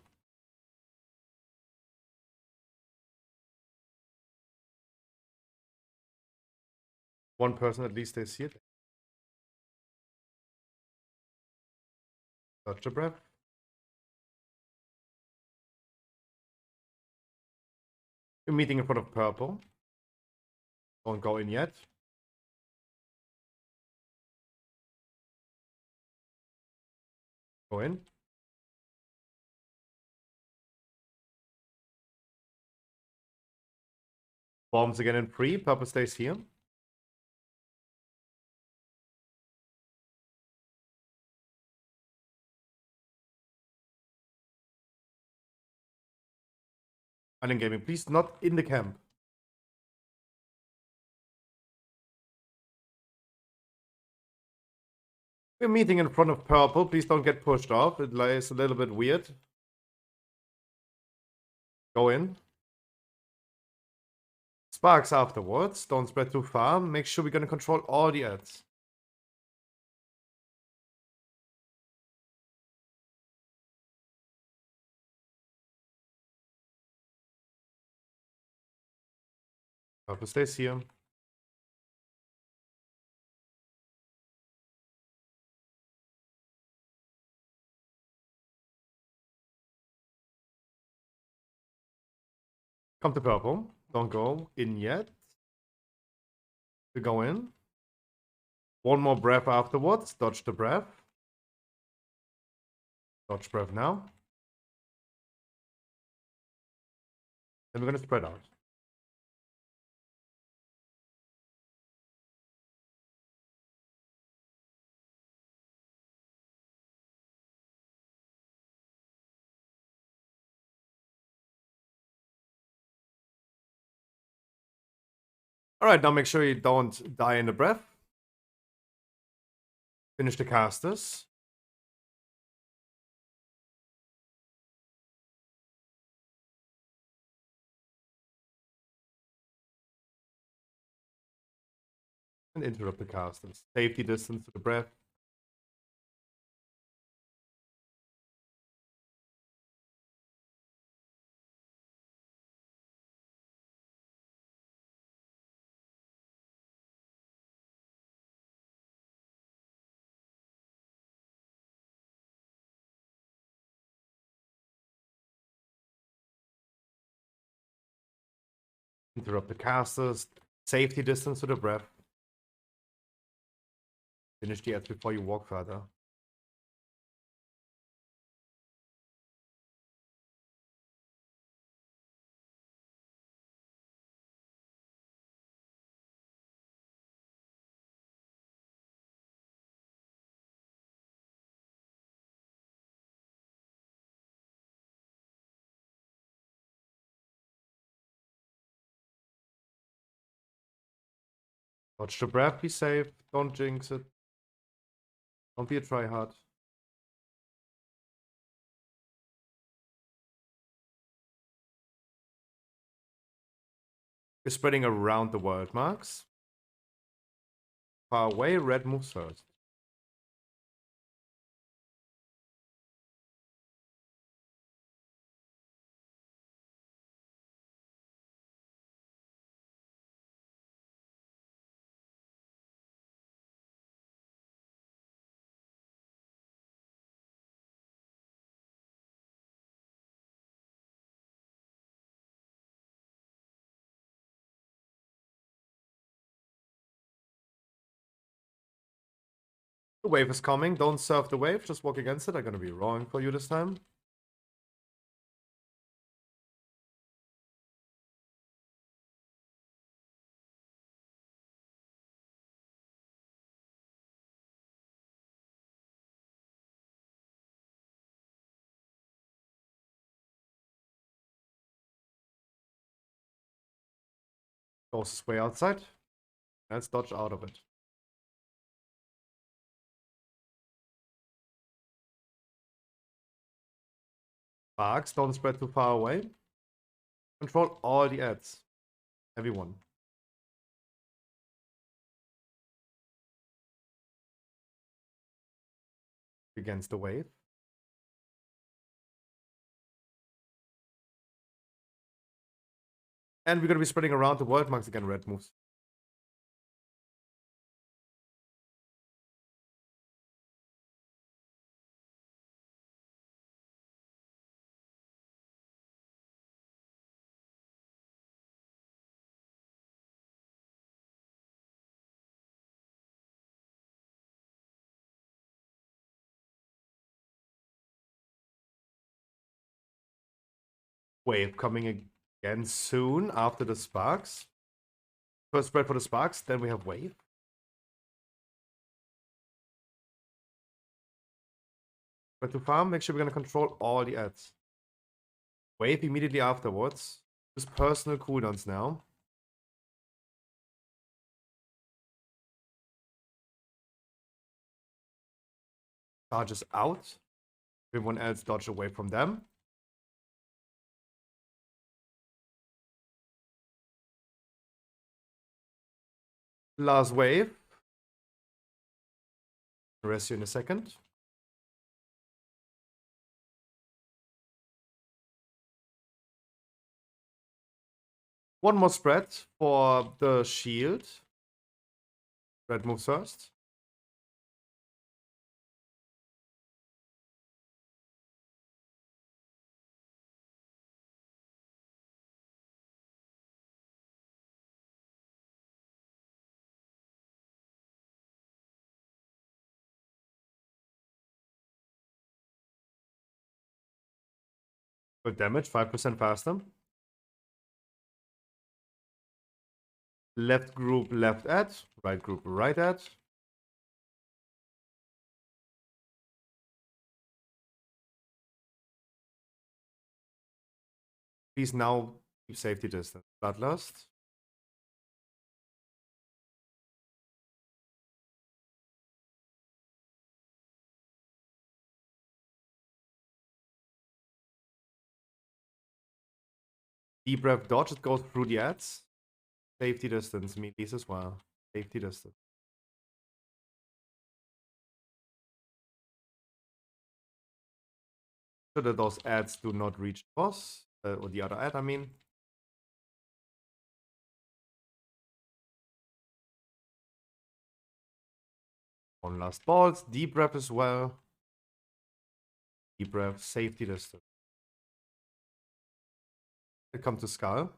One person at least stays here. Dodge the breath. You're meeting in front of purple. Don't go in yet. Go in. Bombs again in 3. Purple stays here. Island Gaming, please not in the camp. We're meeting in front of purple. Please don't get pushed off. It lies a little bit weird. Go in. Sparks afterwards. Don't spread too far. Make sure we're going to control all the ads. Purple stays here. Come to purple. Don't go in yet. We go in. One more breath afterwards. Dodge the breath. Dodge breath now. Then we're going to spread out. Alright, now make sure you don't die in the breath. Finish the casters. And interrupt the casters. Safety distance to the breath. Interrupt the casters. Safety distance to the breath. Finish the ads before you walk further. Watch the breath, be safe. Don't jinx it. Don't be a tryhard. We're spreading around the world, Marks. Far away, red moves first. The wave is coming. Don't surf the wave. Just walk against it. I'm gonna be wrong for you this time. Closest way outside. Let's dodge out of it. Sparks, don't spread too far away. Control all the ads. Everyone. Against the wave. And we're gonna be spreading around the world. Marks again, red moves. Wave coming again soon after the sparks. First spread for the sparks, then we have wave. But to farm, make sure we're gonna control all the ads. Wave immediately afterwards. Use personal cooldowns now. Charges out. Everyone else dodge away from them. Last wave. Rest you in a second. One more spread for the shield. Red moves first. Good damage, 5% faster. Left group, left ad. Right group, right ad. Please now keep safety distance. Bloodlust. Deep breath dodge, it goes through the ads. Safety distance, meaties as well. Safety distance. So that those ads do not reach the boss, or the other ad, I mean. One last balls, deep breath as well. Deep breath, safety distance. Come to Skull.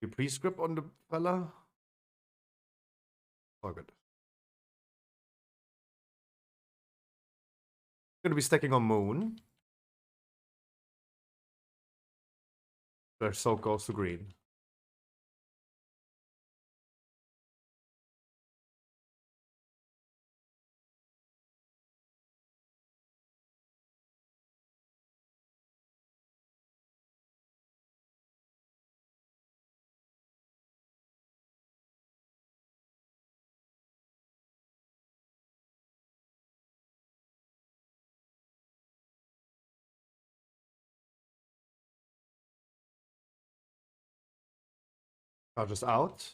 You pre-script on the fella? Oh, good. Gonna be stacking on Moon. Their soak goes to green. Charges out.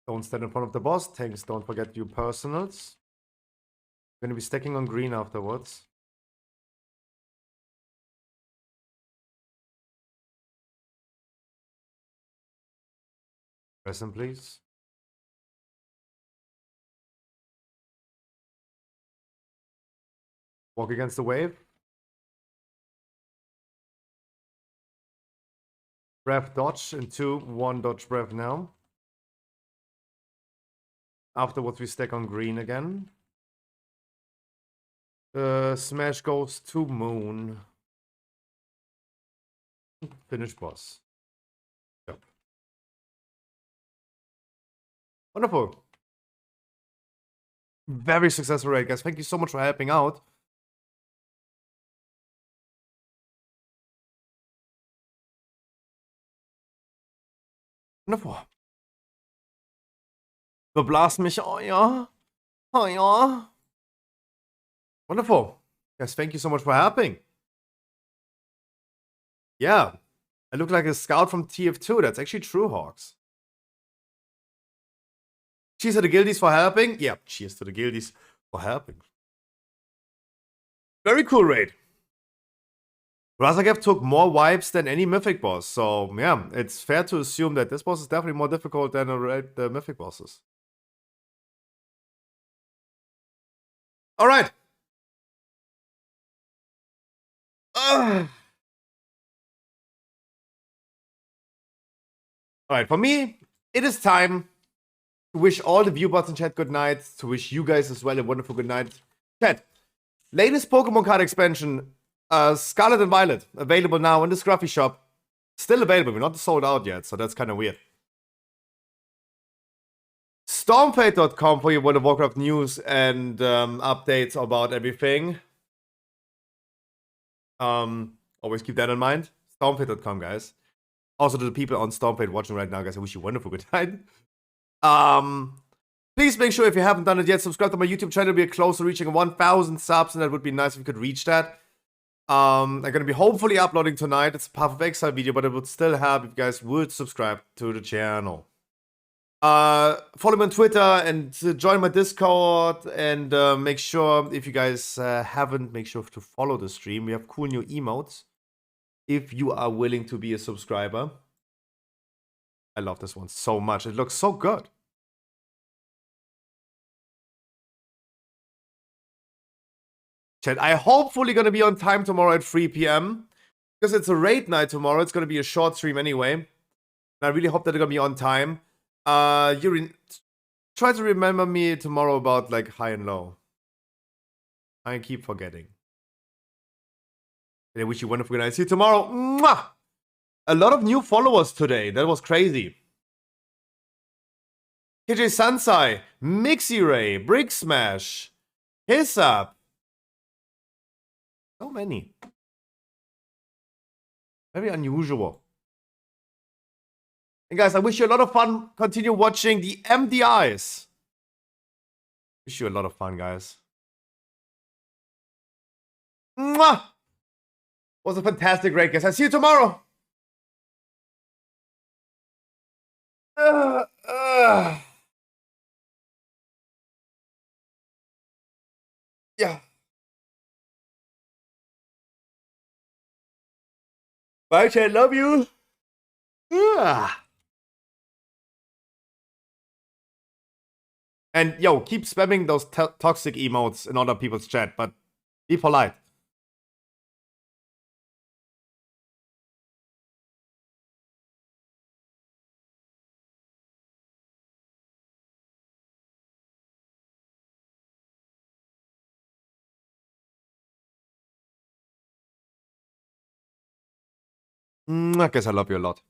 Don't stand in front of the boss. Tanks, don't forget your personals. Gonna be stacking on green afterwards. Present, please. Walk against the wave. Breath dodge into 1 dodge breath now. Afterwards, we stack on green again. Smash goes to Moon. Finish boss. Yep. Wonderful. Very successful raid, guys. Thank you so much for helping out. Wonderful. Beblast mich, oh ja. Oh ja. Wonderful. Guys, thank you so much for helping. Yeah. I look like a scout from TF2. That's actually true, Hawks. Cheers to the guildies for helping. Yeah, cheers to the guildies for helping. Very cool raid. Razagav took more wipes than any mythic boss. So, yeah, it's fair to assume that this boss is definitely more difficult than the mythic bosses. Alright. Alright, for me, it is time to wish all the viewbots in chat good night. To wish you guys as well a wonderful good night. Chat, latest Pokemon card expansion, Scarlet and Violet, available now in the Scruffy shop. Still available, we're not sold out yet, so that's kind of weird. Stormfate.com for your World of Warcraft news and updates about everything. Always keep that in mind. Stormfate.com, guys. Also to the people on Stormfate watching right now, guys, I wish you a wonderful good night. Please make sure if you haven't done it yet, subscribe to my YouTube channel. We're close to reaching 1,000 subs, and that would be nice if we could reach that. I'm gonna be hopefully uploading tonight. It's a Path of Exile video, but I would still help if you guys would subscribe to the channel. Follow me on Twitter and join my Discord, and make sure, if you guys haven't, make sure to follow the stream. We have cool new emotes if you are willing to be a subscriber. I love this one so much. It looks so good. Chat, I hopefully gonna be on time tomorrow at 3 p.m. because it's a raid night tomorrow. It's gonna be a short stream anyway. And I really hope that they're gonna be on time. Try to remember me tomorrow about like high and low. I keep forgetting. And I wish you a wonderful good night. See you tomorrow. Mwah! A lot of new followers today. That was crazy. KJ Sansai, Mixie Ray, Brick Smash, Hiss Up. So many. Very unusual. And guys, I wish you a lot of fun. Continue watching the MDIs. Wish you a lot of fun, guys. Mwah! Was a fantastic raid, guys. I'll see you tomorrow. Yeah. Bye, chat. Love you. And yo, keep spamming those toxic emotes in other people's chat, but be polite. I guess I love you a lot.